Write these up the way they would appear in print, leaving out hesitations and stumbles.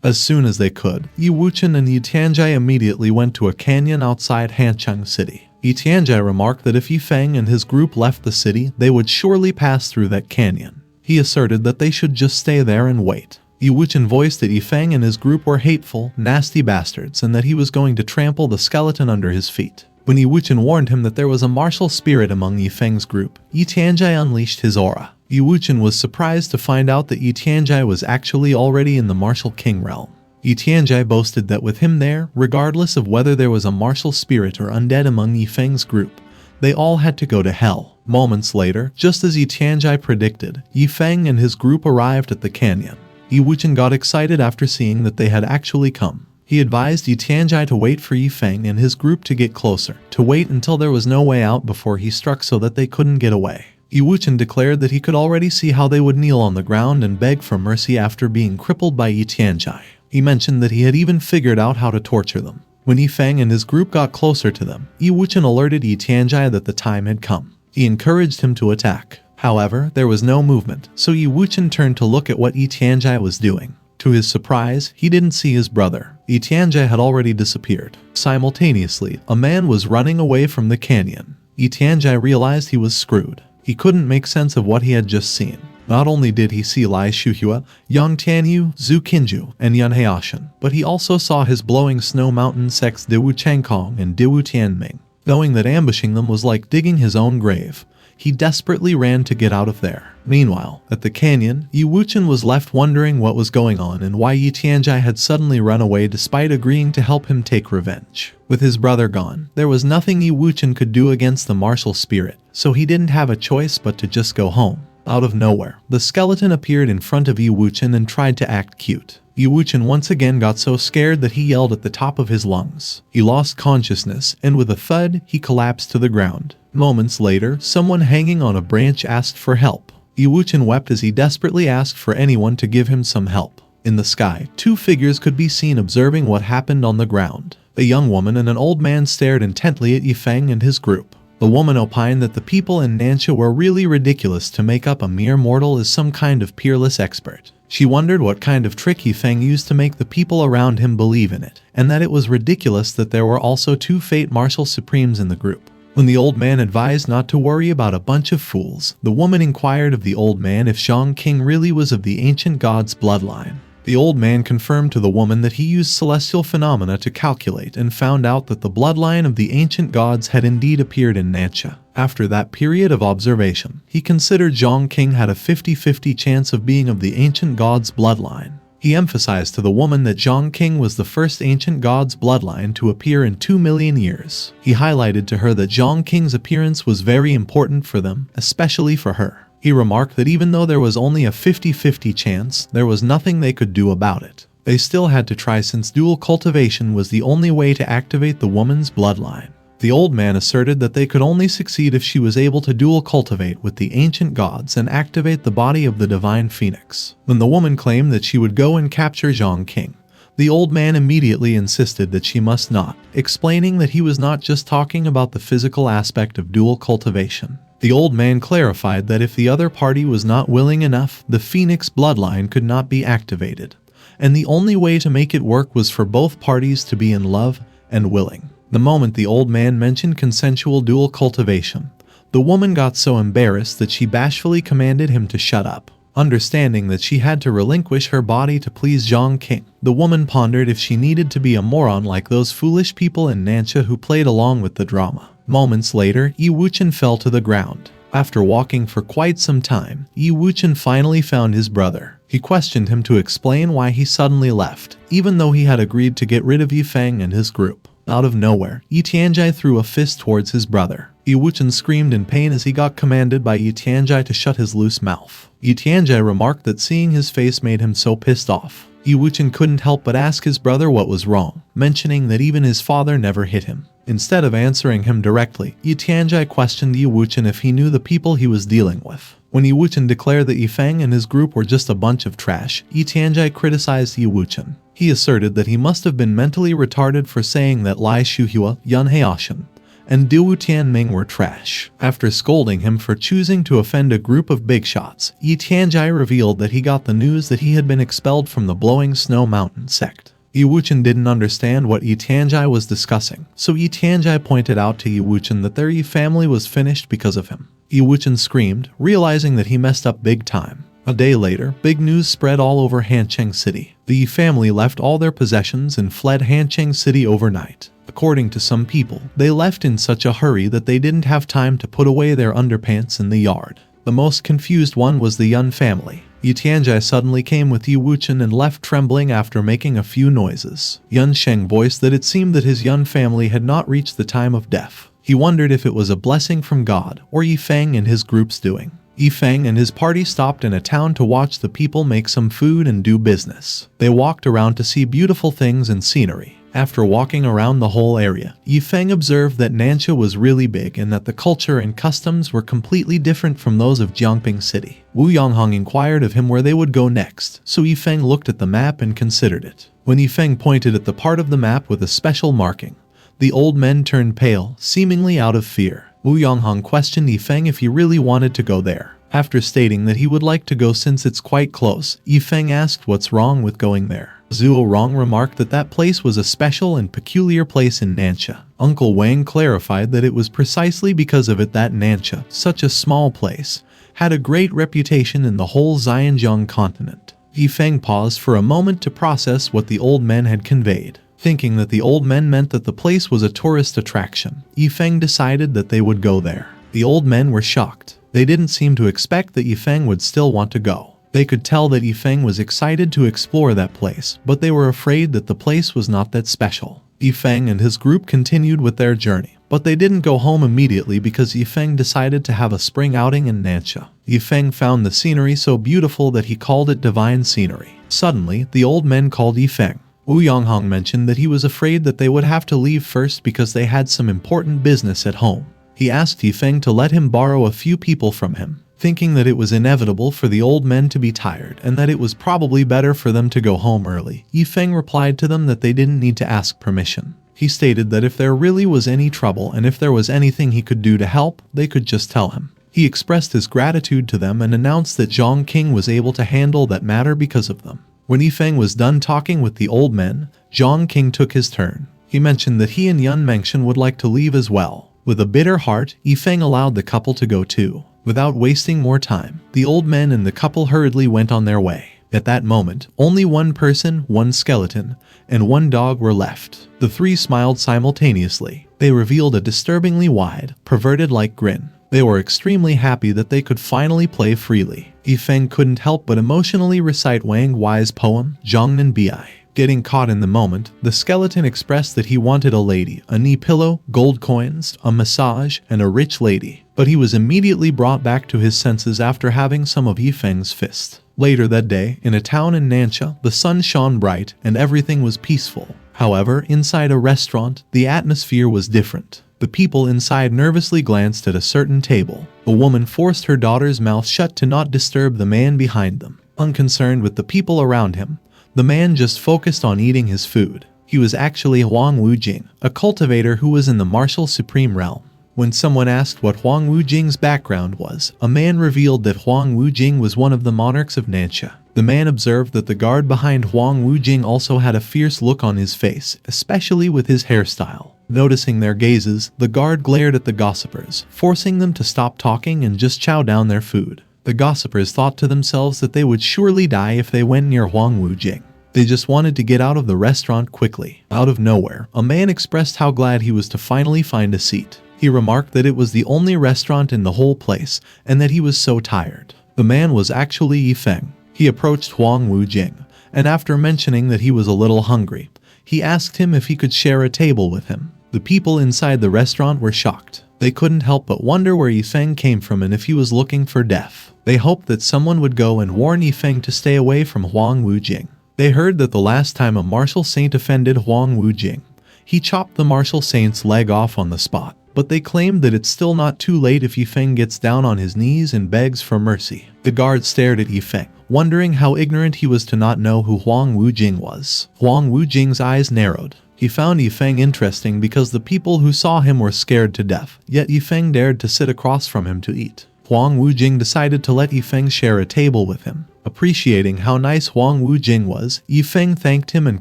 As soon as they could, Yi Wuchen and Yi Tianjai immediately went to a canyon outside Hancheng City. Yi Tianjai remarked that if Yi Feng and his group left the city, they would surely pass through that canyon. He asserted that they should just stay there and wait. Yi Wuchen voiced that Yi Feng and his group were hateful, nasty bastards and that he was going to trample the skeleton under his feet. When Yi Wuchen warned him that there was a martial spirit among Yi Feng's group, Yi Tianjai unleashed his aura. Yi Wuchen was surprised to find out that Yi Tianjai was actually already in the martial king realm. Yi Tianjai boasted that with him there, regardless of whether there was a martial spirit or undead among Yi Feng's group, they all had to go to hell. Moments later, just as Yi Tianjai predicted, Yi Feng and his group arrived at the canyon. Yi Wuchen got excited after seeing that they had actually come. He advised Yi Tianjai to wait for Yi Feng and his group to get closer, to wait until there was no way out before he struck so that they couldn't get away. Yi Wuchen declared that he could already see how they would kneel on the ground and beg for mercy after being crippled by Yi Tianjai. He mentioned that he had even figured out how to torture them. When Yi Feng and his group got closer to them, Yi Wuchen alerted Yi Tianjai that the time had come. He encouraged him to attack. However, there was no movement, so Yi Wuchen turned to look at what Yi Tianjai was doing. To his surprise, he didn't see his brother. Yi Tianjai had already disappeared. Simultaneously, a man was running away from the canyon. Yi Tianjai realized he was screwed. He couldn't make sense of what he had just seen. Not only did he see Lai Shuhua, Yang Tianyu, Zhu Qinju, and Yan Heashan, but he also saw his blowing snow mountain sects Dewu Changkong and Dewu Tianming. Knowing that ambushing them was like digging his own grave, he desperately ran to get out of there. Meanwhile, at the canyon, Yi Wuchen was left wondering what was going on and why Yi Tianjai had suddenly run away despite agreeing to help him take revenge. With his brother gone, there was nothing Yi Wuchen could do against the martial spirit, so he didn't have a choice but to just go home. Out of nowhere, the skeleton appeared in front of Yi Wuchen and tried to act cute. Yi Wuchen once again got so scared that he yelled at the top of his lungs. He lost consciousness, and with a thud, he collapsed to the ground. Moments later, someone hanging on a branch asked for help. Yi Wuchen wept as he desperately asked for anyone to give him some help. In the sky, two figures could be seen observing what happened on the ground. A young woman and an old man stared intently at Yi Feng and his group. The woman opined that the people in Nansha were really ridiculous to make up a mere mortal as some kind of peerless expert. She wondered what kind of trick Yi Feng used to make the people around him believe in it, and that it was ridiculous that there were also two Fate Martial Supremes in the group. When the old man advised not to worry about a bunch of fools, the woman inquired of the old man if Zhang King really was of the ancient god's bloodline. The old man confirmed to the woman that he used celestial phenomena to calculate and found out that the bloodline of the ancient gods had indeed appeared in Nansha. After that period of observation, he considered Zhang King had a 50-50 chance of being of the ancient god's bloodline. He emphasized to the woman that Zhang King was the first ancient god's bloodline to appear in 2 million years. He highlighted to her that Zhang King's appearance was very important for them, especially for her. He remarked that even though there was only a 50-50 chance, there was nothing they could do about it. They still had to try since dual cultivation was the only way to activate the woman's bloodline. The old man asserted that they could only succeed if she was able to dual cultivate with the ancient gods and activate the body of the divine phoenix. When the woman claimed that she would go and capture Zhang King, the old man immediately insisted that she must not, explaining that he was not just talking about the physical aspect of dual cultivation. The old man clarified that if the other party was not willing enough, the phoenix bloodline could not be activated, and the only way to make it work was for both parties to be in love and willing. The moment the old man mentioned consensual dual cultivation, the woman got so embarrassed that she bashfully commanded him to shut up. Understanding that she had to relinquish her body to please Zhang King, the woman pondered if she needed to be a moron like those foolish people in Nansha who played along with the drama. Moments later, Yi Wuchen fell to the ground. After walking for quite some time, Yi Wuchen finally found his brother. He questioned him to explain why he suddenly left, even though he had agreed to get rid of Yi Feng and his group. Out of nowhere, Yi Tianjai threw a fist towards his brother. Yi Wuchen screamed in pain as he got commanded by Yi Tianjai to shut his loose mouth. Yi Tianjai remarked that seeing his face made him so pissed off. Yi Wuchen couldn't help but ask his brother what was wrong, mentioning that even his father never hit him. Instead of answering him directly, Yi Tianjai questioned Yi Wuchen if he knew the people he was dealing with. When Yi Wuchen declared that Yi Feng and his group were just a bunch of trash, Yi Tianjai criticized Yi Wuchen. He asserted that he must have been mentally retarded for saying that Lai Shuhua, Yan Heashan, and Diwu Tianming were trash. After scolding him for choosing to offend a group of big shots, Yi Tianjai revealed that he got the news that he had been expelled from the Blowing Snow Mountain sect. Yi Wuchen didn't understand what Yi Tianjai was discussing, so Yi Tianjai pointed out to Yi Wuchen that their Yi family was finished because of him. Yi Wuchen screamed, realizing that he messed up big time. A day later, big news spread all over Hancheng City. The Yi family left all their possessions and fled Hancheng City overnight. According to some people, they left in such a hurry that they didn't have time to put away their underpants in the yard. The most confused one was the Yun family. Yi Tianjai suddenly came with Yi Wuchen and left trembling after making a few noises. Yun Sheng voiced that it seemed that his Yun family had not reached the time of death. He wondered if it was a blessing from God or Yi Feng and his group's doing. Yi Feng and his party stopped in a town to watch the people make some food and do business. They walked around to see beautiful things and scenery. After walking around the whole area, Yi Feng observed that Nansha was really big and that the culture and customs were completely different from those of Jiangping City. Wu Yonghong inquired of him where they would go next, so Yi Feng looked at the map and considered it. When Yi Feng pointed at the part of the map with a special marking, the old men turned pale, seemingly out of fear. Wu Yonghong questioned Yi Feng if he really wanted to go there. After stating that he would like to go since it's quite close, Yi Feng asked what's wrong with going there. Zhuo Rong remarked that that place was a special and peculiar place in Nansha. Uncle Wang clarified that it was precisely because of it that Nansha, such a small place, had a great reputation in the whole Xianzhong continent. Yi Feng paused for a moment to process what the old men had conveyed. Thinking that the old men meant that the place was a tourist attraction, Yi Feng decided that they would go there. The old men were shocked. They didn't seem to expect that Yi Feng would still want to go. They could tell that Yi Feng was excited to explore that place, but they were afraid that the place was not that special. Yi Feng and his group continued with their journey, but they didn't go home immediately because Yi Feng decided to have a spring outing in Nansha. Yi Feng found the scenery so beautiful that he called it divine scenery. Suddenly, the old men called Yi Feng. Wu Yonghong mentioned that he was afraid that they would have to leave first because they had some important business at home. He asked Yi Feng to let him borrow a few people from him, thinking that it was inevitable for the old men to be tired and that it was probably better for them to go home early. Yi Feng replied to them that they didn't need to ask permission. He stated that if there really was any trouble and if there was anything he could do to help, they could just tell him. He expressed his gratitude to them and announced that Zhang King was able to handle that matter because of them. When Yi Feng was done talking with the old men, Zhang King took his turn. He mentioned that he and Yun Mengshan would like to leave as well. With a bitter heart, Yi Feng allowed the couple to go too. Without wasting more time, the old men and the couple hurriedly went on their way. At that moment, only one person, one skeleton, and one dog were left. The three smiled simultaneously. They revealed a disturbingly wide, perverted-like grin. They were extremely happy that they could finally play freely. Yi Feng couldn't help but emotionally recite Wang Wei's poem, Zhongnan Bi. Getting caught in the moment, the skeleton expressed that he wanted a lady, a knee pillow, gold coins, a massage, and a rich lady. But he was immediately brought back to his senses after having some of Yi Feng's fist. Later that day, in a town in Nansha, the sun shone bright and everything was peaceful. However, inside a restaurant, the atmosphere was different. The people inside nervously glanced at a certain table. A woman forced her daughter's mouth shut to not disturb the man behind them. Unconcerned with the people around him, the man just focused on eating his food. He was actually Huang Wujing, a cultivator who was in the martial supreme realm. When someone asked what Huang Wujing's background was, a man revealed that Huang Wujing was one of the monarchs of Nansha. The man observed that the guard behind Huang Wujing also had a fierce look on his face, especially with his hairstyle. Noticing their gazes, the guard glared at the gossipers, forcing them to stop talking and just chow down their food. The gossipers thought to themselves that they would surely die if they went near Huang Wujing. They just wanted to get out of the restaurant quickly. Out of nowhere, a man expressed how glad he was to finally find a seat. He remarked that it was the only restaurant in the whole place and that he was so tired. The man was actually Yi Feng. He approached Huang Wujing, and after mentioning that he was a little hungry, he asked him if he could share a table with him. The people inside the restaurant were shocked. They couldn't help but wonder where Yi Feng came from and if he was looking for death. They hoped that someone would go and warn Yi Feng to stay away from Huang Wujing. They heard that the last time a martial saint offended Huang Wujing, he chopped the martial saint's leg off on the spot. But they claimed that it's still not too late if Yi Feng gets down on his knees and begs for mercy. The guard stared at Yi Feng, wondering how ignorant he was to not know who Huang Wujing was. Huang Wujing's eyes narrowed. He found Yifeng interesting because the people who saw him were scared to death, yet Yifeng dared to sit across from him to eat. Huang Wujing decided to let Yifeng share a table with him. Appreciating how nice Huang Wujing was, Yifeng thanked him and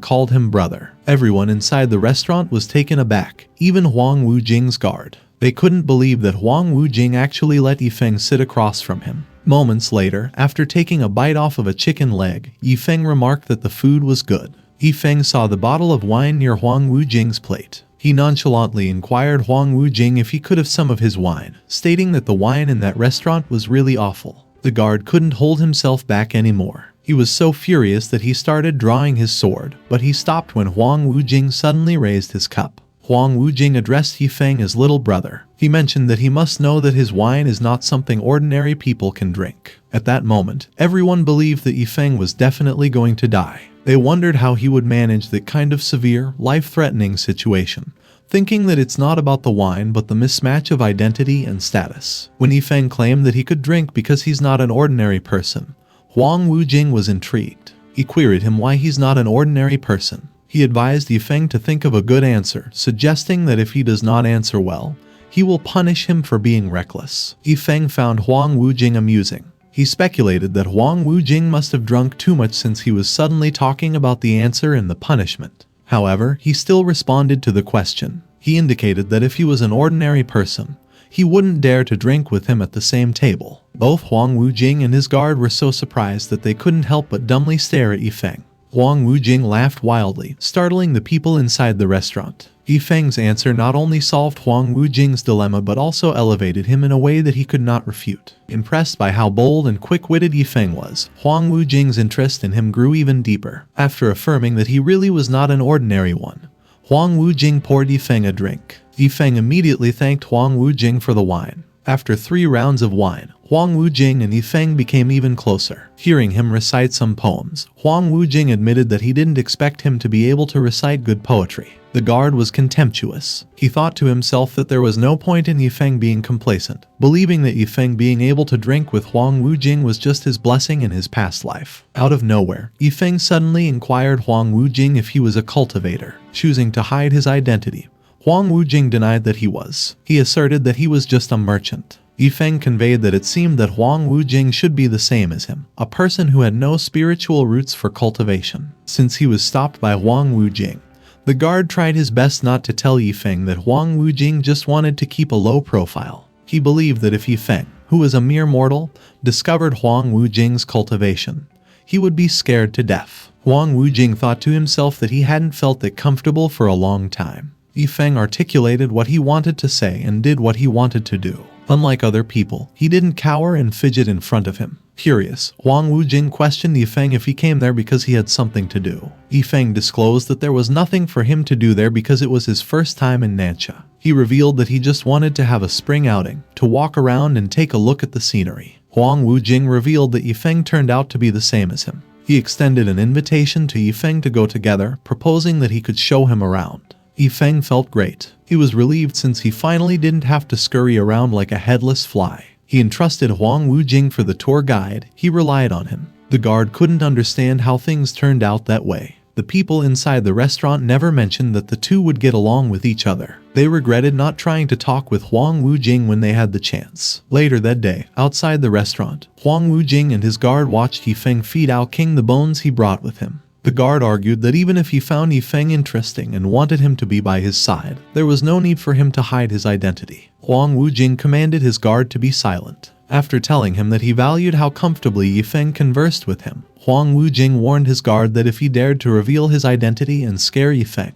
called him brother. Everyone inside the restaurant was taken aback, even Huang Wujing's guard. They couldn't believe that Huang Wujing actually let Yifeng sit across from him. Moments later, after taking a bite off of a chicken leg, Yifeng remarked that the food was good. Yifeng saw the bottle of wine near Huang Wujing's plate. He nonchalantly inquired Huang Wujing if he could have some of his wine, stating that the wine in that restaurant was really awful. The guard couldn't hold himself back anymore. He was so furious that he started drawing his sword, but he stopped when Huang Wujing suddenly raised his cup. Huang Wujing addressed Yifeng as little brother. He mentioned that he must know that his wine is not something ordinary people can drink. At that moment, everyone believed that Yifeng was definitely going to die. They wondered how he would manage that kind of severe, life-threatening situation, thinking that it's not about the wine but the mismatch of identity and status. When Yifeng claimed that he could drink because he's not an ordinary person, Huang Wujing was intrigued. He queried him why he's not an ordinary person. He advised Yifeng to think of a good answer, suggesting that if he does not answer well, he will punish him for being reckless. Yifeng found Huang Wujing amusing. He speculated that Huang Wujing must have drunk too much since he was suddenly talking about the answer and the punishment. However, he still responded to the question. He indicated that if he was an ordinary person, he wouldn't dare to drink with him at the same table. Both Huang Wujing and his guard were so surprised that they couldn't help but dumbly stare at Yifeng. Huang Wujing laughed wildly, startling the people inside the restaurant. Yifeng's answer not only solved Huang Wujing's dilemma but also elevated him in a way that he could not refute. Impressed by how bold and quick-witted Yifeng was, Huang Wujing's interest in him grew even deeper. After affirming that he really was not an ordinary one, Huang Wujing poured Yifeng a drink. Yifeng immediately thanked Huang Wujing for the wine. After 3 rounds of wine, Huang Wujing and Yifeng became even closer. Hearing him recite some poems, Huang Wujing admitted that he didn't expect him to be able to recite good poetry. The guard was contemptuous. He thought to himself that there was no point in Yifeng being complacent, believing that Yifeng being able to drink with Huang Wujing was just his blessing in his past life. Out of nowhere, Yifeng suddenly inquired Huang Wujing if he was a cultivator. Choosing to hide his identity, Huang Wujing denied that he was. He asserted that he was just a merchant. Yifeng conveyed that it seemed that Huang Wujing should be the same as him, a person who had no spiritual roots for cultivation. Since he was stopped by Huang Wujing, the guard tried his best not to tell Yifeng that Huang Wujing just wanted to keep a low profile. He believed that if Yifeng, who was a mere mortal, discovered Huang Wujing's cultivation, he would be scared to death. Huang Wujing thought to himself that he hadn't felt that comfortable for a long time. Yifeng articulated what he wanted to say and did what he wanted to do. Unlike other people, he didn't cower and fidget in front of him. Curious, Huang Wujing questioned Yifeng if he came there because he had something to do. Yifeng disclosed that there was nothing for him to do there because it was his first time in Nancha. He revealed that he just wanted to have a spring outing, to walk around and take a look at the scenery. Huang Wujing revealed that Yifeng turned out to be the same as him. He extended an invitation to Yifeng to go together, proposing that he could show him around. Yifeng felt great. He was relieved since he finally didn't have to scurry around like a headless fly. He entrusted Huang Wujing for the tour guide. He relied on him. The guard couldn't understand how things turned out that way. The people inside the restaurant never mentioned that the two would get along with each other. They regretted not trying to talk with Huang Wujing when they had the chance. Later that day, outside the restaurant, Huang Wujing and his guard watched Yifeng feed Ao King the bones he brought with him. The guard argued that even if he found Yifeng interesting and wanted him to be by his side, there was no need for him to hide his identity. Huang Wujing commanded his guard to be silent. After telling him that he valued how comfortably Yifeng conversed with him, Huang Wujing warned his guard that if he dared to reveal his identity and scare Yifeng,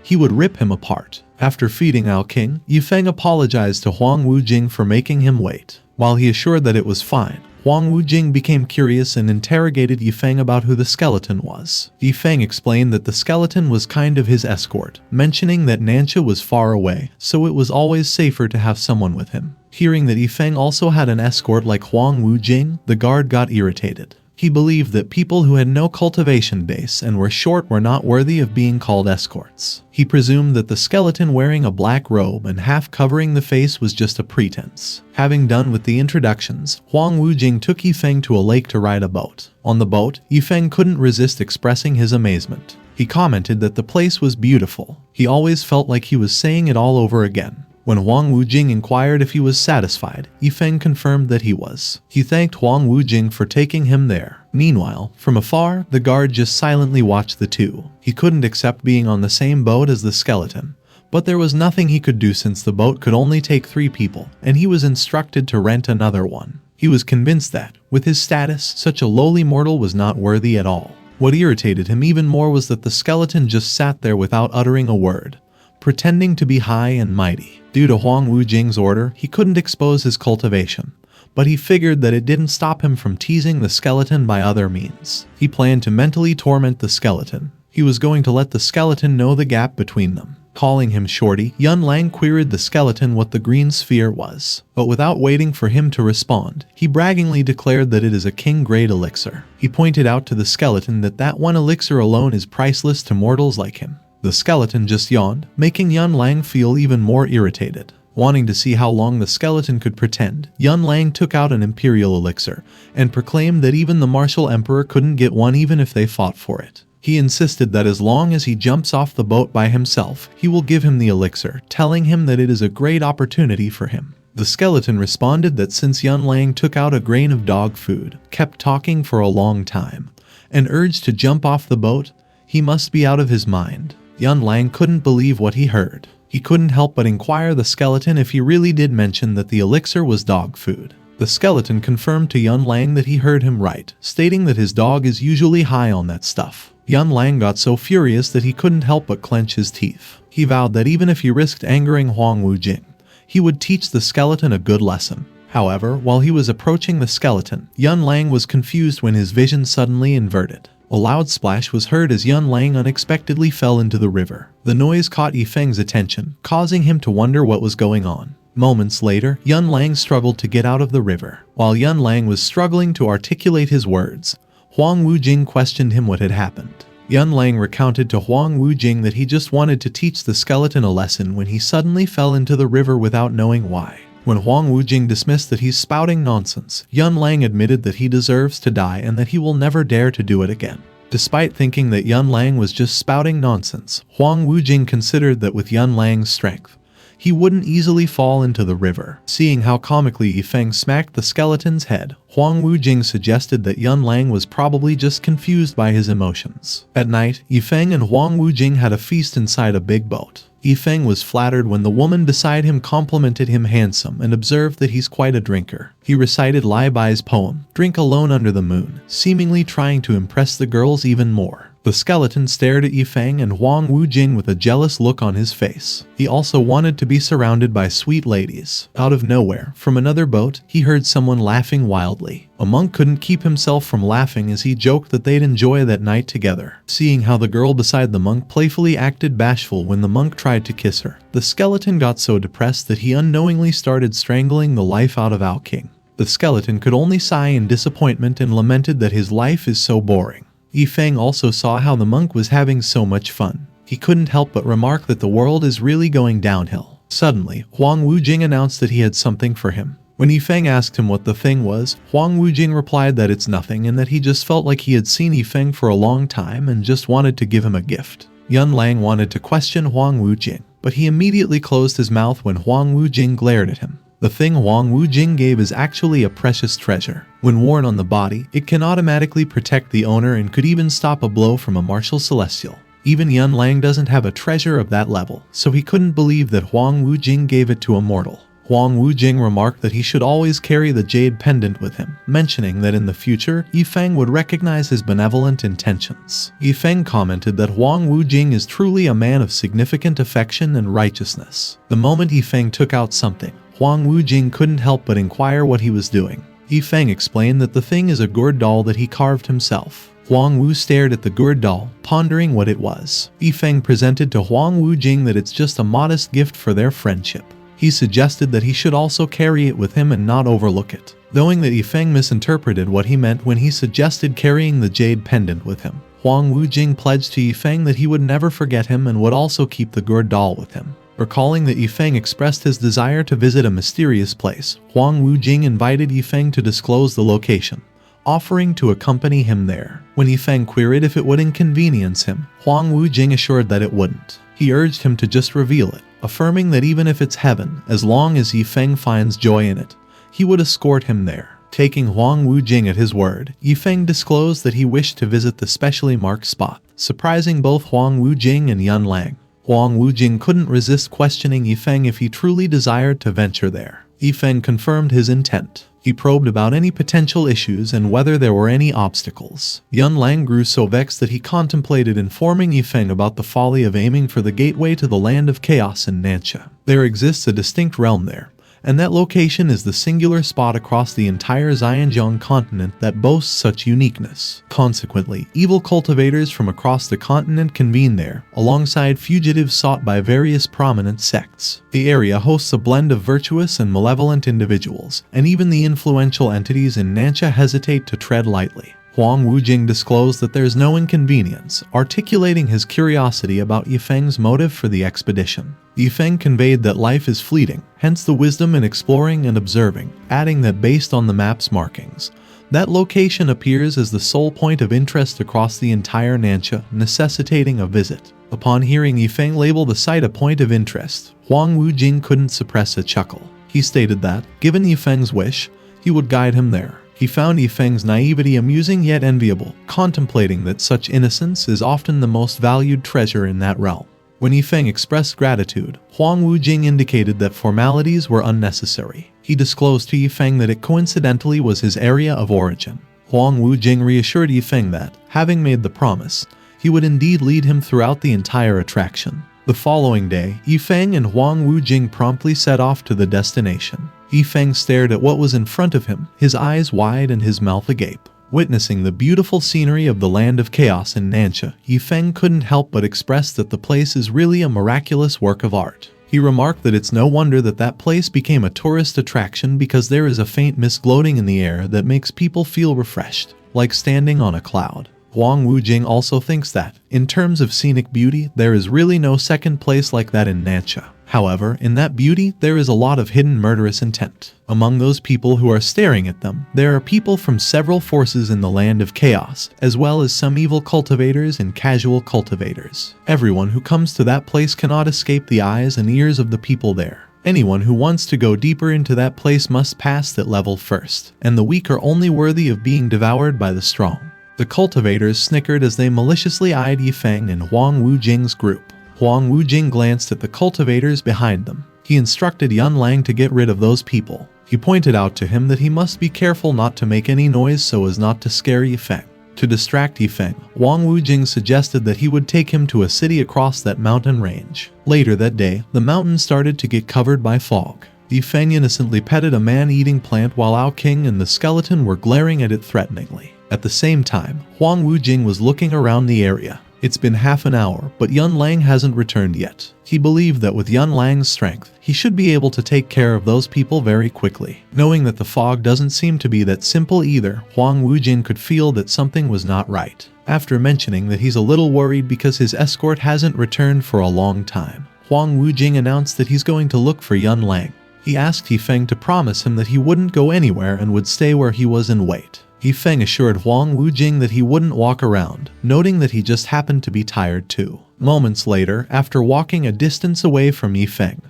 he would rip him apart. After feeding Ao King, Yifeng apologized to Huang Wujing for making him wait. While he assured that it was fine, Huang Wujing became curious and interrogated Yifeng about who the skeleton was. Yifeng explained that the skeleton was kind of his escort, mentioning that Nancha was far away, so it was always safer to have someone with him. Hearing that Yifeng also had an escort like Huang Wujing, the guard got irritated. He believed that people who had no cultivation base and were short were not worthy of being called escorts. He presumed that the skeleton wearing a black robe and half covering the face was just a pretense. Having done with the introductions, Huang Wujing took Yifeng to a lake to ride a boat. On the boat, Yifeng couldn't resist expressing his amazement. He commented that the place was beautiful. He always felt like he was saying it all over again. When Huang Wujing inquired if he was satisfied, Feng confirmed that he was. He thanked Huang Wujing for taking him there. Meanwhile, from afar, the guard just silently watched the two. He couldn't accept being on the same boat as the skeleton, but there was nothing he could do since the boat could only take 3 people, and he was instructed to rent another one. He was convinced that, with his status, such a lowly mortal was not worthy at all. What irritated him even more was that the skeleton just sat there without uttering a word, pretending to be high and mighty. Due to Huang Wujing's order, he couldn't expose his cultivation, but he figured that it didn't stop him from teasing the skeleton by other means. He planned to mentally torment the skeleton. He was going to let the skeleton know the gap between them. Calling him Shorty, Yun Lang queried the skeleton what the green sphere was, but without waiting for him to respond, he braggingly declared that it is a king-grade elixir. He pointed out to the skeleton that one elixir alone is priceless to mortals like him. The skeleton just yawned, making Yun Lang feel even more irritated. Wanting to see how long the skeleton could pretend, Yun Lang took out an imperial elixir and proclaimed that even the martial emperor couldn't get one even if they fought for it. He insisted that as long as he jumps off the boat by himself, he will give him the elixir, telling him that it is a great opportunity for him. The skeleton responded that since Yun Lang took out a grain of dog food, kept talking for a long time, and urged to jump off the boat, he must be out of his mind. Yun Lang couldn't believe what he heard. He couldn't help but inquire the skeleton if he really did mention that the elixir was dog food. The skeleton confirmed to Yun Lang that he heard him right, stating that his dog is usually high on that stuff. Yun Lang got so furious that he couldn't help but clench his teeth. He vowed that even if he risked angering Huang Wujing, he would teach the skeleton a good lesson. However, while he was approaching the skeleton, Yun Lang was confused when his vision suddenly inverted. A loud splash was heard as Yun Lang unexpectedly fell into the river. The noise caught Feng's attention, causing him to wonder what was going on. Moments later, Yun Lang struggled to get out of the river. While Yun Lang was struggling to articulate his words, Huang Wujing questioned him what had happened. Yun Lang recounted to Huang Wujing that he just wanted to teach the skeleton a lesson when he suddenly fell into the river without knowing why. When Huang Wujing dismissed that he's spouting nonsense, Yun Lang admitted that he deserves to die and that he will never dare to do it again. Despite thinking that Yun Lang was just spouting nonsense, Huang Wujing considered that with Yun Lang's strength, he wouldn't easily fall into the river. Seeing how comically Feng smacked the skeleton's head, Huang Wujing suggested that Yun Lang was probably just confused by his emotions. At night, Feng and Huang Wujing had a feast inside a big boat. Feng was flattered when the woman beside him complimented him handsome and observed that he's quite a drinker. He recited Lai Bai's poem, Drink Alone Under the Moon, seemingly trying to impress the girls even more. The skeleton stared at Feng and Huang Wujing with a jealous look on his face. He also wanted to be surrounded by sweet ladies. Out of nowhere, from another boat, he heard someone laughing wildly. A monk couldn't keep himself from laughing as he joked that they'd enjoy that night together. Seeing how the girl beside the monk playfully acted bashful when the monk tried to kiss her, the skeleton got so depressed that he unknowingly started strangling the life out of Ao King. The skeleton could only sigh in disappointment and lamented that his life is so boring. Feng also saw how the monk was having so much fun. He couldn't help but remark that the world is really going downhill. Suddenly, Huang Wujing announced that he had something for him. When Feng asked him what the thing was, Huang Wujing replied that it's nothing and that he just felt like he had seen Feng for a long time and just wanted to give him a gift. Yun Lang wanted to question Huang Wujing, but he immediately closed his mouth when Huang Wujing glared at him. The thing Huang Wujing gave is actually a precious treasure. When worn on the body, it can automatically protect the owner and could even stop a blow from a martial celestial. Even Yun Lang doesn't have a treasure of that level, so he couldn't believe that Huang Wujing gave it to a mortal. Huang Wujing remarked that he should always carry the jade pendant with him, mentioning that in the future, Feng would recognize his benevolent intentions. Feng commented that Huang Wujing is truly a man of significant affection and righteousness. The moment Feng took out something, Huang Wujing couldn't help but inquire what he was doing. Feng explained that the thing is a gourd doll that he carved himself. Huang Wu stared at the gourd doll, pondering what it was. Feng presented to Huang Wujing that it's just a modest gift for their friendship. He suggested that he should also carry it with him and not overlook it. Knowing that Feng misinterpreted what he meant when he suggested carrying the jade pendant with him, Huang Wujing pledged to Feng that he would never forget him and would also keep the gourd doll with him. Recalling that Feng expressed his desire to visit a mysterious place, Huang Wujing invited Feng to disclose the location, offering to accompany him there. When Feng queried if it would inconvenience him, Huang Wujing assured that it wouldn't. He urged him to just reveal it, affirming that even if it's heaven, as long as Feng finds joy in it, he would escort him there. Taking Huang Wujing at his word, Feng disclosed that he wished to visit the specially marked spot, surprising both Huang Wujing and Yunlang. Huang Wujing couldn't resist questioning Feng if he truly desired to venture there. Feng confirmed his intent. He probed about any potential issues and whether there were any obstacles. Yunlang grew so vexed that he contemplated informing Feng about the folly of aiming for the gateway to the land of chaos in Nanxia. There exists a distinct realm there, and that location is the singular spot across the entire Xianzhong continent that boasts such uniqueness. Consequently, evil cultivators from across the continent convene there, alongside fugitives sought by various prominent sects. The area hosts a blend of virtuous and malevolent individuals, and even the influential entities in Nanxia hesitate to tread lightly. Huang Wujing disclosed that there's no inconvenience, articulating his curiosity about Feng's motive for the expedition. Feng conveyed that life is fleeting, hence the wisdom in exploring and observing, adding that based on the map's markings, that location appears as the sole point of interest across the entire Nanxia, necessitating a visit. Upon hearing Feng label the site a point of interest, Huang Wujing couldn't suppress a chuckle. He stated that, given Feng's wish, he would guide him there. He found Feng's naivety amusing yet enviable, contemplating that such innocence is often the most valued treasure in that realm. When Feng expressed gratitude, Huang Wujing indicated that formalities were unnecessary. He disclosed to Feng that it coincidentally was his area of origin. Huang Wujing reassured Feng that, having made the promise, he would indeed lead him throughout the entire attraction. The following day, Feng and Huang Wujing promptly set off to the destination. Feng stared at what was in front of him, his eyes wide and his mouth agape. Witnessing the beautiful scenery of the land of chaos in Nanxia, Feng couldn't help but express that the place is really a miraculous work of art. He remarked that it's no wonder that place became a tourist attraction because there is a faint mist floating in the air that makes people feel refreshed, like standing on a cloud. Huang Wujing also thinks that, in terms of scenic beauty, there is really no second place like that in Nanxia. However, in that beauty, there is a lot of hidden murderous intent. Among those people who are staring at them, there are people from several forces in the land of chaos, as well as some evil cultivators and casual cultivators. Everyone who comes to that place cannot escape the eyes and ears of the people there. Anyone who wants to go deeper into that place must pass that level first, and the weak are only worthy of being devoured by the strong. The cultivators snickered as they maliciously eyed Feng and Huang Wujing's group. Huang Wujing glanced at the cultivators behind them. He instructed Yunlang to get rid of those people. He pointed out to him that he must be careful not to make any noise so as not to scare Feng. To distract Feng, Huang Wujing suggested that he would take him to a city across that mountain range. Later that day, the mountain started to get covered by fog. Feng innocently petted a man-eating plant while Ao King and the skeleton were glaring at it threateningly. At the same time, Huang Wujing was looking around the area. It's been half an hour, but Yunlang hasn't returned yet. He believed that with Yunlang's strength, he should be able to take care of those people very quickly. Knowing that the fog doesn't seem to be that simple either, Huang Wujing could feel that something was not right. After mentioning that he's a little worried because his escort hasn't returned for a long time, Huang Wujing announced that he's going to look for Yunlang. He asked Feng to promise him that he wouldn't go anywhere and would stay where he was and wait. Feng assured Huang Wujing that he wouldn't walk around, noting that he just happened to be tired too. Moments later, after walking a distance away from Feng,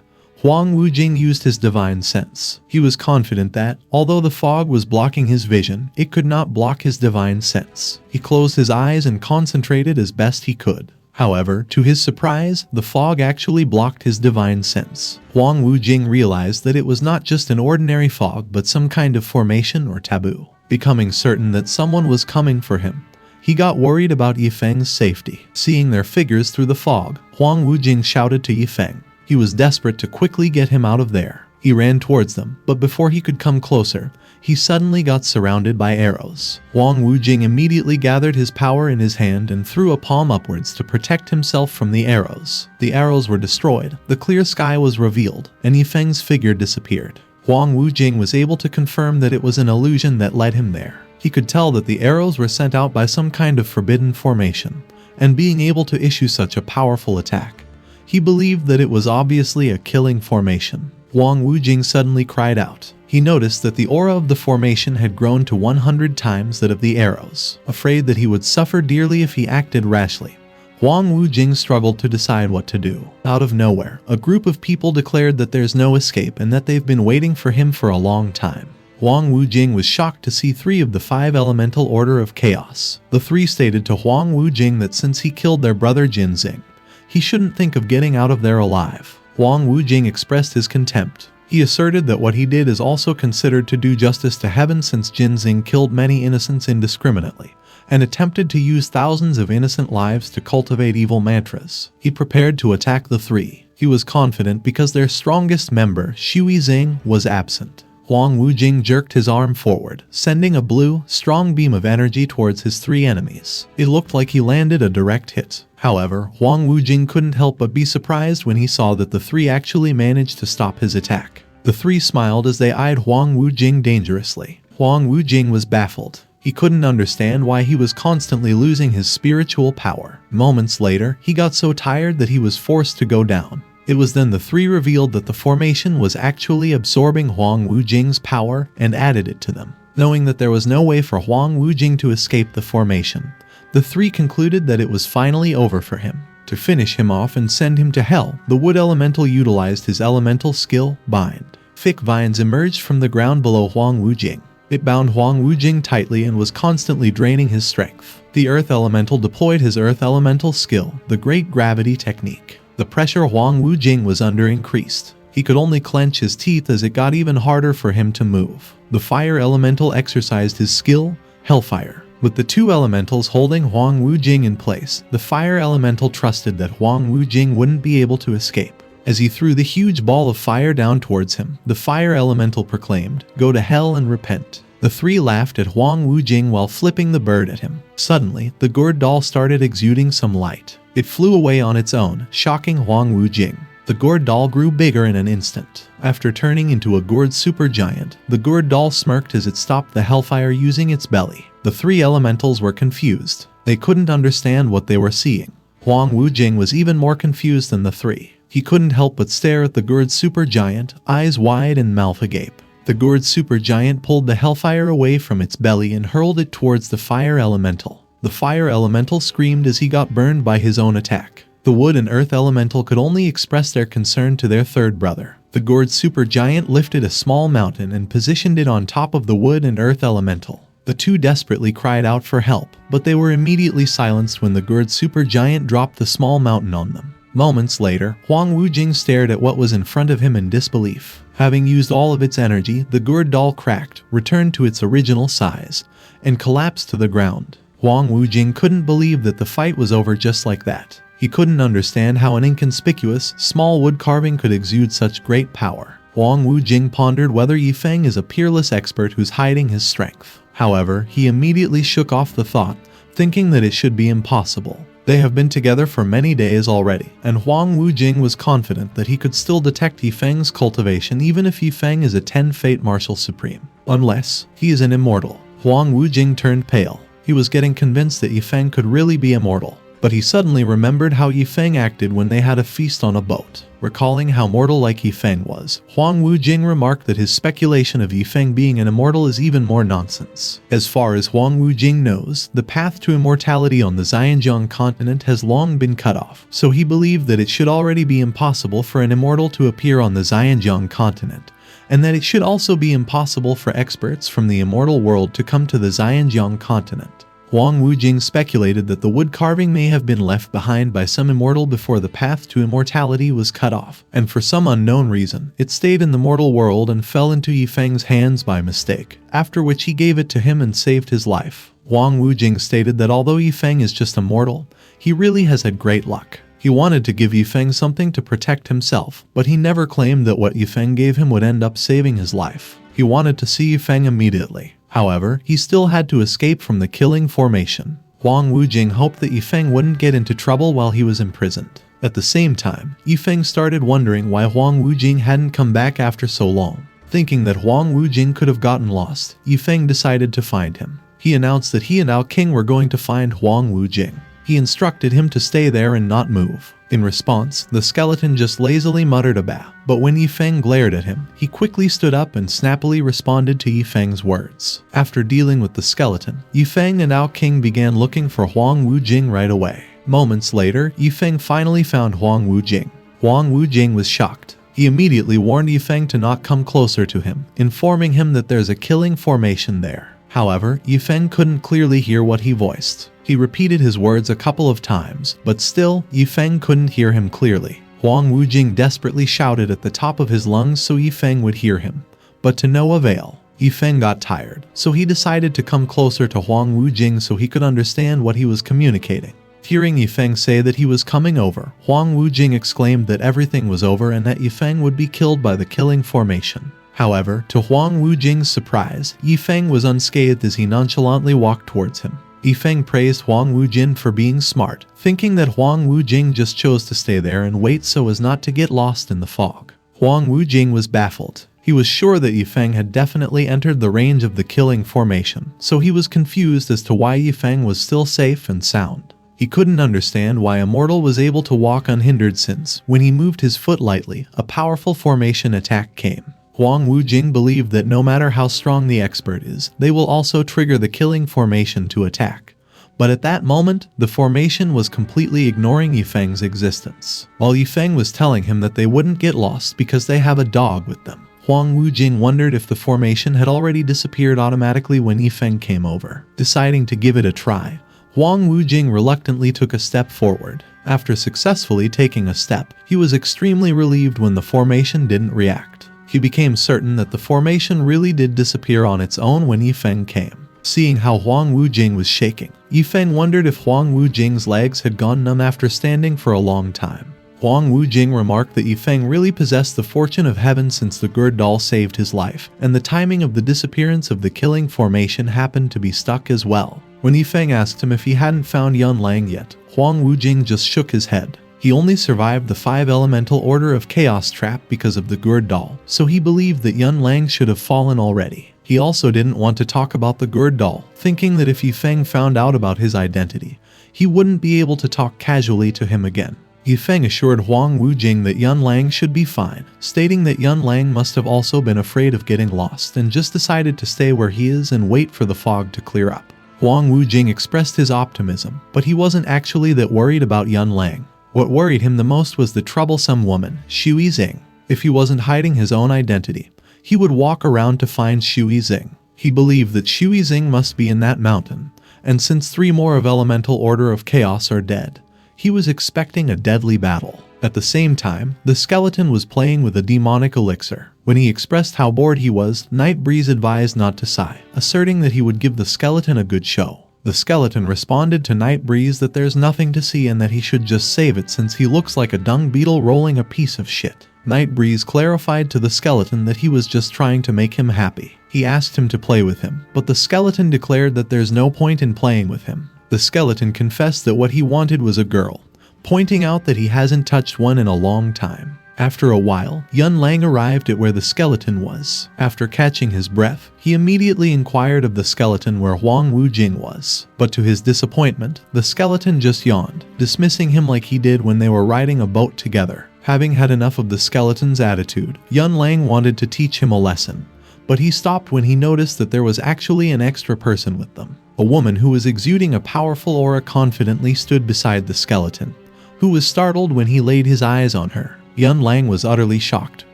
Huang Wujing used his divine sense. He was confident that, although the fog was blocking his vision, it could not block his divine sense. He closed his eyes and concentrated as best he could. However, to his surprise, the fog actually blocked his divine sense. Huang Wujing realized that it was not just an ordinary fog but some kind of formation or taboo. Becoming certain that someone was coming for him, he got worried about Feng's safety. Seeing their figures through the fog, Huang Wujing shouted to Feng. He was desperate to quickly get him out of there. He ran towards them, but before he could come closer, he suddenly got surrounded by arrows. Huang Wujing immediately gathered his power in his hand and threw a palm upwards to protect himself from the arrows. The arrows were destroyed, the clear sky was revealed, and Feng's figure disappeared. Huang Wujing was able to confirm that it was an illusion that led him there. He could tell that the arrows were sent out by some kind of forbidden formation, and being able to issue such a powerful attack, he believed that it was obviously a killing formation. Huang Wujing suddenly cried out. He noticed that the aura of the formation had grown to 100 times that of the arrows. Afraid that he would suffer dearly if he acted rashly, Huang Wujing struggled to decide what to do. Out of nowhere, a group of people declared that there's no escape and that they've been waiting for him for a long time. Huang Wujing was shocked to see 3 of the 5 elemental order of chaos. The 3 stated to Huang Wujing that since he killed their brother Jin Zing, he shouldn't think of getting out of there alive. Huang Wujing expressed his contempt. He asserted that what he did is also considered to do justice to heaven since Jin Zing killed many innocents indiscriminately and attempted to use thousands of innocent lives to cultivate evil mantras. He prepared to attack the 3. He was confident because their strongest member, Shui Zing, was absent. Huang Wujing jerked his arm forward, sending a blue, strong beam of energy towards his 3 enemies. It looked like he landed a direct hit. However, Huang Wujing couldn't help but be surprised when he saw that the 3 actually managed to stop his attack. The 3 smiled as they eyed Huang Wujing dangerously. Huang Wujing was baffled. He couldn't understand why he was constantly losing his spiritual power. Moments later, he got so tired that he was forced to go down. It was then the 3 revealed that the formation was actually absorbing Huang Wujing's power and added it to them. Knowing that there was no way for Huang Wujing to escape the formation, the 3 concluded that it was finally over for him. To finish him off and send him to hell, the wood elemental utilized his elemental skill, bind. Thick vines emerged from the ground below Huang Wujing. It bound Huang Wujing tightly and was constantly draining his strength. The earth elemental deployed his earth elemental skill, the great gravity technique. The pressure Huang Wujing was under increased. He could only clench his teeth as it got even harder for him to move. The fire elemental exercised his skill, hellfire. With the 2 elementals holding Huang Wujing in place, the fire elemental trusted that Huang Wujing wouldn't be able to escape. As he threw the huge ball of fire down towards him, the fire elemental proclaimed, "Go to hell and repent." The 3 laughed at Huang Wujing while flipping the bird at him. Suddenly, the gourd doll started exuding some light. It flew away on its own, shocking Huang Wujing. The gourd doll grew bigger in an instant. After turning into a gourd supergiant, the gourd doll smirked as it stopped the hellfire using its belly. The 3 elementals were confused. They couldn't understand what they were seeing. Huang Wujing was even more confused than the 3. He couldn't help but stare at the gourd supergiant, eyes wide and mouth agape. The gourd supergiant pulled the hellfire away from its belly and hurled it towards the fire elemental. The fire elemental screamed as he got burned by his own attack. The wood and earth elemental could only express their concern to their 3rd brother. The gourd supergiant lifted a small mountain and positioned it on top of the wood and earth elemental. The 2 desperately cried out for help, but they were immediately silenced when the gourd supergiant dropped the small mountain on them. Moments later, Huang Wujing stared at what was in front of him in disbelief. Having used all of its energy, the gourd doll cracked, returned to its original size, and collapsed to the ground. Huang Wujing couldn't believe that the fight was over just like that. He couldn't understand how an inconspicuous, small wood carving could exude such great power. Huang Wujing pondered whether Feng is a peerless expert who's hiding his strength. However, he immediately shook off the thought, thinking that it should be impossible. They have been together for many days already, and Huang Wujing was confident that he could still detect Feng's cultivation even if Feng is a 10 Fate Martial Supreme. Unless he is an immortal. Huang Wujing turned pale. He was getting convinced that Feng could really be immortal. But he suddenly remembered how Feng acted when they had a feast on a boat. Recalling how mortal-like Feng was, Huang Wujing remarked that his speculation of Feng being an immortal is even more nonsense. As far as Huang Wujing knows, the path to immortality on the Xianjiang continent has long been cut off, so he believed that it should already be impossible for an immortal to appear on the Xianjiang continent, and that it should also be impossible for experts from the immortal world to come to the Xianjiang continent. Huang Wujing speculated that the wood carving may have been left behind by some immortal before the path to immortality was cut off, and for some unknown reason, it stayed in the mortal world and fell into Feng's hands by mistake, after which he gave it to him and saved his life. Huang Wujing stated that although Feng is just a mortal, he really has had great luck. He wanted to give Feng something to protect himself, but he never claimed that what Feng gave him would end up saving his life. He wanted to see Feng immediately. However, he still had to escape from the killing formation. Huang Wujing hoped that Feng wouldn't get into trouble while he was imprisoned. At the same time, Feng started wondering why Huang Wujing hadn't come back after so long. Thinking that Huang Wujing could have gotten lost, Feng decided to find him. He announced that he and Ao King were going to find Huang Wujing. He instructed him to stay there and not move. In response, the skeleton just lazily muttered a ba, but when Yifeng glared at him, he quickly stood up and snappily responded to Yifeng's words. After dealing with the skeleton, Yifeng and Ao King began looking for Huang Wujing right away. Moments later, Yifeng finally found Huang Wujing. Huang Wujing was shocked. He immediately warned Yifeng to not come closer to him, informing him that there's a killing formation there. However, Yifeng couldn't clearly hear what he voiced. He repeated his words a couple of times, but still, Yifeng couldn't hear him clearly. Huang Wujing desperately shouted at the top of his lungs so Yifeng would hear him, but to no avail. Yifeng got tired, so he decided to come closer to Huang Wujing so he could understand what he was communicating. Hearing Yifeng say that he was coming over, Huang Wujing exclaimed that everything was over and that Yifeng would be killed by the killing formation. However, to Huang Wujing's surprise, Yifeng was unscathed as he nonchalantly walked towards him. Yifeng praised Huang Wujing for being smart, thinking that Huang Wujing just chose to stay there and wait so as not to get lost in the fog. Huang Wujing was baffled. He was sure that Yifeng had definitely entered the range of the killing formation, so he was confused as to why Yifeng was still safe and sound. He couldn't understand why Immortal was able to walk unhindered since, when he moved his foot lightly, a powerful formation attack came. Huang Wujing believed that no matter how strong the expert is, they will also trigger the killing formation to attack. But at that moment, the formation was completely ignoring Yifeng's existence. While Yifeng was telling him that they wouldn't get lost because they have a dog with them, Huang Wujing wondered if the formation had already disappeared automatically when Yifeng came over. Deciding to give it a try, Huang Wujing reluctantly took a step forward. After successfully taking a step, he was extremely relieved when the formation didn't react. He became certain that the formation really did disappear on its own when Yifeng came. Seeing how Huang Wujing was shaking, Yifeng wondered if Huang Wujing's legs had gone numb after standing for a long time. Huang Wujing remarked that Yifeng really possessed the fortune of heaven since the gourd doll saved his life, and the timing of the disappearance of the killing formation happened to be stuck as well. When Yifeng asked him if he hadn't found Yun Lang yet, Huang Wujing just shook his head. He only survived the 5 elemental order of chaos trap because of the gourd doll, so he believed that Yun Lang should have fallen already. He also didn't want to talk about the gourd doll, thinking that if Yifeng found out about his identity, he wouldn't be able to talk casually to him again. Yifeng assured Huang Wujing that Yun Lang should be fine, stating that Yun Lang must have also been afraid of getting lost and just decided to stay where he is and wait for the fog to clear up. Huang Wujing expressed his optimism, but he wasn't actually that worried about Yun Lang. What worried him the most was the troublesome woman, Shui Zing. If he wasn't hiding his own identity, he would walk around to find Shui Zing. He believed that Shui Zing must be in that mountain, and since 3 more of Elemental Order of Chaos are dead, he was expecting a deadly battle. At the same time, the skeleton was playing with a demonic elixir. When he expressed how bored he was, Nightbreeze advised not to sigh, asserting that he would give the skeleton a good show. The skeleton responded to Nightbreeze that there's nothing to see and that he should just save it since he looks like a dung beetle rolling a piece of shit. Nightbreeze clarified to the skeleton that he was just trying to make him happy. He asked him to play with him, but the skeleton declared that there's no point in playing with him. The skeleton confessed that what he wanted was a girl, pointing out that he hasn't touched one in a long time. After a while, Yun Lang arrived at where the skeleton was. After catching his breath, he immediately inquired of the skeleton where Huang Wujing was. But to his disappointment, the skeleton just yawned, dismissing him like he did when they were riding a boat together. Having had enough of the skeleton's attitude, Yun Lang wanted to teach him a lesson, but he stopped when he noticed that there was actually an extra person with them. A woman who was exuding a powerful aura confidently stood beside the skeleton, who was startled when he laid his eyes on her. Yun Lang was utterly shocked,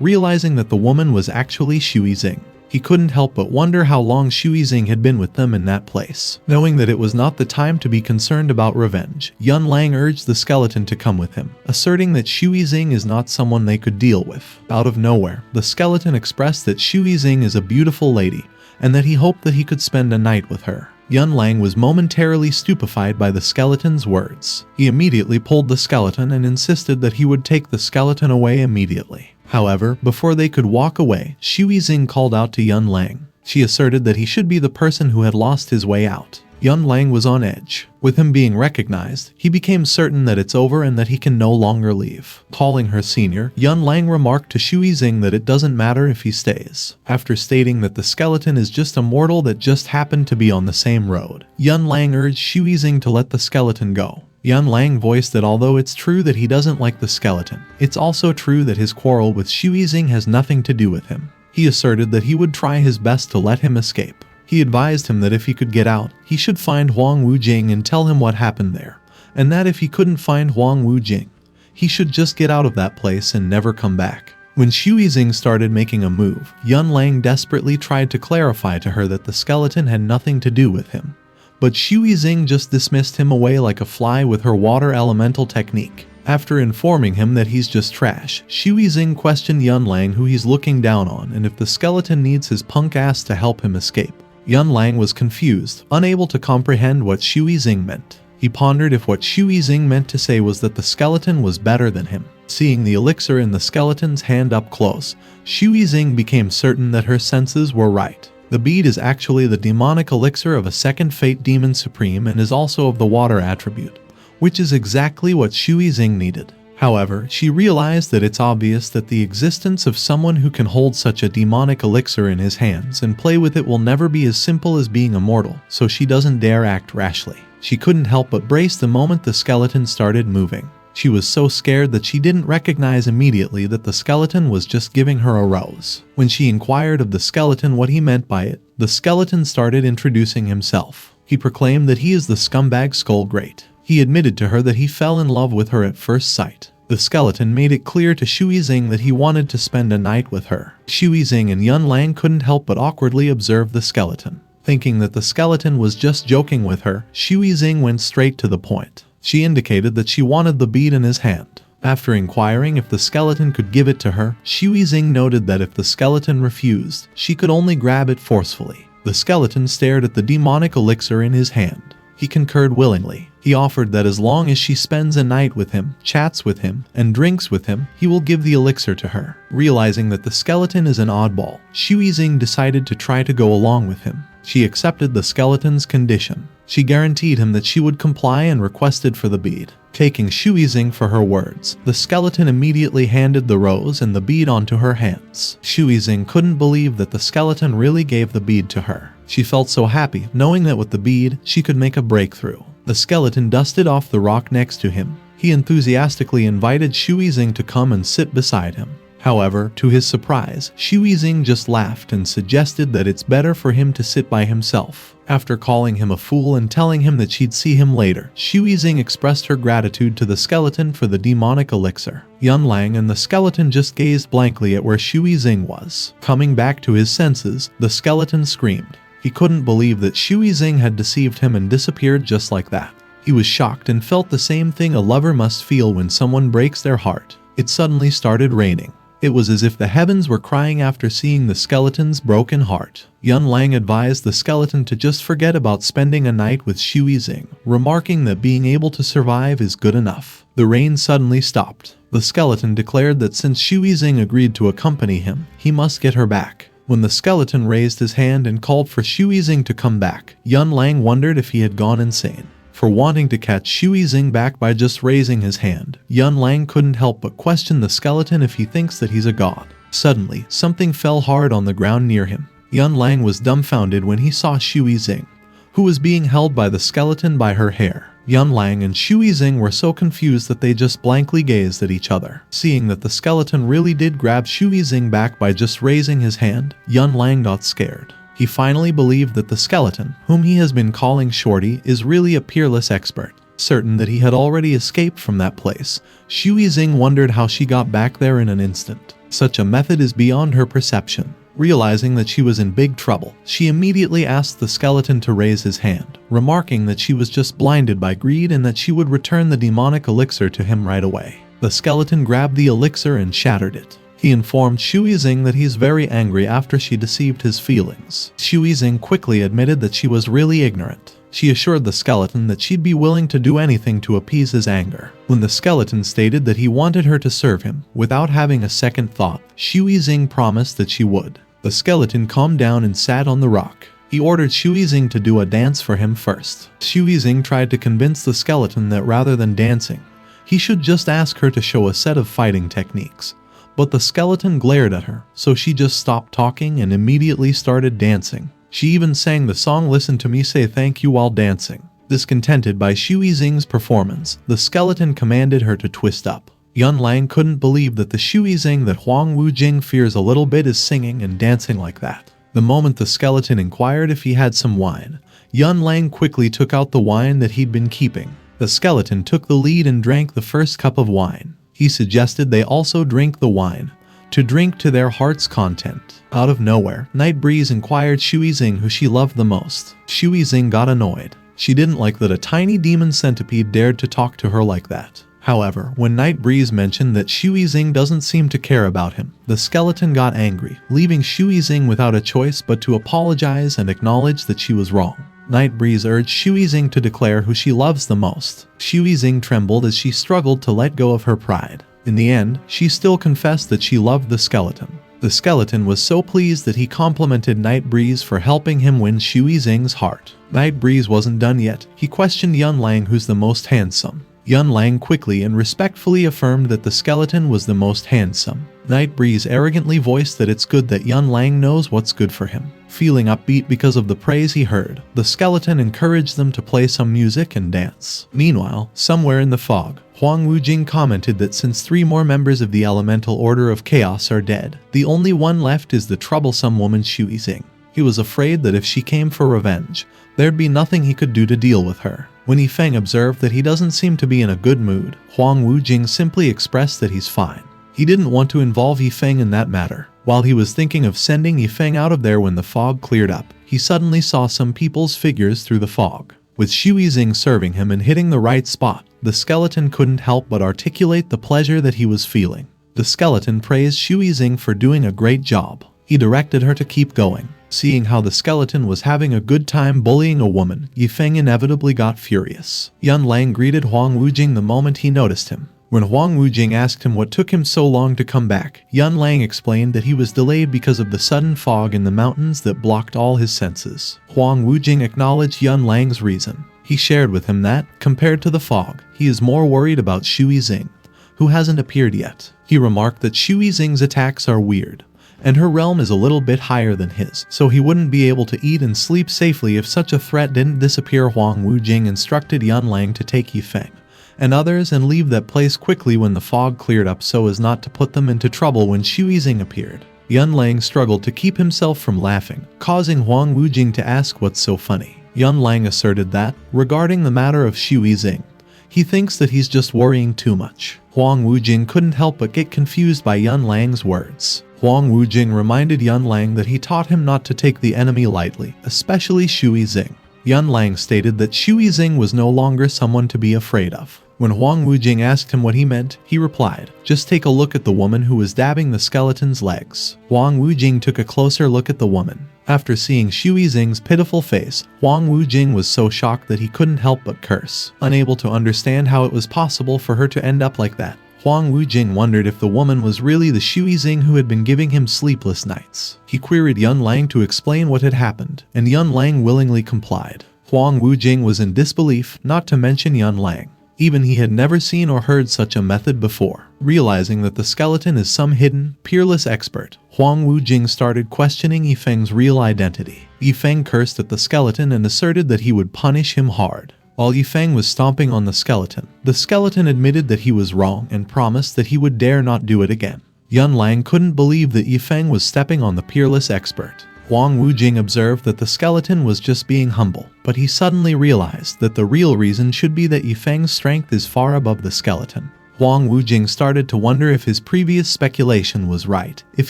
realizing that the woman was actually Shui Zing. He couldn't help but wonder how long Shui Zing had been with them in that place. Knowing that it was not the time to be concerned about revenge, Yun Lang urged the skeleton to come with him, asserting that Shui Zing is not someone they could deal with. Out of nowhere, the skeleton expressed that Shui Zing is a beautiful lady, and that he hoped that he could spend a night with her. Yun Lang was momentarily stupefied by the skeleton's words. He immediately pulled the skeleton and insisted that he would take the skeleton away immediately. However, before they could walk away, Shui Zing called out to Yun Lang. She asserted that he should be the person who had lost his way out. Yun Lang was on edge. With him being recognized, he became certain that it's over and that he can no longer leave. Calling her senior, Yun Lang remarked to Shui Zing that it doesn't matter if he stays. After stating that the skeleton is just a mortal that just happened to be on the same road, Yun Lang urged Shui Zing to let the skeleton go. Yan Lang voiced that although it's true that he doesn't like the skeleton, it's also true that his quarrel with Shui Zing has nothing to do with him. He asserted that he would try his best to let him escape. He advised him that if he could get out, he should find Huang Wujing and tell him what happened there, and that if he couldn't find Huang Wujing, he should just get out of that place and never come back. When Shui Zing started making a move, Yan Lang desperately tried to clarify to her that the skeleton had nothing to do with him. But Shui Zing just dismissed him away like a fly with her water elemental technique. After informing him that he's just trash, Shui Zing questioned Yan Lang who he's looking down on and if the skeleton needs his punk ass to help him escape. Yan Lang was confused, unable to comprehend what Shui Zing meant. He pondered if what Shui Zing meant to say was that the skeleton was better than him. Seeing the elixir in the skeleton's hand up close, Shui Zing became certain that her senses were right. The bead is actually the demonic elixir of a second fate demon supreme and is also of the water attribute, which is exactly what Shui Zing needed. However, she realized that it's obvious that the existence of someone who can hold such a demonic elixir in his hands and play with it will never be as simple as being immortal, so she doesn't dare act rashly. She couldn't help but brace the moment the skeleton started moving. She was so scared that she didn't recognize immediately that the skeleton was just giving her a rose. When she inquired of the skeleton what he meant by it, the skeleton started introducing himself. He proclaimed that he is the scumbag Skull Great. He admitted to her that he fell in love with her at first sight. The skeleton made it clear to Shui Zing that he wanted to spend a night with her. Shui Zing and Yan Lang couldn't help but awkwardly observe the skeleton. Thinking that the skeleton was just joking with her, Shui Zing went straight to the point. She indicated that she wanted the bead in his hand. After inquiring if the skeleton could give it to her, Shui Zing noted that if the skeleton refused, she could only grab it forcefully. The skeleton stared at the demonic elixir in his hand. He concurred willingly. He offered that as long as she spends a night with him, chats with him, and drinks with him, he will give the elixir to her. Realizing that the skeleton is an oddball, Shui Zing decided to try to go along with him. She accepted the skeleton's condition. She guaranteed him that she would comply and requested for the bead. Taking Shui Zing for her words, the skeleton immediately handed the rose and the bead onto her hands. Shui Zing couldn't believe that the skeleton really gave the bead to her. She felt so happy, knowing that with the bead, she could make a breakthrough. The skeleton dusted off the rock next to him. He enthusiastically invited Shui Zing to come and sit beside him. However, to his surprise, Shui Zing just laughed and suggested that it's better for him to sit by himself. After calling him a fool and telling him that she'd see him later, Shui Zing expressed her gratitude to the skeleton for the demonic elixir. Yan Lang and the skeleton just gazed blankly at where Shui Zing was. Coming back to his senses, the skeleton screamed. He couldn't believe that Shui Zing had deceived him and disappeared just like that. He was shocked and felt the same thing a lover must feel when someone breaks their heart. It suddenly started raining. It was as if the heavens were crying after seeing the skeleton's broken heart. Yan Lang advised the skeleton to just forget about spending a night with Shui Zing, remarking that being able to survive is good enough. The rain suddenly stopped. The skeleton declared that since Shui Zing agreed to accompany him, he must get her back. When the skeleton raised his hand and called for Shui Zing to come back, Yan Lang wondered if he had gone insane. For wanting to catch Shui Zing back by just raising his hand, Yan Lang couldn't help but question the skeleton if he thinks that he's a god. Suddenly, something fell hard on the ground near him. Yan Lang was dumbfounded when he saw Shui Zing, who was being held by the skeleton by her hair. Yan Lang and Shui Zing were so confused that they just blankly gazed at each other. Seeing that the skeleton really did grab Shui Zing back by just raising his hand, Yan Lang got scared. He finally believed that the skeleton, whom he has been calling Shorty, is really a peerless expert. Certain that he had already escaped from that place, Shui Zing wondered how she got back there in an instant. Such a method is beyond her perception. Realizing that she was in big trouble, she immediately asked the skeleton to raise his hand, remarking that she was just blinded by greed and that she would return the demonic elixir to him right away. The skeleton grabbed the elixir and shattered it. He informed Shui Zing that he's very angry after she deceived his feelings. Shui Zing quickly admitted that she was really ignorant. She assured the skeleton that she'd be willing to do anything to appease his anger. When the skeleton stated that he wanted her to serve him, without having a second thought, Shui Zing promised that she would. The skeleton calmed down and sat on the rock. He ordered Shui Zing to do a dance for him first. Shui Zing tried to convince the skeleton that rather than dancing, he should just ask her to show a set of fighting techniques. But the skeleton glared at her, so she just stopped talking and immediately started dancing. She even sang the song "Listen to Me Say Thank You" while dancing. Discontented by Shui Zing's performance, the skeleton commanded her to twist up. Yun Lang couldn't believe that the Shui Zing that Huang Wujing fears a little bit is singing and dancing like that. The moment the skeleton inquired if he had some wine, Yun Lang quickly took out the wine that he'd been keeping. The skeleton took the lead and drank the first cup of wine. He suggested they also drink the wine, to drink to their heart's content. Out of nowhere, Night Breeze inquired Shui Zing who she loved the most. Shui Zing got annoyed. She didn't like that a tiny demon centipede dared to talk to her like that. However, when Night Breeze mentioned that Shui Zing doesn't seem to care about him, the skeleton got angry, leaving Shui Zing without a choice but to apologize and acknowledge that she was wrong. Night Breeze urged Shui Zing to declare who she loves the most. Shui Zing trembled as she struggled to let go of her pride. In the end, she still confessed that she loved the skeleton. The skeleton was so pleased that he complimented Night Breeze for helping him win Shui Zing's heart. Night Breeze wasn't done yet. He questioned Yun Lang who's the most handsome. Yun Lang quickly and respectfully affirmed that the skeleton was the most handsome. Night Breeze arrogantly voiced that it's good that Yun Lang knows what's good for him. Feeling upbeat because of the praise he heard, the skeleton encouraged them to play some music and dance. Meanwhile, somewhere in the fog, Huang Wujing commented that since 3 more members of the Elemental Order of Chaos are dead, the only one left is the troublesome woman Shui Zing. He was afraid that if she came for revenge, there'd be nothing he could do to deal with her. When Feng observed that he doesn't seem to be in a good mood, Huang Wujing simply expressed that he's fine. He didn't want to involve Feng in that matter. While he was thinking of sending Feng out of there when the fog cleared up, he suddenly saw some people's figures through the fog. With Shui Zing serving him and hitting the right spot, the skeleton couldn't help but articulate the pleasure that he was feeling. The skeleton praised Shui Zing for doing a great job. He directed her to keep going. Seeing how the skeleton was having a good time bullying a woman, Feng inevitably got furious. Yun Lang greeted Huang Wujing the moment he noticed him. When Huang Wujing asked him what took him so long to come back, Yun Lang explained that he was delayed because of the sudden fog in the mountains that blocked all his senses. Huang Wujing acknowledged Yun Lang's reason. He shared with him that, compared to the fog, he is more worried about Shui Zing, who hasn't appeared yet. He remarked that Shui Zing's attacks are weird, and her realm is a little bit higher than his, so he wouldn't be able to eat and sleep safely if such a threat didn't disappear. Huang Wujing instructed Yun Lang to take Feng and others and leave that place quickly when the fog cleared up so as not to put them into trouble when Shui Zing appeared. Yun Lang struggled to keep himself from laughing, causing Huang Wujing to ask what's so funny. Yun Lang asserted that, regarding the matter of Shui Zing, he thinks that he's just worrying too much. Huang Wujing couldn't help but get confused by Yun Lang's words. Huang Wujing reminded Yun Lang that he taught him not to take the enemy lightly, especially Shui Zing. Yun Lang stated that Shui Zing was no longer someone to be afraid of. When Huang Wujing asked him what he meant, he replied, "Just take a look at the woman who was dabbing the skeleton's legs." Huang Wujing took a closer look at the woman. After seeing Shui Zing's pitiful face, Huang Wujing was so shocked that he couldn't help but curse. Unable to understand how it was possible for her to end up like that, Huang Wujing wondered if the woman was really the Shui Zing who had been giving him sleepless nights. He queried Yun Lang to explain what had happened, and Yun Lang willingly complied. Huang Wujing was in disbelief, not to mention Yun Lang. Even he had never seen or heard such a method before. Realizing that the skeleton is some hidden, peerless expert, Huang Wujing started questioning Feng's real identity. Feng cursed at the skeleton and asserted that he would punish him hard. While Feng was stomping on the skeleton admitted that he was wrong and promised that he would dare not do it again. Yun Lang couldn't believe that Feng was stepping on the peerless expert. Huang Wujing observed that the skeleton was just being humble, but he suddenly realized that the real reason should be that Feng's strength is far above the skeleton. Huang Wujing started to wonder if his previous speculation was right, if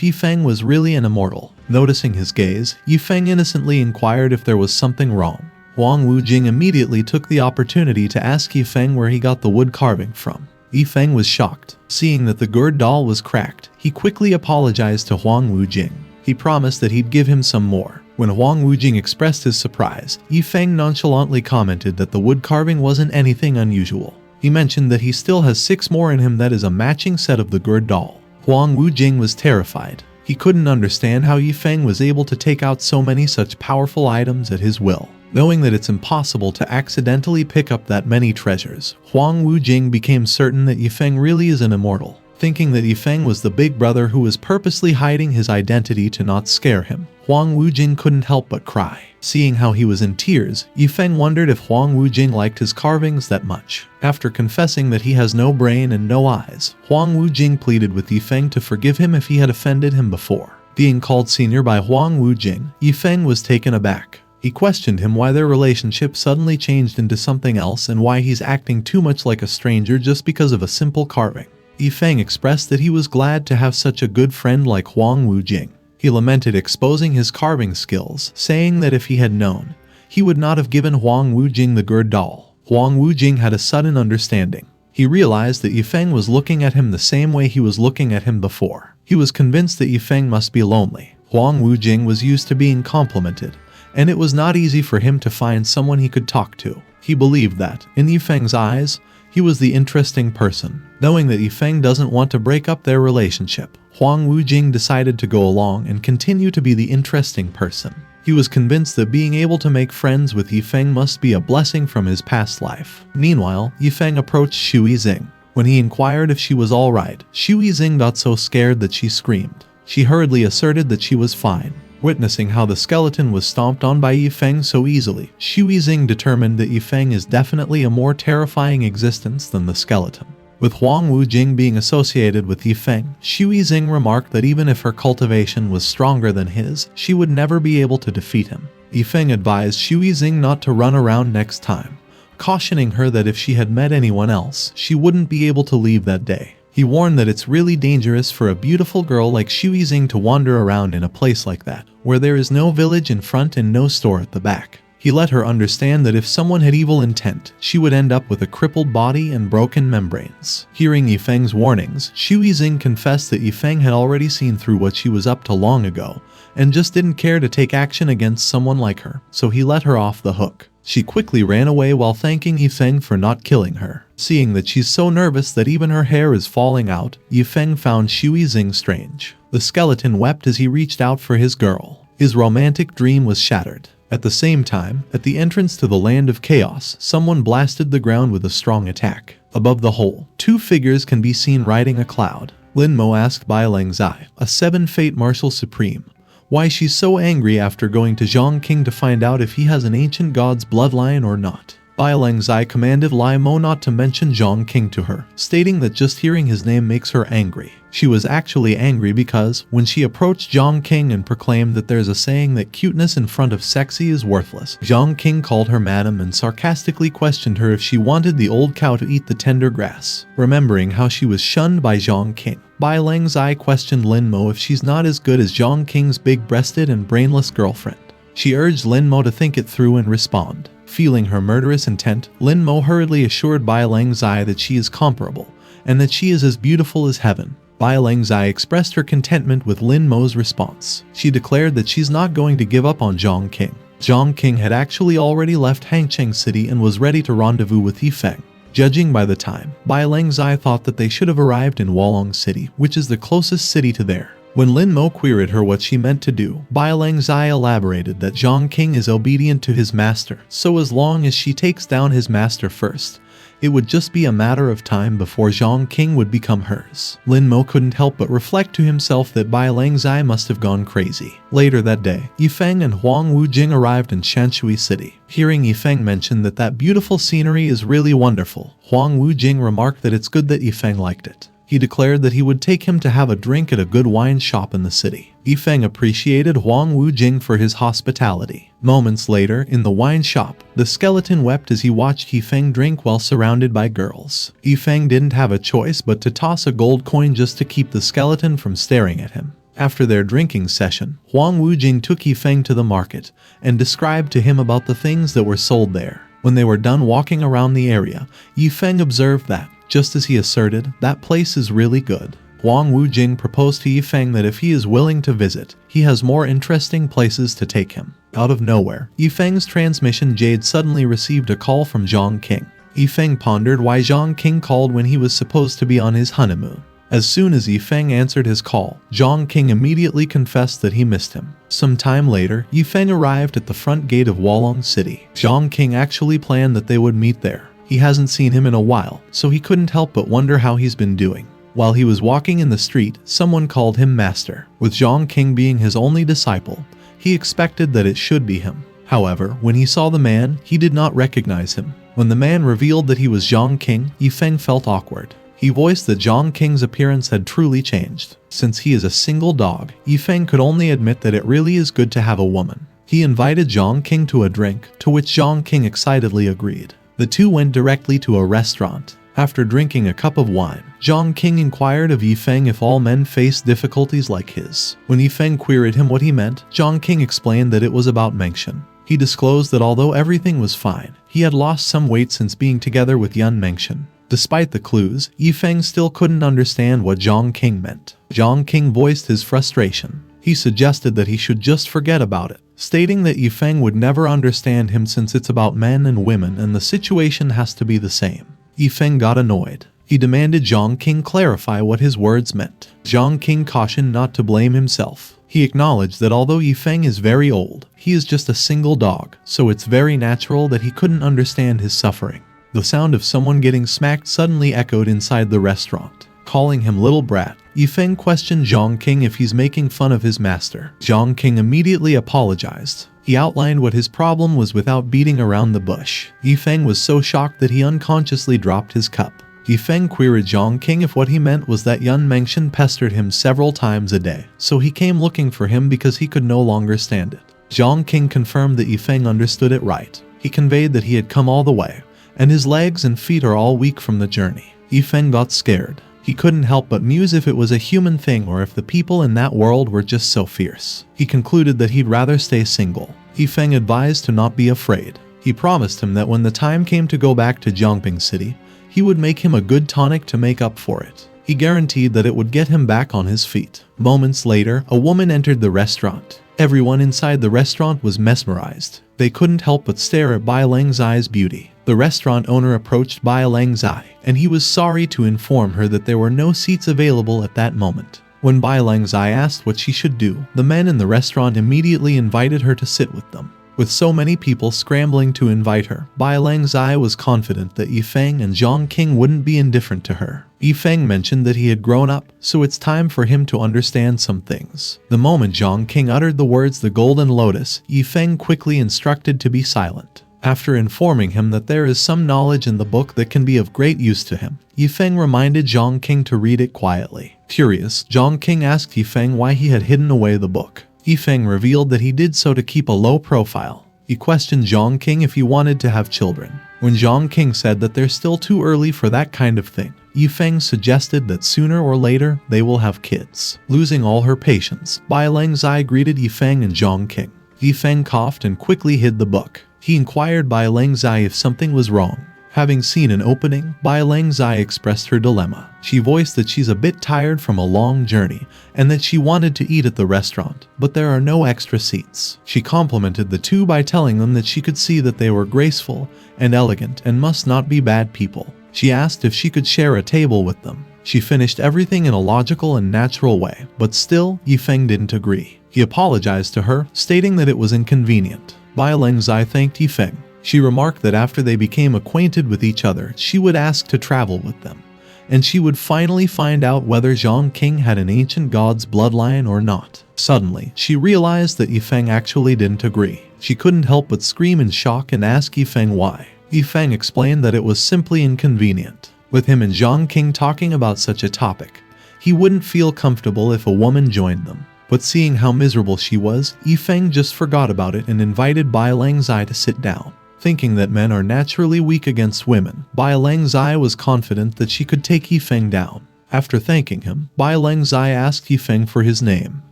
Feng was really an immortal. Noticing his gaze, Feng innocently inquired if there was something wrong. Huang Wujing immediately took the opportunity to ask Feng where he got the wood carving from. Feng was shocked. Seeing that the gourd doll was cracked, he quickly apologized to Huang Wujing. He promised that he'd give him some more. When Huang Wujing expressed his surprise, Feng nonchalantly commented that the wood carving wasn't anything unusual. He mentioned that he still has 6 more in him, that is a matching set of the gourd doll. Huang Wujing was terrified. He couldn't understand how Feng was able to take out so many such powerful items at his will. Knowing that it's impossible to accidentally pick up that many treasures, Huang Wujing became certain that Feng really is an immortal. Thinking that Feng was the big brother who was purposely hiding his identity to not scare him, Huang Wujing couldn't help but cry. Seeing how he was in tears, Feng wondered if Huang Wujing liked his carvings that much. After confessing that he has no brain and no eyes, Huang Wujing pleaded with Feng to forgive him if he had offended him before. Being called senior by Huang Wujing, Feng was taken aback. He questioned him why their relationship suddenly changed into something else and why he's acting too much like a stranger just because of a simple carving. Feng expressed that he was glad to have such a good friend like Huang Wujing. He lamented exposing his carving skills, saying that if he had known, he would not have given Huang Wujing the gourd doll. Huang Wujing had a sudden understanding. He realized that Feng was looking at him the same way he was looking at him before. He was convinced that Feng must be lonely. Huang Wujing was used to being complimented, and it was not easy for him to find someone he could talk to. He believed that, in Feng's eyes, he was the interesting person. Knowing that Feng doesn't want to break up their relationship, Huang Wujing decided to go along and continue to be the interesting person. He was convinced that being able to make friends with Feng must be a blessing from his past life. Meanwhile, Feng approached Shui Zing. When he inquired if she was alright, Shui Zing got so scared that she screamed. She hurriedly asserted that she was fine. Witnessing how the skeleton was stomped on by Feng so easily, Shui Zing determined that Feng is definitely a more terrifying existence than the skeleton. With Huang Wujing being associated with Feng, Shui Zing remarked that even if her cultivation was stronger than his, she would never be able to defeat him. Feng advised Shui Zing not to run around next time, cautioning her that if she had met anyone else, she wouldn't be able to leave that day. He warned that it's really dangerous for a beautiful girl like Shui Zing to wander around in a place like that, where there is no village in front and no store at the back. He let her understand that if someone had evil intent, she would end up with a crippled body and broken membranes. Hearing Feng's warnings, Shui Zing confessed that Feng had already seen through what she was up to long ago, and just didn't care to take action against someone like her, so he let her off the hook. She quickly ran away while thanking Feng for not killing her. Seeing that she's so nervous that even her hair is falling out, Feng found Shui Zing strange. The skeleton wept as he reached out for his girl. His romantic dream was shattered. At the same time, at the entrance to the land of chaos, someone blasted the ground with a strong attack. Above the hole, two figures can be seen riding a cloud. Lin Mo asked Bai Lengzai, a 7-Fate Martial Supreme, why she's so angry after going to Zhongking to find out if he has an ancient god's bloodline or not. Bai Lengzai commanded Lai Mo not to mention Zhongking to her, stating that just hearing his name makes her angry. She was actually angry because, when she approached Zhongking and proclaimed that there's a saying that cuteness in front of sexy is worthless, Zhongking called her madam and sarcastically questioned her if she wanted the old cow to eat the tender grass. Remembering how she was shunned by Zhongking, Bai Lengzai questioned Lin Mo if she's not as good as Zhongking's big-breasted and brainless girlfriend. She urged Lin Mo to think it through and respond. Feeling her murderous intent, Lin Mo hurriedly assured Bai Lengzai that she is comparable, and that she is as beautiful as heaven. Bai Lengzai expressed her contentment with Lin Mo's response. She declared that she's not going to give up on Zhongking. Zhongking had actually already left Hangcheng City and was ready to rendezvous with Feng. Judging by the time, Bai Lengzai thought that they should have arrived in Wolong City, which is the closest city to there. When Lin Mo queried her what she meant to do, Bai Lengzai elaborated that Zhongking is obedient to his master, so as long as she takes down his master first, it would just be a matter of time before Zhongking would become hers. Lin Mo couldn't help but reflect to himself that Bai Lengzai must have gone crazy. Later that day, Feng and Huang Wujing arrived in Shanshui City. Hearing Feng mention that beautiful scenery is really wonderful, Huang Wujing remarked that it's good that Feng liked it. He declared that he would take him to have a drink at a good wine shop in the city. Feng appreciated Huang Wujing for his hospitality. Moments later, in the wine shop, the skeleton wept as he watched Feng drink while surrounded by girls. Feng didn't have a choice but to toss a gold coin just to keep the skeleton from staring at him. After their drinking session, Huang Wujing took Feng to the market and described to him about the things that were sold there. When they were done walking around the area, Feng observed that, just as he asserted, that place is really good. Huang Wujing proposed to Feng that if he is willing to visit, he has more interesting places to take him. Out of nowhere, Feng's transmission jade suddenly received a call from Zhongking. Feng pondered why Zhongking called when he was supposed to be on his honeymoon. As soon as Feng answered his call, Zhongking immediately confessed that he missed him. Some time later, Feng arrived at the front gate of Wolong City. Zhongking actually planned that they would meet there. He hasn't seen him in a while, so he couldn't help but wonder how he's been doing. While he was walking in the street, someone called him master. With Zhongking being his only disciple, He expected that it should be him. However, when he saw the man, he did not recognize him. When the man revealed that he was Zhang King, Feng felt awkward. He voiced that Zhang King's appearance had truly changed. Since he is a single dog, Feng could only admit that it really is good to have a woman. He invited Zhang King to a drink, to which Zhang King excitedly agreed. The two went directly to a restaurant. After drinking a cup of wine, Zhang King inquired of Feng if all men faced difficulties like his. When Feng queried him what he meant, Zhang King explained that it was about Mengshan. He disclosed that although everything was fine, he had lost some weight since being together with Yun Mengshan. Despite the clues, Feng still couldn't understand what Zhang King meant. Zhang King voiced his frustration. He suggested that he should just forget about it, stating that Feng would never understand him since it's about men and women and the situation has to be the same. Feng got annoyed. He demanded Zhang King clarify what his words meant. Zhang King cautioned not to blame himself. He acknowledged that although Feng is very old, he is just a single dog, so it's very natural that he couldn't understand his suffering. The sound of someone getting smacked suddenly echoed inside the restaurant. Calling him little brat, Feng questioned Zhang King if he's making fun of his master. Zhang King immediately apologized. He outlined what his problem was without beating around the bush. Feng was so shocked that he unconsciously dropped his cup. Feng queried Zhang King if what he meant was that Yun Mengshan pestered him several times a day, so he came looking for him because he could no longer stand it. Zhang King confirmed that Feng understood it right. He conveyed that he had come all the way, and his legs and feet are all weak from the journey. Feng got scared. He couldn't help but muse if it was a human thing or if the people in that world were just so fierce. He concluded that he'd rather stay single. Feng advised to not be afraid. He promised him that when the time came to go back to Jiangping City, he would make him a good tonic to make up for it. He guaranteed that it would get him back on his feet. Moments later, a woman entered the restaurant. Everyone inside the restaurant was mesmerized. They couldn't help but stare at Bai Leng Zai's beauty. The restaurant owner approached Bai Leng Zai, and he was sorry to inform her that there were no seats available at that moment. When Bai Leng Zai asked what she should do, the men in the restaurant immediately invited her to sit with them. With so many people scrambling to invite her, Bai Leng Zai was confident that Feng and Zhang King wouldn't be indifferent to her. Feng mentioned that he had grown up, so it's time for him to understand some things. The moment Zhang King uttered the words "the golden lotus," Feng quickly instructed to be silent. After informing him that there is some knowledge in the book that can be of great use to him, Feng reminded Zhang King to read it quietly. Curious, Zhang King asked Feng why he had hidden away the book. Feng revealed that he did so to keep a low profile. He questioned Zhang King if he wanted to have children. When Zhang King said that they're still too early for that kind of thing, Feng suggested that sooner or later they will have kids. Losing all her patience, Bai Leng Zai greeted Feng and Zhang King. Feng coughed and quickly hid the book. He inquired Bai Leng Zai if something was wrong. Having seen an opening, Bai Leng Zai expressed her dilemma. She voiced that she's a bit tired from a long journey and that she wanted to eat at the restaurant, but there are no extra seats. She complimented the two by telling them that she could see that they were graceful and elegant and must not be bad people. She asked if she could share a table with them. She finished everything in a logical and natural way, but still, Feng didn't agree. He apologized to her, stating that it was inconvenient. Bai Leng Zai thanked Feng. She remarked that after they became acquainted with each other, she would ask to travel with them, and she would finally find out whether Zhang King had an ancient god's bloodline or not. Suddenly, she realized that Feng actually didn't agree. She couldn't help but scream in shock and ask Feng why. Feng explained that it was simply inconvenient. With him and Zhang King talking about such a topic, he wouldn't feel comfortable if a woman joined them. But seeing how miserable she was, Feng just forgot about it and invited Bai Leng Zai to sit down. Thinking that men are naturally weak against women, Bai Leng Zai was confident that she could take Feng down. After thanking him, Bai Leng Zai asked Feng for his name.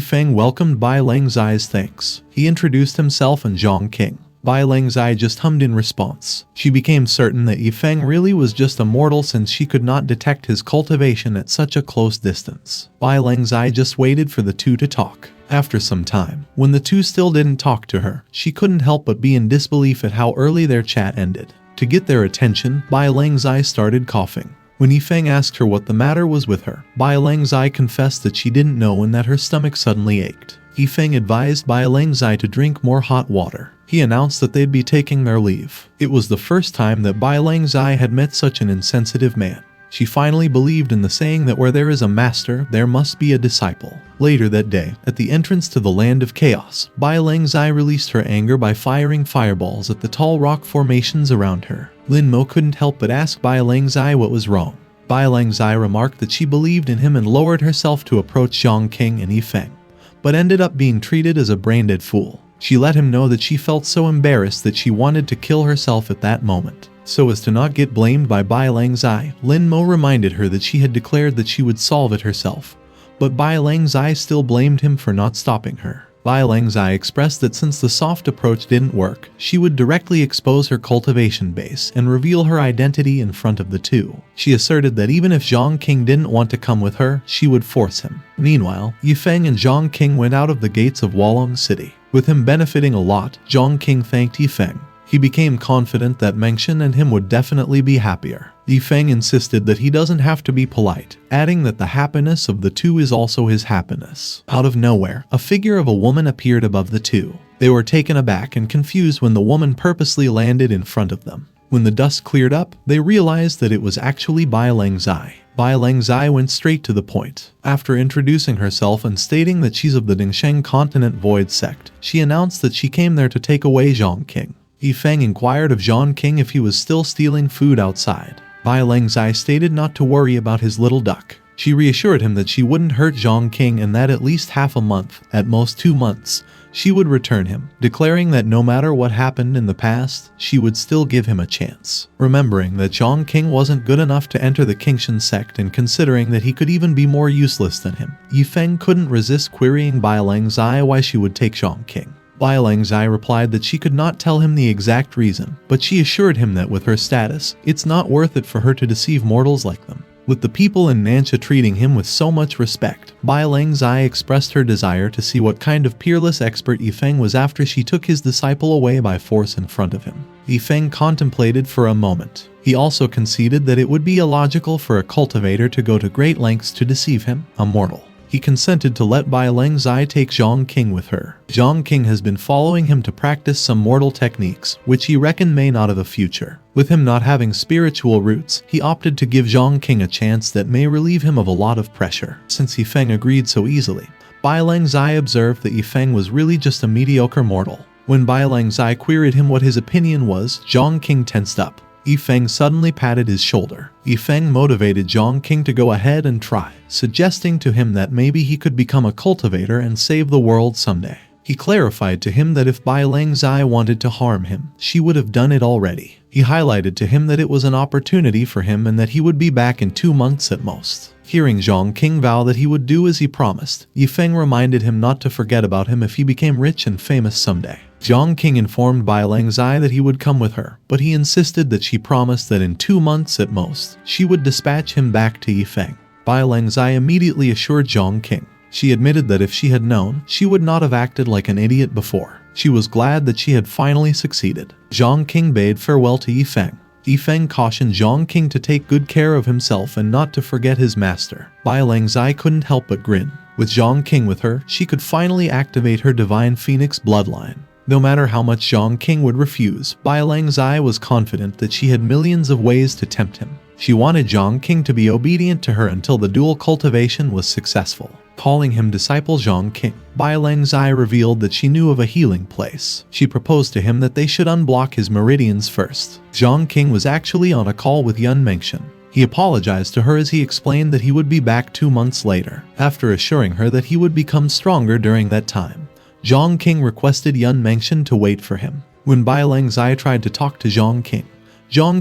Feng welcomed Bai Leng Zai's thanks. He introduced himself and Zhang King. Bai Leng Zai just hummed in response. She became certain that Feng really was just a mortal since she could not detect his cultivation at such a close distance. Bai Leng Zai just waited for the two to talk. After some time, when the two still didn't talk to her, she couldn't help but be in disbelief at how early their chat ended. To get their attention, Bai Leng Zai started coughing. When Feng asked her what the matter was with her, Bai Leng Zai confessed that she didn't know and that her stomach suddenly ached. Feng advised Bai Leng Zai to drink more hot water. He announced that they'd be taking their leave. It was the first time that Bai Leng Zai had met such an insensitive man. She finally believed in the saying that where there is a master, there must be a disciple. Later that day, at the entrance to the land of chaos, Bai Langzai released her anger by firing fireballs at the tall rock formations around her. Lin Mo couldn't help but ask Bai Langzai what was wrong. Bai Langzai remarked that she believed in him and lowered herself to approach Zhang King and Yi Feng, but ended up being treated as a brain-dead fool. She let him know that she felt so embarrassed that she wanted to kill herself at that moment. So as to not get blamed by Bai Langzai, Lin Mo reminded her that she had declared that she would solve it herself, but Bai Langzai still blamed him for not stopping her. Bai Langzai expressed that since the soft approach didn't work, she would directly expose her cultivation base and reveal her identity in front of the two. She asserted that even if Zhang King didn't want to come with her, she would force him. Meanwhile, Yi Feng and Zhang King went out of the gates of Wolong City. With him benefiting a lot, Zhang King thanked Yi Feng. He became confident that Mengshan and him would definitely be happier. Yi Feng insisted that he doesn't have to be polite, adding that the happiness of the two is also his happiness. Out of nowhere, a figure of a woman appeared above the two. They were taken aback and confused when the woman purposely landed in front of them. When the dust cleared up, they realized that it was actually Bai Langzai. Bai Langzai went straight to the point. After introducing herself and stating that she's of the Dingsheng Continent Void sect, she announced that she came there to take away Zhang King. Yi Feng inquired of Zhang King if he was still stealing food outside. Bai Langzai stated not to worry about his little duck. She reassured him that she wouldn't hurt Zhang King and that at least half a month, at most 2 months, she would return him, declaring that no matter what happened in the past, she would still give him a chance. Remembering that Zhang King wasn't good enough to enter the Qingshan sect and considering that he could even be more useless than him, Yi Feng couldn't resist querying Bai Langzai why she would take Zhang King. Bai Langzai replied that she could not tell him the exact reason, but she assured him that with her status, it's not worth it for her to deceive mortals like them. With the people in Nansha treating him with so much respect, Bai Langzai expressed her desire to see what kind of peerless expert Yi Feng was after she took his disciple away by force in front of him. Yi Feng contemplated for a moment. He also conceded that it would be illogical for a cultivator to go to great lengths to deceive him, a mortal. He consented to let Bai Langzai take Zhang King with her. Zhang King has been following him to practice some mortal techniques, which he reckoned may not have a future. With him not having spiritual roots, he opted to give Zhang King a chance that may relieve him of a lot of pressure. Since Yi Feng agreed so easily, Bai Langzai observed that Yi Feng was really just a mediocre mortal. When Bai Langzai queried him what his opinion was, Zhang King tensed up. Yi Feng suddenly patted his shoulder. Yi Feng motivated Zhang King to go ahead and try, suggesting to him that maybe he could become a cultivator and save the world someday. He clarified to him that if Bai Langzai wanted to harm him, she would have done it already. He highlighted to him that it was an opportunity for him and that he would be back in 2 months at most. Hearing Zhang King vow that he would do as he promised, Yi Feng reminded him not to forget about him if he became rich and famous someday. Zhang King informed Bai Langzai that he would come with her, but he insisted that she promised that in 2 months at most, she would dispatch him back to Yi Feng. Bai Langzai immediately assured Zhang King. She admitted that if she had known, she would not have acted like an idiot before. She was glad that she had finally succeeded. Zhang King bade farewell to Yi Feng. Yi Feng cautioned Zhang King to take good care of himself and not to forget his master. Bai Langzai couldn't help but grin. With Zhang King with her, she could finally activate her divine phoenix bloodline. No matter how much Zhang King would refuse, Bai Langzai was confident that she had millions of ways to tempt him. She wanted Zhang King to be obedient to her until the dual cultivation was successful. Calling him disciple Zhang King, Bai Langzai revealed that she knew of a healing place. She proposed to him that they should unblock his meridians first. Zhang King was actually on a call with Yun Mengshan. He apologized to her as he explained that he would be back 2 months later. After assuring her that he would become stronger during that time, Zhang King requested Yun Mengshan to wait for him. When Bai Langzai tried to talk to Zhang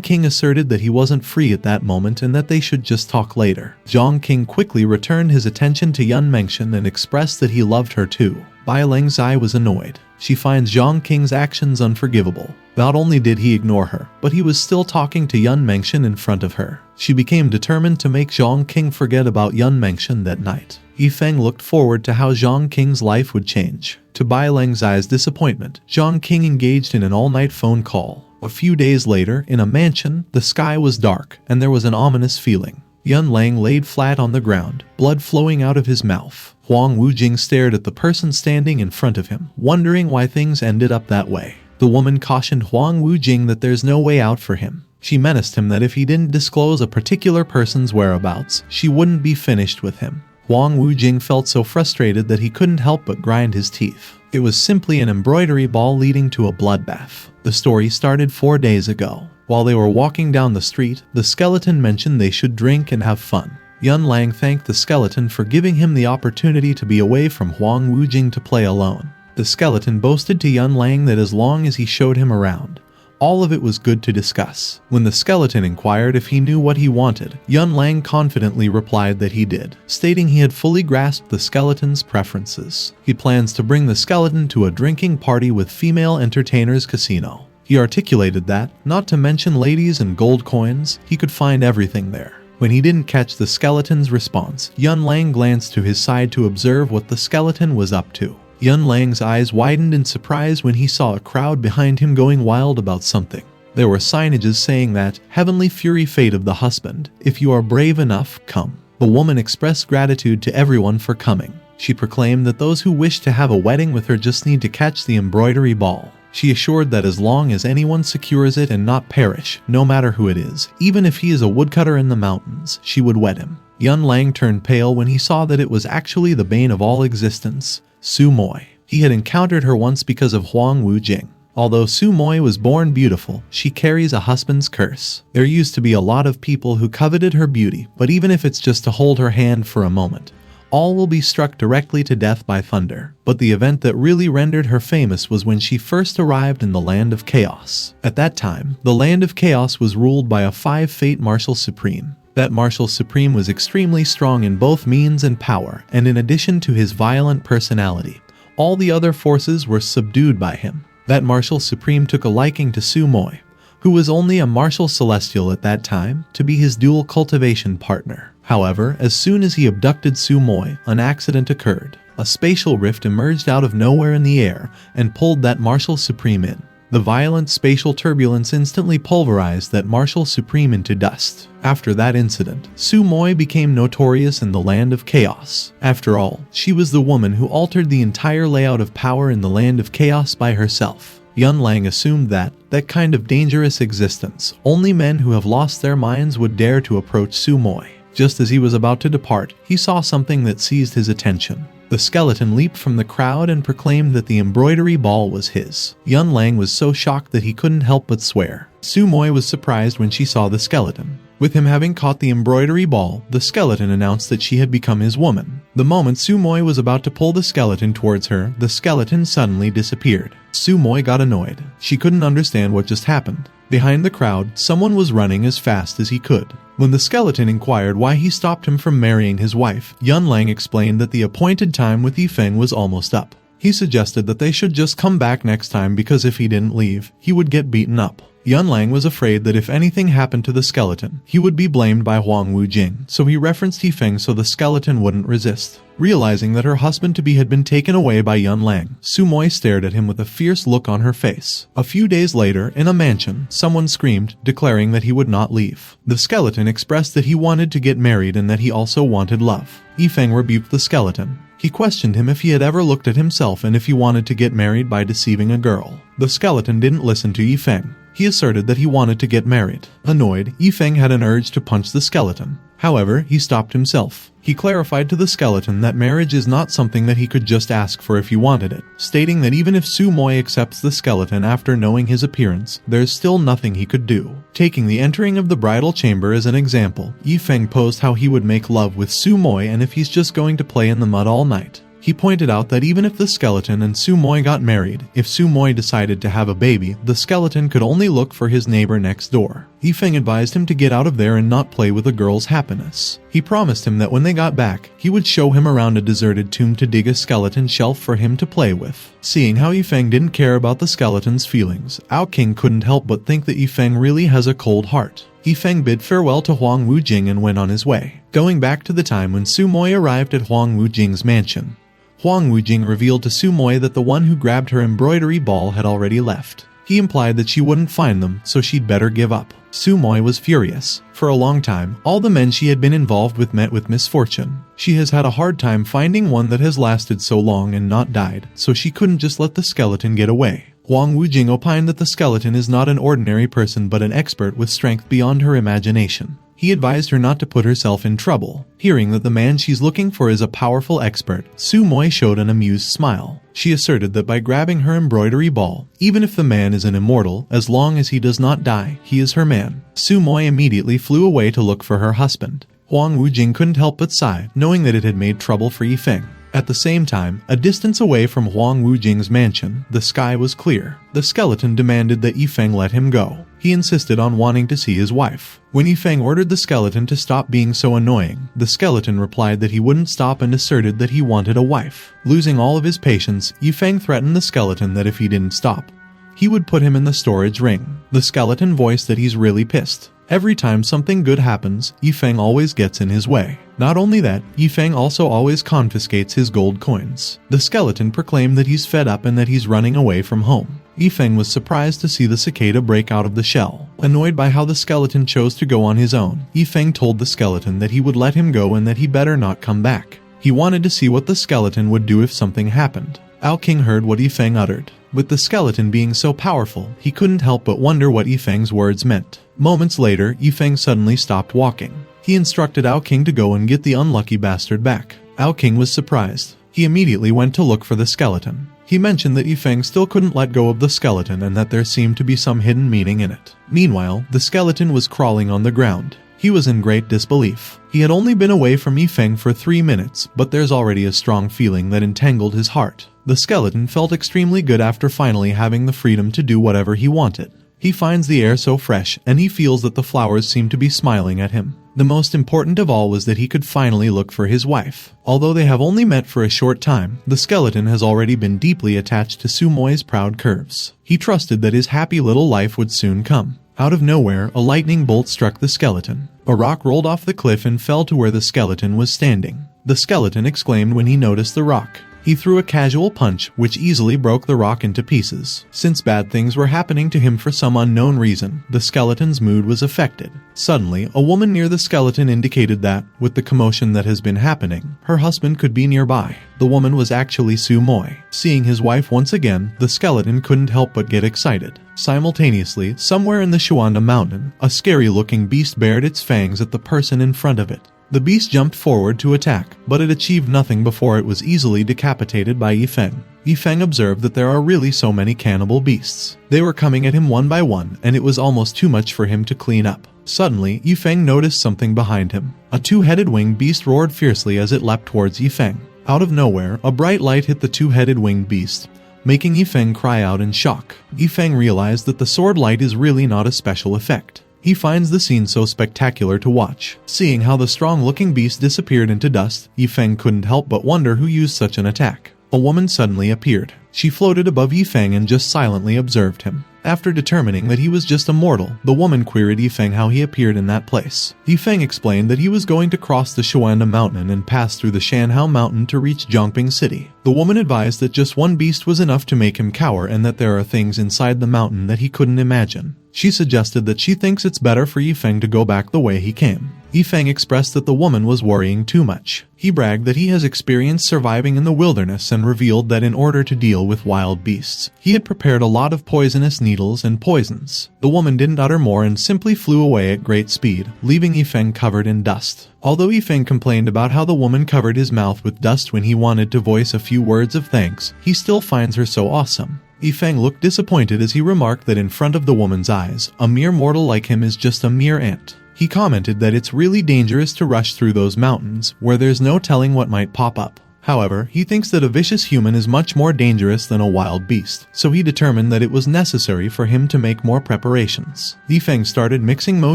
King asserted that he wasn't free at that moment and that they should just talk later. Zhang King quickly returned his attention to Yun Mengshan and expressed that he loved her too. Bai Langzai was annoyed. She finds Zhang King's actions unforgivable. Not only did he ignore her, but he was still talking to Yun Mengshan in front of her. She became determined to make Zhang King forget about Yun Mengshan that night. Yi Feng looked forward to how Zhang King's life would change. To Bai Langzai's disappointment, Zhang King engaged in an all-night phone call. A few days later, in a mansion, the sky was dark, and there was an ominous feeling. Yun Lang laid flat on the ground, blood flowing out of his mouth. Huang Wujing stared at the person standing in front of him, wondering why things ended up that way. The woman cautioned Huang Wujing that there's no way out for him. She menaced him that if he didn't disclose a particular person's whereabouts, she wouldn't be finished with him. Huang Wujing felt so frustrated that he couldn't help but grind his teeth. It was simply an embroidery ball leading to a bloodbath. The story started 4 days ago. While they were walking down the street, the skeleton mentioned they should drink and have fun. Yun Lang thanked the skeleton for giving him the opportunity to be away from Huang Wujing to play alone. The skeleton boasted to Yun Lang that as long as he showed him around, all of it was good to discuss. When the skeleton inquired if he knew what he wanted, Yun Lang confidently replied that he did, stating he had fully grasped the skeleton's preferences. He plans to bring the skeleton to a drinking party with female entertainers casino. He articulated that, not to mention ladies and gold coins, he could find everything there. When he didn't catch the skeleton's response, Yun Lang glanced to his side to observe what the skeleton was up to. Yun Lang's eyes widened in surprise when he saw a crowd behind him going wild about something. There were signages saying that, "Heavenly Fury Fate of the Husband, if you are brave enough, come." The woman expressed gratitude to everyone for coming. She proclaimed that those who wish to have a wedding with her just need to catch the embroidery ball. She assured that as long as anyone secures it and not perish, no matter who it is, even if he is a woodcutter in the mountains, she would wed him. Yun Lang turned pale when he saw that it was actually the bane of all existence, Su Moi. He had encountered her once because of Huang Wujing. Although Su Moi was born beautiful, she carries a husband's curse. There used to be a lot of people who coveted her beauty, but even if it's just to hold her hand for a moment, all will be struck directly to death by thunder. But the event that really rendered her famous was when she first arrived in the Land of Chaos. At that time, the Land of Chaos was ruled by a 5-fate Martial Supreme. That Martial Supreme was extremely strong in both means and power, and in addition to his violent personality, all the other forces were subdued by him. That Martial Supreme took a liking to Su Moi, who was only a Martial Celestial at that time, to be his dual-cultivation partner. However, as soon as he abducted Su Moi, an accident occurred. A spatial rift emerged out of nowhere in the air and pulled that Martial Supreme in. The violent spatial turbulence instantly pulverized that Martial Supreme into dust. After that incident, Su Moi became notorious in the Land of Chaos. After all, she was the woman who altered the entire layout of power in the Land of Chaos by herself. Yun Lang assumed that kind of dangerous existence, only men who have lost their minds would dare to approach Su Moi. Just as he was about to depart, he saw something that seized his attention. The skeleton leaped from the crowd and proclaimed that the embroidery ball was his. Yun Lang was so shocked that he couldn't help but swear. Su Moi was surprised when she saw the skeleton. With him having caught the embroidery ball, the skeleton announced that she had become his woman. The moment Su Moi was about to pull the skeleton towards her, the skeleton suddenly disappeared. Su Moi got annoyed. She couldn't understand what just happened. Behind the crowd, someone was running as fast as he could. When the skeleton inquired why he stopped him from marrying his wife, Yun Lang explained that the appointed time with Feng was almost up. He suggested that they should just come back next time because if he didn't leave, he would get beaten up. Yun Lang was afraid that if anything happened to the skeleton, he would be blamed by Huang Wujing, so he referenced Feng so the skeleton wouldn't resist. Realizing that her husband-to-be had been taken away by Yun Lang, Su Moi stared at him with a fierce look on her face. A few days later, in a mansion, someone screamed, declaring that he would not leave. The skeleton expressed that he wanted to get married and that he also wanted love. Feng rebuked the skeleton. He questioned him if he had ever looked at himself and if he wanted to get married by deceiving a girl. The skeleton didn't listen to Feng. He asserted that he wanted to get married. Annoyed, Feng had an urge to punch the skeleton. However, he stopped himself. He clarified to the skeleton that marriage is not something that he could just ask for if he wanted it, stating that even if Su Moi accepts the skeleton after knowing his appearance, there's still nothing he could do. Taking the entering of the bridal chamber as an example, Feng posed how he would make love with Su Moi and if he's just going to play in the mud all night. He pointed out that even if the skeleton and Su Moi got married, if Su Moi decided to have a baby, the skeleton could only look for his neighbor next door. Feng advised him to get out of there and not play with a girl's happiness. He promised him that when they got back, he would show him around a deserted tomb to dig a skeleton shelf for him to play with. Seeing how Feng didn't care about the skeleton's feelings, Ao King couldn't help but think that Feng really has a cold heart. Feng bid farewell to Huang Wujing and went on his way, going back to the time when Su Moi arrived at Huang Wujing's mansion. Huang Wujing revealed to Su Moi that the one who grabbed her embroidery ball had already left. He implied that she wouldn't find them, so she'd better give up. Su Moi was furious. For a long time, all the men she had been involved with met with misfortune. She has had a hard time finding one that has lasted so long and not died, so she couldn't just let the skeleton get away. Huang Wujing opined that the skeleton is not an ordinary person but an expert with strength beyond her imagination. He advised her not to put herself in trouble. Hearing that the man she's looking for is a powerful expert, Su Moi showed an amused smile. She asserted that by grabbing her embroidery ball, even if the man is an immortal, as long as he does not die, he is her man. Su Moi immediately flew away to look for her husband. Huang Wujing couldn't help but sigh, knowing that it had made trouble for Yifeng. At the same time, a distance away from Huang Wujing's mansion, the sky was clear. The skeleton demanded that Yifeng let him go. He insisted on wanting to see his wife. When Yifeng ordered the skeleton to stop being so annoying, the skeleton replied that he wouldn't stop and asserted that he wanted a wife. Losing all of his patience, Yifeng threatened the skeleton that if he didn't stop, he would put him in the storage ring. The skeleton voiced that he's really pissed. Every time something good happens, Yifeng always gets in his way. Not only that, Yifeng also always confiscates his gold coins. The skeleton proclaimed that he's fed up and that he's running away from home. Yifeng was surprised to see the cicada break out of the shell. Annoyed by how the skeleton chose to go on his own, Yifeng told the skeleton that he would let him go and that he better not come back. He wanted to see what the skeleton would do if something happened. Ao King heard what Yifeng uttered. With the skeleton being so powerful, he couldn't help but wonder what Yifeng's words meant. Moments later, Yifeng suddenly stopped walking. He instructed Ao King to go and get the unlucky bastard back. Ao King was surprised. He immediately went to look for the skeleton. He mentioned that Yifeng still couldn't let go of the skeleton and that there seemed to be some hidden meaning in it. Meanwhile, the skeleton was crawling on the ground. He was in great disbelief. He had only been away from Yifeng for 3 minutes, but there's already a strong feeling that entangled his heart. The skeleton felt extremely good after finally having the freedom to do whatever he wanted. He finds the air so fresh, and he feels that the flowers seem to be smiling at him. The most important of all was that he could finally look for his wife. Although they have only met for a short time, the skeleton has already been deeply attached to Su Moi's proud curves. He trusted that his happy little life would soon come. Out of nowhere, a lightning bolt struck the skeleton. A rock rolled off the cliff and fell to where the skeleton was standing. The skeleton exclaimed when he noticed the rock. He threw a casual punch, which easily broke the rock into pieces. Since bad things were happening to him for some unknown reason, the skeleton's mood was affected. Suddenly, a woman near the skeleton indicated that, with the commotion that has been happening, her husband could be nearby. The woman was actually Su Moi. Seeing his wife once again, the skeleton couldn't help but get excited. Simultaneously, somewhere in the Shuanda mountain, a scary-looking beast bared its fangs at the person in front of it. The beast jumped forward to attack, but it achieved nothing before it was easily decapitated by Yifeng. Yifeng observed that there are really so many cannibal beasts. They were coming at him one by one, and it was almost too much for him to clean up. Suddenly, Yifeng noticed something behind him. A two-headed winged beast roared fiercely as it leapt towards Yifeng. Out of nowhere, a bright light hit the two-headed winged beast, making Yifeng cry out in shock. Yifeng realized that the sword light is really not a special effect. He finds the scene so spectacular to watch. Seeing how the strong-looking beast disappeared into dust, Yifeng couldn't help but wonder who used such an attack. A woman suddenly appeared. She floated above Yifeng and just silently observed him. After determining that he was just a mortal, the woman queried Yifeng how he appeared in that place. Yifeng explained that he was going to cross the Shuanda mountain and pass through the Shanhao mountain to reach Zhongping city. The woman advised that just one beast was enough to make him cower and that there are things inside the mountain that he couldn't imagine. She suggested that she thinks it's better for Yifeng to go back the way he came. Yifeng expressed that the woman was worrying too much. He bragged that he has experience surviving in the wilderness and revealed that in order to deal with wild beasts, he had prepared a lot of poisonous needles and poisons. The woman didn't utter more and simply flew away at great speed, leaving Yifeng covered in dust. Although Yifeng complained about how the woman covered his mouth with dust when he wanted to voice a few words of thanks, he still finds her so awesome. Yifeng looked disappointed as he remarked that in front of the woman's eyes, a mere mortal like him is just a mere ant. He commented that it's really dangerous to rush through those mountains, where there's no telling what might pop up. However, he thinks that a vicious human is much more dangerous than a wild beast, so he determined that it was necessary for him to make more preparations. Yifeng started mixing Mo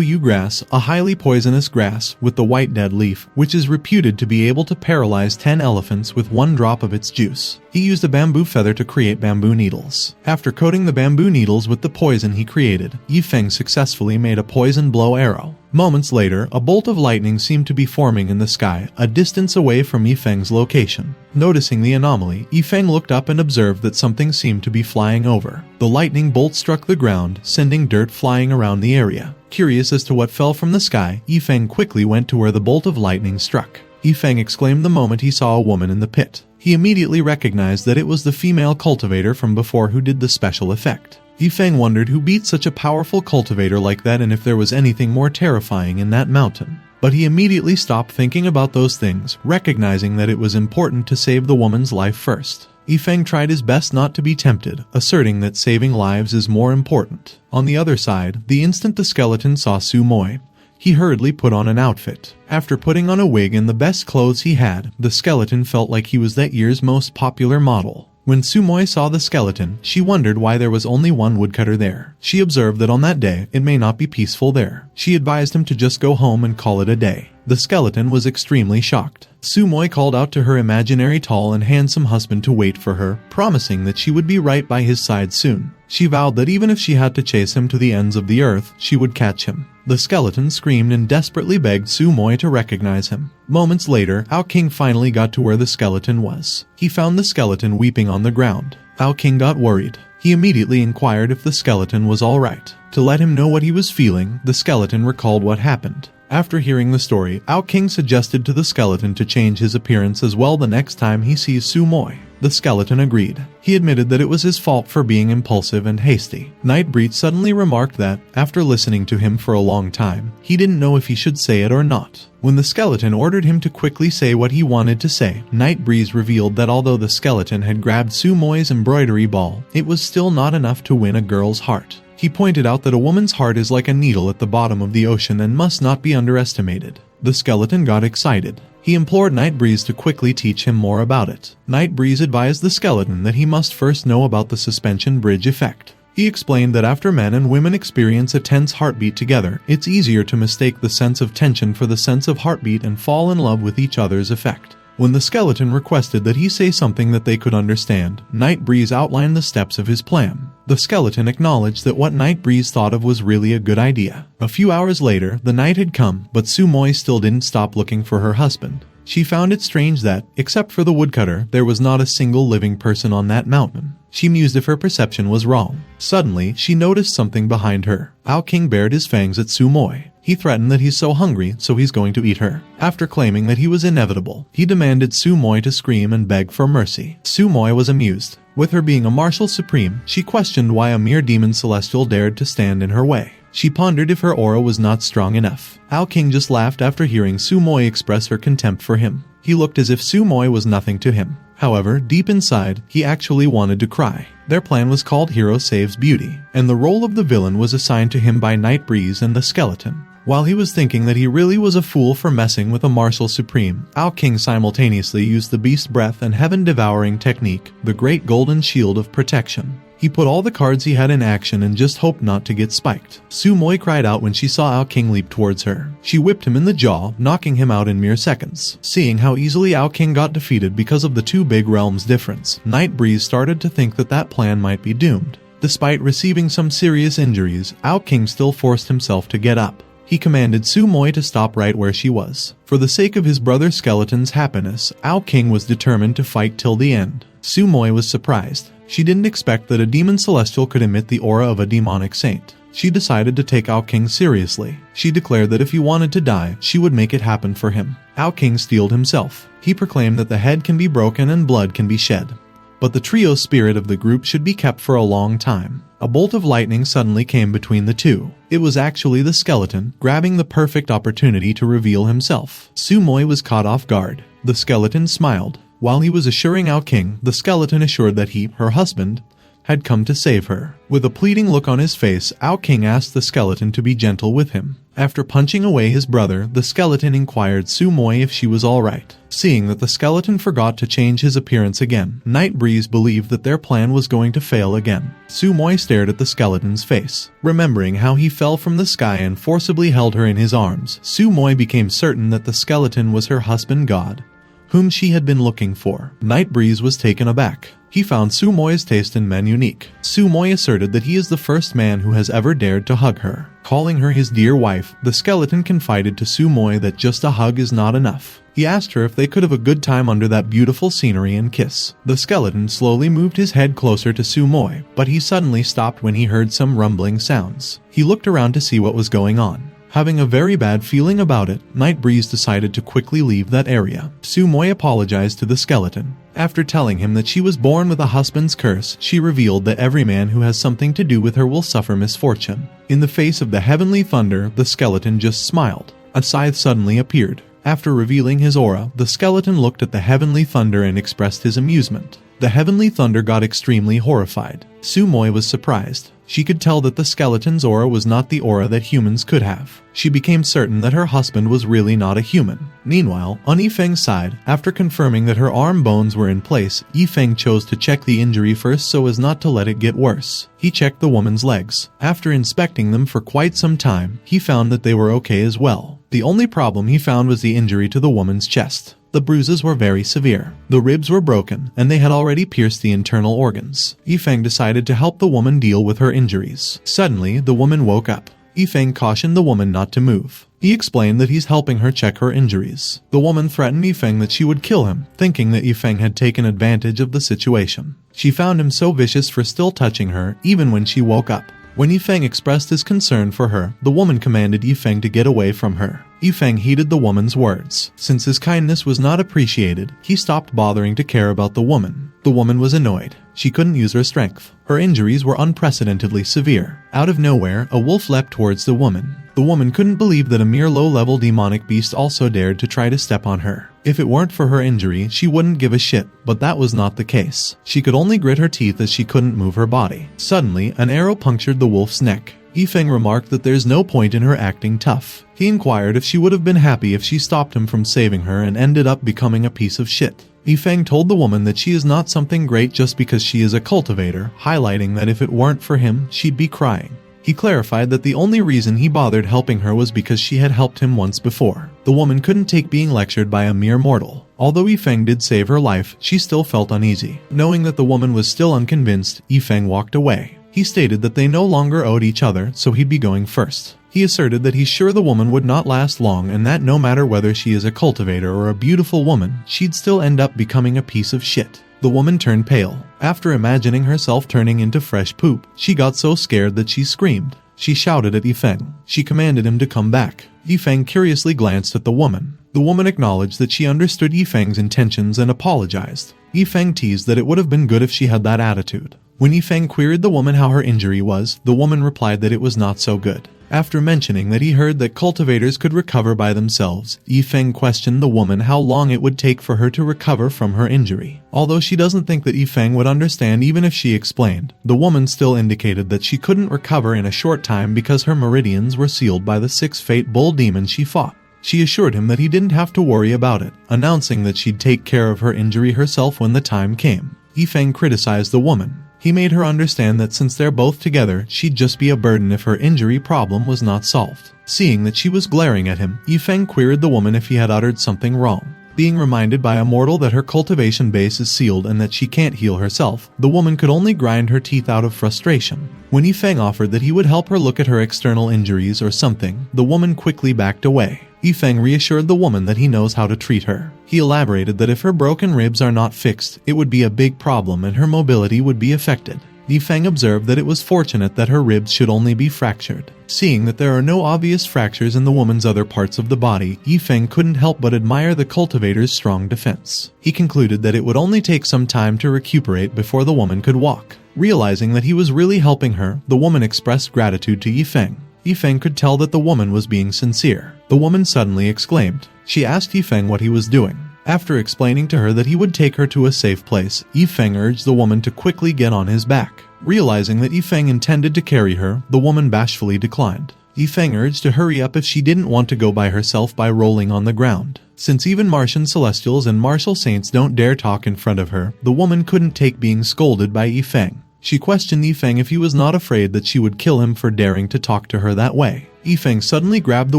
Yu grass, a highly poisonous grass, with the white dead leaf, which is reputed to be able to paralyze 10 elephants with 1 drop of its juice. He used a bamboo feather to create bamboo needles. After coating the bamboo needles with the poison he created, Yifeng successfully made a poison blow arrow. Moments later, a bolt of lightning seemed to be forming in the sky, a distance away from Yifeng's location. Noticing the anomaly, Yifeng looked up and observed that something seemed to be flying over. The lightning bolt struck the ground, sending dirt flying around the area. Curious as to what fell from the sky, Yifeng quickly went to where the bolt of lightning struck. Yifeng exclaimed the moment he saw a woman in the pit. He immediately recognized that it was the female cultivator from before who did the special effect. Feng wondered who beat such a powerful cultivator like that and if there was anything more terrifying in that mountain. But he immediately stopped thinking about those things, recognizing that it was important to save the woman's life first. Feng tried his best not to be tempted, asserting that saving lives is more important. On the other side, the instant the skeleton saw Su Moi, he hurriedly put on an outfit. After putting on a wig and the best clothes he had, the skeleton felt like he was that year's most popular model. When Su Moi saw the skeleton, she wondered why there was only one woodcutter there. She observed that on that day, it may not be peaceful there. She advised him to just go home and call it a day. The skeleton was extremely shocked. Su Moi called out to her imaginary tall and handsome husband to wait for her, promising that she would be right by his side soon. She vowed that even if she had to chase him to the ends of the earth, she would catch him. The skeleton screamed and desperately begged Su Moi to recognize him. Moments later, Ao King finally got to where the skeleton was. He found the skeleton weeping on the ground. Ao King got worried. He immediately inquired if the skeleton was alright. To let him know what he was feeling, the skeleton recalled what happened. After hearing the story, Ao King suggested to the skeleton to change his appearance as well the next time he sees Su Moi. The skeleton agreed. He admitted that it was his fault for being impulsive and hasty. Nightbreeze suddenly remarked that, after listening to him for a long time, he didn't know if he should say it or not. When the skeleton ordered him to quickly say what he wanted to say, Nightbreeze revealed that although the skeleton had grabbed Su Moi's embroidery ball, it was still not enough to win a girl's heart. He pointed out that a woman's heart is like a needle at the bottom of the ocean and must not be underestimated. The skeleton got excited. He implored Nightbreeze to quickly teach him more about it. Nightbreeze advised the skeleton that he must first know about the suspension bridge effect. He explained that after men and women experience a tense heartbeat together, it's easier to mistake the sense of tension for the sense of heartbeat and fall in love with each other's effect. When the skeleton requested that he say something that they could understand, Nightbreeze outlined the steps of his plan. The skeleton acknowledged that what Nightbreeze thought of was really a good idea. A few hours later, the night had come, but Su Moi still didn't stop looking for her husband. She found it strange that, except for the woodcutter, there was not a single living person on that mountain. She mused if her perception was wrong. Suddenly, she noticed something behind her. Ao King bared his fangs at Su Moi. He threatened that he's so hungry, so he's going to eat her. After claiming that he was inevitable, he demanded Su Moi to scream and beg for mercy. Su Moi was amused. With her being a martial supreme, she questioned why a mere demon celestial dared to stand in her way. She pondered if her aura was not strong enough. Ao King just laughed after hearing Su Moi express her contempt for him. He looked as if Su Moi was nothing to him. However, deep inside, he actually wanted to cry. Their plan was called Hero Saves Beauty, and the role of the villain was assigned to him by Nightbreeze and the skeleton. While he was thinking that he really was a fool for messing with a martial supreme, Ao King simultaneously used the beast breath and heaven-devouring technique, the Great Golden Shield of Protection. He put all the cards he had in action and just hoped not to get spiked. Su Moi cried out when she saw Ao King leap towards her. She whipped him in the jaw, knocking him out in mere seconds. Seeing how easily Ao King got defeated because of the two big realms difference, Nightbreeze started to think that that plan might be doomed. Despite receiving some serious injuries, Ao King still forced himself to get up. He commanded Su Moi to stop right where she was. For the sake of his brother Skeleton's happiness, Ao King was determined to fight till the end. Su Moi was surprised. She didn't expect that a demon celestial could emit the aura of a demonic saint. She decided to take Ao King seriously. She declared that if he wanted to die, she would make it happen for him. Ao King steeled himself. He proclaimed that the head can be broken and blood can be shed, but the trio spirit of the group should be kept for a long time. A bolt of lightning suddenly came between the two. It was actually the skeleton, grabbing the perfect opportunity to reveal himself. Su Moi was caught off guard. The skeleton smiled. While he was assuring Ao King, the skeleton assured that he, her husband, had come to save her. With a pleading look on his face, Ao King asked the skeleton to be gentle with him. After punching away his brother, the skeleton inquired Su Moi if she was alright. Seeing that the skeleton forgot to change his appearance again, Nightbreeze believed that their plan was going to fail again. Su Moi stared at the skeleton's face. Remembering how he fell from the sky and forcibly held her in his arms, Su Moi became certain that the skeleton was her husband god, whom she had been looking for. Nightbreeze was taken aback. He found Su Moi's taste in men unique. Su Moi asserted that he is the first man who has ever dared to hug her. Calling her his dear wife, the skeleton confided to Su Moi that just a hug is not enough. He asked her if they could have a good time under that beautiful scenery and kiss. The skeleton slowly moved his head closer to Su Moi, but he suddenly stopped when he heard some rumbling sounds. He looked around to see what was going on. Having a very bad feeling about it, Night Breeze decided to quickly leave that area. Su Moi apologized to the skeleton. After telling him that she was born with a husband's curse, she revealed that every man who has something to do with her will suffer misfortune. In the face of the heavenly thunder, the skeleton just smiled. A scythe suddenly appeared. After revealing his aura, the skeleton looked at the heavenly thunder and expressed his amusement. The heavenly thunder got extremely horrified. Su Moi was surprised. She could tell that the skeleton's aura was not the aura that humans could have. She became certain that her husband was really not a human. Meanwhile, on Yifeng's side, after confirming that her arm bones were in place, Yifeng chose to check the injury first so as not to let it get worse. He checked the woman's legs. After inspecting them for quite some time, he found that they were okay as well. The only problem he found was the injury to the woman's chest. The bruises were very severe. The ribs were broken, and they had already pierced the internal organs. Yifeng decided to help the woman deal with her injuries. Suddenly, the woman woke up. Yifeng cautioned the woman not to move. He explained that he's helping her check her injuries. The woman threatened Yifeng that she would kill him, thinking that Yifeng had taken advantage of the situation. She found him so vicious for still touching her, even when she woke up. When Yifeng expressed his concern for her, the woman commanded Yifeng to get away from her. Yifeng heeded the woman's words. Since his kindness was not appreciated, he stopped bothering to care about the woman. The woman was annoyed. She couldn't use her strength. Her injuries were unprecedentedly severe. Out of nowhere, a wolf leapt towards the woman. The woman couldn't believe that a mere low-level demonic beast also dared to try to step on her. If it weren't for her injury, she wouldn't give a shit, but that was not the case. She could only grit her teeth as she couldn't move her body. Suddenly, an arrow punctured the wolf's neck. Yifeng remarked that there's no point in her acting tough. He inquired if she would have been happy if she stopped him from saving her and ended up becoming a piece of shit. Yifeng told the woman that she is not something great just because she is a cultivator, highlighting that if it weren't for him, she'd be crying. He clarified that the only reason he bothered helping her was because she had helped him once before. The woman couldn't take being lectured by a mere mortal. Although Yifeng did save her life, she still felt uneasy. Knowing that the woman was still unconvinced, Yifeng walked away. He stated that they no longer owed each other, so he'd be going first. He asserted that he's sure the woman would not last long and that no matter whether she is a cultivator or a beautiful woman, she'd still end up becoming a piece of shit. The woman turned pale. After imagining herself turning into fresh poop, she got so scared that she screamed. She shouted at Yifeng. She commanded him to come back. Yifeng curiously glanced at the woman. The woman acknowledged that she understood Yifeng's intentions and apologized. Yifeng teased that it would have been good if she had that attitude. When Yifeng queried the woman how her injury was, the woman replied that it was not so good. After mentioning that he heard that cultivators could recover by themselves, Yifeng questioned the woman how long it would take for her to recover from her injury. Although she doesn't think that Yifeng would understand even if she explained, the woman still indicated that she couldn't recover in a short time because her meridians were sealed by the 6 fate bull demons she fought. She assured him that he didn't have to worry about it, announcing that she'd take care of her injury herself when the time came. Yifeng criticized the woman. He made her understand that since they're both together, she'd just be a burden if her injury problem was not solved. Seeing that she was glaring at him, Yifeng queried the woman if he had uttered something wrong. Being reminded by Immortal that her cultivation base is sealed and that she can't heal herself, the woman could only grind her teeth out of frustration. When Yifeng offered that he would help her look at her external injuries or something, the woman quickly backed away. Yifeng reassured the woman that he knows how to treat her. He elaborated that if her broken ribs are not fixed, it would be a big problem and her mobility would be affected. Yifeng observed that it was fortunate that her ribs should only be fractured. Seeing that there are no obvious fractures in the woman's other parts of the body, Yifeng couldn't help but admire the cultivator's strong defense. He concluded that it would only take some time to recuperate before the woman could walk. Realizing that he was really helping her, the woman expressed gratitude to Yifeng. Yifeng could tell that the woman was being sincere. The woman suddenly exclaimed. She asked Yifeng what he was doing. After explaining to her that he would take her to a safe place, Yifeng urged the woman to quickly get on his back. Realizing that Yifeng intended to carry her, the woman bashfully declined. Yifeng urged to hurry up if she didn't want to go by herself by rolling on the ground. Since even Martian Celestials and Martial Saints don't dare talk in front of her, the woman couldn't take being scolded by Yifeng. She questioned Yifeng if he was not afraid that she would kill him for daring to talk to her that way. Yifeng suddenly grabbed the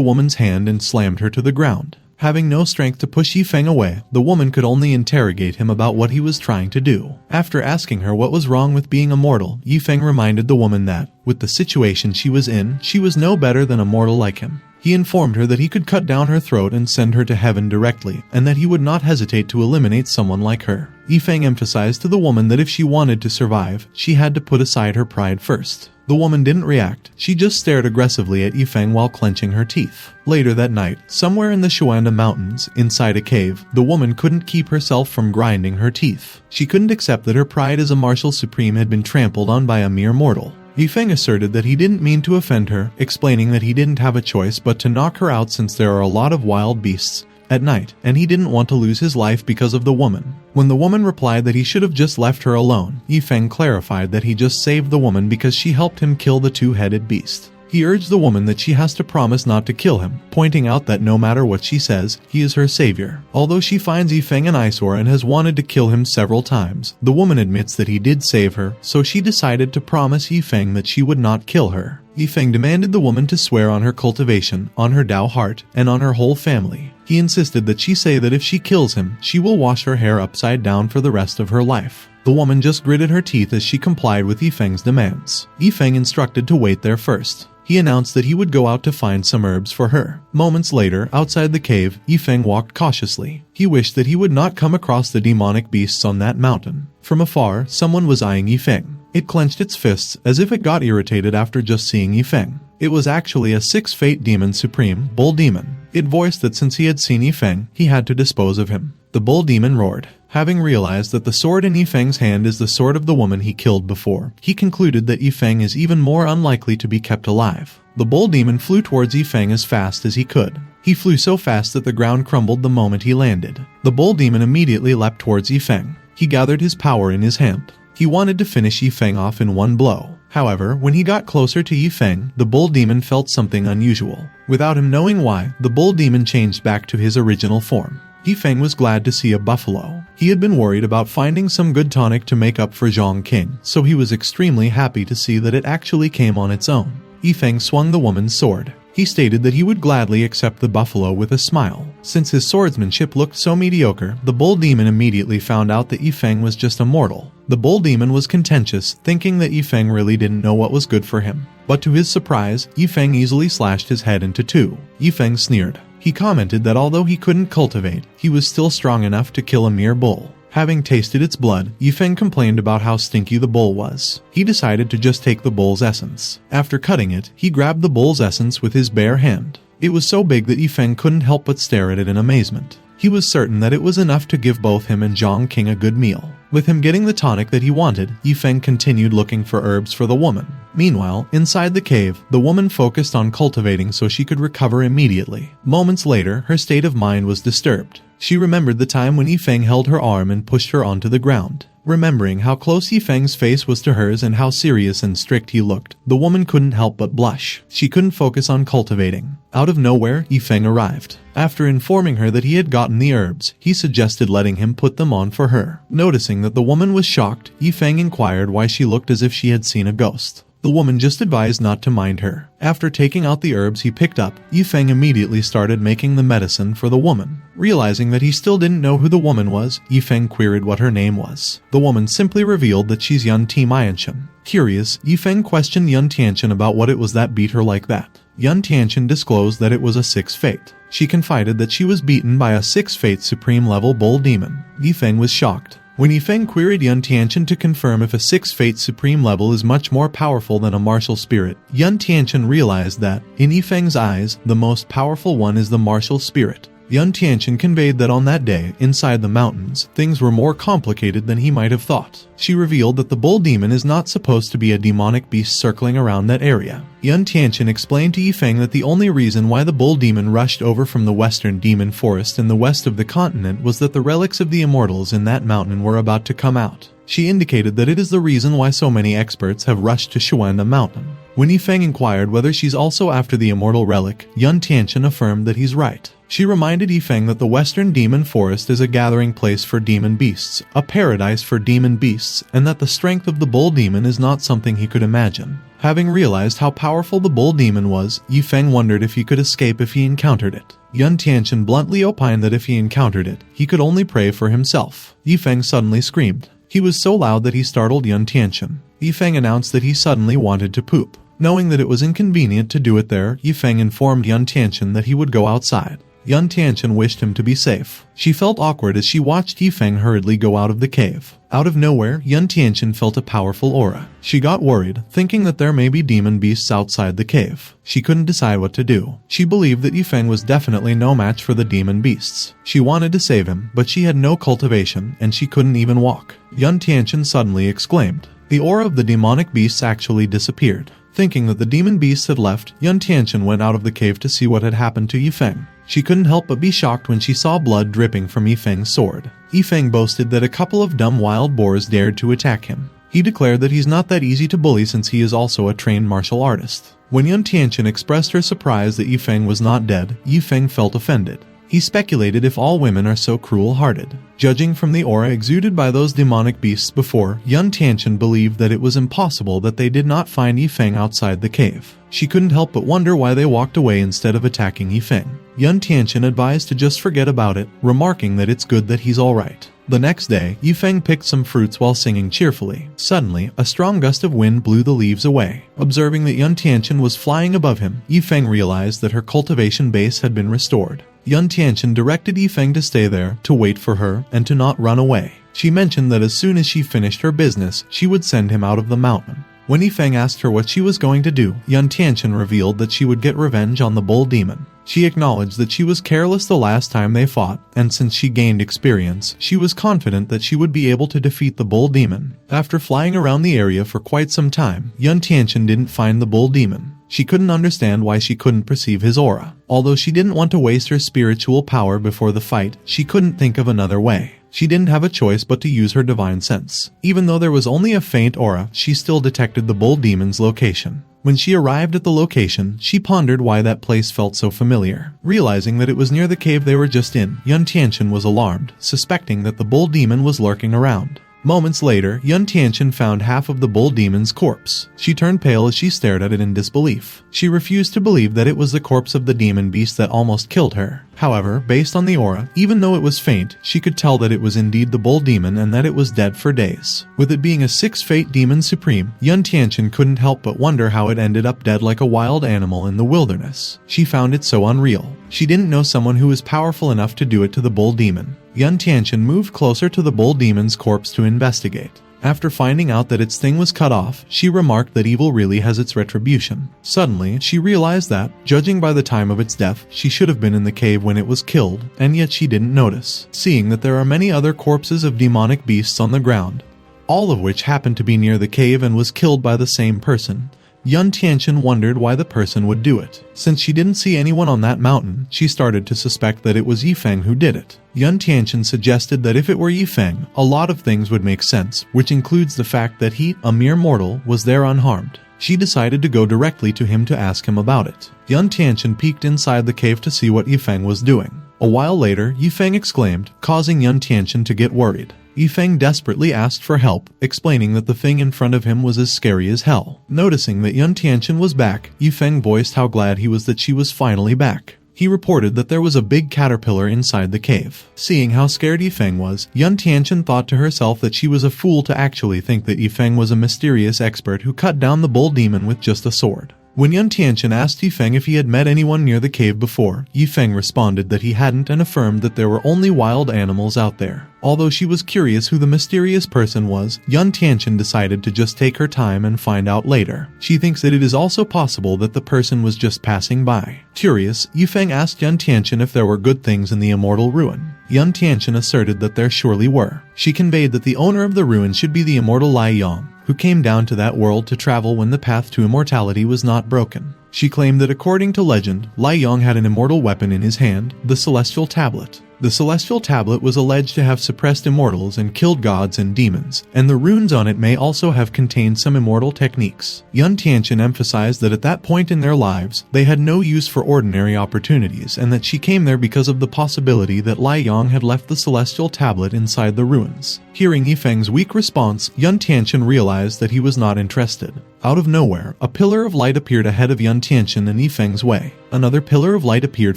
woman's hand and slammed her to the ground. Having no strength to push Yifeng away, the woman could only interrogate him about what he was trying to do. After asking her what was wrong with being immortal, Yifeng reminded the woman that, with the situation she was in, she was no better than a mortal like him. He informed her that he could cut down her throat and send her to heaven directly, and that he would not hesitate to eliminate someone like her. Yifeng emphasized to the woman that if she wanted to survive, she had to put aside her pride first. The The woman didn't react, she just stared aggressively at Yifeng while clenching her teeth. Later that night, somewhere in the Shui Mountains, inside a cave, the woman couldn't keep herself from grinding her teeth. She couldn't accept that her pride as a martial supreme had been trampled on by a mere mortal. Yifeng asserted that he didn't mean to offend her, explaining that he didn't have a choice but to knock her out since there are a lot of wild beasts at night, and he didn't want to lose his life because of the woman. When the woman replied that he should have just left her alone, Yifeng clarified that he just saved the woman because she helped him kill the two-headed beast. He urged the woman that she has to promise not to kill him, pointing out that no matter what she says, he is her savior. Although she finds Yifeng an eyesore and has wanted to kill him several times, the woman admits that he did save her, so she decided to promise Yifeng that she would not kill her. Yifeng demanded the woman to swear on her cultivation, on her Dao heart, and on her whole family. He insisted that she say that if she kills him, she will wash her hair upside down for the rest of her life. The woman just gritted her teeth as she complied with Yifeng's demands. Yifeng instructed to wait there first. He announced that he would go out to find some herbs for her. Moments later, outside the cave, Yifeng walked cautiously. He wished that he would not come across the demonic beasts on that mountain. From afar, someone was eyeing Yifeng. It clenched its fists as if it got irritated after just seeing Yifeng. It was actually a six-fate demon supreme, bull demon. It voiced that since he had seen Yifeng, he had to dispose of him. The bull demon roared. Having realized that the sword in Yifeng's hand is the sword of the woman he killed before, he concluded that Yifeng is even more unlikely to be kept alive. The bull demon flew towards Yifeng as fast as he could. He flew so fast that the ground crumbled the moment he landed. The bull demon immediately leapt towards Yifeng. He gathered his power in his hand. He wanted to finish Yifeng off in one blow. However, when he got closer to Yifeng, the bull demon felt something unusual. Without him knowing why, the bull demon changed back to his original form. Yifeng was glad to see a buffalo. He had been worried about finding some good tonic to make up for Zhong King, so he was extremely happy to see that it actually came on its own. Yifeng swung the woman's sword. He stated that he would gladly accept the buffalo with a smile. Since his swordsmanship looked so mediocre, the bull demon immediately found out that Yifeng was just a mortal. The bull demon was contentious, thinking that Yifeng really didn't know what was good for him. But to his surprise, Yifeng easily slashed his head into two. Yifeng sneered. He commented that although he couldn't cultivate, he was still strong enough to kill a mere bull. Having tasted its blood, Yifeng complained about how stinky the bull was. He decided to just take the bull's essence. After cutting it, he grabbed the bull's essence with his bare hand. It was so big that Yifeng couldn't help but stare at it in amazement. He was certain that it was enough to give both him and Zhong King a good meal. With him getting the tonic that he wanted, Yifeng continued looking for herbs for the woman. Meanwhile, inside the cave, the woman focused on cultivating so she could recover immediately. Moments later, her state of mind was disturbed. She remembered the time when Yifeng held her arm and pushed her onto the ground. Remembering how close Yifeng's face was to hers and how serious and strict he looked, the woman couldn't help but blush. She couldn't focus on cultivating. Out of nowhere, Yifeng arrived. After informing her that he had gotten the herbs, he suggested letting him put them on for her. Noticing that the woman was shocked, Yifeng inquired why she looked as if she had seen a ghost. The woman just advised not to mind her. After taking out the herbs he picked up, Yifeng immediately started making the medicine for the woman. Realizing that he still didn't know who the woman was, Yifeng queried what her name was. The woman simply revealed that she's Yun Tianchen. Curious, Yifeng questioned Yun Tianchen about what it was that beat her like that. Yun Tianchen disclosed that it was a 6 fate. She confided that she was beaten by a 6 fate supreme level bull demon. Yifeng was shocked. When Yifeng queried Yun Tianchen to confirm if a 6 fate supreme level is much more powerful than a martial spirit, Yun Tianchen realized that, in Yifeng's eyes, the most powerful one is the martial spirit. Yun Tianchen conveyed that on that day, inside the mountains, things were more complicated than he might have thought. She revealed that the bull demon is not supposed to be a demonic beast circling around that area. Yun Tianchen explained to Yifeng that the only reason why the bull demon rushed over from the western demon forest in the west of the continent was that the relics of the immortals in that mountain were about to come out. She indicated that it is the reason why so many experts have rushed to Shuanda Mountain. When Yifeng inquired whether she's also after the immortal relic, Yun Tianchen affirmed that he's right. She reminded Yifeng that the western demon forest is a gathering place for demon beasts, a paradise for demon beasts, and that the strength of the bull demon is not something he could imagine. Having realized how powerful the bull demon was, Yifeng wondered if he could escape if he encountered it. Yun Tianchen bluntly opined that if he encountered it, he could only pray for himself. Yifeng suddenly screamed. He was so loud that he startled Yun Tianchen. Yifeng announced that he suddenly wanted to poop. Knowing that it was inconvenient to do it there, Yifeng informed Yun Tianchen that he would go outside. Yun Tianchen wished him to be safe. She felt awkward as she watched Yifeng hurriedly go out of the cave. Out of nowhere, Yun Tianchen felt a powerful aura. She got worried, thinking that there may be demon beasts outside the cave. She couldn't decide what to do. She believed that Yifeng was definitely no match for the demon beasts. She wanted to save him, but she had no cultivation, and she couldn't even walk. Yun Tianchen suddenly exclaimed. The aura of the demonic beasts actually disappeared. Thinking that the demon beasts had left, Yun Tianchen went out of the cave to see what had happened to Yifeng. She couldn't help but be shocked when she saw blood dripping from Yifeng's sword. Yifeng boasted that a couple of dumb wild boars dared to attack him. He declared that he's not that easy to bully since he is also a trained martial artist. When Yun Tianchen expressed her surprise that Yifeng was not dead, Yifeng felt offended. He speculated if all women are so cruel-hearted. Judging from the aura exuded by those demonic beasts before, Yun Tianchen believed that it was impossible that they did not find Yifeng outside the cave. She couldn't help but wonder why they walked away instead of attacking Yifeng. Yun Tianchen advised to just forget about it, remarking that it's good that he's alright. The next day, Yifeng picked some fruits while singing cheerfully. Suddenly, a strong gust of wind blew the leaves away. Observing that Yun Tianchen was flying above him, Yifeng realized that her cultivation base had been restored. Yun Tianchen directed Yifeng to stay there, to wait for her, and to not run away. She mentioned that as soon as she finished her business, she would send him out of the mountain. When Yifeng asked her what she was going to do, Yun Tianchen revealed that she would get revenge on the bull demon. She acknowledged that she was careless the last time they fought, and since she gained experience, she was confident that she would be able to defeat the bull demon. After flying around the area for quite some time, Yun Tianchen didn't find the bull demon. She couldn't understand why she couldn't perceive his aura. Although she didn't want to waste her spiritual power before the fight, she couldn't think of another way. She didn't have a choice but to use her divine sense. Even though there was only a faint aura, she still detected the bull demon's location. When she arrived at the location, she pondered why that place felt so familiar. Realizing that it was near the cave they were just in, Yun Tianchen was alarmed, suspecting that the bull demon was lurking around. Moments later, Yun Tianchen found half of the bull demon's corpse. She turned pale as she stared at it in disbelief. She refused to believe that it was the corpse of the demon beast that almost killed her. However, based on the aura, even though it was faint, she could tell that it was indeed the bull demon and that it was dead for days. With it being a 6th-fate demon supreme, Yun Tianchen couldn't help but wonder how it ended up dead like a wild animal in the wilderness. She found it so unreal. She didn't know someone who was powerful enough to do it to the bull demon. Yun Tianchen moved closer to the bull demon's corpse to investigate. After finding out that its thing was cut off, she remarked that evil really has its retribution. Suddenly, she realized that, judging by the time of its death, she should have been in the cave when it was killed, and yet she didn't notice. Seeing that there are many other corpses of demonic beasts on the ground, all of which happened to be near the cave and was killed by the same person, Yun Tianchen wondered why the person would do it. Since she didn't see anyone on that mountain, she started to suspect that it was Yifeng who did it. Yun Tianchen suggested that if it were Yifeng, a lot of things would make sense, which includes the fact that he, a mere mortal, was there unharmed. She decided to go directly to him to ask him about it. Yun Tianchen peeked inside the cave to see what Yifeng was doing. A while later, Yifeng exclaimed, causing Yun Tianchen to get worried. Yifeng desperately asked for help, explaining that the thing in front of him was as scary as hell. Noticing that Yun Tianchen was back, Yifeng voiced how glad he was that she was finally back. He reported that there was a big caterpillar inside the cave. Seeing how scared Yifeng was, Yun Tianchen thought to herself that she was a fool to actually think that Yifeng was a mysterious expert who cut down the bull demon with just a sword. When Yun Tianchen asked Yifeng if he had met anyone near the cave before, Yifeng responded that he hadn't and affirmed that there were only wild animals out there. Although she was curious who the mysterious person was, Yun Tianchen decided to just take her time and find out later. She thinks that it is also possible that the person was just passing by. Curious, Yifeng asked Yun Tianchen if there were good things in the immortal ruin. Yun Tianchen asserted that there surely were. She conveyed that the owner of the ruin should be the immortal Lai Yong, who came down to that world to travel when the path to immortality was not broken. She claimed that according to legend, Lai Yong had an immortal weapon in his hand, the Celestial Tablet. The Celestial Tablet was alleged to have suppressed immortals and killed gods and demons, and the runes on it may also have contained some immortal techniques. Yun Tianchen emphasized that at that point in their lives, they had no use for ordinary opportunities, and that she came there because of the possibility that Lai Yong had left the Celestial Tablet inside the ruins. Hearing Yifeng's weak response, Yun Tianchen realized that he was not interested. Out of nowhere, a pillar of light appeared ahead of Yun Tianchen and Yifeng's way. Another pillar of light appeared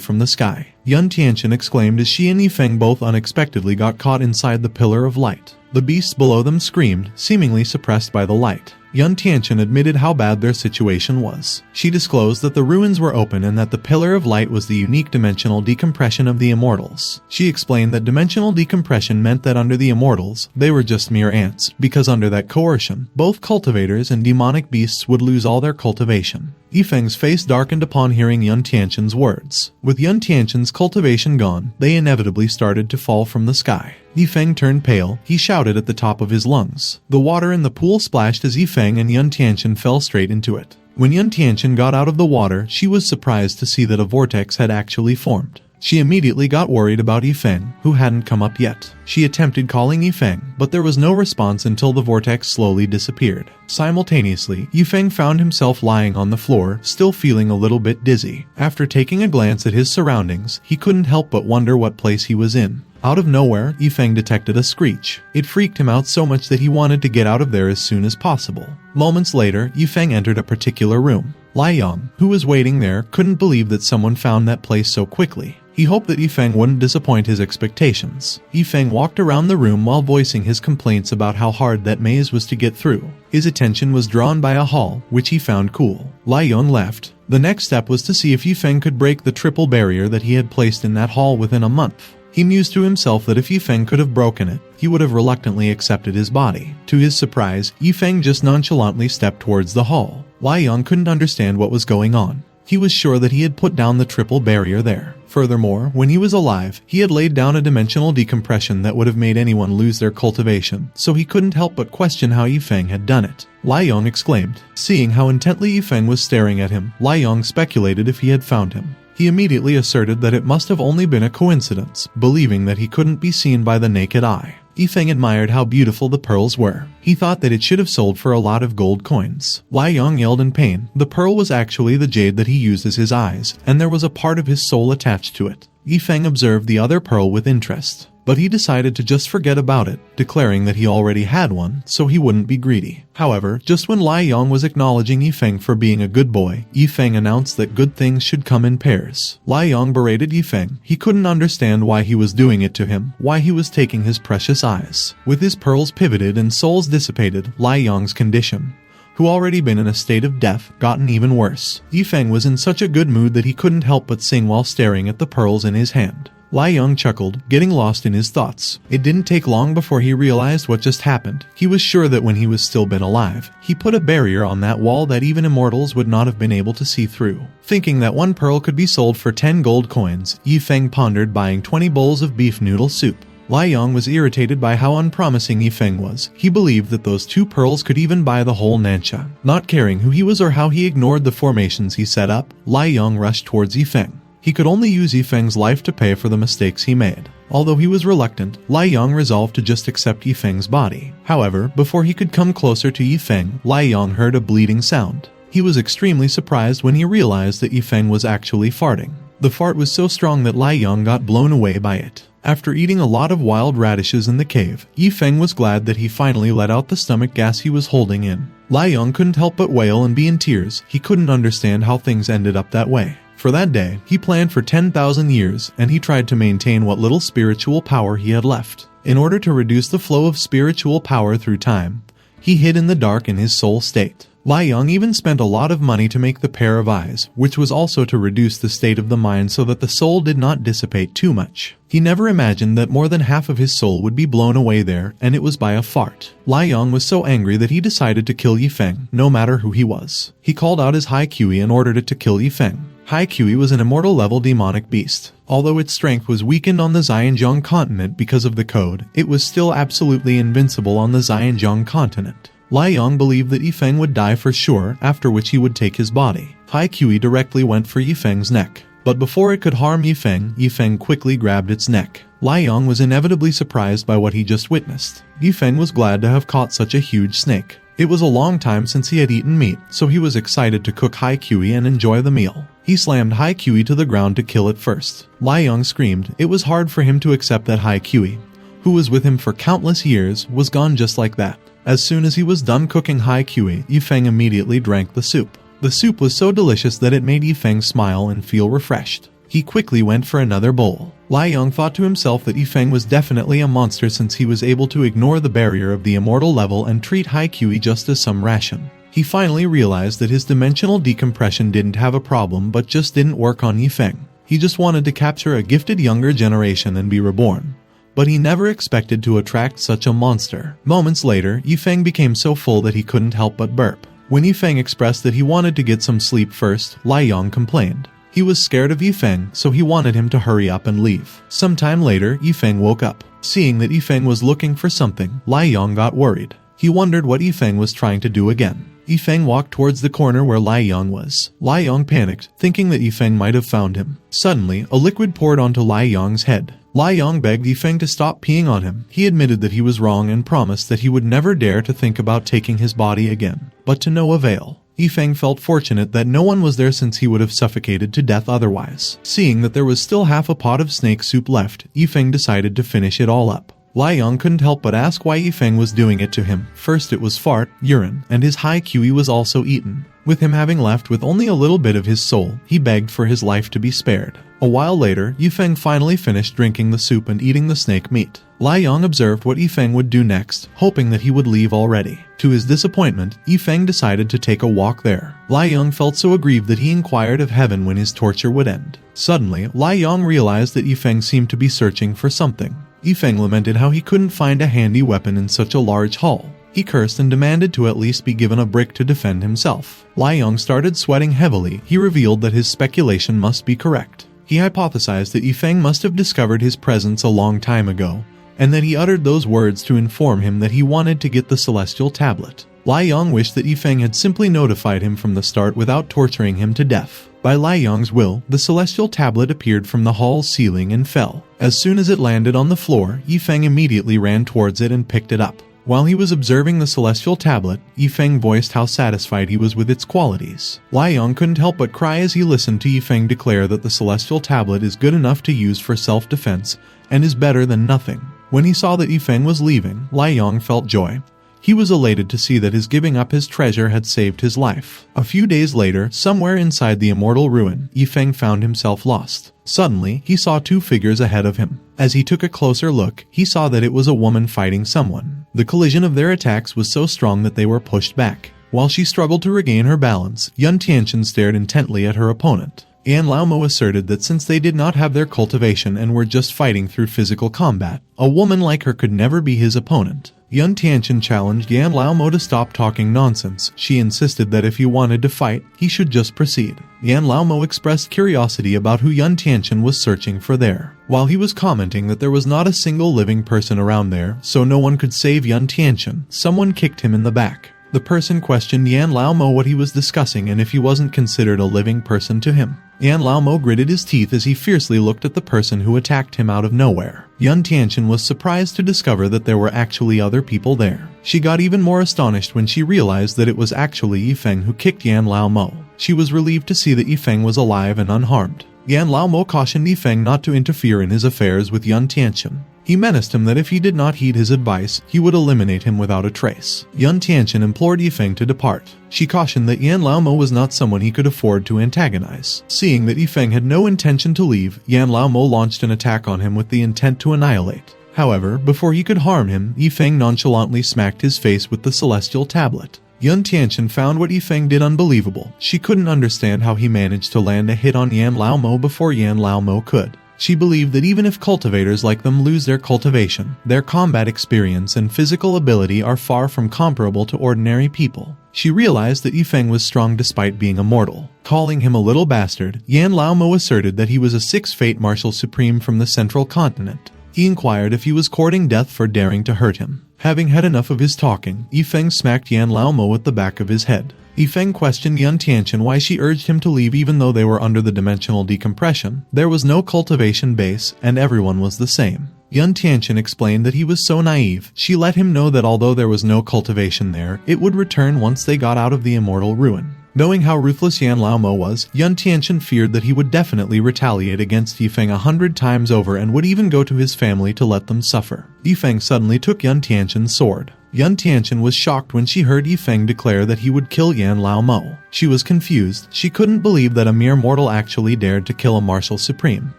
from the sky. Yun Tianchen exclaimed as she and Yifeng both unexpectedly got caught inside the pillar of light. The beasts below them screamed, seemingly suppressed by the light. Yun Tianchen admitted how bad their situation was. She disclosed that the ruins were open and that the Pillar of Light was the unique dimensional decompression of the immortals. She explained that dimensional decompression meant that under the immortals, they were just mere ants, because under that coercion, both cultivators and demonic beasts would lose all their cultivation. Yifeng's face darkened upon hearing Yun Tianchen's words. With Yun Tianchen's cultivation gone, they inevitably started to fall from the sky. Yifeng turned pale. He shouted at the top of his lungs. The water in the pool splashed as Yifeng and Yun Tianchen fell straight into it. When Yun Tianchen got out of the water, she was surprised to see that a vortex had actually formed. She immediately got worried about Yifeng, who hadn't come up yet. She attempted calling Yifeng, but there was no response until the vortex slowly disappeared. Simultaneously, Yifeng found himself lying on the floor, still feeling a little bit dizzy. After taking a glance at his surroundings, he couldn't help but wonder what place he was in. Out of nowhere, Yifeng detected a screech. It freaked him out so much that he wanted to get out of there as soon as possible. Moments later, Yifeng entered a particular room. Lai Yang, who was waiting there, couldn't believe that someone found that place so quickly. He hoped that Yifeng wouldn't disappoint his expectations. Yifeng walked around the room while voicing his complaints about how hard that maze was to get through. His attention was drawn by a hall, which he found cool. Lai Yang left. The next step was to see if Yifeng could break the triple barrier that he had placed in that hall within a month. He mused to himself that if Yifeng could have broken it, he would have reluctantly accepted his body. To his surprise, Yifeng just nonchalantly stepped towards the hall. Lai Yang couldn't understand what was going on. He was sure that he had put down the triple barrier there. Furthermore, when he was alive, he had laid down a dimensional decompression that would have made anyone lose their cultivation, so he couldn't help but question how Yifeng had done it. Lai Yang exclaimed. Seeing how intently Yifeng was staring at him, Lai Yang speculated if he had found him. He immediately asserted that it must have only been a coincidence, believing that he couldn't be seen by the naked eye. Yifeng admired how beautiful the pearls were. He thought that it should have sold for a lot of gold coins. Lai Yang yelled in pain. The pearl was actually the jade that he used as his eyes, and there was a part of his soul attached to it. Yifeng observed the other pearl with interest, but he decided to just forget about it, declaring that he already had one, so he wouldn't be greedy. However, just when Lai Yang was acknowledging Yifeng for being a good boy, Yifeng announced that good things should come in pairs. Lai Yang berated Yifeng. He couldn't understand why he was doing it to him, why he was taking his precious eyes. With his pearls pivoted and souls dissipated, Lai Yang's condition, who already been in a state of death, gotten even worse. Yifeng was in such a good mood that he couldn't help but sing while staring at the pearls in his hand. Lai Yang chuckled, getting lost in his thoughts. It didn't take long before he realized what just happened. He was sure that when he was still been alive, he put a barrier on that wall that even immortals would not have been able to see through. Thinking that one pearl could be sold for 10 gold coins, Yifeng pondered buying 20 bowls of beef noodle soup. Lai Yang was irritated by how unpromising Yifeng was. He believed that those 2 pearls could even buy the whole Nansha. Not caring who he was or how he ignored the formations he set up, Lai Yang rushed towards Yifeng. He could only use Yifeng's life to pay for the mistakes he made. Although he was reluctant, Lai Yang resolved to just accept Yifeng's body. However, before he could come closer to Yifeng, Lai Yang heard a bleeding sound. He was extremely surprised when he realized that Yifeng was actually farting. The fart was so strong that Lai Yang got blown away by it. After eating a lot of wild radishes in the cave, Yifeng was glad that he finally let out the stomach gas he was holding in. Lai Yang couldn't help but wail and be in tears. He couldn't understand how things ended up that way. For that day, he planned for 10,000 years, and he tried to maintain what little spiritual power he had left. In order to reduce the flow of spiritual power through time, he hid in the dark in his soul state. Lai Yang even spent a lot of money to make the pair of eyes, which was also to reduce the state of the mind so that the soul did not dissipate too much. He never imagined that more than half of his soul would be blown away there, and it was by a fart. Lai Yang was so angry that he decided to kill Yifeng, no matter who he was. He called out his High Kui and ordered it to kill Yifeng. High Kui was an immortal-level demonic beast. Although its strength was weakened on the Xianzhong continent because of the code, it was still absolutely invincible on the Xianzhong continent. Lai Yang believed that Yifeng would die for sure, after which he would take his body. High Kui directly went for Yifeng's neck. But before it could harm Yifeng quickly grabbed its neck. Lai Yang was inevitably surprised by what he just witnessed. Yifeng was glad to have caught such a huge snake. It was a long time since he had eaten meat, so he was excited to cook High Kui and enjoy the meal. He slammed High Kui to the ground to kill it first. Lai Yang screamed. It was hard for him to accept that High Kui, who was with him for countless years, was gone just like that. As soon as he was done cooking High Kui, Yifeng immediately drank the soup. The soup was so delicious that it made Yifeng smile and feel refreshed. He quickly went for another bowl. Lai Yong thought to himself that Feng was definitely a monster since he was able to ignore the barrier of the immortal level and treat high QE just as some ration. He finally realized that his dimensional decompression didn't have a problem but just didn't work on Feng. He just wanted to capture a gifted younger generation and be reborn. But he never expected to attract such a monster. Moments later, Feng became so full that he couldn't help but burp. When Feng expressed that he wanted to get some sleep first, Lai Yong complained. He was scared of Feng, so he wanted him to hurry up and leave. Sometime later, Feng woke up. Seeing that Feng was looking for something, Lai Yong got worried. He wondered what Feng was trying to do again. Feng walked towards the corner where Lai Yong was. Lai Yong panicked, thinking that Feng might have found him. Suddenly, a liquid poured onto Lai Yong's head. Lai Yong begged Feng to stop peeing on him. He admitted that he was wrong and promised that he would never dare to think about taking his body again. But to no avail. Feng felt fortunate that no one was there since he would have suffocated to death otherwise. Seeing that there was still half a pot of snake soup left, Feng decided to finish it all up. Lai Yong couldn't help but ask why Feng was doing it to him. First it was fart, urine, and his high QE was also eaten. With him having left with only a little bit of his soul, he begged for his life to be spared. A while later, Feng finally finished drinking the soup and eating the snake meat. Lai Yong observed what Feng would do next, hoping that he would leave already. To his disappointment, Feng decided to take a walk there. Lai Yong felt so aggrieved that he inquired of heaven when his torture would end. Suddenly, Lai Yong realized that Feng seemed to be searching for something. Feng lamented how he couldn't find a handy weapon in such a large hall. He cursed and demanded to at least be given a brick to defend himself. Lai Yong started sweating heavily. He revealed that his speculation must be correct. He hypothesized that Feng must have discovered his presence a long time ago, and that he uttered those words to inform him that he wanted to get the celestial tablet. Lai Yong wished that Feng had simply notified him from the start without torturing him to death. By Lai Yong's will, the celestial tablet appeared from the hall's ceiling and fell. As soon as it landed on the floor, Feng immediately ran towards it and picked it up. While he was observing the celestial tablet, Feng voiced how satisfied he was with its qualities. Lai Yong couldn't help but cry as he listened to Feng declare that the celestial tablet is good enough to use for self-defense and is better than nothing. When he saw that Feng was leaving, Lai Yong felt joy. He was elated to see that his giving up his treasure had saved his life. A few days later, somewhere inside the immortal ruin, Feng found himself lost. Suddenly, he saw two figures ahead of him. As he took a closer look, he saw that it was a woman fighting someone. The collision of their attacks was so strong that they were pushed back. While she struggled to regain her balance, Yun Tianchen stared intently at her opponent. Yan Laomo asserted that since they did not have their cultivation and were just fighting through physical combat, a woman like her could never be his opponent. Yun Tianchen challenged Yan Laomo to stop talking nonsense. She insisted that if he wanted to fight, he should just proceed. Yan Laomo expressed curiosity about who Yun Tianchen was searching for there. While he was commenting that there was not a single living person around there, so no one could save Yun Tianchen, someone kicked him in the back. The person questioned Yan Laomo what he was discussing and if he wasn't considered a living person to him. Yan Laomo gritted his teeth as he fiercely looked at the person who attacked him out of nowhere. Yun Tianchen was surprised to discover that there were actually other people there. She got even more astonished when she realized that it was actually Feng who kicked Yan Laomo. She was relieved to see that Feng was alive and unharmed. Yan Laomo cautioned Feng not to interfere in his affairs with Yun Tianchen. He menaced him that if he did not heed his advice, he would eliminate him without a trace. Yun Tianchen implored Feng to depart. She cautioned that Yan Laomo was not someone he could afford to antagonize. Seeing that Feng had no intention to leave, Yan Laomo launched an attack on him with the intent to annihilate. However, before he could harm him, Feng nonchalantly smacked his face with the celestial tablet. Yun Tianchen found what Feng did unbelievable. She couldn't understand how he managed to land a hit on Yan Laomo before Yan Laomo could. She believed that even if cultivators like them lose their cultivation, their combat experience and physical ability are far from comparable to ordinary people. She realized that Feng was strong despite being immortal. Calling him a little bastard, Yan Laomo asserted that he was a sixth fate marshal supreme from the central continent. He inquired if he was courting death for daring to hurt him. Having had enough of his talking, Feng smacked Yan Laomo with the back of his head. Feng questioned Yun Tianchen why she urged him to leave even though they were under the dimensional decompression. There was no cultivation base, and everyone was the same. Yun Tianchen explained that he was so naive. She let him know that although there was no cultivation there, it would return once they got out of the immortal ruin. Knowing how ruthless Yan Laomo was, Yun Tianchen feared that he would definitely retaliate against Yifeng 100 times over and would even go to his family to let them suffer. Yifeng suddenly took Yun Tianchen's sword. Yun Tianchen was shocked when she heard Yifeng declare that he would kill Yan Laomo. She was confused. She couldn't believe that a mere mortal actually dared to kill a martial supreme.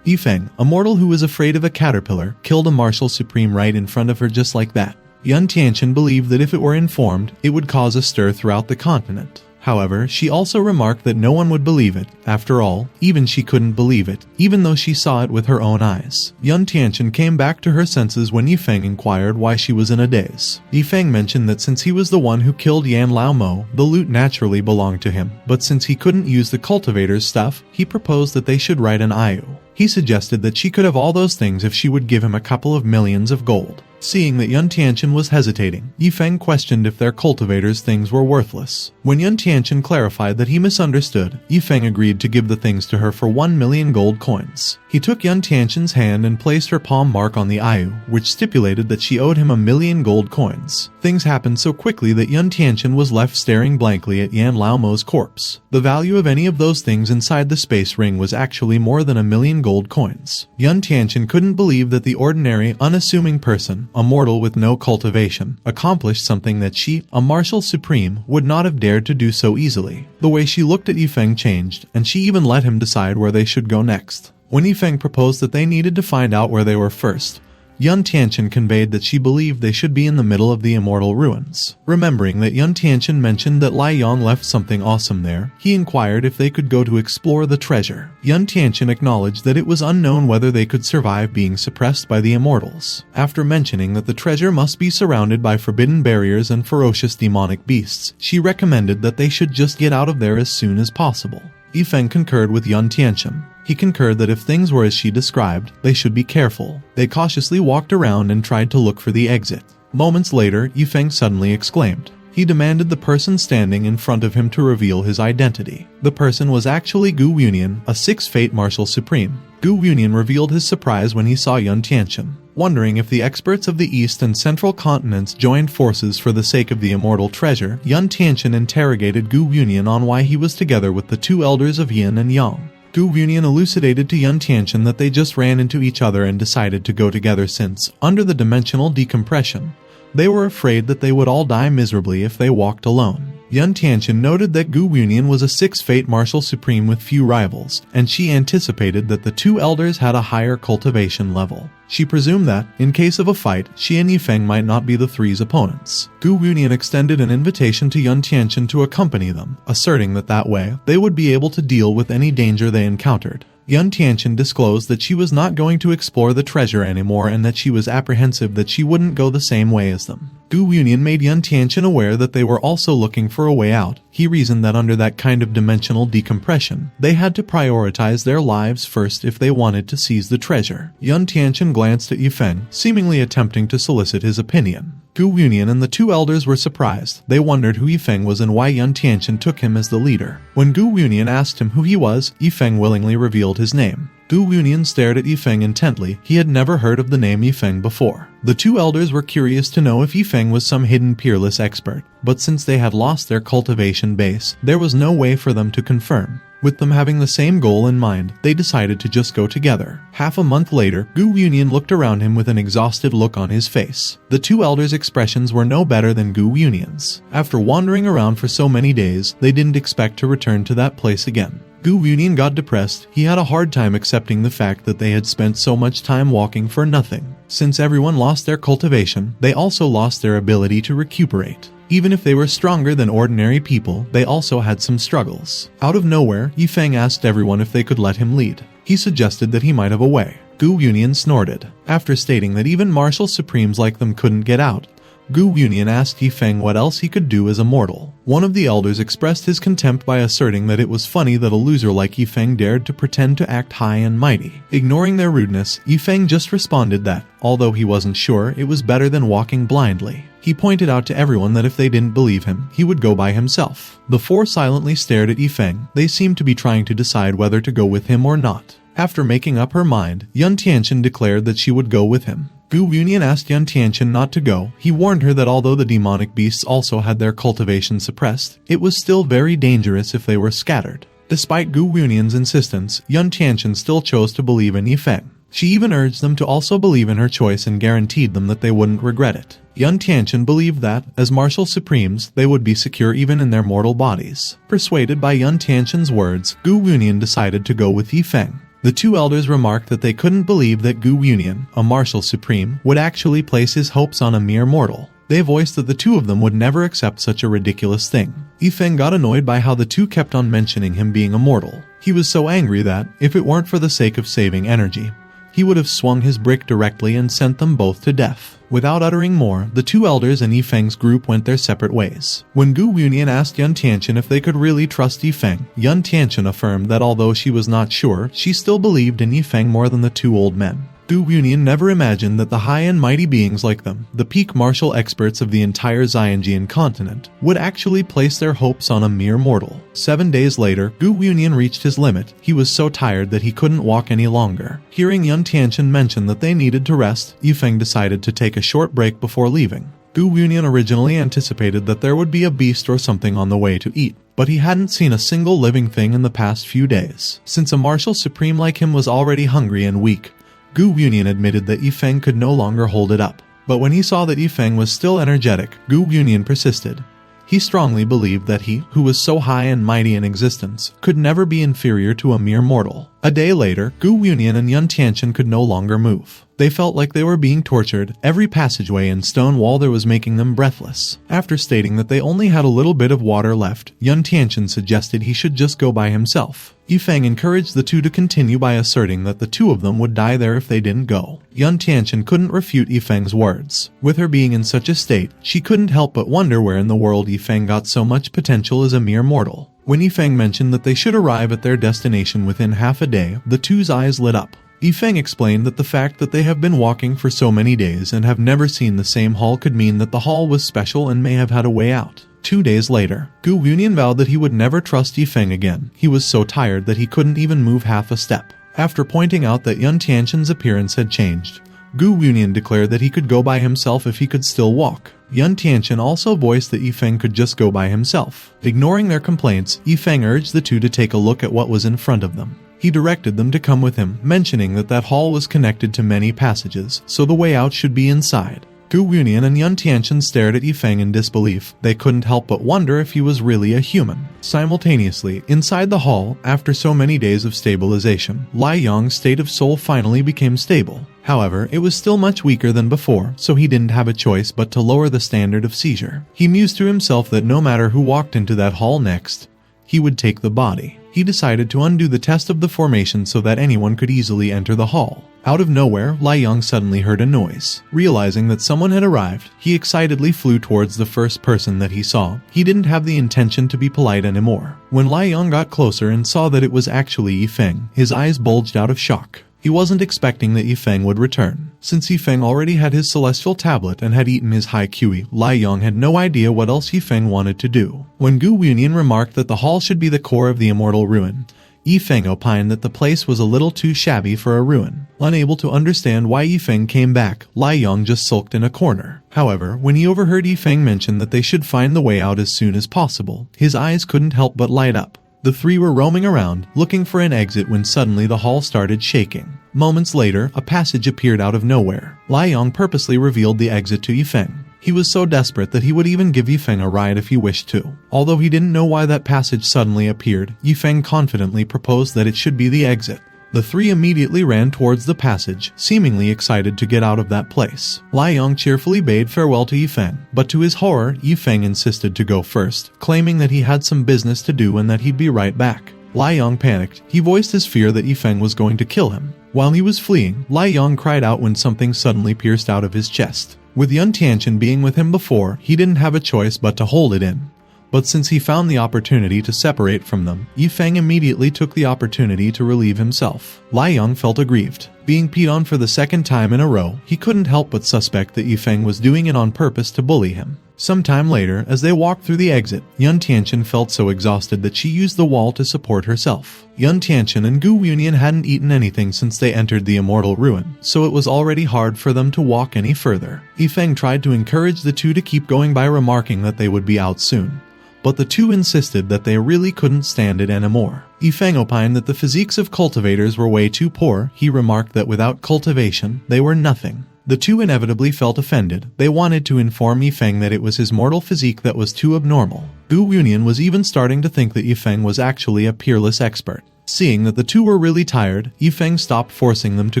Yifeng, a mortal who was afraid of a caterpillar, killed a martial supreme right in front of her just like that. Yun Tianchen believed that if it were informed, it would cause a stir throughout the continent. However, she also remarked that no one would believe it. After all, even she couldn't believe it, even though she saw it with her own eyes. Yun Tianchen came back to her senses when Yifeng inquired why she was in a daze. Yifeng mentioned that since he was the one who killed Yan Laomo, the loot naturally belonged to him, but since he couldn't use the cultivator's stuff, he proposed that they should write an Ayu. He suggested that she could have all those things if she would give him a couple of millions of gold. Seeing that Yun Tianchen was hesitating, Yifeng questioned if their cultivator's things were worthless. When Yun Tianchen clarified that he misunderstood, Yifeng agreed to give the things to her for 1 million gold coins. He took Yun Tianchen's hand and placed her palm mark on the Ayu, which stipulated that she owed him 1 million gold coins. Things happened so quickly that Yun Tianchen was left staring blankly at Yan Laomo's corpse. The value of any of those things inside the space ring was actually more than 1 million gold coins. Yun Tianchen couldn't believe that the ordinary, unassuming person, a mortal with no cultivation, accomplished something that she, a martial supreme, would not have dared to do so easily. The way she looked at Yifeng changed, and she even let him decide where they should go next. When Yifeng proposed that they needed to find out where they were first, Yun Tianchen conveyed that she believed they should be in the middle of the immortal ruins. Remembering that Yun Tianchen mentioned that Lai Yong left something awesome there, he inquired if they could go to explore the treasure. Yun Tianchen acknowledged that it was unknown whether they could survive being suppressed by the immortals. After mentioning that the treasure must be surrounded by forbidden barriers and ferocious demonic beasts, she recommended that they should just get out of there as soon as possible. Yifeng concurred with Yun Tianchen. He concurred that if things were as she described, they should be careful. They cautiously walked around and tried to look for the exit. Moments later, Yifeng suddenly exclaimed. He demanded the person standing in front of him to reveal his identity. The person was actually Gu Yunian, a 6th martial supreme. Gu Yunian revealed his surprise when he saw Yun Tianchen. Wondering if the experts of the East and Central continents joined forces for the sake of the immortal treasure, Yun Tianchen interrogated Gu Yunian on why he was together with the 2 elders of Yin and Yang. Gu Yunian elucidated to Yun Tianchen that they just ran into each other and decided to go together since, under the dimensional decompression, they were afraid that they would all die miserably if they walked alone. Yun Tianchen noted that Gu Yunian was a 6th martial supreme with few rivals, and she anticipated that the 2 elders had a higher cultivation level. She presumed that, in case of a fight, she and Yifeng might not be the 3's opponents. Gu Yunian extended an invitation to Yun Tianchen to accompany them, asserting that way, they would be able to deal with any danger they encountered. Yun Tianchen disclosed that she was not going to explore the treasure anymore and that she was apprehensive that she wouldn't go the same way as them. Gu Yunian made Yun Tianchen aware that they were also looking for a way out. He reasoned that under that kind of dimensional decompression, they had to prioritize their lives first if they wanted to seize the treasure. Yun Tianchen glanced at Yifeng, seemingly attempting to solicit his opinion. Gu Yunian and the 2 elders were surprised. They wondered who Yifeng was and why Yun Tianchen took him as the leader. When Gu Yunian asked him who he was, Yifeng willingly revealed his name. Gu Yunian stared at Yifeng intently. He had never heard of the name Yifeng before. The 2 elders were curious to know if Yifeng was some hidden peerless expert, but since they had lost their cultivation base, there was no way for them to confirm. With them having the same goal in mind, they decided to just go together. Half a month later, Gu Yunian looked around him with an exhausted look on his face. The 2 elders' expressions were no better than Gu Yunian's. After wandering around for so many days, they didn't expect to return to that place again. Gu Yunian got depressed. He had a hard time accepting the fact that they had spent so much time walking for nothing. Since everyone lost their cultivation, they also lost their ability to recuperate. Even if they were stronger than ordinary people, they also had some struggles. Out of nowhere, Yifeng asked everyone if they could let him lead. He suggested that he might have a way. Gu Yunian snorted. After stating that even martial supremes like them couldn't get out, Gu Yunian asked Yifeng what else he could do as a mortal. One of the elders expressed his contempt by asserting that it was funny that a loser like Yifeng dared to pretend to act high and mighty. Ignoring their rudeness, Yifeng just responded that, although he wasn't sure, it was better than walking blindly. He pointed out to everyone that if they didn't believe him, he would go by himself. The 4 silently stared at Yifeng. They seemed to be trying to decide whether to go with him or not. After making up her mind, Yun Tianchen declared that she would go with him. Gu Yunian asked Yun Tianchen not to go. He warned her that although the demonic beasts also had their cultivation suppressed, it was still very dangerous if they were scattered. Despite Gu Yunian's insistence, Yun Tianchen still chose to believe in Yifeng. She even urged them to also believe in her choice and guaranteed them that they wouldn't regret it. Yun Tianchen believed that, as martial supremes, they would be secure even in their mortal bodies. Persuaded by Yun Tianchen's words, Gu Yunian decided to go with Yifeng. The two elders remarked that they couldn't believe that Gu Yunian, a martial supreme, would actually place his hopes on a mere mortal. They voiced that the two of them would never accept such a ridiculous thing. Yifeng got annoyed by how the two kept on mentioning him being immortal. He was so angry that, if it weren't for the sake of saving energy, he would have swung his brick directly and sent them both to death. Without uttering more, the two elders and Yifeng's group went their separate ways. When Gu Yunian asked Yun Tianchen if they could really trust Yifeng, Yun Tianchen affirmed that although she was not sure, she still believed in Yifeng more than the two old men. Gu Yunian never imagined that the high and mighty beings like them, the peak martial experts of the entire Xianjian continent, would actually place their hopes on a mere mortal. 7 days later, Gu Yunian reached his limit. He was so tired that he couldn't walk any longer. Hearing Yun Tianchen mention that they needed to rest, Yifeng decided to take a short break before leaving. Gu Yunian originally anticipated that there would be a beast or something on the way to eat, but he hadn't seen a single living thing in the past few days. Since a martial supreme like him was already hungry and weak, Gu Yunian admitted that Yifeng could no longer hold it up. But when he saw that Yifeng was still energetic, Gu Yunian persisted. He strongly believed that he, who was so high and mighty in existence, could never be inferior to a mere mortal. A day later, Gu Yunian and Yun Tianchen could no longer move. They felt like they were being tortured. Every passageway and stone wall there was making them breathless. After stating that they only had a little bit of water left, Yun Tianchen suggested he should just go by himself. Yifeng encouraged the two to continue by asserting that the two of them would die there if they didn't go. Yun Tianchen couldn't refute Yifeng's words. With her being in such a state, she couldn't help but wonder where in the world Yifeng got so much potential as a mere mortal. When Yifeng mentioned that they should arrive at their destination within half a day, the two's eyes lit up. Yifeng explained that the fact that they have been walking for so many days and have never seen the same hall could mean that the hall was special and may have had a way out. 2 days later, Gu Yunian vowed that he would never trust Yifeng again. He was so tired that he couldn't even move half a step. After pointing out that Yun Tianchen's appearance had changed, Gu Yunian declared that he could go by himself if he could still walk. Yun Tianchen also voiced that Yifeng could just go by himself. Ignoring their complaints, Yifeng urged the two to take a look at what was in front of them. He directed them to come with him, mentioning that hall was connected to many passages, so the way out should be inside. Gu Yunian and Yun Tianchen stared at Yifeng in disbelief. They couldn't help but wonder if he was really a human. Simultaneously, inside the hall, after so many days of stabilization, Lai Yong's state of soul finally became stable. However, it was still much weaker than before, so he didn't have a choice but to lower the standard of seizure. He mused to himself that no matter who walked into that hall next, he would take the body. He decided to undo the test of the formation so that anyone could easily enter the hall. Out of nowhere, Lai Yong suddenly heard a noise. Realizing that someone had arrived, he excitedly flew towards the first person that he saw. He didn't have the intention to be polite anymore. When Lai Yong got closer and saw that it was actually Yifeng, his eyes bulged out of shock. He wasn't expecting that Yifeng would return. Since Yifeng already had his celestial tablet and had eaten his high QE, Lai Yong had no idea what else Yifeng wanted to do. When Gu Yunian remarked that the hall should be the core of the immortal ruin, Yifeng opined that the place was a little too shabby for a ruin. Unable to understand why Yifeng came back, Lai Yong just sulked in a corner. However, when he overheard Yifeng mention that they should find the way out as soon as possible, his eyes couldn't help but light up. The three were roaming around, looking for an exit when suddenly the hall started shaking. Moments later, a passage appeared out of nowhere. Lai Yong purposely revealed the exit to Yifeng. He was so desperate that he would even give Yifeng a ride if he wished to. Although he didn't know why that passage suddenly appeared, Yifeng confidently proposed that it should be the exit. The three immediately ran towards the passage, seemingly excited to get out of that place. Lai Yong cheerfully bade farewell to Yifeng, but to his horror, Yifeng insisted to go first, claiming that he had some business to do and that he'd be right back. Lai Yong panicked. He voiced his fear that Yifeng was going to kill him. While he was fleeing, Lai Yong cried out when something suddenly pierced out of his chest. With Yun Tianchen being with him before, he didn't have a choice but to hold it in. But since he found the opportunity to separate from them, Yifeng immediately took the opportunity to relieve himself. Lai Yong felt aggrieved. Being peed on for the second time in a row, he couldn't help but suspect that Yifeng was doing it on purpose to bully him. Sometime later, as they walked through the exit, Yun Tianchen felt so exhausted that she used the wall to support herself. Yun Tianchen and Gu Yunian hadn't eaten anything since they entered the immortal ruin, so it was already hard for them to walk any further. Yifeng tried to encourage the two to keep going by remarking that they would be out soon. But the two insisted that they really couldn't stand it anymore. Yifeng opined that the physiques of cultivators were way too poor. He remarked that without cultivation, they were nothing. The two inevitably felt offended. They wanted to inform Yifeng that it was his mortal physique that was too abnormal. Gu Yunian was even starting to think that Yifeng was actually a peerless expert. Seeing that the two were really tired, Yifeng stopped forcing them to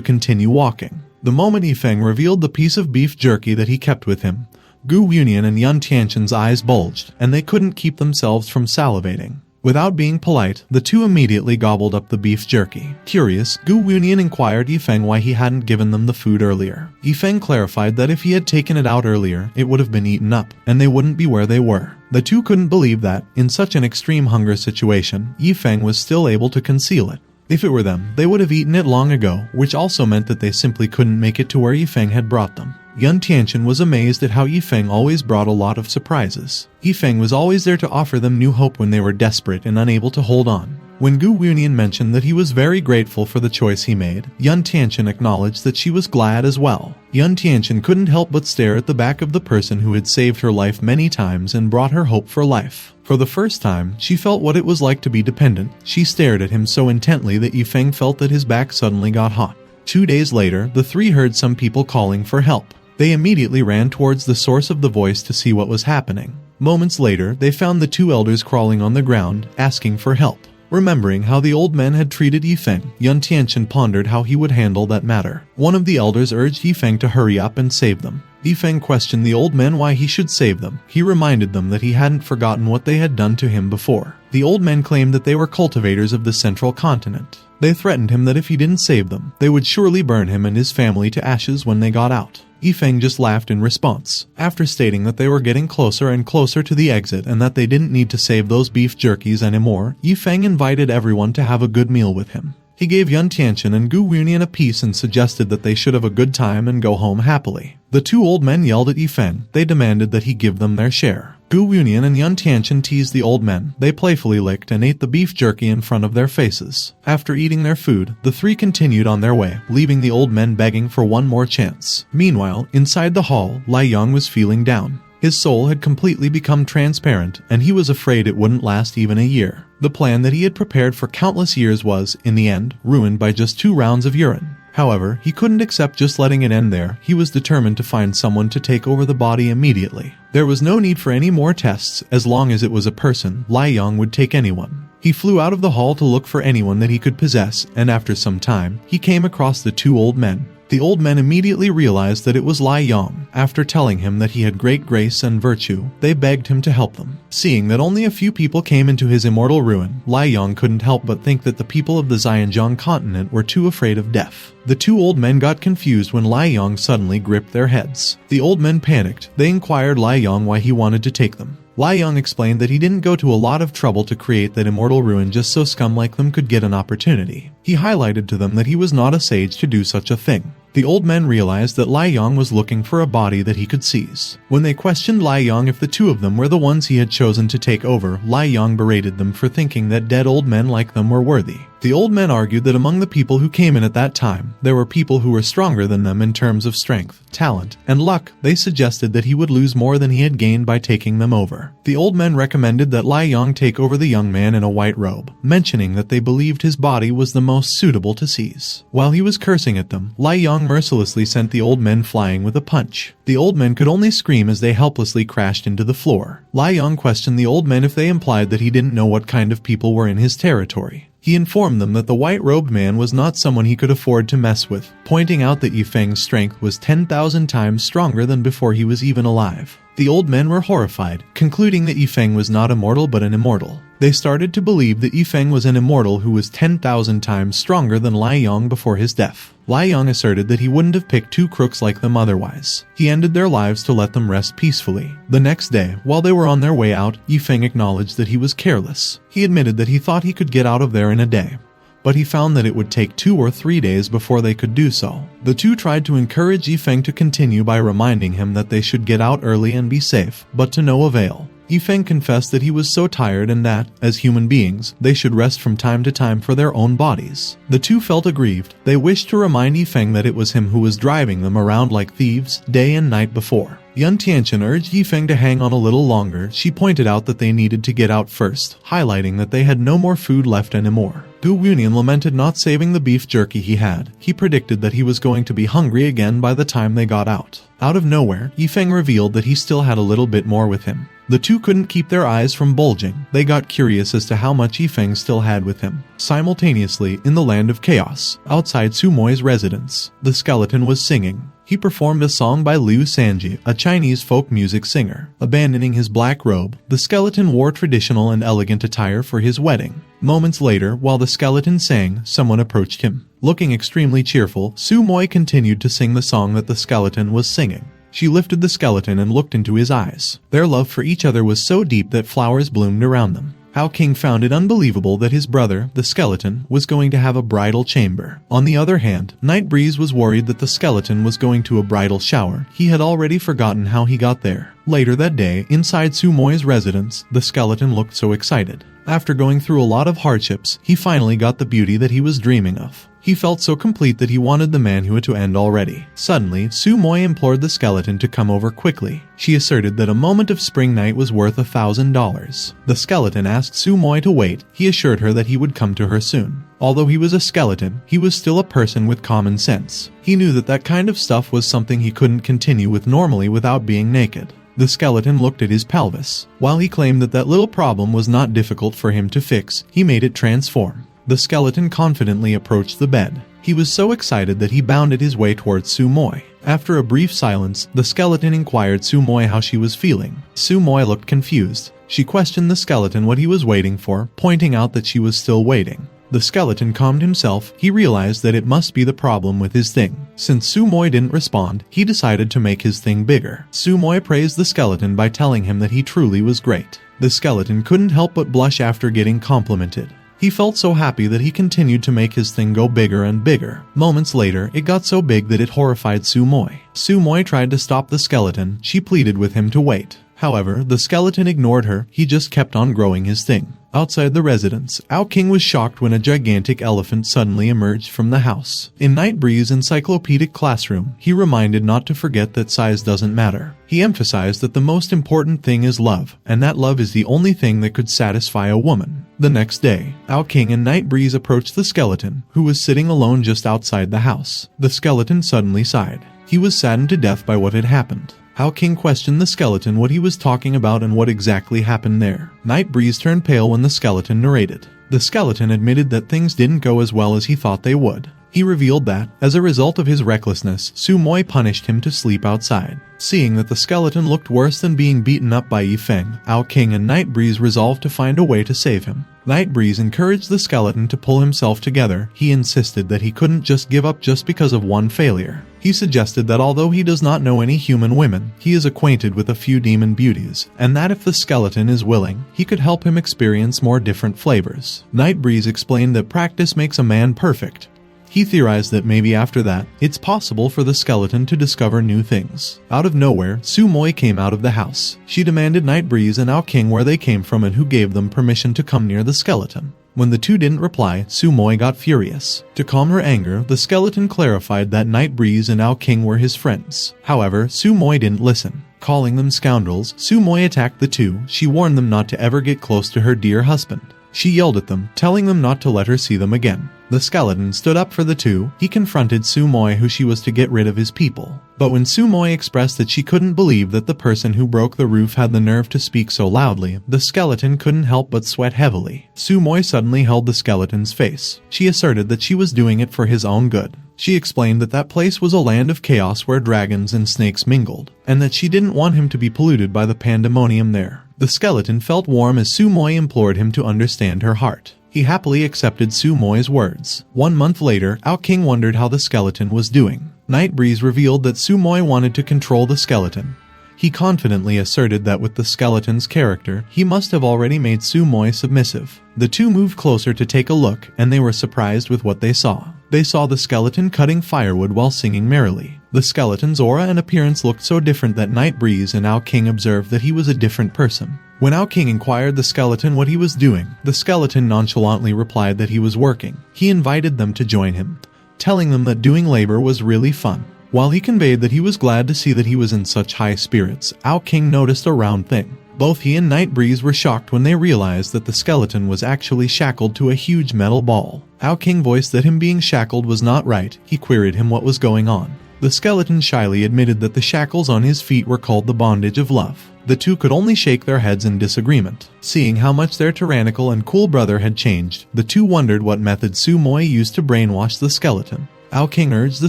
continue walking. The moment Yifeng revealed the piece of beef jerky that he kept with him, Gu Yunian and Yun Tianchen's eyes bulged, and they couldn't keep themselves from salivating. Without being polite, the two immediately gobbled up the beef jerky. Curious, Gu Yunian inquired Yifeng why he hadn't given them the food earlier. Yifeng clarified that if he had taken it out earlier, it would have been eaten up, and they wouldn't be where they were. The two couldn't believe that, in such an extreme hunger situation, Yifeng was still able to conceal it. If it were them, they would have eaten it long ago, which also meant that they simply couldn't make it to where Yifeng had brought them. Yun Tianchen was amazed at how Yifeng always brought a lot of surprises. Yifeng was always there to offer them new hope when they were desperate and unable to hold on. When Gu Yunian mentioned that he was very grateful for the choice he made, Yun Tianchen acknowledged that she was glad as well. Yun Tianchen couldn't help but stare at the back of the person who had saved her life many times and brought her hope for life. For the first time, she felt what it was like to be dependent. She stared at him so intently that Yifeng felt that his back suddenly got hot. 2 days later, the three heard some people calling for help. They immediately ran towards the source of the voice to see what was happening. Moments later, they found the two elders crawling on the ground, asking for help. Remembering how the old men had treated Yifeng, Yun Tianchen pondered how he would handle that matter. One of the elders urged Yifeng to hurry up and save them. Yifeng questioned the old men why he should save them. He reminded them that he hadn't forgotten what they had done to him before. The old men claimed that they were cultivators of the central continent. They threatened him that if he didn't save them, they would surely burn him and his family to ashes when they got out. Yifeng just laughed in response. After stating that they were getting closer and closer to the exit and that they didn't need to save those beef jerkies anymore, Yifeng invited everyone to have a good meal with him. He gave Yun Tianchen and Gu Yunian a piece and suggested that they should have a good time and go home happily. The two old men yelled at Yifeng. They demanded that he give them their share. Gu Yunian and Yun Tianchen teased the old men. They playfully licked and ate the beef jerky in front of their faces. After eating their food, the three continued on their way, leaving the old men begging for one more chance. Meanwhile, inside the hall, Lai Yang was feeling down. His soul had completely become transparent, and he was afraid it wouldn't last even a year. The plan that he had prepared for countless years was, in the end, ruined by just 2 rounds of urine. However, he couldn't accept just letting it end there. He was determined to find someone to take over the body immediately. There was no need for any more tests. As long as it was a person, Lai Yang would take anyone. He flew out of the hall to look for anyone that he could possess, and after some time, he came across the 2 old men. The old men immediately realized that it was Lai Yang. After telling him that he had great grace and virtue, they begged him to help them. Seeing that only a few people came into his immortal ruin, Lai Yang couldn't help but think that the people of the Xianzhang continent were too afraid of death. The 2 old men got confused when Lai Yang suddenly gripped their heads. The old men panicked. They inquired Lai Yang why he wanted to take them. Lai Yang explained that he didn't go to a lot of trouble to create that immortal ruin just so scum like them could get an opportunity. He highlighted to them that he was not a sage to do such a thing. The old men realized that Lai Yang was looking for a body that he could seize. When they questioned Lai Yang if the 2 of them were the ones he had chosen to take over, Lai Yang berated them for thinking that dead old men like them were worthy. The old men argued that among the people who came in at that time, there were people who were stronger than them in terms of strength, talent, and luck. They suggested that he would lose more than he had gained by taking them over. The old men recommended that Lai Yang take over the young man in a white robe, mentioning that they believed his body was the most suitable to seize. While he was cursing at them, Lai Yang mercilessly sent the old men flying with a punch. The old men could only scream as they helplessly crashed into the floor. Lai Yang questioned the old men if they implied that he didn't know what kind of people were in his territory. He informed them that the white-robed man was not someone he could afford to mess with, pointing out that Yifeng's strength was 10,000 times stronger than before he was even alive. The old men were horrified, concluding that Yifeng was not immortal but an immortal. They started to believe that Yifeng was an immortal who was 10,000 times stronger than Lai Yang before his death. Lai Yang asserted that he wouldn't have picked 2 crooks like them otherwise. He ended their lives to let them rest peacefully. The next day, while they were on their way out, Yifeng acknowledged that he was careless. He admitted that he thought he could get out of there in a day. but he found that it would take 2 or 3 days before they could do so. The two tried to encourage Feng to continue by reminding him that they should get out early and be safe, but to no avail. Feng confessed that he was so tired and that, as human beings, they should rest from time to time for their own bodies. The two felt aggrieved. They wished to remind Feng that it was him who was driving them around like thieves, day and night before. Yun Tianchen urged Feng to hang on a little longer. She pointed out that they needed to get out first, highlighting that they had no more food left anymore. Gu Yunian lamented not saving the beef jerky he had. He predicted that he was going to be hungry again by the time they got out. Out of nowhere, Feng revealed that he still had a little bit more with him. The two couldn't keep their eyes from bulging. They got curious as to how much Feng still had with him. Simultaneously, in the land of chaos, outside Sumoi's residence, the skeleton was singing. He performed a song by Liu Sanji, a Chinese folk music singer. Abandoning his black robe, the skeleton wore traditional and elegant attire for his wedding. Moments later, while the skeleton sang, someone approached him. Looking extremely cheerful, Sumoi continued to sing the song that the skeleton was singing. She lifted the skeleton and looked into his eyes. Their love for each other was so deep that flowers bloomed around them. Hao King found it unbelievable that his brother, the skeleton, was going to have a bridal chamber. On the other hand, Night Breeze was worried that the skeleton was going to a bridal shower. He had already forgotten how he got there. Later that day, inside Sumoi's residence, the skeleton looked so excited. After going through a lot of hardships, he finally got the beauty that he was dreaming of. He felt so complete that he wanted the Manhwa to end already. Suddenly, Sumoi implored the skeleton to come over quickly. She asserted that a moment of spring night was worth $1,000. The skeleton asked Sumoi to wait. He assured her that he would come to her soon. Although he was a skeleton, he was still a person with common sense. He knew that that kind of stuff was something he couldn't continue with normally without being naked. The skeleton looked at his pelvis. While he claimed that that little problem was not difficult for him to fix, he made it transform. The skeleton confidently approached the bed. He was so excited that he bounded his way towards Sumoi. After a brief silence, the skeleton inquired Sumoi how she was feeling. Sumoi looked confused. She questioned the skeleton what he was waiting for, pointing out that she was still waiting. The skeleton calmed himself. He realized that it must be the problem with his thing. Since Sumoi didn't respond, he decided to make his thing bigger. Sumoi praised the skeleton by telling him that he truly was great. The skeleton couldn't help but blush after getting complimented. He felt so happy that he continued to make his thing go bigger and bigger. Moments later, it got so big that it horrified Sumoi. Sumoi tried to stop the skeleton. She pleaded with him to wait. However, the skeleton ignored her. He just kept on growing his thing. Outside the residence, Ao King was shocked when a gigantic elephant suddenly emerged from the house. In Night Breeze's encyclopedic classroom, he reminded not to forget that size doesn't matter. He emphasized that the most important thing is love, and that love is the only thing that could satisfy a woman. The next day, Ao King and Night Breeze approached the skeleton, who was sitting alone just outside the house. The skeleton suddenly sighed. He was saddened to death by what had happened. Hao King questioned the skeleton what he was talking about and what exactly happened there. Night Breeze turned pale when the skeleton narrated. The skeleton admitted that things didn't go as well as he thought they would. He revealed that, as a result of his recklessness, Sumoi punished him to sleep outside. Seeing that the skeleton looked worse than being beaten up by Feng, Ao King and Night Breeze resolved to find a way to save him. Night Breeze encouraged the skeleton to pull himself together. He insisted that he couldn't just give up just because of one failure. He suggested that although he does not know any human women, he is acquainted with a few demon beauties, and that if the skeleton is willing, he could help him experience more different flavors. Night Breeze explained that practice makes a man perfect. He theorized that maybe after that, it's possible for the skeleton to discover new things. Out of nowhere, Sumoi came out of the house. She demanded Night Breeze and Ao King where they came from and who gave them permission to come near the skeleton. When the two didn't reply, Sumoi got furious. To calm her anger, the skeleton clarified that Night Breeze and Ao King were his friends. However, Sumoi didn't listen. Calling them scoundrels, Sumoi attacked the two. She warned them not to ever get close to her dear husband. She yelled at them, telling them not to let her see them again. The skeleton stood up for the two. He confronted Sumoi who she was to get rid of his people. But when Sumoi expressed that she couldn't believe that the person who broke the roof had the nerve to speak so loudly, the skeleton couldn't help but sweat heavily. Sumoi suddenly held the skeleton's face. She asserted that she was doing it for his own good. She explained that that place was a land of chaos where dragons and snakes mingled, and that she didn't want him to be polluted by the pandemonium there. The skeleton felt warm as Sumoi implored him to understand her heart. He happily accepted Sumoi's words. 1 month later, Ao King wondered how the skeleton was doing. Night Breeze revealed that Sumoi wanted to control the skeleton. He confidently asserted that with the skeleton's character, he must have already made Su Moi submissive. The two moved closer to take a look, and they were surprised with what they saw. They saw the skeleton cutting firewood while singing merrily. The skeleton's aura and appearance looked so different that Night Breeze and Ao King observed that he was a different person. When Ao King inquired the skeleton what he was doing, the skeleton nonchalantly replied that he was working. He invited them to join him, telling them that doing labor was really fun. While he conveyed that he was glad to see that he was in such high spirits, Ao King noticed a round thing. Both he and Night Breeze were shocked when they realized that the skeleton was actually shackled to a huge metal ball. Ao King voiced that him being shackled was not right. He queried him what was going on. The skeleton shyly admitted that the shackles on his feet were called the bondage of love. The two could only shake their heads in disagreement. Seeing how much their tyrannical and cool brother had changed, the two wondered what method Su Moi used to brainwash the skeleton. Ao King urged the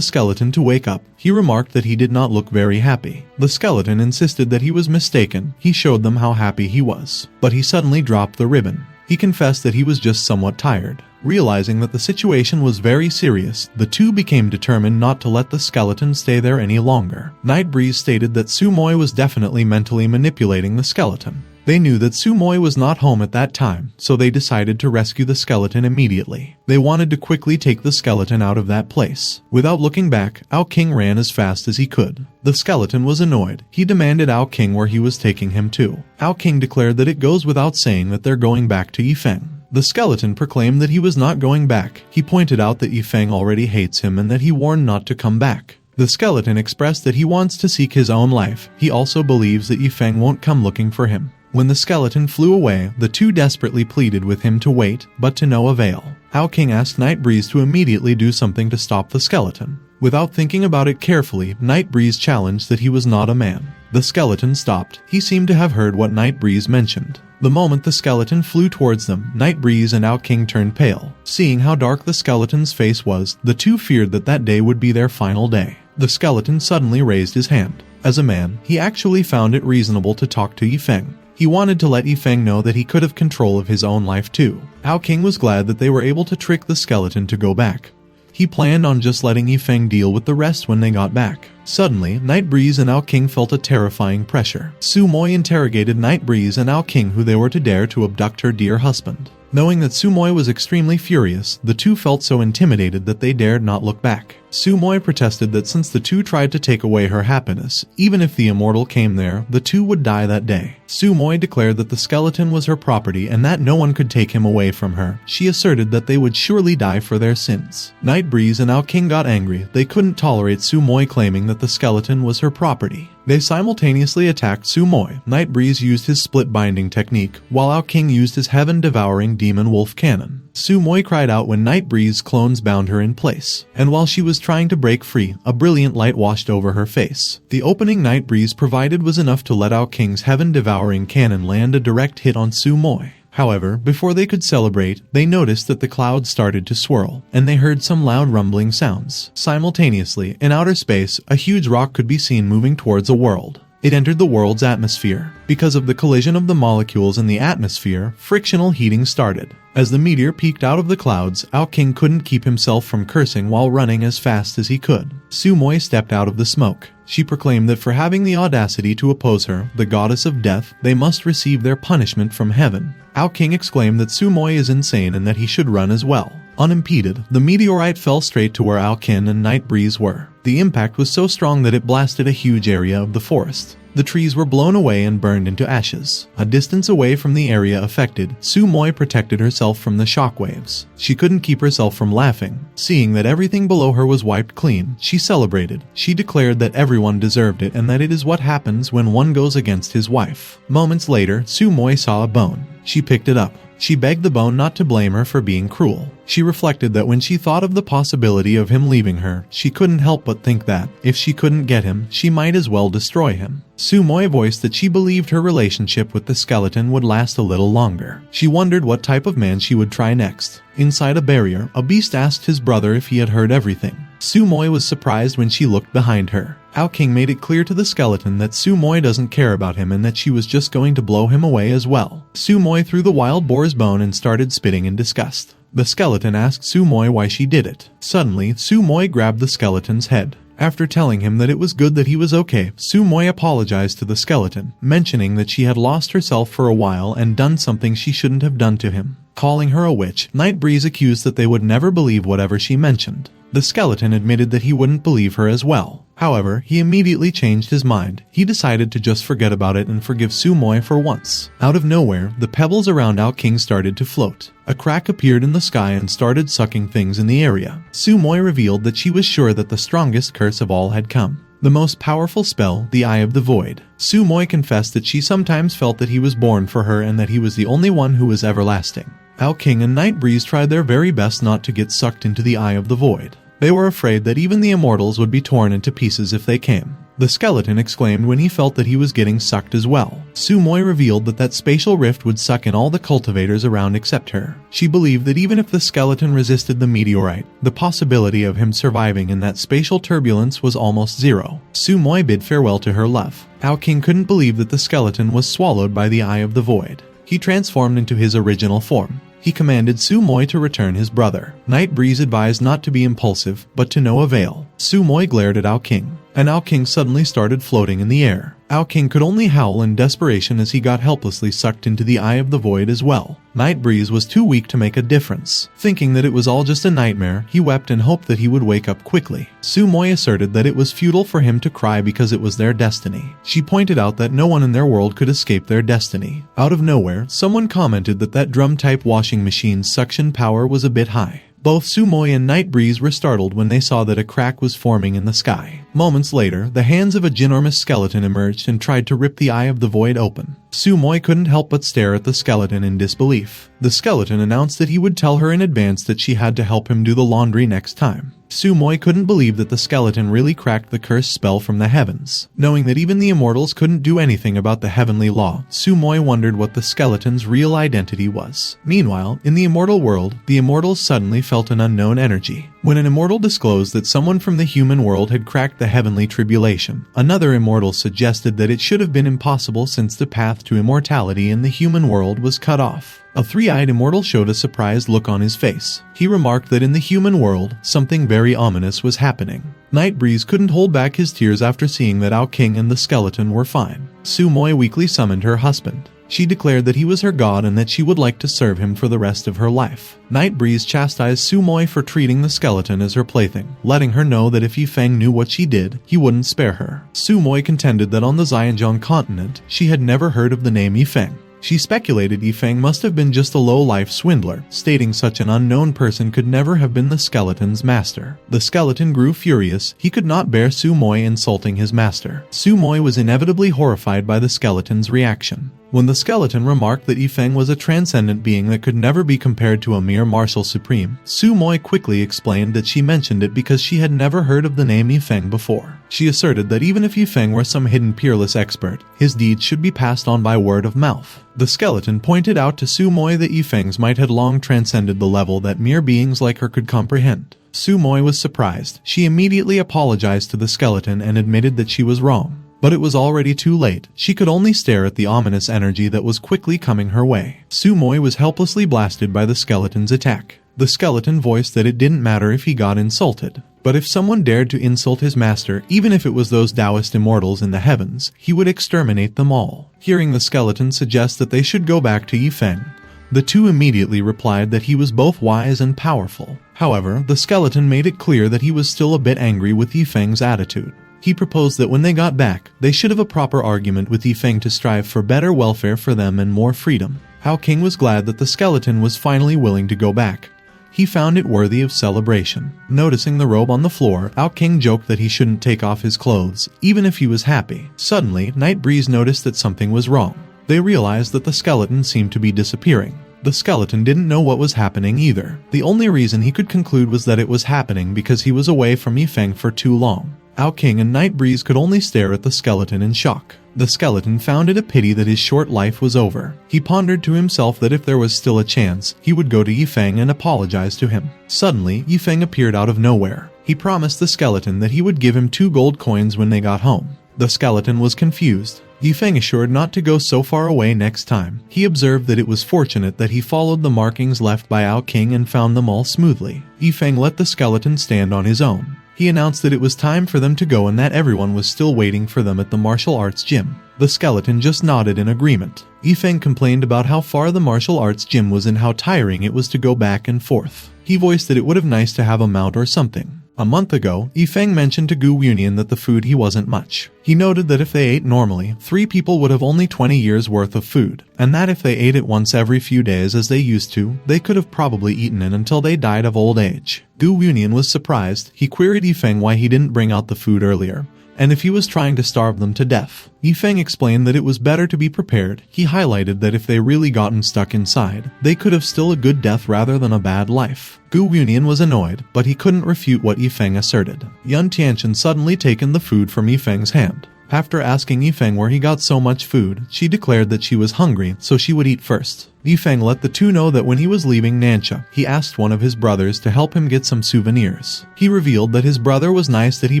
skeleton to wake up. He remarked that he did not look very happy. The skeleton insisted that he was mistaken. He showed them how happy he was. But he suddenly dropped the ribbon. He confessed that he was just somewhat tired. Realizing that the situation was very serious, the two became determined not to let the skeleton stay there any longer. Night Breeze stated that Su Moi was definitely mentally manipulating the skeleton. They knew that Su Moi was not home at that time, so they decided to rescue the skeleton immediately. They wanted to quickly take the skeleton out of that place. Without looking back, Ao King ran as fast as he could. The skeleton was annoyed. He demanded Ao King where he was taking him to. Ao King declared that it goes without saying that they're going back to Yifeng. The skeleton proclaimed that he was not going back. He pointed out that Yifeng already hates him and that he warned not to come back. The skeleton expressed that he wants to seek his own life. He also believes that Yifeng won't come looking for him. When the skeleton flew away, the two desperately pleaded with him to wait, but to no avail. Ao King asked Night Breeze to immediately do something to stop the skeleton. Without thinking about it carefully, Night Breeze challenged that he was not a man. The skeleton stopped. He seemed to have heard what Night Breeze mentioned. The moment the skeleton flew towards them, Night Breeze and Ao King turned pale. Seeing how dark the skeleton's face was, the two feared that that day would be their final day. The skeleton suddenly raised his hand. As a man, he actually found it reasonable to talk to Yifeng. He wanted to let Yifeng know that he could have control of his own life too. Ao King was glad that they were able to trick the skeleton to go back. He planned on just letting Yifeng deal with the rest when they got back. Suddenly, Night Breeze and Ao King felt a terrifying pressure. Su Moi interrogated Night Breeze and Ao King who they were to dare to abduct her dear husband. Knowing that Su Moi was extremely furious, the two felt so intimidated that they dared not look back. Su Moi protested that since the two tried to take away her happiness, even if the immortal came there, the two would die that day. Su Moi declared that the skeleton was her property and that no one could take him away from her. She asserted that they would surely die for their sins. Night Breeze and Ao King got angry. They couldn't tolerate Su Moi claiming that the skeleton was her property. They simultaneously attacked Su Moi. Night Breeze used his split binding technique, while Ao King used his heaven-devouring demon wolf cannon. Su Moi cried out when Night Breeze clones bound her in place, and while she was trying to break free, a brilliant light washed over her face. The opening Night Breeze provided was enough to let Ao King's heaven-devouring cannon land a direct hit on Su Moi. However, before they could celebrate, they noticed that the clouds started to swirl, and they heard some loud rumbling sounds. Simultaneously, in outer space, a huge rock could be seen moving towards a world. It entered the world's atmosphere. Because of the collision of the molecules in the atmosphere, frictional heating started. As the meteor peeked out of the clouds, Ao King couldn't keep himself from cursing while running as fast as he could. Su Moi stepped out of the smoke. She proclaimed that for having the audacity to oppose her, the goddess of death, they must receive their punishment from heaven. Ao King exclaimed that Su Moi is insane and that he should run as well. Unimpeded, the meteorite fell straight to where Ao King and Night Breeze were. The impact was so strong that it blasted a huge area of the forest. The trees were blown away and burned into ashes. A distance away from the area affected, Su Moi protected herself from the shockwaves. She couldn't keep herself from laughing. Seeing that everything below her was wiped clean, she celebrated. She declared that everyone deserved it and that it is what happens when one goes against his wife. Moments later, Su Moi saw a bone. She picked it up. She begged the bone not to blame her for being cruel. She reflected that when she thought of the possibility of him leaving her, she couldn't help but think that, if she couldn't get him, she might as well destroy him. Su Moi voiced that she believed her relationship with the skeleton would last a little longer. She wondered what type of man she would try next. Inside a barrier, a beast asked his brother if he had heard everything. Su Moi was surprised when she looked behind her. Ao King made it clear to the skeleton that Su Moi doesn't care about him and that she was just going to blow him away as well. Su Moi threw the wild boar's bone and started spitting in disgust. The skeleton asked Su Moi why she did it. Suddenly, Su Moi grabbed the skeleton's head. After telling him that it was good that he was okay, Sumoi apologized to the skeleton, mentioning that she had lost herself for a while and done something she shouldn't have done to him. Calling her a witch, Nightbreeze accused that they would never believe whatever she mentioned. The skeleton admitted that he wouldn't believe her as well. However, he immediately changed his mind. He decided to just forget about it and forgive Sumoi for once. Out of nowhere, the pebbles around Ao King started to float. A crack appeared in the sky and started sucking things in the area. Sumoi revealed that she was sure that the strongest curse of all had come. The most powerful spell, the Eye of the Void. Sumoi confessed that she sometimes felt that he was born for her and that he was the only one who was everlasting. Ao King and Nightbreeze tried their very best not to get sucked into the Eye of the Void. They were afraid that even the immortals would be torn into pieces if they came. The skeleton exclaimed when he felt that he was getting sucked as well. Sumoi revealed that spatial rift would suck in all the cultivators around except her. She believed that even if the skeleton resisted the meteorite, the possibility of him surviving in that spatial turbulence was almost zero. Sumoi bid farewell to her love. Ao King couldn't believe that the skeleton was swallowed by the Eye of the Void. He transformed into his original form. He commanded Sumoi to return his brother. Nightbreeze advised not to be impulsive, but to no avail. Sumoi glared at Ao King, and Ao King suddenly started floating in the air. Ao King could only howl in desperation as he got helplessly sucked into the Eye of the Void as well. Nightbreeze was too weak to make a difference. Thinking that it was all just a nightmare, he wept and hoped that he would wake up quickly. Sumoi asserted that it was futile for him to cry because it was their destiny. She pointed out that no one in their world could escape their destiny. Out of nowhere, someone commented that drum-type washing machine's suction power was a bit high. Both Sumoi and Nightbreeze were startled when they saw that a crack was forming in the sky. Moments later, the hands of a ginormous skeleton emerged and tried to rip the Eye of the Void open. Sumoi couldn't help but stare at the skeleton in disbelief. The skeleton announced that he would tell her in advance that she had to help him do the laundry next time. Sumoi couldn't believe that the skeleton really cracked the cursed spell from the heavens. Knowing that even the immortals couldn't do anything about the heavenly law, Sumoi wondered what the skeleton's real identity was. Meanwhile, in the immortal world, the immortals suddenly felt an unknown energy. When an immortal disclosed that someone from the human world had cracked the heavenly tribulation, another immortal suggested that it should have been impossible since the path to immortality in the human world was cut off. A three-eyed immortal showed a surprised look on his face. He remarked that in the human world, something very ominous was happening. Nightbreeze couldn't hold back his tears after seeing that Ao King and the skeleton were fine. Sumoi weakly summoned her husband. She declared that he was her god and that she would like to serve him for the rest of her life. Nightbreeze chastised Sumoi for treating the skeleton as her plaything, letting her know that if Feng knew what she did, he wouldn't spare her. Sumoi contended that on the Xianzhong continent, she had never heard of the name Feng. She speculated Feng must have been just a low-life swindler, stating such an unknown person could never have been the skeleton's master. The skeleton grew furious. He could not bear Sumoi insulting his master. Sumoi was inevitably horrified by the skeleton's reaction. When the skeleton remarked that Feng was a transcendent being that could never be compared to a mere martial supreme, Sumoi quickly explained that she mentioned it because she had never heard of the name Feng before. She asserted that even if Feng were some hidden peerless expert, his deeds should be passed on by word of mouth. The skeleton pointed out to Sumoi that Feng's might had long transcended the level that mere beings like her could comprehend. Sumoi was surprised. She immediately apologized to the skeleton and admitted that she was wrong. But it was already too late. She could only stare at the ominous energy that was quickly coming her way. Sumoi was helplessly blasted by the skeleton's attack. The skeleton voiced that it didn't matter if he got insulted. But if someone dared to insult his master, even if it was those Taoist immortals in the heavens, he would exterminate them all. Hearing the skeleton suggest that they should go back to Feng, the two immediately replied that he was both wise and powerful. However, the skeleton made it clear that he was still a bit angry with Feng's attitude. He proposed that when they got back, they should have a proper argument with Feng to strive for better welfare for them and more freedom. Ao King was glad that the skeleton was finally willing to go back. He found it worthy of celebration. Noticing the robe on the floor, Ao King joked that he shouldn't take off his clothes, even if he was happy. Suddenly, Nightbreeze noticed that something was wrong. They realized that the skeleton seemed to be disappearing. The skeleton didn't know what was happening either. The only reason he could conclude was that it was happening because he was away from Feng for too long. Ao King and Nightbreeze could only stare at the skeleton in shock. The skeleton found it a pity that his short life was over. He pondered to himself that if there was still a chance, he would go to Feng and apologize to him. Suddenly, Feng appeared out of nowhere. He promised the skeleton that he would give him 2 gold coins when they got home. The skeleton was confused. Feng assured not to go so far away next time. He observed that it was fortunate that he followed the markings left by Ao King and found them all smoothly. Feng let the skeleton stand on his own. He announced that it was time for them to go and that everyone was still waiting for them at the martial arts gym. The skeleton just nodded in agreement. Feng complained about how far the martial arts gym was and how tiring it was to go back and forth. He voiced that it would have nice to have a mount or something. A month ago, Feng mentioned to Gu Union that the food he wasn't much. He noted that if they ate normally, 3 people would have only 20 years worth of food, and that if they ate it once every few days as they used to, they could have probably eaten it until they died of old age. Gu Union was surprised. He queried Feng why he didn't bring out the food earlier, and if he was trying to starve them to death. Feng explained that it was better to be prepared. He highlighted that if they really gotten stuck inside, they could have still a good death rather than a bad life. Gu Union was annoyed, but he couldn't refute what Feng asserted. Yun Tianchen suddenly taken the food from Feng's hand. After asking Feng where he got so much food, she declared that she was hungry, so she would eat first. Feng let the two know that when he was leaving Nancha, he asked one of his brothers to help him get some souvenirs. He revealed that his brother was nice that he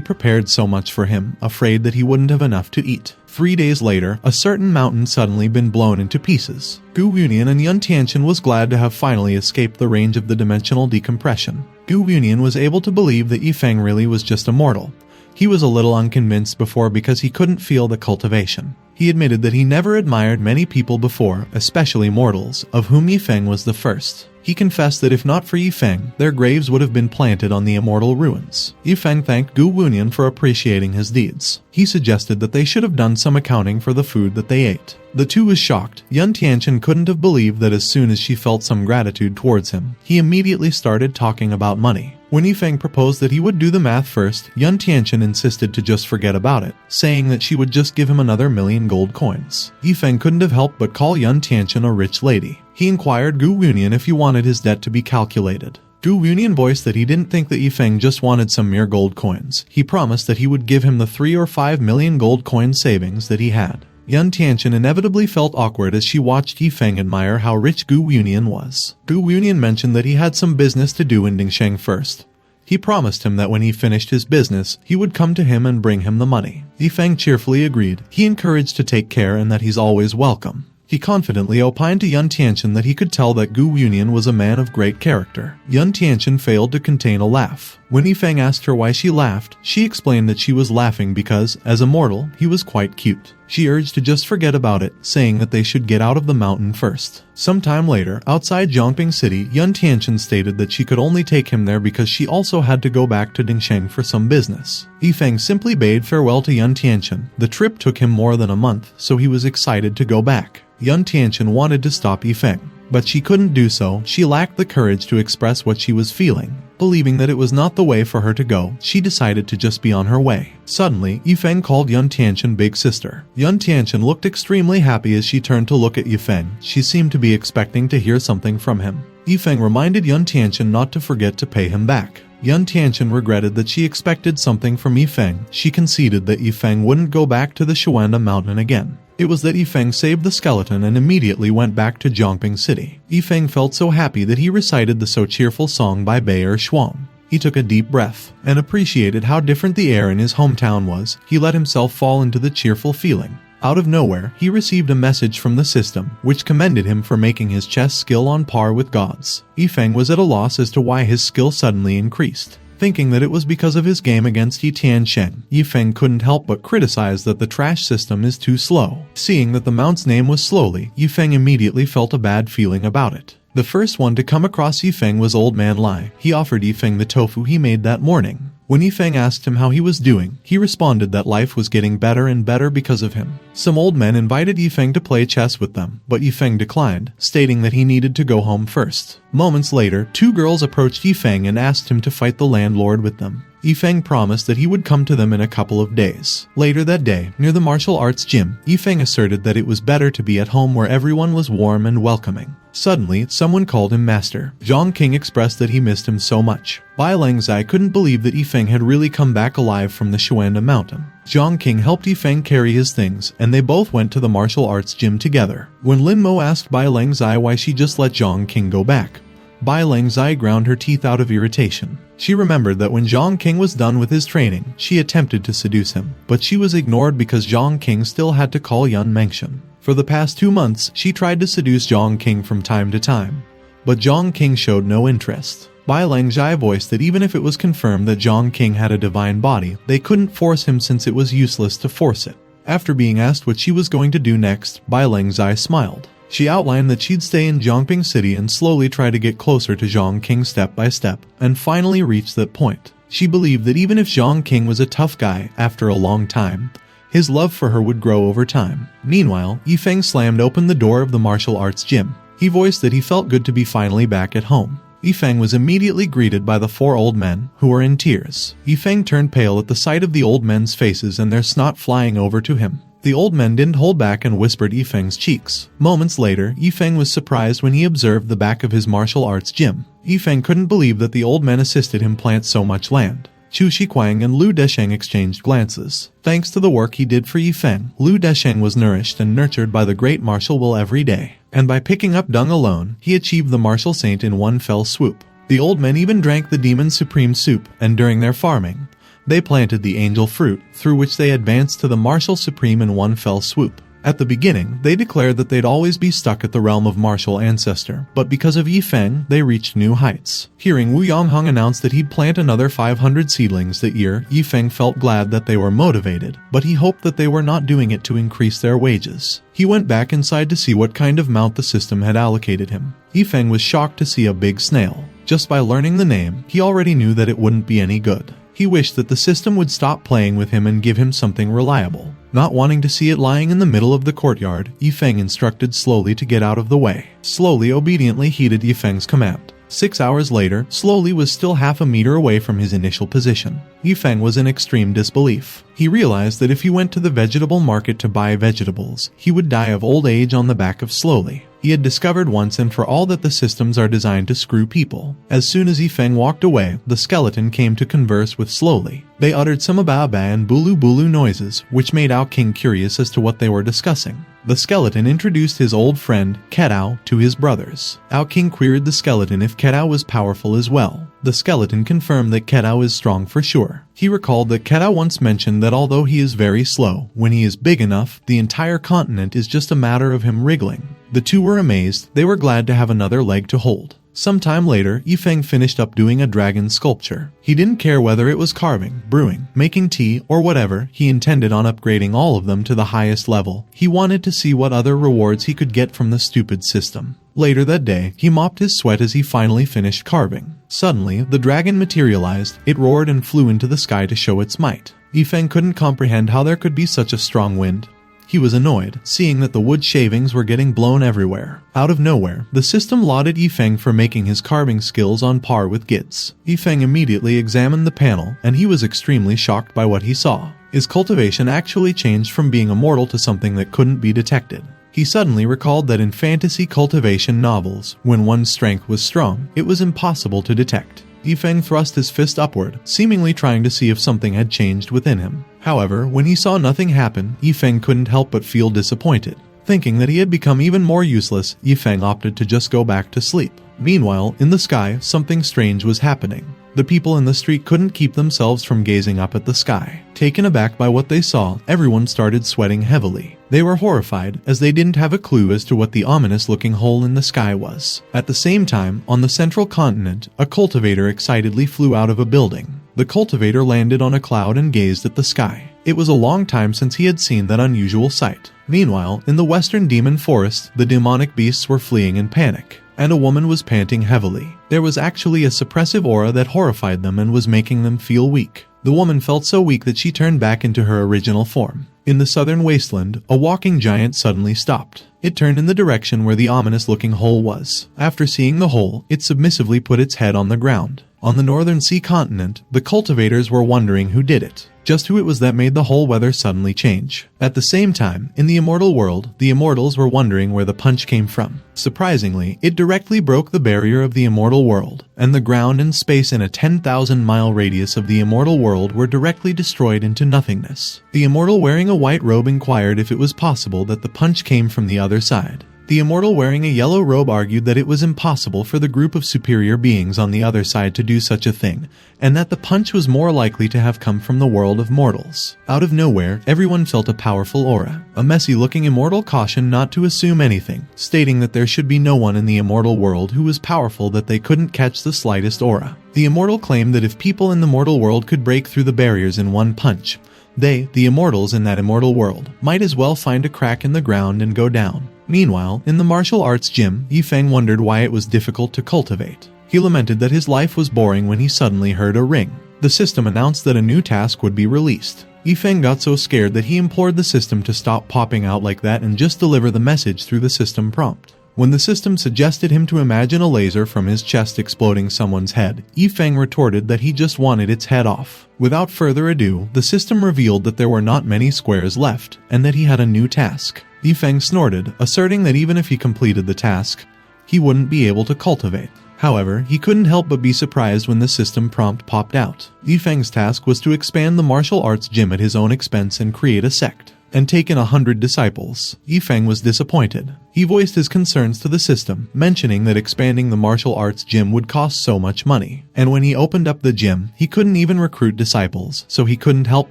prepared so much for him, afraid that he wouldn't have enough to eat. 3 days later, a certain mountain suddenly been blown into pieces. Gu Union and Yun Tianchen was glad to have finally escaped the range of the dimensional decompression. Gu Union was able to believe that Feng really was just a mortal. He was a little unconvinced before because he couldn't feel the cultivation. He admitted that he never admired many people before, especially mortals, of whom Feng was the first. He confessed that if not for Feng, their graves would have been planted on the immortal ruins. Feng thanked Gu Union for appreciating his deeds. He suggested that they should have done some accounting for the food that they ate. The two was shocked. Yun Tianchen couldn't have believed that as soon as she felt some gratitude towards him, he immediately started talking about money. When Feng proposed that he would do the math first, Yun Tianchen insisted to just forget about it, saying that she would just give him another 1,000,000 gold coins. Feng couldn't have helped but call Yun Tianchen a rich lady. He inquired Gu Union if he wanted his debt to be calculated. Gu Union voiced that he didn't think that Feng just wanted some mere gold coins. He promised that he would give him the 3 or 5 million gold coin savings that he had. Yun Tianchen inevitably felt awkward as she watched Feng admire how rich Gu Union was. Gu Union mentioned that he had some business to do in Dingsheng first. He promised him that when he finished his business, he would come to him and bring him the money. Feng cheerfully agreed. He encouraged to take care and that he's always welcome. He confidently opined to Yun Tianchen that he could tell that Gu Union was a man of great character. Yun Tianchen failed to contain a laugh. When Feng asked her why she laughed, she explained that she was laughing because, as a mortal, he was quite cute. She urged to just forget about it, saying that they should get out of the mountain first. Sometime later, outside Zhongping City, Yun Tianchen stated that she could only take him there because she also had to go back to Dingsheng for some business. Feng simply bade farewell to Yun Tianchen. The trip took him more than a month, so he was excited to go back. Yun Tianchen wanted to stop Feng, but she couldn't do so. She lacked the courage to express what she was feeling. Believing that it was not the way for her to go, she decided to just be on her way. Suddenly, Feng called Yun Tianchen big sister. Yun Tianchen looked extremely happy as she turned to look at Feng. She seemed to be expecting to hear something from him. Feng reminded Yun Tianchen not to forget to pay him back. Yun Tianchen regretted that she expected something from Feng. She conceded that Feng wouldn't go back to the Shuanda mountain again. It was that Feng saved the skeleton and immediately went back to Zhongping City. Feng felt so happy that he recited the so cheerful song by Bayer Shuang. He took a deep breath and appreciated how different the air in his hometown was. He let himself fall into the cheerful feeling. Out of nowhere, he received a message from the system, which commended him for making his chess skill on par with gods. Feng was at a loss as to why his skill suddenly increased. Thinking that it was because of his game against Yi Tiansheng, Feng couldn't help but criticize that the trash system is too slow. Seeing that the mount's name was slowly, Feng immediately felt a bad feeling about it. The first one to come across Feng was Old Man Lai. He offered Feng the tofu he made that morning. When Feng asked him how he was doing, he responded that life was getting better and better because of him. Some old men invited Feng to play chess with them, but Feng declined, stating that he needed to go home first. Moments later, 2 girls approached Feng and asked him to fight the landlord with them. Feng promised that he would come to them in a couple of days. Later that day, near the martial arts gym, Feng asserted that it was better to be at home where everyone was warm and welcoming. Suddenly, someone called him master. Zhang King expressed that he missed him so much. Bai Langzai couldn't believe that Feng had really come back alive from the Shuanda mountain. Zhang King helped Feng carry his things, and they both went to the martial arts gym together. When Lin Mo asked Bai Langzai why she just let Zhang King go back, Bai Langzai ground her teeth out of irritation. She remembered that when Zhang King was done with his training, she attempted to seduce him, but she was ignored because Zhang King still had to call Yun Mengshan. For the past 2 months, she tried to seduce Zhang King from time to time, but Zhang King showed no interest. Bai Langzhai voiced that even if it was confirmed that Zhang King had a divine body, they couldn't force him since it was useless to force it. After being asked what she was going to do next, Bai Langzhai smiled. She outlined that she'd stay in Zhongping City and slowly try to get closer to Zhang King step by step, and finally reach that point. She believed that even if Zhang King was a tough guy after a long time, his love for her would grow over time. Meanwhile, Yifeng slammed open the door of the martial arts gym. He voiced that he felt good to be finally back at home. Yifeng was immediately greeted by the 4 old men, who were in tears. Yifeng turned pale at the sight of the old men's faces and their snot flying over to him. The old men didn't hold back and whispered Yifeng's cheeks. Moments later, Yifeng was surprised when he observed the back of his martial arts gym. Yifeng couldn't believe that the old men assisted him plant so much land. Chu Shiquang and Lu Desheng exchanged glances. Thanks to the work he did for Yifeng, Lu Desheng was nourished and nurtured by the great martial will every day. And by picking up dung alone, he achieved the martial saint in one fell swoop. The old men even drank the demon supreme soup, and during their farming, they planted the angel fruit, through which they advanced to the martial supreme in one fell swoop. At the beginning, they declared that they'd always be stuck at the realm of martial ancestor, but because of Yifeng, they reached new heights. Hearing Wu Yongheng announce that he'd plant another 500 seedlings that year, Yifeng felt glad that they were motivated, but he hoped that they were not doing it to increase their wages. He went back inside to see what kind of mount the system had allocated him. Yifeng was shocked to see a big snail. Just by learning the name, he already knew that it wouldn't be any good. He wished that the system would stop playing with him and give him something reliable. Not wanting to see it lying in the middle of the courtyard, Yifeng instructed Slowly to get out of the way. Slowly obediently heeded Yifeng's command. 6 hours later, Slowly was still half a meter away from his initial position. Yifeng was in extreme disbelief. He realized that if he went to the vegetable market to buy vegetables, he would die of old age on the back of Slowly. He had discovered once and for all that the systems are designed to screw people. As soon as Yifeng walked away, the skeleton came to converse with Slowly. They uttered some aba and bulu-bulu noises, which made Ao King curious as to what they were discussing. The skeleton introduced his old friend, Ketao, to his brothers. Ao King queried the skeleton if Ketao was powerful as well. The skeleton confirmed that Ketao is strong for sure. He recalled that Ketao once mentioned that although he is very slow, when he is big enough, the entire continent is just a matter of him wriggling. The two were amazed. They were glad to have another leg to hold. Sometime later, Yifeng finished up doing a dragon sculpture. He didn't care whether it was carving, brewing, making tea, or whatever. He intended on upgrading all of them to the highest level. He wanted to see what other rewards he could get from the stupid system. Later that day, he mopped his sweat as he finally finished carving. Suddenly, the dragon materialized. It roared and flew into the sky to show its might. Yifeng couldn't comprehend how there could be such a strong wind. He was annoyed, seeing that the wood shavings were getting blown everywhere. Out of nowhere, the system lauded Yifeng for making his carving skills on par with Git's. Yifeng immediately examined the panel, and he was extremely shocked by what he saw. His cultivation actually changed from being immortal to something that couldn't be detected. He suddenly recalled that in fantasy cultivation novels, when one's strength was strong, it was impossible to detect. Yifeng thrust his fist upward, seemingly trying to see if something had changed within him. However, when he saw nothing happen, Yifeng couldn't help but feel disappointed. Thinking that he had become even more useless, Yifeng opted to just go back to sleep. Meanwhile, in the sky, something strange was happening. The people in the street couldn't keep themselves from gazing up at the sky. Taken aback by what they saw, everyone started sweating heavily. They were horrified, as they didn't have a clue as to what the ominous-looking hole in the sky was. At the same time, on the central continent, a cultivator excitedly flew out of a building. The cultivator landed on a cloud and gazed at the sky. It was a long time since he had seen that unusual sight. Meanwhile, in the western demon forest, the demonic beasts were fleeing in panic, and a woman was panting heavily. There was actually a suppressive aura that horrified them and was making them feel weak. The woman felt so weak that she turned back into her original form. In the southern wasteland, a walking giant suddenly stopped. It turned in the direction where the ominous-looking hole was. After seeing the hole, it submissively put its head on the ground. On the northern sea continent, the cultivators were wondering who did it. Just who it was that made the whole weather suddenly change. At the same time, in the immortal world, the immortals were wondering where the punch came from. Surprisingly, it directly broke the barrier of the immortal world, and the ground and space in a 10,000-mile radius of the immortal world were directly destroyed into nothingness. The immortal wearing a white robe inquired if it was possible that the punch came from the other side. The immortal wearing a yellow robe argued that it was impossible for the group of superior beings on the other side to do such a thing, and that the punch was more likely to have come from the world of mortals. Out of nowhere, everyone felt a powerful aura. A messy-looking immortal cautioned not to assume anything, stating that there should be no one in the immortal world who was powerful that they couldn't catch the slightest aura. The immortal claimed that if people in the mortal world could break through the barriers in one punch, they, the immortals in that immortal world, might as well find a crack in the ground and go down. Meanwhile, in the martial arts gym, Feng wondered why it was difficult to cultivate. He lamented that his life was boring when he suddenly heard a ring. The system announced that a new task would be released. Feng got so scared that he implored the system to stop popping out like that and just deliver the message through the system prompt. When the system suggested him to imagine a laser from his chest exploding someone's head, Feng retorted that he just wanted its head off. Without further ado, the system revealed that there were not many squares left, and that he had a new task. Feng snorted, asserting that even if he completed the task, he wouldn't be able to cultivate. However, he couldn't help but be surprised when the system prompt popped out. Feng's task was to expand the martial arts gym at his own expense and create a sect, and take in 100 disciples. Feng was disappointed. He voiced his concerns to the system, mentioning that expanding the martial arts gym would cost so much money. And when he opened up the gym, he couldn't even recruit disciples, so he couldn't help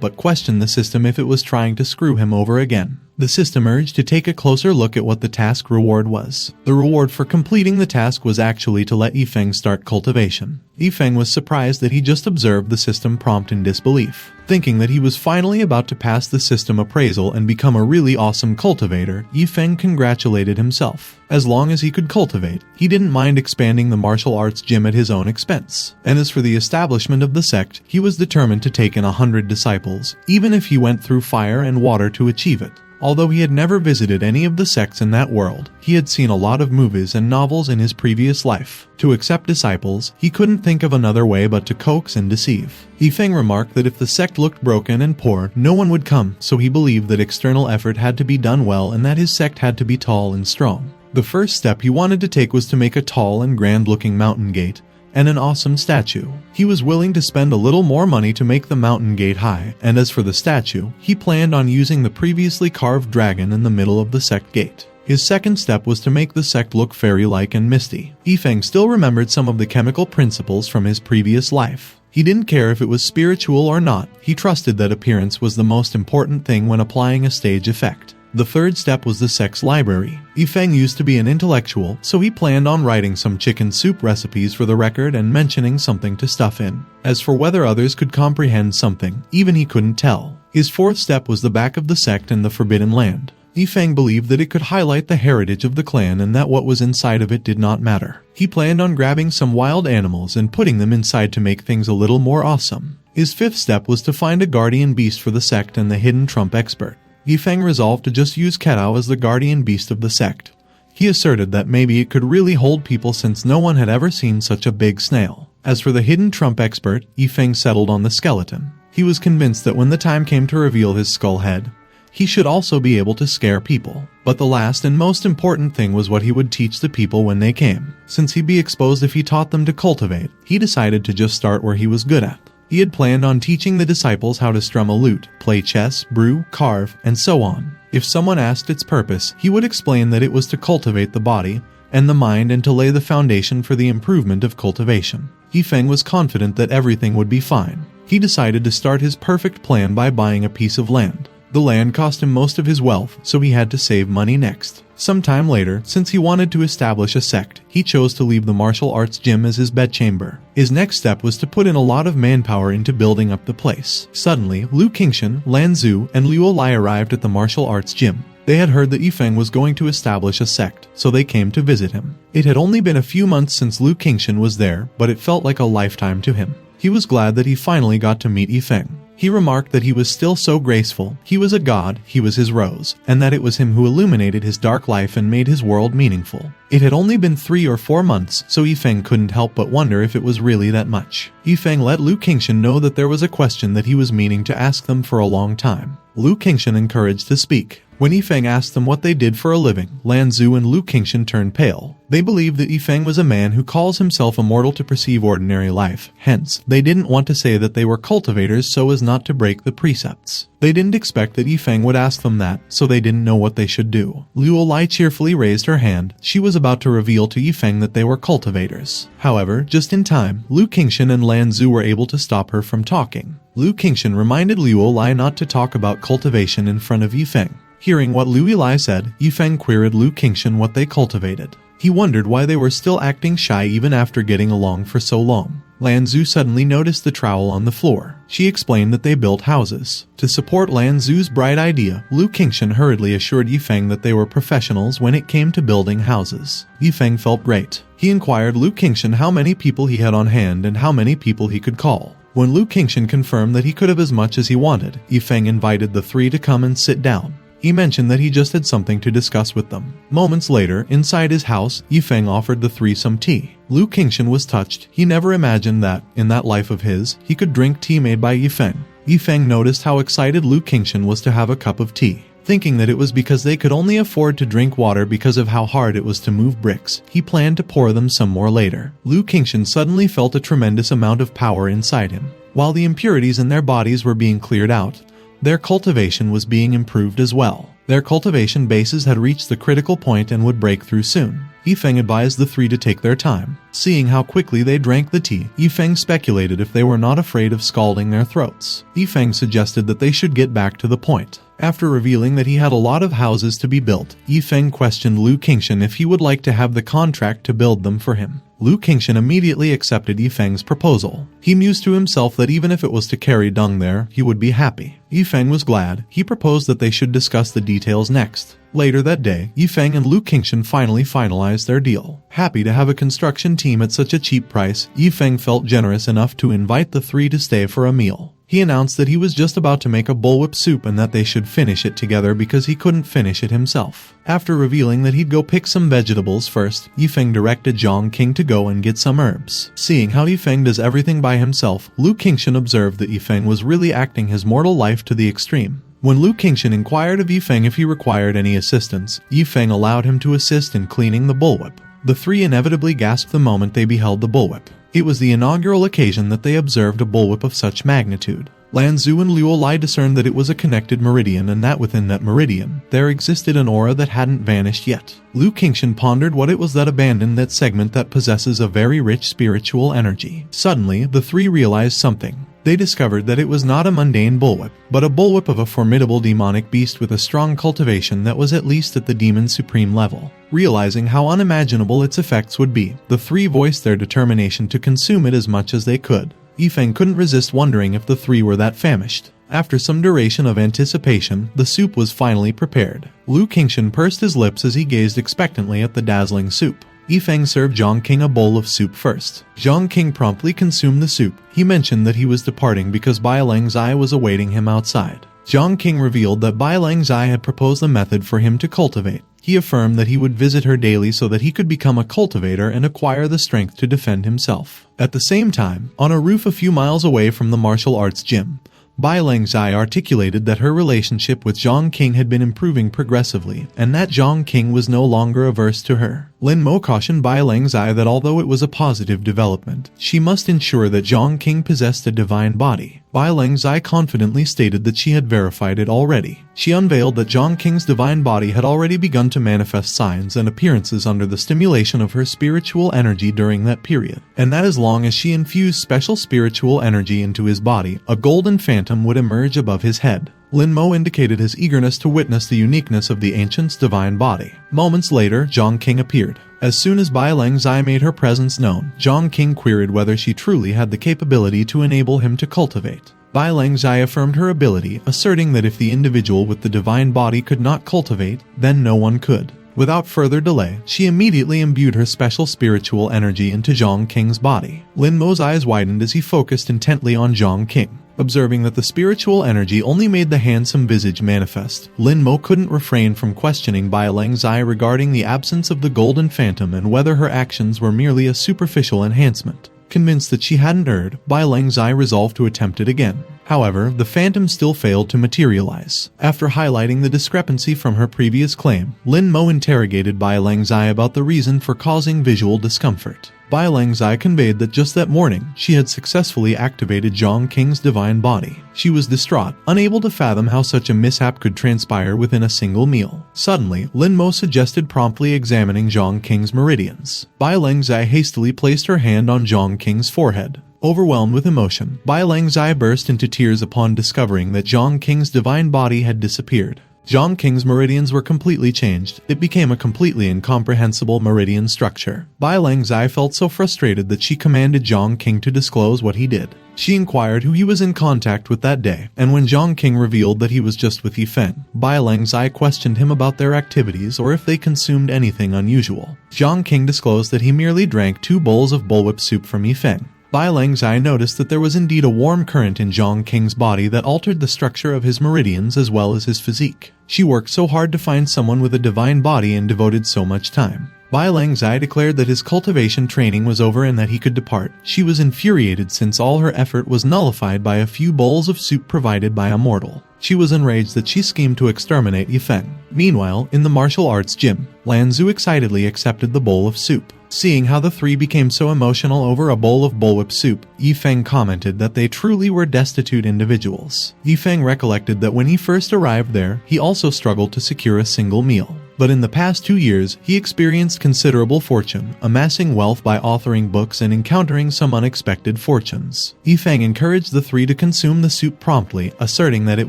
but question the system if it was trying to screw him over again. The system urged to take a closer look at what the task reward was. The reward for completing the task was actually to let Feng start cultivation. Feng was surprised that he just observed the system prompt in disbelief. Thinking that he was finally about to pass the system appraisal and become a really awesome cultivator, Feng congratulated himself. As long as he could cultivate, he didn't mind expanding the martial arts gym at his own expense. And as for the establishment of the sect, he was determined to take in 100 disciples, even if he went through fire and water to achieve it. Although he had never visited any of the sects in that world, he had seen a lot of movies and novels in his previous life. To accept disciples, he couldn't think of another way but to coax and deceive. Feng remarked that if the sect looked broken and poor, no one would come, so he believed that external effort had to be done well and that his sect had to be tall and strong. The first step he wanted to take was to make a tall and grand-looking mountain gate, and an awesome statue. He was willing to spend a little more money to make the mountain gate high, and as for the statue, he planned on using the previously carved dragon in the middle of the sect gate. His second step was to make the sect look fairy-like and misty. Feng still remembered some of the chemical principles from his previous life. He didn't care if it was spiritual or not, he trusted that appearance was the most important thing when applying a stage effect. The third step was the sect's library. Feng used to be an intellectual, so he planned on writing some chicken soup recipes for the record and mentioning something to stuff in. As for whether others could comprehend something, even he couldn't tell. His fourth step was the back of the sect and the Forbidden Land. Feng believed that it could highlight the heritage of the clan and that what was inside of it did not matter. He planned on grabbing some wild animals and putting them inside to make things a little more awesome. His fifth step was to find a guardian beast for the sect and the hidden trump expert. Feng resolved to just use Ketao as the guardian beast of the sect. He asserted that maybe it could really hold people since no one had ever seen such a big snail. As for the hidden trump expert, Feng settled on the skeleton. He was convinced that when the time came to reveal his skull head, he should also be able to scare people. But the last and most important thing was what he would teach the people when they came. Since he'd be exposed if he taught them to cultivate, he decided to just start where he was good at. He had planned on teaching the disciples how to strum a lute, play chess, brew, carve, and so on. If someone asked its purpose, he would explain that it was to cultivate the body and the mind and to lay the foundation for the improvement of cultivation. Feng was confident that everything would be fine. He decided to start his perfect plan by buying a piece of land. The land cost him most of his wealth, so he had to save money next. Sometime later, since he wanted to establish a sect, he chose to leave the martial arts gym as his bedchamber. His next step was to put in a lot of manpower into building up the place. Suddenly, Lu Qingshan, Lan Zhu, and Liu Olai arrived at the martial arts gym. They had heard that Feng was going to establish a sect, so they came to visit him. It had only been a few months since Lu Qingshan was there, but it felt like a lifetime to him. He was glad that he finally got to meet Feng. He remarked that he was still so graceful, he was a god, he was his rose, and that it was him who illuminated his dark life and made his world meaningful. It had only been 3 or 4 months, so Feng couldn't help but wonder if it was really that much. Feng let Lu Qingshan know that there was a question that he was meaning to ask them for a long time. Lu Qingshan encouraged to speak. When Yifeng asked them what they did for a living, Lan Zu and Lu Qingshan turned pale. They believed that Yifeng was a man who calls himself immortal to perceive ordinary life. Hence, they didn't want to say that they were cultivators so as not to break the precepts. They didn't expect that Yifeng would ask them that, so they didn't know what they should do. Luo Lai cheerfully raised her hand. She was about to reveal to Yifeng that they were cultivators. However, just in time, Lu Qingshan and Lan Zu were able to stop her from talking. Lu Qingshan reminded Luo Lai not to talk about cultivation in front of Yifeng. Hearing what Luo Lai said, Yifeng queried Lu Qingshan what they cultivated. He wondered why they were still acting shy even after getting along for so long. Lan Zu suddenly noticed the trowel on the floor. She explained that they built houses. To support Lan Zu's bright idea, Lu Qingshan hurriedly assured Yifeng that they were professionals when it came to building houses. Yifeng felt great. He inquired Lu Qingshan how many people he had on hand and how many people he could call. When Lu Qingshan confirmed that he could have as much as he wanted, Yifeng invited the three to come and sit down. He mentioned that he just had something to discuss with them. Moments later, inside his house, Yifeng offered the three some tea. Lu Qingshan was touched. He never imagined that, in that life of his, he could drink tea made by Yifeng. Yifeng noticed how excited Lu Qingshan was to have a cup of tea. Thinking that it was because they could only afford to drink water because of how hard it was to move bricks, he planned to pour them some more later. Lu Qingshan suddenly felt a tremendous amount of power inside him. While the impurities in their bodies were being cleared out, their cultivation was being improved as well. Their cultivation bases had reached the critical point and would break through soon. Yifeng advised the three to take their time. Seeing how quickly they drank the tea, Yifeng speculated if they were not afraid of scalding their throats. Yifeng suggested that they should get back to the point. After revealing that he had a lot of houses to be built, Yifeng questioned Lu Qingshan if he would like to have the contract to build them for him. Lu Qingshan immediately accepted Yifeng's proposal. He mused to himself that even if it was to carry dung there, he would be happy. Yifeng was glad. He proposed that they should discuss the details next. Later that day, Yifeng and Lu Qingshan finally finalized their deal. Happy to have a construction team at such a cheap price, Yifeng felt generous enough to invite the three to stay for a meal. He announced that he was just about to make a bullwhip soup and that they should finish it together because he couldn't finish it himself. After revealing that he'd go pick some vegetables first, Yifeng directed Zhang King to go and get some herbs. Seeing how Yifeng does everything by himself, Lu Qingshan observed that Yifeng was really acting his mortal life to the extreme. When Lu Qingshan inquired of Yifeng if he required any assistance, Yifeng allowed him to assist in cleaning the bullwhip. The three inevitably gasped the moment they beheld the bullwhip. It was the inaugural occasion that they observed a bullwhip of such magnitude. Lan Zu and Luo Lai discerned that it was a connected meridian and that within that meridian, there existed an aura that hadn't vanished yet. Lu Qingshan pondered what it was that abandoned that segment that possesses a very rich spiritual energy. Suddenly, the three realized something. They discovered that it was not a mundane bullwhip, but a bullwhip of a formidable demonic beast with a strong cultivation that was at least at the demon's supreme level. Realizing how unimaginable its effects would be, the three voiced their determination to consume it as much as they could. Yifeng couldn't resist wondering if the three were that famished. After some duration of anticipation, the soup was finally prepared. Lu Qingshan pursed his lips as he gazed expectantly at the dazzling soup. Yifeng served Zhang King a bowl of soup first. Zhang King promptly consumed the soup. He mentioned that he was departing because Bai Lang Zai was awaiting him outside. Zhang King revealed that Bai Lang Zai had proposed a method for him to cultivate. He affirmed that he would visit her daily so that he could become a cultivator and acquire the strength to defend himself. At the same time, on a roof a few miles away from the martial arts gym, Bai Lang Zai articulated that her relationship with Zhang King had been improving progressively, and that Zhang King was no longer averse to her. Lin Mo cautioned Bai Lang Zai that although it was a positive development, she must ensure that Zhang King possessed a divine body. Bai Lang Zai confidently stated that she had verified it already. She unveiled that Zhang King's divine body had already begun to manifest signs and appearances under the stimulation of her spiritual energy during that period, and that as long as she infused special spiritual energy into his body, a golden phantom would emerge above his head. Lin Mo indicated his eagerness to witness the uniqueness of the ancient's divine body. Moments later, Zhang King appeared. As soon as Bai Lang Zai made her presence known, Zhang King queried whether she truly had the capability to enable him to cultivate. Bai Lang Zai affirmed her ability, asserting that if the individual with the divine body could not cultivate, then no one could. Without further delay, she immediately imbued her special spiritual energy into Zhang King's body. Lin Mo's eyes widened as he focused intently on Zhang King. Observing that the spiritual energy only made the handsome visage manifest, Lin Mo couldn't refrain from questioning Bai Lang Zai regarding the absence of the golden phantom and whether her actions were merely a superficial enhancement. Convinced that she hadn't erred, Bai Lang Zai resolved to attempt it again. However, the phantom still failed to materialize. After highlighting the discrepancy from her previous claim, Lin Mo interrogated Bai Langzai about the reason for causing visual discomfort. Bai Langzai conveyed that just that morning, she had successfully activated Zhang Qing's divine body. She was distraught, unable to fathom how such a mishap could transpire within a single meal. Suddenly, Lin Mo suggested promptly examining Zhang Qing's meridians. Bai Langzai hastily placed her hand on Zhang Qing's forehead. Overwhelmed with emotion, Bai Langzai burst into tears upon discovering that Zhang Qing's divine body had disappeared. Zhang Qing's meridians were completely changed. It became a completely incomprehensible meridian structure. Bai Langzai felt so frustrated that she commanded Zhang Qing to disclose what he did. She inquired who he was in contact with that day, and when Zhang Qing revealed that he was just with Feng, Bai Langzai questioned him about their activities or if they consumed anything unusual. Zhang Qing disclosed that he merely drank 2 bowls of bullwhip soup from Feng. Bai Langzai noticed that there was indeed a warm current in Zhang Qing's body that altered the structure of his meridians as well as his physique. She worked so hard to find someone with a divine body and devoted so much time. Bai Langzai declared that his cultivation training was over and that he could depart. She was infuriated since all her effort was nullified by a few bowls of soup provided by immortal. She was enraged that she schemed to exterminate Feng. Meanwhile, in the martial arts gym, Lanzu excitedly accepted the bowl of soup. Seeing how the three became so emotional over a bowl of bullwhip soup, Feng commented that they truly were destitute individuals. Feng recollected that when he first arrived there, he also struggled to secure a single meal. But in the past 2 years, he experienced considerable fortune, amassing wealth by authoring books and encountering some unexpected fortunes. Feng encouraged the three to consume the soup promptly, asserting that it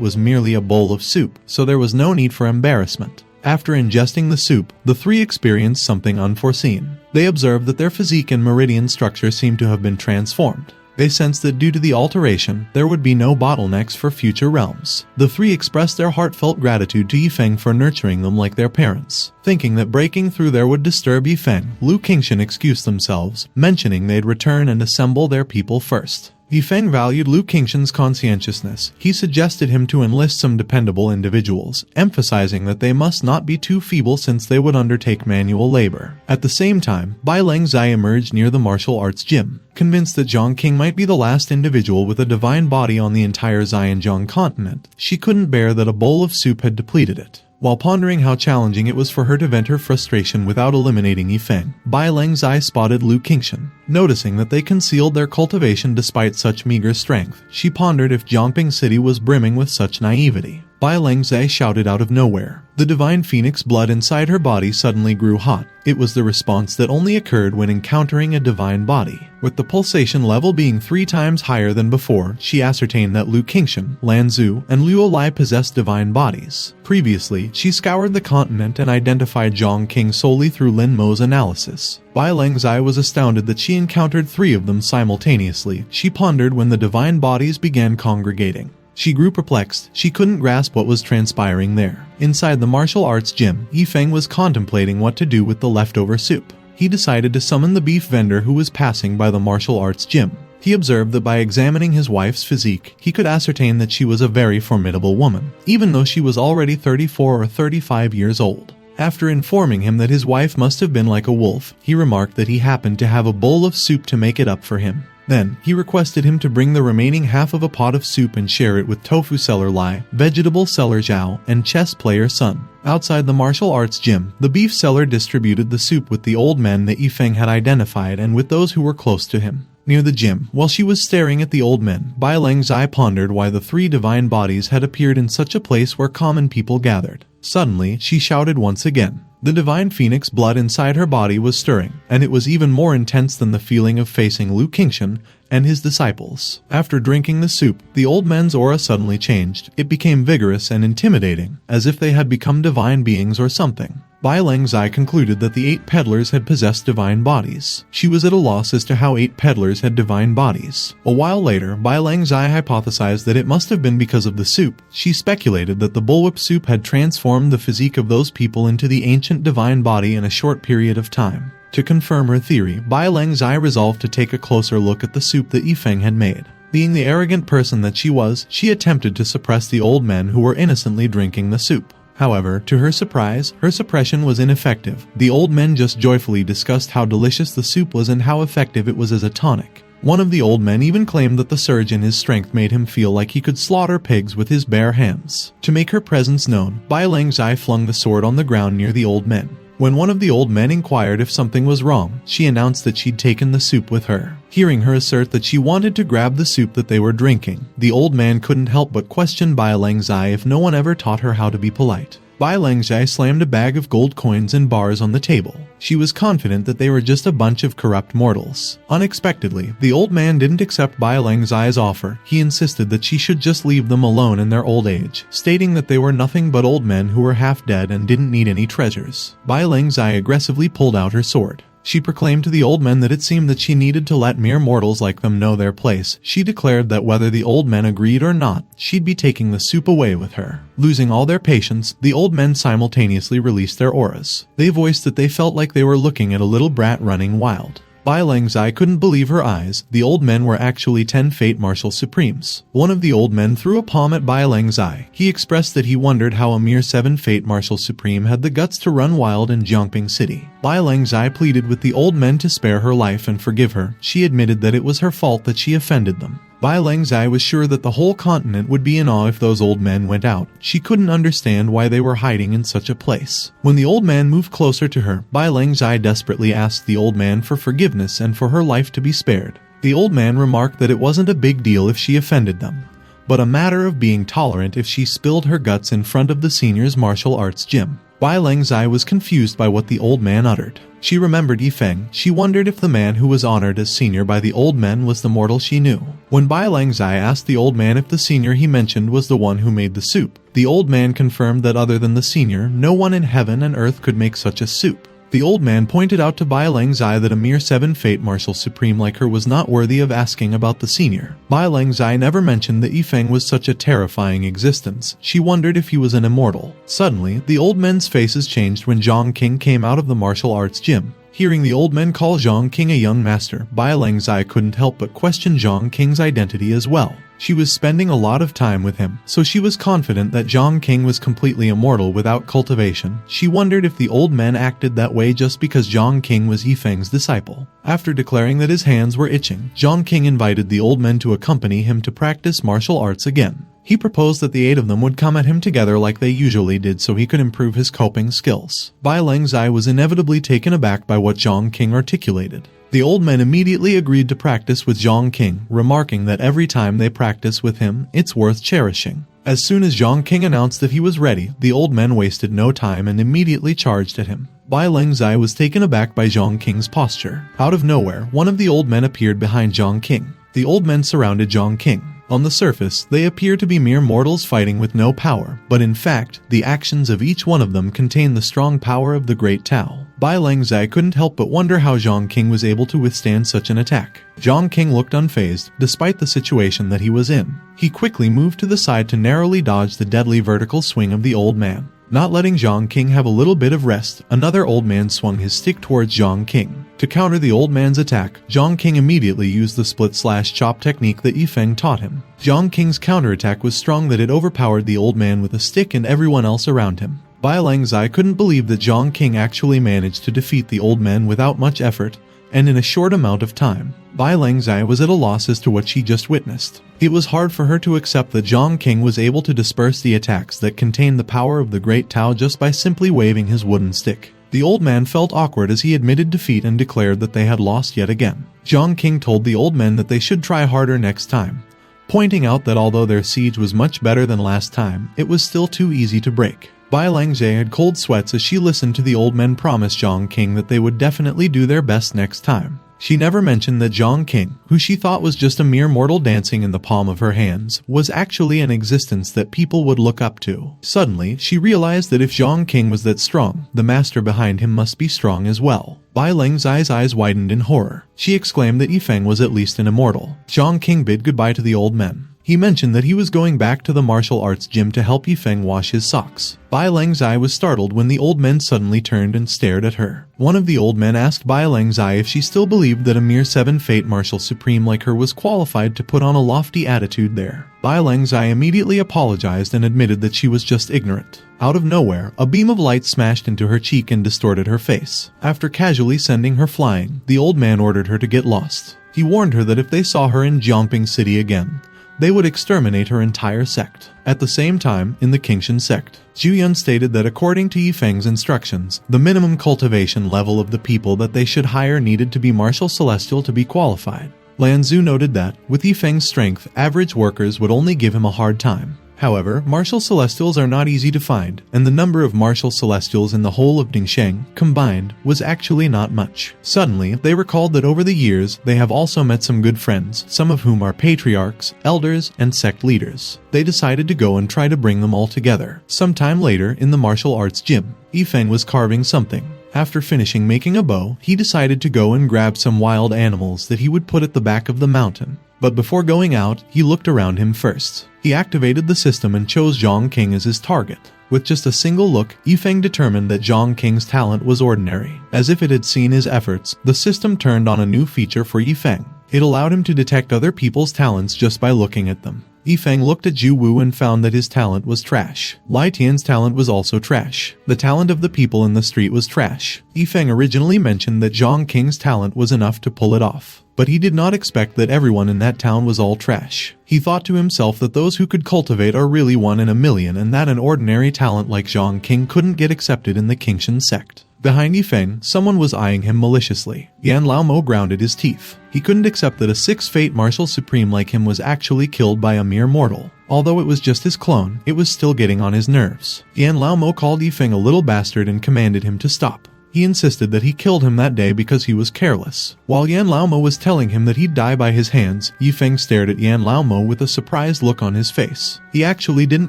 was merely a bowl of soup, so there was no need for embarrassment. After ingesting the soup, the three experienced something unforeseen. They observed that their physique and meridian structure seemed to have been transformed. They sensed that due to the alteration, there would be no bottlenecks for future realms. The three expressed their heartfelt gratitude to Feng for nurturing them like their parents. Thinking that breaking through there would disturb Feng, Lu Qingshan excused themselves, mentioning they'd return and assemble their people first. Feng valued Lu Qingshan's conscientiousness. He suggested him to enlist some dependable individuals, emphasizing that they must not be too feeble since they would undertake manual labor. At the same time, Bai Langzai emerged near the martial arts gym. Convinced that Zhang Qing might be the last individual with a divine body on the entire Xianzhong continent, she couldn't bear that a bowl of soup had depleted it. While pondering how challenging it was for her to vent her frustration without eliminating Feng, Bai Langzai spotted Lu Qingshan. Noticing that they concealed their cultivation despite such meager strength, she pondered if Jiangping City was brimming with such naivety. Bai Langzai shouted out of nowhere. The divine phoenix blood inside her body suddenly grew hot. It was the response that only occurred when encountering a divine body. With the pulsation level being 3 times higher than before, she ascertained that Lu Qingshan, Lanzu, and Luo Lai possessed divine bodies. Previously, she scoured the continent and identified Zhang Qing solely through Lin Mo's analysis. Bai Langzai was astounded that she encountered 3 of them simultaneously. She pondered when the divine bodies began congregating. She grew perplexed. She couldn't grasp what was transpiring there. Inside the martial arts gym, Feng was contemplating what to do with the leftover soup. He decided to summon the beef vendor who was passing by the martial arts gym. He observed that by examining his wife's physique, he could ascertain that she was a very formidable woman, even though she was already 34 or 35 years old. After informing him that his wife must have been like a wolf, he remarked that he happened to have a bowl of soup to make it up for him. Then, he requested him to bring the remaining half of a pot of soup and share it with tofu seller Lai, vegetable seller Zhao, and chess player Sun. Outside the martial arts gym, the beef seller distributed the soup with the old men that Feng had identified and with those who were close to him. Near the gym, while she was staring at the old men, Bai Langzai pondered why the 3 divine bodies had appeared in such a place where common people gathered. Suddenly, she shouted once again. The divine phoenix blood inside her body was stirring, and it was even more intense than the feeling of facing Lu Qingshan and his disciples. After drinking the soup, the old men's aura suddenly changed. It became vigorous and intimidating, as if they had become divine beings or something. Bai Langzai concluded that the 8 peddlers had possessed divine bodies. She was at a loss as to how 8 peddlers had divine bodies. A while later, Bai Langzai hypothesized that it must have been because of the soup. She speculated that the bullwhip soup had transformed the physique of those people into the ancient divine body in a short period of time. To confirm her theory, Bai Langzai resolved to take a closer look at the soup that Feng had made. Being the arrogant person that she was, she attempted to suppress the old men who were innocently drinking the soup. However, to her surprise, her suppression was ineffective. The old men just joyfully discussed how delicious the soup was and how effective it was as a tonic. One of the old men even claimed that the surge in his strength made him feel like he could slaughter pigs with his bare hands. To make her presence known, Bai Langzai flung the sword on the ground near the old men. When one of the old men inquired if something was wrong, she announced that she'd taken the soup with her. Hearing her assert that she wanted to grab the soup that they were drinking, the old man couldn't help but question Bai Langzai if no one ever taught her how to be polite. Bai Langzai slammed a bag of gold coins and bars on the table. She was confident that they were just a bunch of corrupt mortals. Unexpectedly, the old man didn't accept Bai Langzai's offer. He insisted that she should just leave them alone in their old age, stating that they were nothing but old men who were half dead and didn't need any treasures. Bai Langzai aggressively pulled out her sword. She proclaimed to the old men that it seemed that she needed to let mere mortals like them know their place. She declared that whether the old men agreed or not, she'd be taking the soup away with her. Losing all their patience, the old men simultaneously released their auras. They voiced that they felt like they were looking at a little brat running wild. Bai Langzai couldn't believe her eyes. The old men were actually 10 Fate Martial Supremes. One of the old men threw a palm at Bai Langzai. He expressed that he wondered how a mere 7 Fate Martial Supreme had the guts to run wild in Jiangping City. Bai Langzai pleaded with the old men to spare her life and forgive her. She admitted that it was her fault that she offended them. Bai Langzai was sure that the whole continent would be in awe if those old men went out. She couldn't understand why they were hiding in such a place. When the old man moved closer to her, Bai Langzai desperately asked the old man for forgiveness and for her life to be spared. The old man remarked that it wasn't a big deal if she offended them, but a matter of being tolerant if she spilled her guts in front of the senior's martial arts gym. Bai Langzai was confused by what the old man uttered. She remembered Feng. She wondered if the man who was honored as senior by the old men was the mortal she knew. When Bai Langzai asked the old man if the senior he mentioned was the one who made the soup, the old man confirmed that other than the senior, no one in heaven and earth could make such a soup. The old man pointed out to Bai Langzai that a mere 7 Fate Martial Supreme like her was not worthy of asking about the senior. Bai Langzai never mentioned that Feng was such a terrifying existence. She wondered if he was an immortal. Suddenly, the old men's faces changed when Zhang King came out of the martial arts gym. Hearing the old men call Zhang King a young master, Bai Langzai couldn't help but question Zhang King's identity as well. She was spending a lot of time with him, so she was confident that Zhang King was completely immortal without cultivation. She wondered if the old men acted that way just because Zhang King was Feng's disciple. After declaring that his hands were itching, Zhang King invited the old men to accompany him to practice martial arts again. He proposed that the 8 of them would come at him together like they usually did so he could improve his coping skills. Bai Langzai was inevitably taken aback by what Zhang King articulated. The old men immediately agreed to practice with Zhang King, remarking that every time they practice with him, it's worth cherishing. As soon as Zhang King announced that he was ready, the old men wasted no time and immediately charged at him. Bai Langzai was taken aback by Zhang King's posture. Out of nowhere, one of the old men appeared behind Zhang King. The old men surrounded Zhang King. On the surface, they appear to be mere mortals fighting with no power, but in fact, the actions of each one of them contain the strong power of the Great Tao. Bai Langzai couldn't help but wonder how Zhang King was able to withstand such an attack. Zhang King looked unfazed, despite the situation that he was in. He quickly moved to the side to narrowly dodge the deadly vertical swing of the old man. Not letting Zhang King have a little bit of rest, another old man swung his stick towards Zhang King. To counter the old man's attack, Zhang King immediately used the split/chop technique that Feng taught him. Zhang King's counterattack was strong that it overpowered the old man with a stick and everyone else around him. Bai Langzai couldn't believe that Zhang King actually managed to defeat the old men without much effort, and in a short amount of time. Bai Langzai was at a loss as to what she just witnessed. It was hard for her to accept that Zhang King was able to disperse the attacks that contained the power of the Great Tao just by simply waving his wooden stick. The old man felt awkward as he admitted defeat and declared that they had lost yet again. Zhang King told the old men that they should try harder next time, pointing out that although their siege was much better than last time, it was still too easy to break. Bai Langzai had cold sweats as she listened to the old men promise Zhang King that they would definitely do their best next time. She never mentioned that Zhang King, who she thought was just a mere mortal dancing in the palm of her hands, was actually an existence that people would look up to. Suddenly, she realized that if Zhang King was that strong, the master behind him must be strong as well. Bai Langzai's eyes widened in horror. She exclaimed that Feng was at least an immortal. Zhang King bid goodbye to the old men. He mentioned that he was going back to the martial arts gym to help Feng wash his socks. Bai Langzai was startled when the old men suddenly turned and stared at her. One of the old men asked Bai Langzai if she still believed that a mere 7 Fate Martial Supreme like her was qualified to put on a lofty attitude there. Bai Langzai immediately apologized and admitted that she was just ignorant. Out of nowhere, a beam of light smashed into her cheek and distorted her face. After casually sending her flying, the old man ordered her to get lost. He warned her that if they saw her in Jiangping City again, they would exterminate her entire sect. At the same time, in the Qingshan sect, Zhu Yun stated that according to Yifeng's instructions, the minimum cultivation level of the people that they should hire needed to be martial celestial to be qualified. Lan Zhu noted that, with Yifeng's strength, average workers would only give him a hard time. However, martial celestials are not easy to find, and the number of martial celestials in the whole of Dingsheng, combined, was actually not much. Suddenly, they recalled that over the years, they have also met some good friends, some of whom are patriarchs, elders, and sect leaders. They decided to go and try to bring them all together. Sometime later, in the martial arts gym, Yifeng was carving something. After finishing making a bow, he decided to go and grab some wild animals that he would put at the back of the mountain. But before going out, he looked around him first. He activated the system and chose Zhang King as his target. With just a single look, Yifeng determined that Zhang King's talent was ordinary. As if it had seen his efforts, the system turned on a new feature for Yifeng. It allowed him to detect other people's talents just by looking at them. Yifeng looked at Zhu Wu and found that his talent was trash. Lai Tian's talent was also trash. The talent of the people in the street was trash. Yifeng originally mentioned that Zhang King's talent was enough to pull it off. But he did not expect that everyone in that town was all trash. He thought to himself that those who could cultivate are really 1 in a million and that an ordinary talent like Zhang King couldn't get accepted in the Qingshan sect. Behind Yifeng, someone was eyeing him maliciously. Yan Laomo grounded his teeth. He couldn't accept that a 6th-fate martial supreme like him was actually killed by a mere mortal. Although it was just his clone, it was still getting on his nerves. Yan Laomo called Yifeng a little bastard and commanded him to stop. He insisted that he killed him that day because he was careless. While Yan Laomo was telling him that he'd die by his hands, Yifeng stared at Yan Laomo with a surprised look on his face. He actually didn't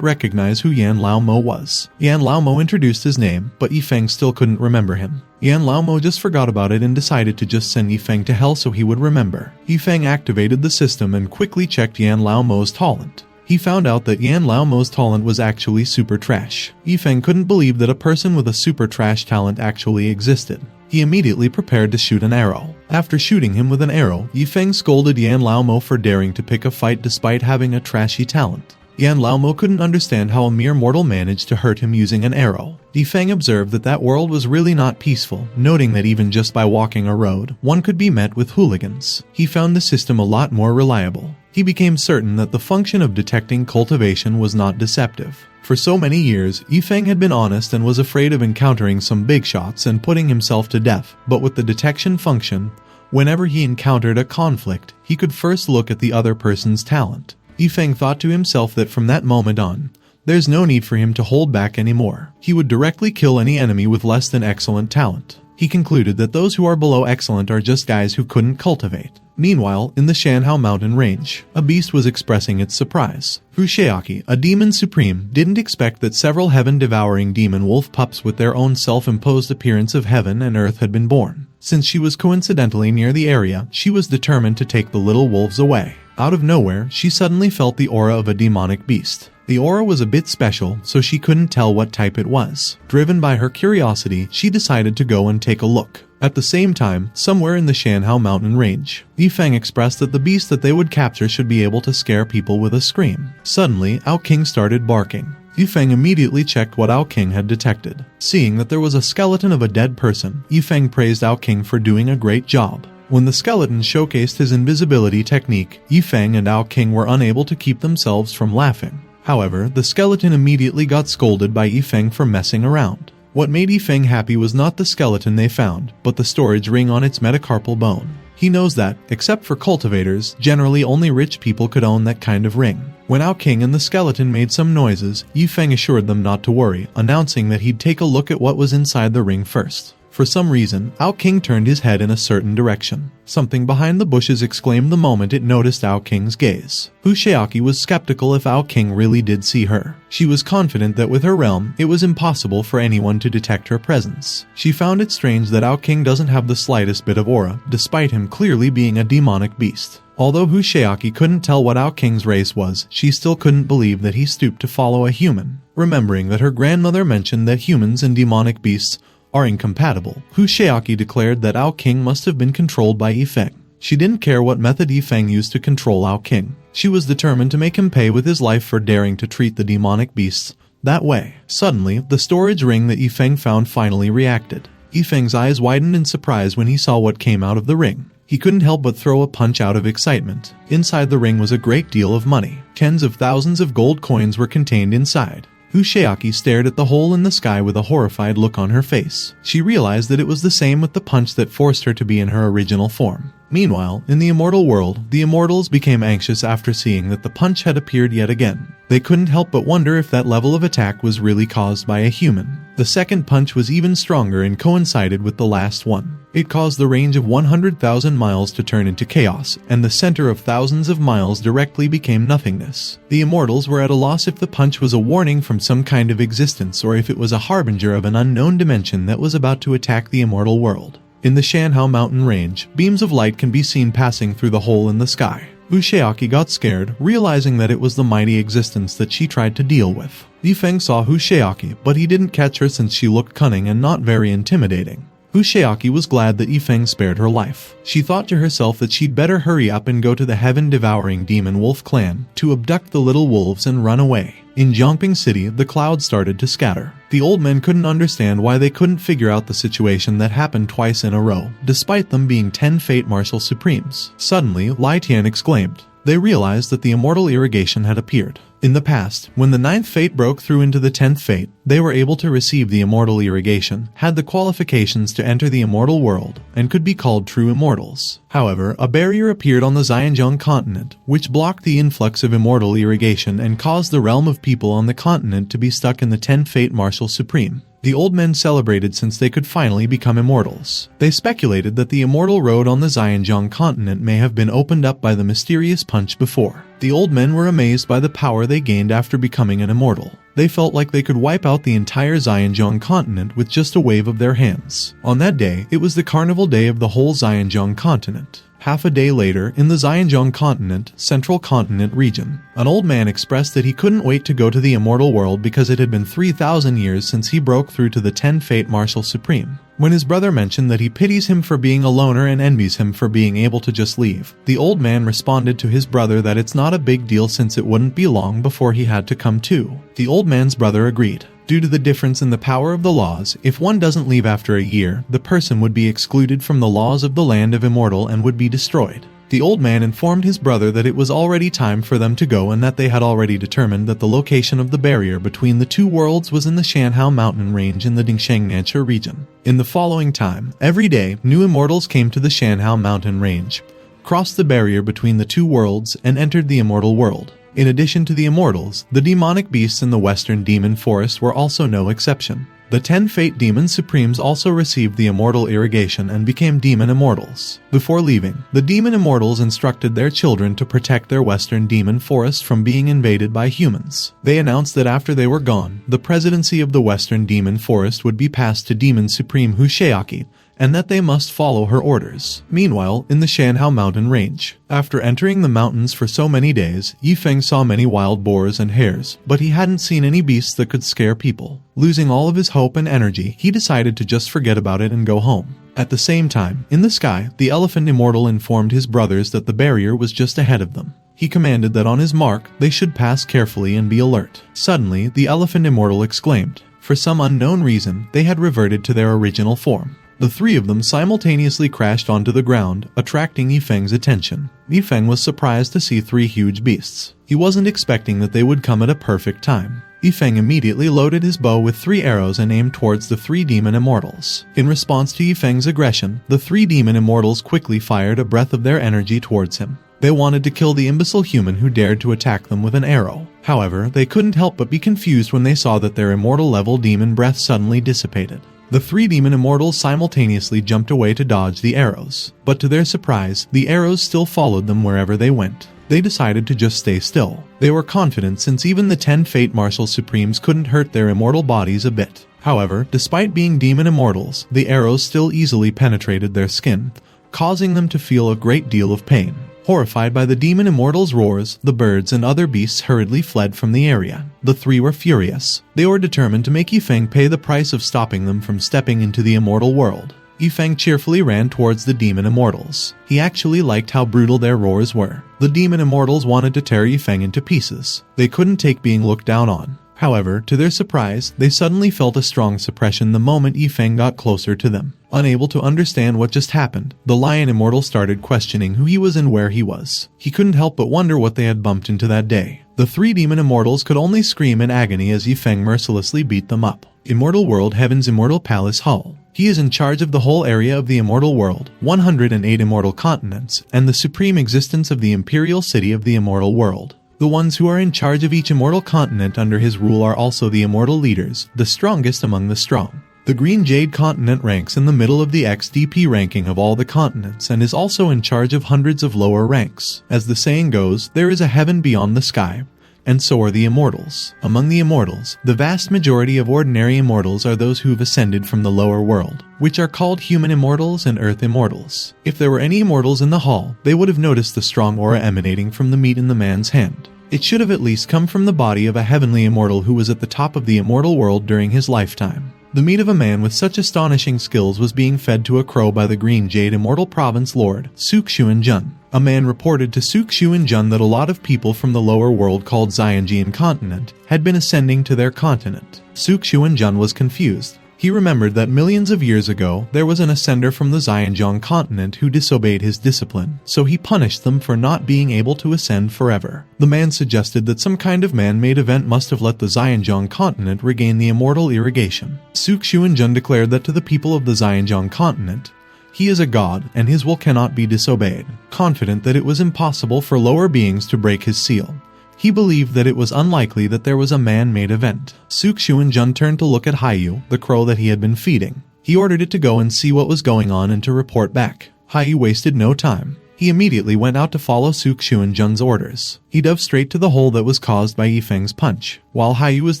recognize who Yan Laomo was. Yan Laomo introduced his name, but Yifeng still couldn't remember him. Yan Laomo just forgot about it and decided to just send Yifeng to hell so he would remember. Yifeng activated the system and quickly checked Yan Laomo's talent. He found out that Yan Laomo's talent was actually super trash. Yifeng couldn't believe that a person with a super trash talent actually existed. He immediately prepared to shoot an arrow. After shooting him with an arrow, Yifeng scolded Yan Laomo for daring to pick a fight despite having a trashy talent. Yan Laomo couldn't understand how a mere mortal managed to hurt him using an arrow. Feng observed that that world was really not peaceful, noting that even just by walking a road, one could be met with hooligans. He found the system a lot more reliable. He became certain that the function of detecting cultivation was not deceptive. For so many years, Feng had been honest and was afraid of encountering some big shots and putting himself to death, but with the detection function, whenever he encountered a conflict, he could first look at the other person's talent. Feng thought to himself that from that moment on, there's no need for him to hold back anymore. He would directly kill any enemy with less than excellent talent. He concluded that those who are below excellent are just guys who couldn't cultivate. Meanwhile, in the Shanhao mountain range, a beast was expressing its surprise. Fushiaki, a demon supreme, didn't expect that several heaven-devouring demon wolf pups with their own self-imposed appearance of heaven and earth had been born. Since she was coincidentally near the area, she was determined to take the little wolves away. Out of nowhere, she suddenly felt the aura of a demonic beast. The aura was a bit special, so she couldn't tell what type it was. Driven by her curiosity, she decided to go and take a look. At the same time, somewhere in the Shanhao mountain range, Feng expressed that the beast that they would capture should be able to scare people with a scream. Suddenly, Ao King started barking. Feng immediately checked what Ao King had detected. Seeing that there was a skeleton of a dead person, Feng praised Ao King for doing a great job. When the skeleton showcased his invisibility technique, Feng and Ao King were unable to keep themselves from laughing. However, the skeleton immediately got scolded by Feng for messing around. What made Feng happy was not the skeleton they found, but the storage ring on its metacarpal bone. He knows that, except for cultivators, generally only rich people could own that kind of ring. When Ao King and the skeleton made some noises, Feng assured them not to worry, announcing that he'd take a look at what was inside the ring first. For some reason, Ao King turned his head in a certain direction. Something behind the bushes exclaimed the moment it noticed Ao King's gaze. Fushiaki was skeptical if Ao King really did see her. She was confident that with her realm, it was impossible for anyone to detect her presence. She found it strange that Ao King doesn't have the slightest bit of aura, despite him clearly being a demonic beast. Although Fushiaki couldn't tell what Ao King's race was, she still couldn't believe that he stooped to follow a human. Remembering that her grandmother mentioned that humans and demonic beasts are incompatible, Fushiaki declared that Ao King must have been controlled by Feng. She didn't care what method Feng used to control Ao King. She was determined to make him pay with his life for daring to treat the demonic beasts that way. Suddenly, the storage ring that Feng found finally reacted. Feng's eyes widened in surprise when he saw what came out of the ring. He couldn't help but throw a punch out of excitement. Inside the ring was a great deal of money. Tens of thousands of gold coins were contained inside. Ushiaki stared at the hole in the sky with a horrified look on her face. She realized that it was the same with the punch that forced her to be in her original form. Meanwhile, in the immortal world, the immortals became anxious after seeing that the punch had appeared yet again. They couldn't help but wonder if that level of attack was really caused by a human. The second punch was even stronger and coincided with the last one. It caused the range of 100,000 miles to turn into chaos, and the center of thousands of miles directly became nothingness. The immortals were at a loss if the punch was a warning from some kind of existence or if it was a harbinger of an unknown dimension that was about to attack the immortal world. In the Shanhao mountain range, beams of light can be seen passing through the hole in the sky. Ushiaki got scared, realizing that it was the mighty existence that she tried to deal with. Feng saw Ushiaki, but he didn't catch her since she looked cunning and not very intimidating. Ushiaki was glad that Feng spared her life. She thought to herself that she'd better hurry up and go to the heaven-devouring demon wolf clan to abduct the little wolves and run away. In Zhongping City, the clouds started to scatter. The old men couldn't understand why they couldn't figure out the situation that happened twice in a row, despite them being 10 Fate Martial Supremes. Suddenly, Lai Tian exclaimed. They realized that the immortal irrigation had appeared. In the past, when the 9th Fate broke through into the 10th Fate, they were able to receive the immortal irrigation, had the qualifications to enter the immortal world, and could be called true immortals. However, a barrier appeared on the Xianzhong continent, which blocked the influx of immortal irrigation and caused the realm of people on the continent to be stuck in the 10th Fate Martial Supreme. The old men celebrated since they could finally become immortals. They speculated that the immortal road on the Xianzhong continent may have been opened up by the mysterious punch before. The old men were amazed by the power they gained after becoming an immortal. They felt like they could wipe out the entire Xianzhong continent with just a wave of their hands. On that day, it was the carnival day of the whole Xianzhong continent. Half a day later, in the Xianzhong continent, central continent region, an old man expressed that he couldn't wait to go to the immortal world because it had been 3,000 years since he broke through to the 10 Fate Martial Supreme. When his brother mentioned that he pities him for being a loner and envies him for being able to just leave, the old man responded to his brother that it's not a big deal since it wouldn't be long before he had to come too. The old man's brother agreed. Due to the difference in the power of the laws, if one doesn't leave after a year, the person would be excluded from the laws of the land of immortal and would be destroyed. The old man informed his brother that it was already time for them to go and that they had already determined that the location of the barrier between the two worlds was in the Shanhao mountain range in the Dingsheng region. In the following time, every day, new immortals came to the Shanhao mountain range, crossed the barrier between the two worlds, and entered the immortal world. In addition to the immortals, the demonic beasts in the western demon forest were also no exception. The 10 Fate Demon Supremes also received the immortal irrigation and became demon immortals. Before leaving, the demon immortals instructed their children to protect their western demon forest from being invaded by humans. They announced that after they were gone, the presidency of the western demon forest would be passed to Demon Supreme Ushiaki, and that they must follow her orders. Meanwhile, in the Shanhao mountain range, after entering the mountains for so many days, Feng saw many wild boars and hares, but he hadn't seen any beasts that could scare people. Losing all of his hope and energy, he decided to just forget about it and go home. At the same time, in the sky, the elephant immortal informed his brothers that the barrier was just ahead of them. He commanded that on his mark, they should pass carefully and be alert. Suddenly, the elephant immortal exclaimed. For some unknown reason, they had reverted to their original form. The three of them simultaneously crashed onto the ground, attracting Feng's attention. Feng was surprised to see three huge beasts. He wasn't expecting that they would come at a perfect time. Feng immediately loaded his bow with 3 arrows and aimed towards the 3 demon immortals. In response to Feng's aggression, the 3 demon immortals quickly fired a breath of their energy towards him. They wanted to kill the imbecile human who dared to attack them with an arrow. However, they couldn't help but be confused when they saw that their immortal level demon breath suddenly dissipated. The 3 demon immortals simultaneously jumped away to dodge the arrows, but to their surprise, the arrows still followed them wherever they went. They decided to just stay still. They were confident since even the 10 Fate Martial Supremes couldn't hurt their immortal bodies a bit. However, despite being demon immortals, the arrows still easily penetrated their skin, causing them to feel a great deal of pain. Horrified by the demon immortals' roars, the birds and other beasts hurriedly fled from the area. The 3 were furious. They were determined to make Feng pay the price of stopping them from stepping into the immortal world. Feng cheerfully ran towards the demon immortals. He actually liked how brutal their roars were. The demon immortals wanted to tear Feng into pieces. They couldn't take being looked down on. However, to their surprise, they suddenly felt a strong suppression the moment Feng got closer to them. Unable to understand what just happened, the lion immortal started questioning who he was and where he was. He couldn't help but wonder what they had bumped into that day. The three demon immortals could only scream in agony as Feng mercilessly beat them up. Immortal World Heaven's Immortal Palace Hall. He is in charge of the whole area of the immortal world, 108 immortal continents, and the supreme existence of the imperial city of the immortal world. The ones who are in charge of each immortal continent under his rule are also the immortal leaders, the strongest among the strong. The Green Jade continent ranks in the middle of the XDP ranking of all the continents and is also in charge of hundreds of lower ranks. As the saying goes, there is a heaven beyond the sky, and so are the immortals. Among the immortals, the vast majority of ordinary immortals are those who have ascended from the lower world, which are called human immortals and earth immortals. If there were any immortals in the hall, they would have noticed the strong aura emanating from the meat in the man's hand. It should have at least come from the body of a heavenly immortal who was at the top of the immortal world during his lifetime. The meat of a man with such astonishing skills was being fed to a crow by the Green Jade Immortal Province Lord, Suk-Shuan-Jun. A man reported to Suk-Shuan-Jun that a lot of people from the lower world called Xianjian continent had been ascending to their continent. Suk-Shuan-Jun was confused. He remembered that millions of years ago, there was an ascender from the Xianjiang continent who disobeyed his discipline, so he punished them for not being able to ascend forever. The man suggested that some kind of man-made event must have let the Xianjiang continent regain the immortal irrigation. Suk-Shuan-Jun declared that to the people of the Xianjiang continent, he is a god, and his will cannot be disobeyed. Confident that it was impossible for lower beings to break his seal, he believed that it was unlikely that there was a man-made event. Suk-Shuan-Jun turned to look at Haiyu, the crow that he had been feeding. He ordered it to go and see what was going on and to report back. Haiyu wasted no time. He immediately went out to follow Suk-Shuan-Jun's orders. He dove straight to the hole that was caused by Feng's punch. While Haiyu was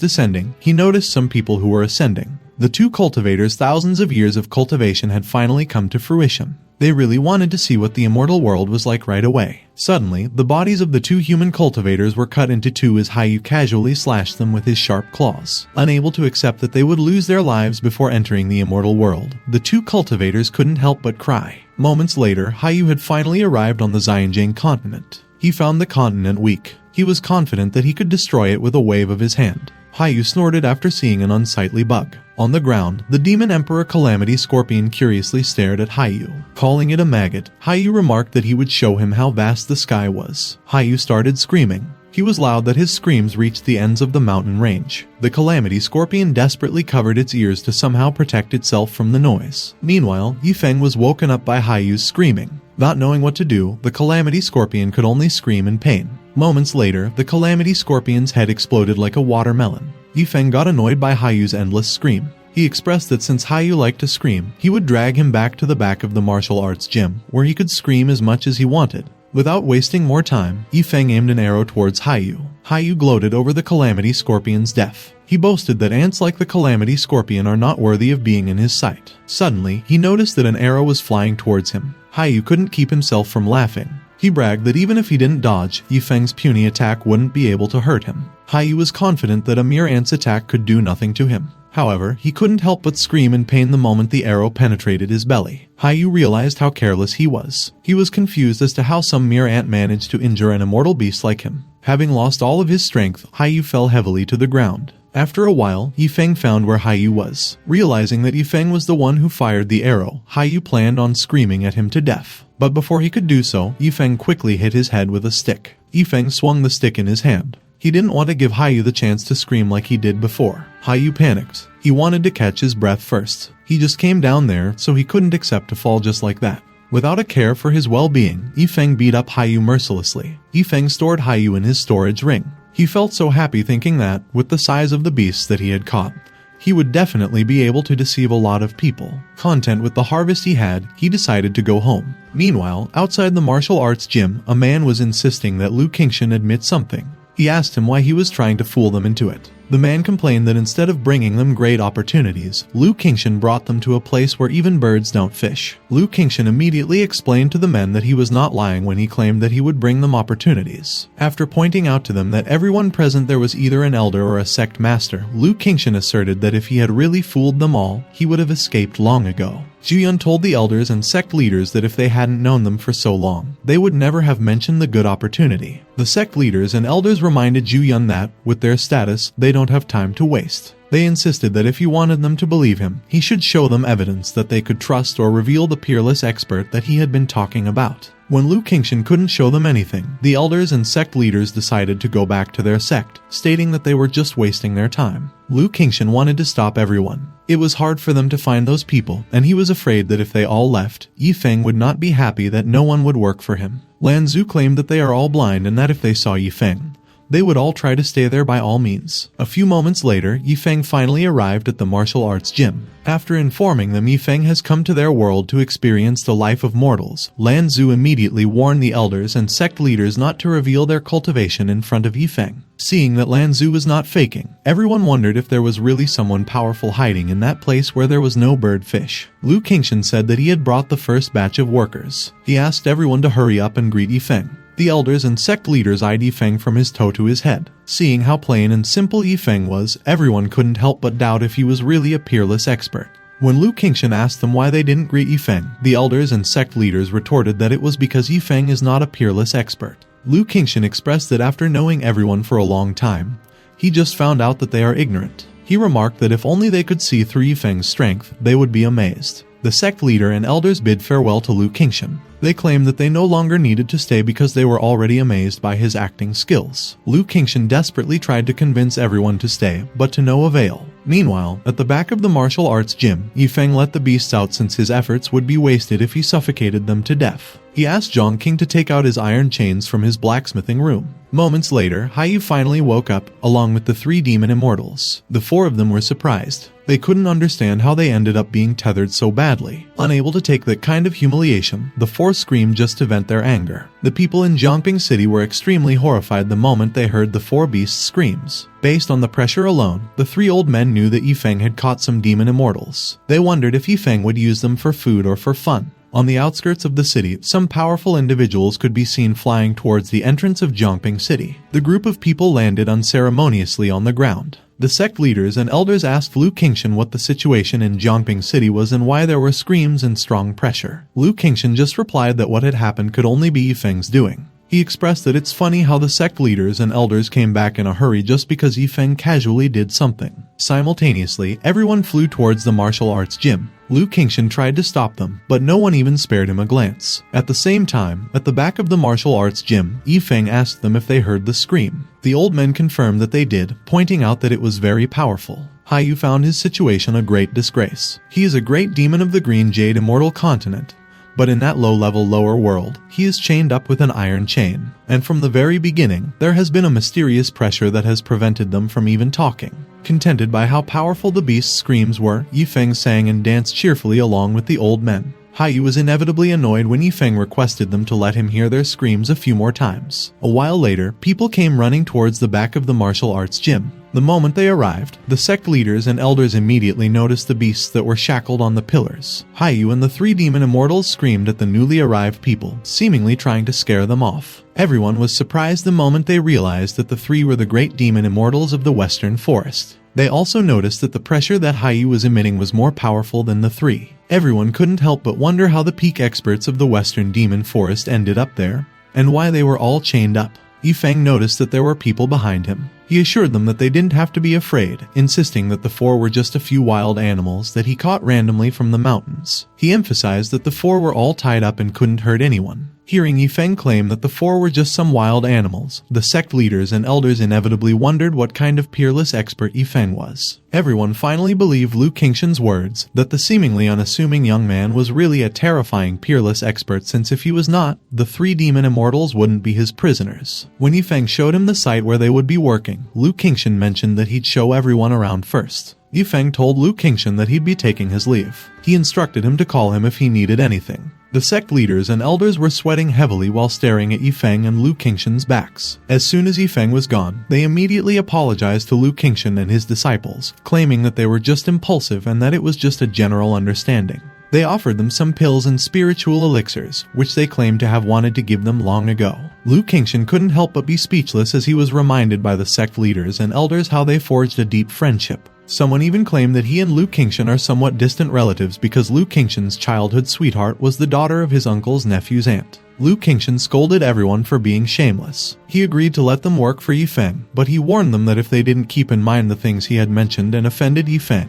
descending, he noticed some people who were ascending. The two cultivators' thousands of years of cultivation had finally come to fruition. They really wanted to see what the immortal world was like right away. Suddenly, the bodies of the two human cultivators were cut into two as Haiyu casually slashed them with his sharp claws. Unable to accept that they would lose their lives before entering the immortal world, the two cultivators couldn't help but cry. Moments later, Haiyu had finally arrived on the Xianjiang continent. He found the continent weak. He was confident that he could destroy it with a wave of his hand. Haiyu snorted after seeing an unsightly bug. On the ground, the demon emperor Calamity Scorpion curiously stared at Haiyu. Calling it a maggot, Haiyu remarked that he would show him how vast the sky was. Haiyu started screaming. He was loud that his screams reached the ends of the mountain range. The Calamity Scorpion desperately covered its ears to somehow protect itself from the noise. Meanwhile, Feng was woken up by Haiyu's screaming. Not knowing what to do, the Calamity Scorpion could only scream in pain. Moments later, the Calamity Scorpion's head exploded like a watermelon. Feng got annoyed by Haiyu's endless scream. He expressed that since Haiyu liked to scream, he would drag him back to the back of the martial arts gym, where he could scream as much as he wanted. Without wasting more time, Feng aimed an arrow towards Haiyu. Haiyu gloated over the Calamity Scorpion's death. He boasted that ants like the Calamity Scorpion are not worthy of being in his sight. Suddenly, he noticed that an arrow was flying towards him. Haiyu couldn't keep himself from laughing. He bragged that even if he didn't dodge, Feng's puny attack wouldn't be able to hurt him. Haiyu was confident that a mere ant's attack could do nothing to him. However, he couldn't help but scream in pain the moment the arrow penetrated his belly. Haiyu realized how careless he was. He was confused as to how some mere ant managed to injure an immortal beast like him. Having lost all of his strength, Haiyu fell heavily to the ground. After a while, Feng found where Haiyu was. Realizing that Feng was the one who fired the arrow, Haiyu planned on screaming at him to death. But before he could do so, Feng quickly hit his head with a stick. Feng swung the stick in his hand. He didn't want to give Haiyu the chance to scream like he did before. Haiyu panicked. He wanted to catch his breath first. He just came down there, so he couldn't accept to fall just like that. Without a care for his well-being, Feng beat up Haiyu mercilessly. Feng stored Haiyu in his storage ring. He felt so happy thinking that, with the size of the beasts that he had caught, he would definitely be able to deceive a lot of people. Content with the harvest he had, he decided to go home. Meanwhile, outside the martial arts gym, a man was insisting that Lu Qingshan admit something. He asked him why he was trying to fool them into it. The man complained that instead of bringing them great opportunities, Lu Qingshan brought them to a place where even birds don't fish. Lu Qingshan immediately explained to the men that he was not lying when he claimed that he would bring them opportunities. After pointing out to them that everyone present there was either an elder or a sect master, Lu Qingshan asserted that if he had really fooled them all, he would have escaped long ago. Zhu told the elders and sect leaders that if they hadn't known them for so long, they would never have mentioned the good opportunity. The sect leaders and elders reminded Zhu that, with their status, they don't have time to waste. They insisted that if he wanted them to believe him, he should show them evidence that they could trust or reveal the peerless expert that he had been talking about. When Lu Qingshan couldn't show them anything, the elders and sect leaders decided to go back to their sect, stating that they were just wasting their time. Lu Qingshan wanted to stop everyone. It was hard for them to find those people, and he was afraid that if they all left, Feng would not be happy that no one would work for him. Lan Zhu claimed that they are all blind and that if they saw Feng, they would all try to stay there by all means. A few moments later, Feng finally arrived at the martial arts gym. After informing them Feng has come to their world to experience the life of mortals, Lan Zhu immediately warned the elders and sect leaders not to reveal their cultivation in front of Feng. Seeing that Lan Zhu was not faking, everyone wondered if there was really someone powerful hiding in that place where there was no bird fish. Lu Qingshan said that he had brought the first batch of workers. He asked everyone to hurry up and greet Feng. The elders and sect leaders eyed Feng from his toe to his head. Seeing how plain and simple Feng was, everyone couldn't help but doubt if he was really a peerless expert. When Lu Qingshan asked them why they didn't greet Feng, the elders and sect leaders retorted that it was because Feng is not a peerless expert. Lu Qingshan expressed that after knowing everyone for a long time, he just found out that they are ignorant. He remarked that if only they could see through Feng's strength, they would be amazed. The sect leader and elders bid farewell to Lu Qingshan. They claimed that they no longer needed to stay because they were already amazed by his acting skills. Lu Qingshan desperately tried to convince everyone to stay, but to no avail. Meanwhile, at the back of the martial arts gym, Feng let the beasts out since his efforts would be wasted if he suffocated them to death. He asked Zhongqing to take out his iron chains from his blacksmithing room. Moments later, Haiyu finally woke up, along with the 3 demon immortals. The 4 of them were surprised. They couldn't understand how they ended up being tethered so badly. Unable to take that kind of humiliation, the 4 screamed just to vent their anger. The people in Zhongping City were extremely horrified the moment they heard the 4 beasts' screams. Based on the pressure alone, the 3 old men knew that Feng had caught some demon immortals. They wondered if Feng would use them for food or for fun. On the outskirts of the city, some powerful individuals could be seen flying towards the entrance of Zhongping City. The group of people landed unceremoniously on the ground. The sect leaders and elders asked Lu Qingshan what the situation in Zhongping City was and why there were screams and strong pressure. Lu Qingshan just replied that what had happened could only be Feng's doing. He expressed that it's funny how the sect leaders and elders came back in a hurry just because Feng casually did something. Simultaneously, everyone flew towards the martial arts gym. Lu Qingshan tried to stop them, but no one even spared him a glance. At the same time, at the back of the martial arts gym, Feng asked them if they heard the scream. The old men confirmed that they did, pointing out that it was very powerful. Haiyu found his situation a great disgrace. He is a great demon of the green jade immortal continent, but in that low-level lower world, he is chained up with an iron chain. And from the very beginning, there has been a mysterious pressure that has prevented them from even talking. Contented by how powerful the beast's screams were, Feng sang and danced cheerfully along with the old men. Haiyu was inevitably annoyed when Feng requested them to let him hear their screams a few more times. A while later, people came running towards the back of the martial arts gym. The moment they arrived, the sect leaders and elders immediately noticed the beasts that were shackled on the pillars. Haiyu and the 3 demon immortals screamed at the newly arrived people, seemingly trying to scare them off. Everyone was surprised the moment they realized that the 3 were the great demon immortals of the western forest. They also noticed that the pressure that Haiyu was emitting was more powerful than the 3. Everyone couldn't help but wonder how the peak experts of the western demon forest ended up there, and why they were all chained up. Feng noticed that there were people behind him. He assured them that they didn't have to be afraid, insisting that the 4 were just a few wild animals that he caught randomly from the mountains. He emphasized that the 4 were all tied up and couldn't hurt anyone. Hearing Feng claim that the 4 were just some wild animals, the sect leaders and elders inevitably wondered what kind of peerless expert Feng was. Everyone finally believed Lu Qingshan's words, that the seemingly unassuming young man was really a terrifying peerless expert, since if he was not, the 3 demon immortals wouldn't be his prisoners. When Feng showed him the site where they would be working, Lu Qingshan mentioned that he'd show everyone around first. Feng told Lu Qingshan that he'd be taking his leave. He instructed him to call him if he needed anything. The sect leaders and elders were sweating heavily while staring at Feng and Lu Qingshan's backs. As soon as Feng was gone, they immediately apologized to Lu Qingshan and his disciples, claiming that they were just impulsive and that it was just a general understanding. They offered them some pills and spiritual elixirs, which they claimed to have wanted to give them long ago. Lu Qingshan couldn't help but be speechless as he was reminded by the sect leaders and elders how they forged a deep friendship. Someone even claimed that he and Lu Qingshan are somewhat distant relatives because Lu Qingshan's childhood sweetheart was the daughter of his uncle's nephew's aunt. Lu Qingshan scolded everyone for being shameless. He agreed to let them work for Yifeng, but he warned them that if they didn't keep in mind the things he had mentioned and offended Yifeng,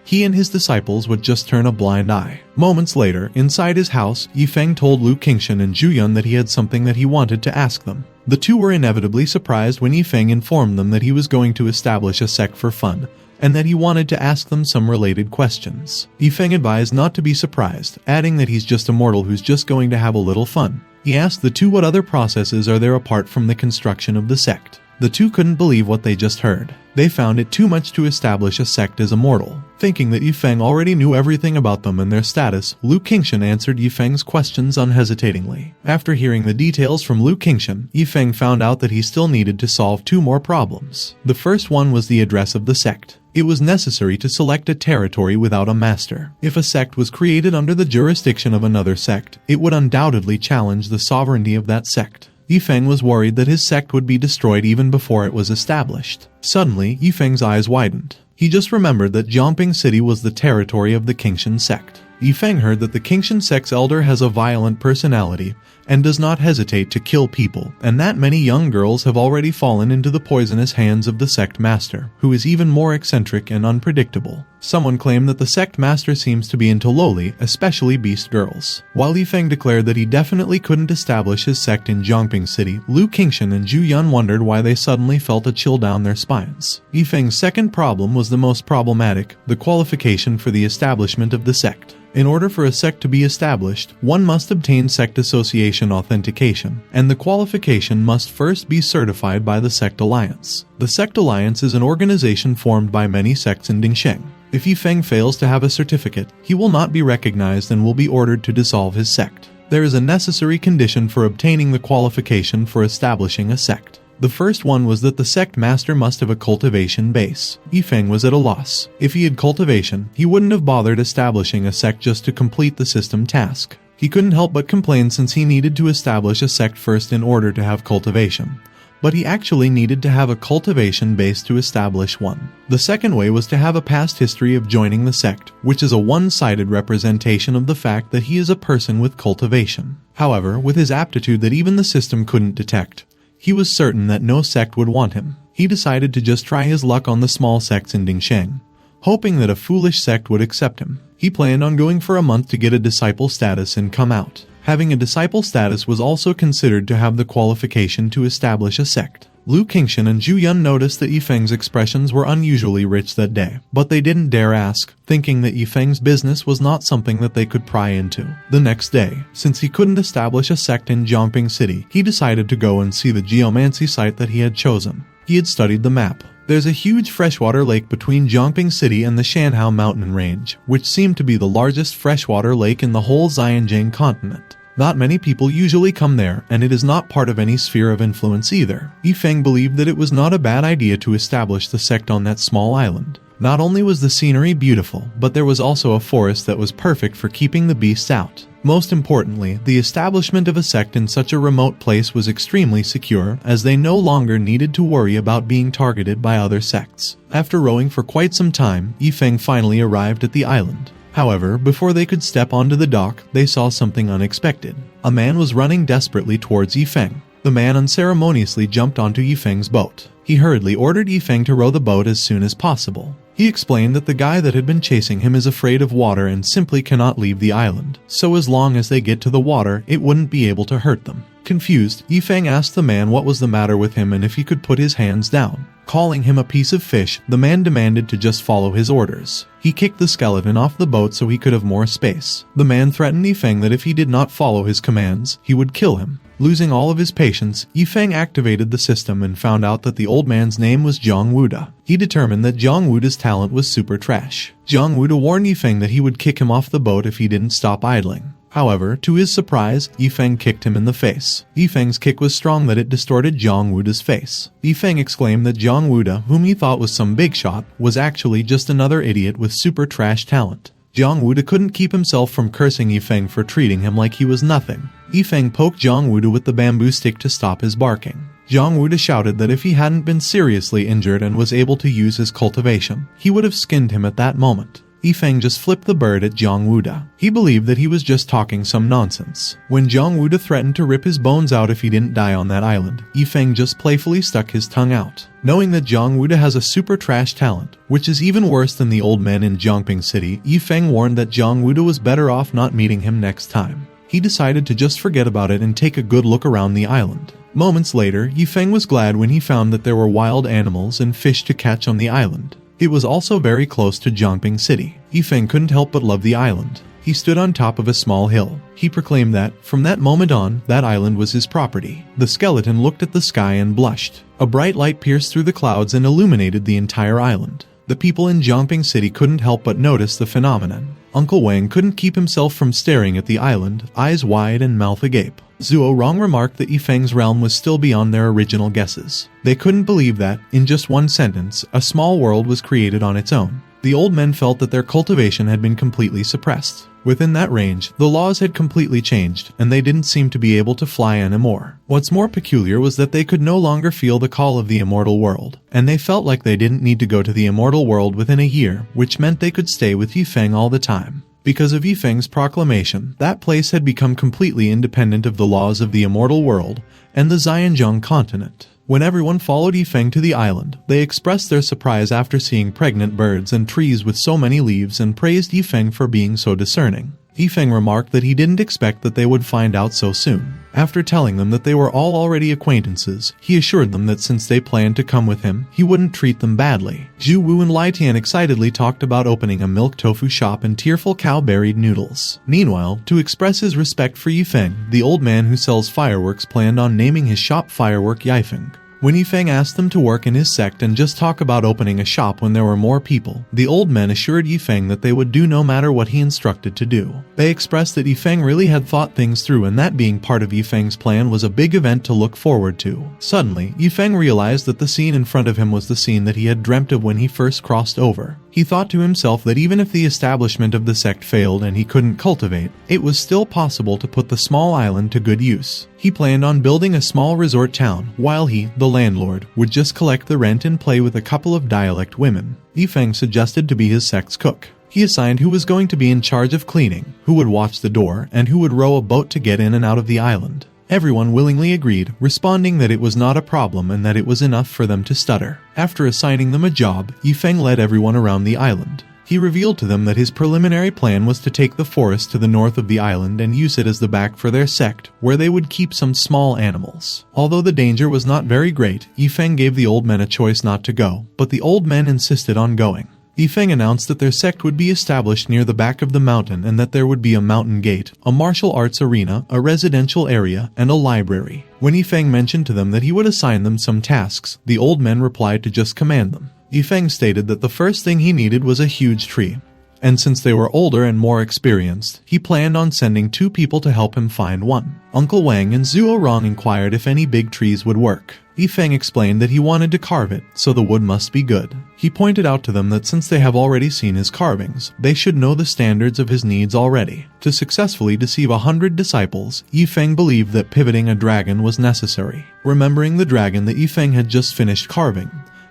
he and his disciples would just turn a blind eye. Moments later, inside his house, Yifeng told Lu Qingshan and Zhu Yun that he had something that he wanted to ask them. The two were inevitably surprised when Yifeng informed them that he was going to establish a sect for fun, and that he wanted to ask them some related questions. Yifeng advised not to be surprised, adding that he's just a mortal who's just going to have a little fun. He asked the two what other processes are there apart from the construction of the sect. The two couldn't believe what they just heard. They found it too much to establish a sect as a mortal. Thinking that Yifeng already knew everything about them and their status, Lu Qingshan answered Yifeng's questions unhesitatingly. After hearing the details from Lu Qingshan, Yifeng found out that he still needed to solve two more problems. The first one was the address of the sect. It was necessary to select a territory without a master. If a sect was created under the jurisdiction of another sect, it would undoubtedly challenge the sovereignty of that sect. Yifeng was worried that his sect would be destroyed even before it was established. Suddenly, Yifeng's eyes widened. He just remembered that Jiangping City was the territory of the Qingshan sect. Yifeng heard that the Qingshan sect's elder has a violent personality and does not hesitate to kill people, and that many young girls have already fallen into the poisonous hands of the sect master, who is even more eccentric and unpredictable. Someone claimed that the sect master seems to be into lowly, especially beast girls. While Yifeng declared that he definitely couldn't establish his sect in Jiangping City, Lu Qingshan and Zhu Yun wondered why they suddenly felt a chill down their spines. Yifeng's second problem was the most problematic, the qualification for the establishment of the sect. In order for a sect to be established, one must obtain sect association authentication, and the qualification must first be certified by the Sect Alliance. The Sect Alliance is an organization formed by many sects in Dingsheng. If Yifeng fails to have a certificate, he will not be recognized and will be ordered to dissolve his sect. There is a necessary condition for obtaining the qualification for establishing a sect. The first one was that the sect master must have a cultivation base. Yifeng was at a loss. If he had cultivation, he wouldn't have bothered establishing a sect just to complete the system task. He couldn't help but complain since he needed to establish a sect first in order to have cultivation. But he actually needed to have a cultivation base to establish one. The second way was to have a past history of joining the sect, which is a one-sided representation of the fact that he is a person with cultivation. However, with his aptitude that even the system couldn't detect, he was certain that no sect would want him. He decided to just try his luck on the small sects in Dingsheng, hoping that a foolish sect would accept him. He planned on going for a month to get a disciple status and come out. Having a disciple status was also considered to have the qualification to establish a sect. Lu Qingshan and Zhu Yun noticed that Yifeng's expressions were unusually rich that day, but they didn't dare ask, thinking that Yifeng's business was not something that they could pry into. The next day, since he couldn't establish a sect in Jiangping City, he decided to go and see the geomancy site that he had chosen. He had studied the map. There's a huge freshwater lake between Jiangping City and the Shanhao mountain range, which seemed to be the largest freshwater lake in the whole Xianjiang continent. Not many people usually come there, and it is not part of any sphere of influence either. Yifeng believed that it was not a bad idea to establish the sect on that small island. Not only was the scenery beautiful, but there was also a forest that was perfect for keeping the beasts out. Most importantly, the establishment of a sect in such a remote place was extremely secure, as they no longer needed to worry about being targeted by other sects. After rowing for quite some time, Yifeng finally arrived at the island. However, before they could step onto the dock, they saw something unexpected. A man was running desperately towards Yifeng. The man unceremoniously jumped onto Yifeng's boat. He hurriedly ordered Yifeng to row the boat as soon as possible. He explained that the guy that had been chasing him is afraid of water and simply cannot leave the island, so as long as they get to the water, it wouldn't be able to hurt them. Confused, Yifeng asked the man what was the matter with him and if he could put his hands down. Calling him a piece of fish, the man demanded to just follow his orders. He kicked the skeleton off the boat so he could have more space. The man threatened Yifeng that if he did not follow his commands, he would kill him. Losing all of his patience, Yifeng activated the system and found out that the old man's name was Zhang Wuda. He determined that Zhang Wuda's talent was super trash. Zhang Wuda warned Yifeng that he would kick him off the boat if he didn't stop idling. However, to his surprise, Yifeng kicked him in the face. Yifeng's kick was strong that it distorted Zhang Wuda's face. Yifeng exclaimed that Zhang Wuda, whom he thought was some big shot, was actually just another idiot with super trash talent. Jiang Wuda couldn't keep himself from cursing Yifeng for treating him like he was nothing. Yifeng poked Jiang Wuda with the bamboo stick to stop his barking. Jiang Wuda shouted that if he hadn't been seriously injured and was able to use his cultivation, he would have skinned him at that moment. Yifeng just flipped the bird at Jiang Wuda. He believed that he was just talking some nonsense. When Jiang Wuda threatened to rip his bones out if he didn't die on that island, Yifeng just playfully stuck his tongue out. Knowing that Jiang Wuda has a super trash talent, which is even worse than the old men in Jiangping City, Yifeng warned that Jiang Wuda was better off not meeting him next time. He decided to just forget about it and take a good look around the island. Moments later, Yifeng was glad when he found that there were wild animals and fish to catch on the island. It was also very close to Jiangping City. Yifeng couldn't help but love the island. He stood on top of a small hill. He proclaimed that, from that moment on, that island was his property. The skeleton looked at the sky and blushed. A bright light pierced through the clouds and illuminated the entire island. The people in Jiangping City couldn't help but notice the phenomenon. Uncle Wang couldn't keep himself from staring at the island, eyes wide and mouth agape. Zuo Rong remarked that Yifeng's realm was still beyond their original guesses. They couldn't believe that, in just one sentence, a small world was created on its own. The old men felt that their cultivation had been completely suppressed. Within that range, the laws had completely changed, and they didn't seem to be able to fly anymore. What's more peculiar was that they could no longer feel the call of the immortal world, and they felt like they didn't need to go to the immortal world within a year, which meant they could stay with Yifeng all the time. Because of Yifeng's proclamation, that place had become completely independent of the laws of the immortal world and the Xianzhong continent. When everyone followed Yifeng to the island, they expressed their surprise after seeing pregnant birds and trees with so many leaves and praised Yifeng for being so discerning. Yifeng remarked that he didn't expect that they would find out so soon. After telling them that they were all already acquaintances, he assured them that since they planned to come with him, he wouldn't treat them badly. Zhu Wu and Lai Tian excitedly talked about opening a milk tofu shop and tearful cow-berried noodles. Meanwhile, to express his respect for Yifeng, the old man who sells fireworks planned on naming his shop Firework Yifeng. When Yifeng asked them to work in his sect and just talk about opening a shop when there were more people, the old men assured Yifeng that they would do no matter what he instructed to do. They expressed that Yifeng really had thought things through and that being part of Yifeng's plan was a big event to look forward to. Suddenly, Yifeng realized that the scene in front of him was the scene that he had dreamt of when he first crossed over. He thought to himself that even if the establishment of the sect failed and he couldn't cultivate, it was still possible to put the small island to good use. He planned on building a small resort town, while he, the landlord, would just collect the rent and play with a couple of dialect women. Yifeng suggested to be his sect's cook. He assigned who was going to be in charge of cleaning, who would watch the door, and who would row a boat to get in and out of the island. Everyone willingly agreed, responding that it was not a problem and that it was enough for them to stutter. After assigning them a job, Yifeng led everyone around the island. He revealed to them that his preliminary plan was to take the forest to the north of the island and use it as the back for their sect, where they would keep some small animals. Although the danger was not very great, Yifeng gave the old men a choice not to go, but the old men insisted on going. Yifeng announced that their sect would be established near the back of the mountain and that there would be a mountain gate, a martial arts arena, a residential area, and a library. When Yifeng mentioned to them that he would assign them some tasks, the old men replied to just command them. Yifeng stated that the first thing he needed was a huge tree. And since they were older and more experienced, he planned on sending 2 people to help him find one. Uncle Wang and Zuo Rong inquired if any big trees would work. Yifeng explained that he wanted to carve it, so the wood must be good. He pointed out to them that since they have already seen his carvings, they should know the standards of his needs already. To successfully deceive 100 disciples, Yifeng believed that pivoting a dragon was necessary. Remembering the dragon that Yifeng had just finished carving,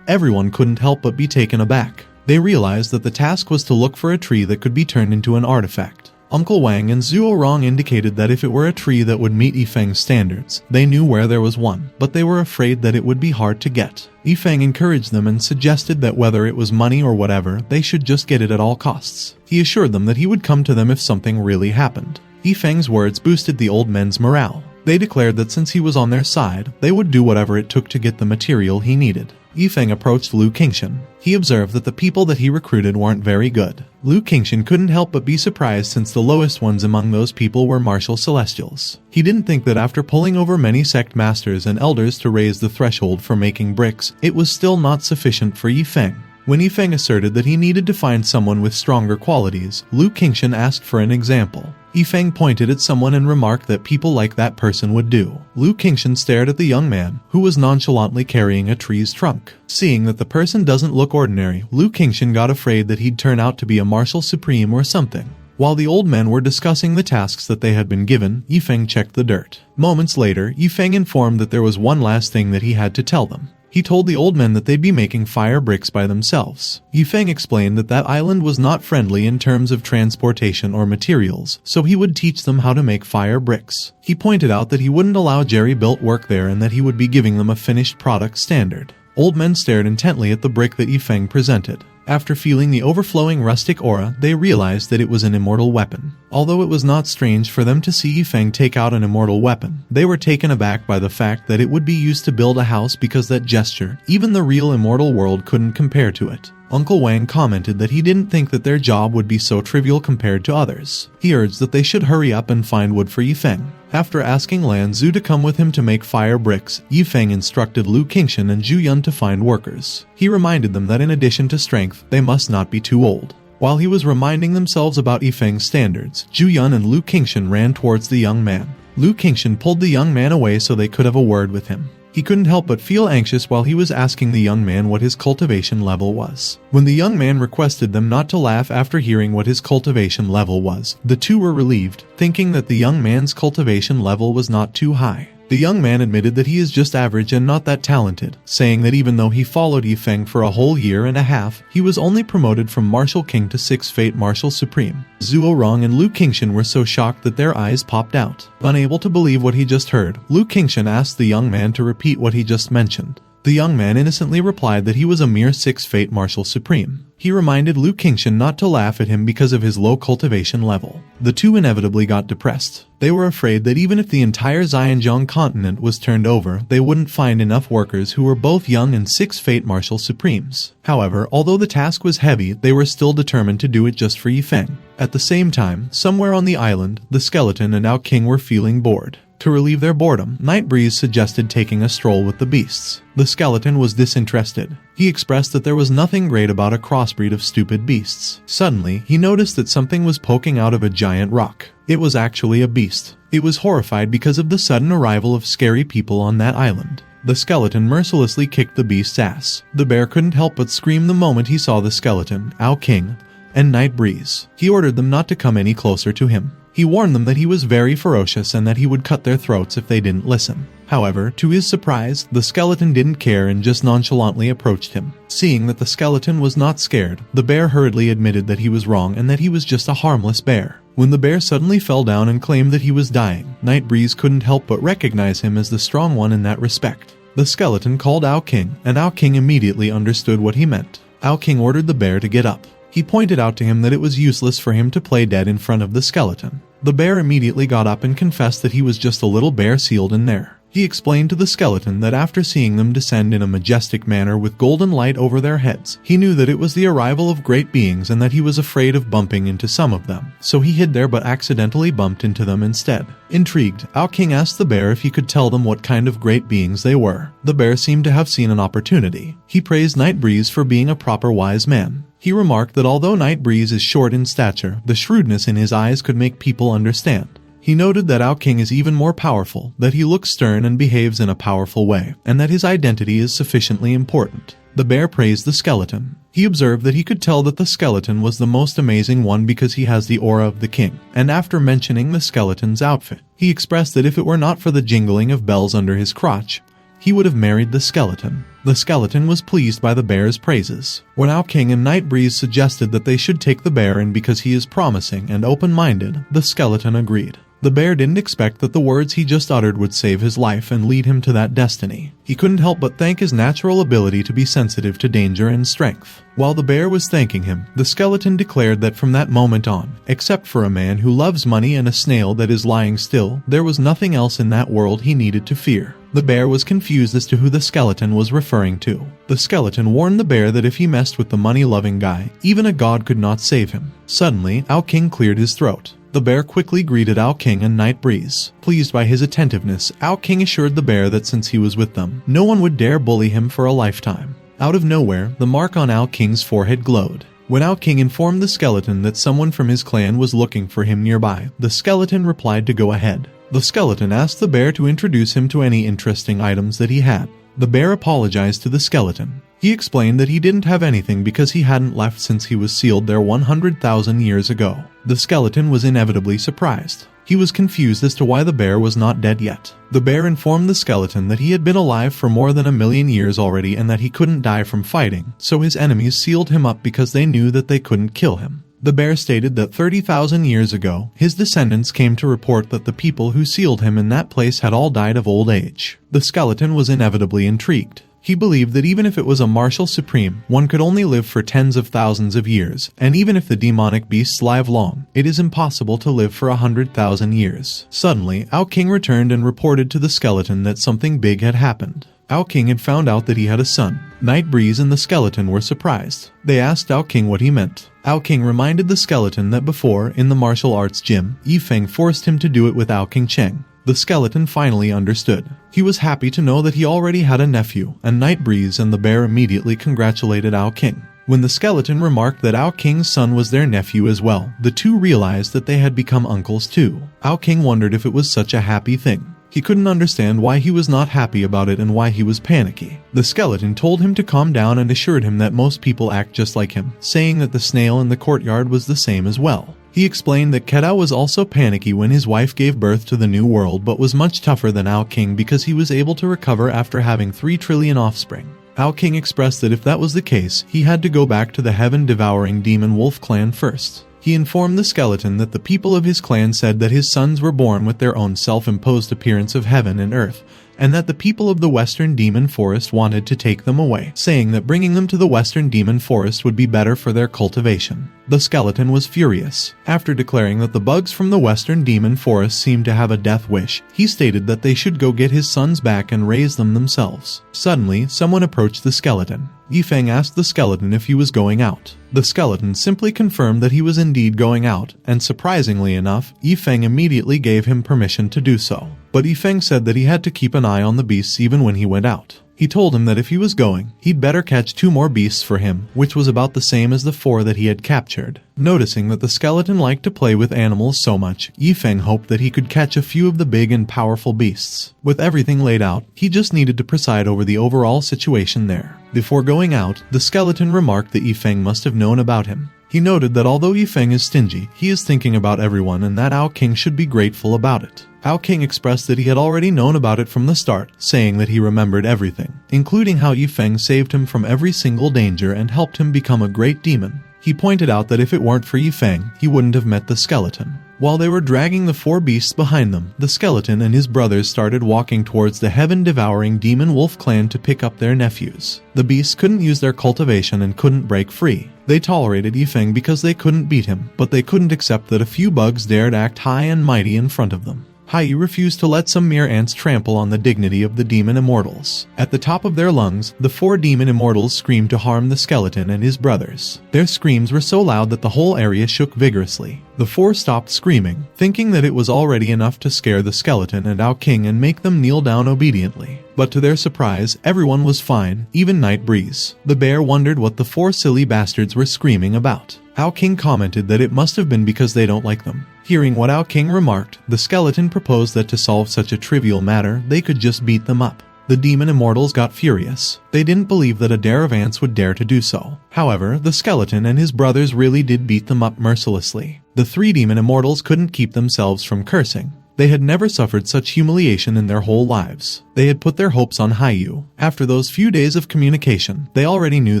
everyone couldn't help but be taken aback. They realized that the task was to look for a tree that could be turned into an artifact. Uncle Wang and Zuo Rong indicated that if it were a tree that would meet Yifeng's standards, they knew where there was one, but they were afraid that it would be hard to get. Yifeng encouraged them and suggested that whether it was money or whatever, they should just get it at all costs. He assured them that he would come to them if something really happened. Yifeng's words boosted the old men's morale. They declared that since he was on their side, they would do whatever it took to get the material he needed. Yifeng approached Lu Qingshan. He observed that the people that he recruited weren't very good. Lu Qingshan couldn't help but be surprised since the lowest ones among those people were martial celestials. He didn't think that after pulling over many sect masters and elders to raise the threshold for making bricks, it was still not sufficient for Yifeng. When Feng asserted that he needed to find someone with stronger qualities, Lu Qingshan asked for an example. Feng pointed at someone and remarked that people like that person would do. Lu Qingshan stared at the young man, who was nonchalantly carrying a tree's trunk. Seeing that the person doesn't look ordinary, Lu Qingshan got afraid that he'd turn out to be a martial supreme or something. While the old men were discussing the tasks that they had been given, Feng checked the dirt. Moments later, Feng informed that there was one last thing that he had to tell them. He told the old men that they'd be making fire bricks by themselves. Feng explained that that island was not friendly in terms of transportation or materials, so he would teach them how to make fire bricks. He pointed out that he wouldn't allow jerry-built work there and that he would be giving them a finished product standard. Old men stared intently at the brick that Feng presented. After feeling the overflowing rustic aura, they realized that it was an immortal weapon. Although it was not strange for them to see Feng take out an immortal weapon, they were taken aback by the fact that it would be used to build a house because that gesture, even the real immortal world couldn't compare to it. Uncle Wang commented that he didn't think that their job would be so trivial compared to others. He urged that they should hurry up and find wood for Feng. After asking Lan Zhu to come with him to make fire bricks, Feng instructed Lu Qingshan and Zhu Yun to find workers. He reminded them that in addition to strength, they must not be too old. While he was reminding themselves about Feng's standards, Zhu Yun and Lu Qingshan ran towards the young man. Lu Qingshan pulled the young man away so they could have a word with him. He couldn't help but feel anxious while he was asking the young man what his cultivation level was. When the young man requested them not to laugh after hearing what his cultivation level was, the two were relieved, thinking that the young man's cultivation level was not too high. The young man admitted that he is just average and not that talented, saying that even though he followed Feng for a whole year and a half, he was only promoted from Martial King to 6th Fate Martial Supreme. Zhuo Rong and Lu Qingshan were so shocked that their eyes popped out. Unable to believe what he just heard, Lu Qingshan asked the young man to repeat what he just mentioned. The young man innocently replied that he was a mere 6th Fate Martial Supreme. He reminded Lu Qingshan not to laugh at him because of his low cultivation level. The two inevitably got depressed. They were afraid that even if the entire Xianzhong continent was turned over, they wouldn't find enough workers who were both young and 6th Fate Martial Supremes. However, although the task was heavy, they were still determined to do it just for Feng. At the same time, somewhere on the island, the skeleton and Ao King were feeling bored. To relieve their boredom, Night Breeze suggested taking a stroll with the beasts. The skeleton was disinterested. He expressed that there was nothing great about a crossbreed of stupid beasts. Suddenly, he noticed that something was poking out of a giant rock. It was actually a beast. It was horrified because of the sudden arrival of scary people on that island. The skeleton mercilessly kicked the beast's ass. The bear couldn't help but scream the moment he saw the skeleton, Ao King, and Night Breeze. He ordered them not to come any closer to him. He warned them that he was very ferocious and that he would cut their throats if they didn't listen. However, to his surprise, the skeleton didn't care and just nonchalantly approached him. Seeing that the skeleton was not scared, the bear hurriedly admitted that he was wrong and that he was just a harmless bear. When the bear suddenly fell down and claimed that he was dying, Night Breeze couldn't help but recognize him as the strong one in that respect. The skeleton called Ao King, and Ao King immediately understood what he meant. Ao King ordered the bear to get up. He pointed out to him that it was useless for him to play dead in front of the skeleton. The bear immediately got up and confessed that he was just a little bear sealed in there. He explained to the skeleton that after seeing them descend in a majestic manner with golden light over their heads, he knew that it was the arrival of great beings and that he was afraid of bumping into some of them. So he hid there but accidentally bumped into them instead. Intrigued, Ao King asked the bear if he could tell them what kind of great beings they were. The bear seemed to have seen an opportunity. He praised Night Breeze for being a proper wise man. He remarked that although Night Breeze is short in stature, the shrewdness in his eyes could make people understand. He noted that Ao King is even more powerful, that he looks stern and behaves in a powerful way, and that his identity is sufficiently important. The bear praised the skeleton. He observed that he could tell that the skeleton was the most amazing one because he has the aura of the king, and after mentioning the skeleton's outfit, he expressed that if it were not for the jingling of bells under his crotch, he would have married the skeleton. The skeleton was pleased by the bear's praises. When Ao King and Night Breeze suggested that they should take the bear in because he is promising and open-minded, the skeleton agreed. The bear didn't expect that the words he just uttered would save his life and lead him to that destiny. He couldn't help but thank his natural ability to be sensitive to danger and strength. While the bear was thanking him, the skeleton declared that from that moment on, except for a man who loves money and a snail that is lying still, there was nothing else in that world he needed to fear. The bear was confused as to who the skeleton was referring to. The skeleton warned the bear that if he messed with the money-loving guy, even a god could not save him. Suddenly, Ao King cleared his throat. The bear quickly greeted Ao King and Night Breeze. Pleased by his attentiveness, Ao King assured the bear that since he was with them, no one would dare bully him for a lifetime. Out of nowhere, the mark on Ao King's forehead glowed. When Ao King informed the skeleton that someone from his clan was looking for him nearby, the skeleton replied to go ahead. The skeleton asked the bear to introduce him to any interesting items that he had. The bear apologized to the skeleton. He explained that he didn't have anything because he hadn't left since he was sealed there 100,000 years ago. The skeleton was inevitably surprised. He was confused as to why the bear was not dead yet. The bear informed the skeleton that he had been alive for more than 1,000,000 years already and that he couldn't die from fighting, so his enemies sealed him up because they knew that they couldn't kill him. The bear stated that 30,000 years ago, his descendants came to report that the people who sealed him in that place had all died of old age. The skeleton was inevitably intrigued. He believed that even if it was a martial supreme, one could only live for tens of thousands of years, and even if the demonic beasts live long, it is impossible to live for 100,000 years. Suddenly, Ao King returned and reported to the skeleton that something big had happened. Ao King had found out that he had a son. Night Breeze and the skeleton were surprised. They asked Ao King what he meant. Ao King reminded the skeleton that before, in the martial arts gym, Feng forced him to do it with Ao King Cheng. The skeleton finally understood. He was happy to know that he already had a nephew, and Night Breeze and the bear immediately congratulated Ao King. When the skeleton remarked that Ao King's son was their nephew as well, the two realized that they had become uncles too. Ao King wondered if it was such a happy thing. He couldn't understand why he was not happy about it and why he was panicky. The skeleton told him to calm down and assured him that most people act just like him, saying that the snail in the courtyard was the same as well. He explained that Kedao was also panicky when his wife gave birth to the new world but was much tougher than Ao King because he was able to recover after having 3 trillion offspring. Ao King expressed that if that was the case, he had to go back to the heaven-devouring demon wolf clan first. He informed the skeleton that the people of his clan said that his sons were born with their own self-imposed appearance of heaven and earth, and that the people of the Western Demon Forest wanted to take them away, saying that bringing them to the Western Demon Forest would be better for their cultivation. The skeleton was furious. After declaring that the bugs from the Western Demon Forest seemed to have a death wish, he stated that they should go get his sons back and raise them themselves. Suddenly, someone approached the skeleton. Feng asked the skeleton if he was going out. The skeleton simply confirmed that he was indeed going out, and surprisingly enough, Feng immediately gave him permission to do so. But Feng said that he had to keep an eye on the beasts even when he went out. He told him that if he was going, he'd better catch 2 more beasts for him, which was about the same as the 4 that he had captured. Noticing that the skeleton liked to play with animals so much, Feng hoped that he could catch a few of the big and powerful beasts. With everything laid out, he just needed to preside over the overall situation there. Before going out, the skeleton remarked that Feng must have known about him. He noted that although Feng is stingy, he is thinking about everyone and that Ao King should be grateful about it. Ao King expressed that he had already known about it from the start, saying that he remembered everything, including how Feng saved him from every single danger and helped him become a great demon. He pointed out that if it weren't for Feng, he wouldn't have met the skeleton. While they were dragging the 4 beasts behind them, the skeleton and his brothers started walking towards the heaven-devouring demon wolf clan to pick up their nephews. The beasts couldn't use their cultivation and couldn't break free. They tolerated Feng because they couldn't beat him, but they couldn't accept that a few bugs dared act high and mighty in front of them. Haiyu refused to let some mere ants trample on the dignity of the demon immortals. At the top of their lungs, the 4 demon immortals screamed to harm the skeleton and his brothers. Their screams were so loud that the whole area shook vigorously. The 4 stopped screaming, thinking that it was already enough to scare the skeleton and Ao King and make them kneel down obediently. But to their surprise, everyone was fine, even Night Breeze. The bear wondered what the 4 silly bastards were screaming about. Ao King commented that it must have been because they don't like them. Hearing what Ao King remarked, the skeleton proposed that to solve such a trivial matter, they could just beat them up. The demon immortals got furious. They didn't believe that a dare of ants would dare to do so. However, the skeleton and his brothers really did beat them up mercilessly. The 3 demon immortals couldn't keep themselves from cursing. They had never suffered such humiliation in their whole lives. They had put their hopes on Haiyu. After those few days of communication, they already knew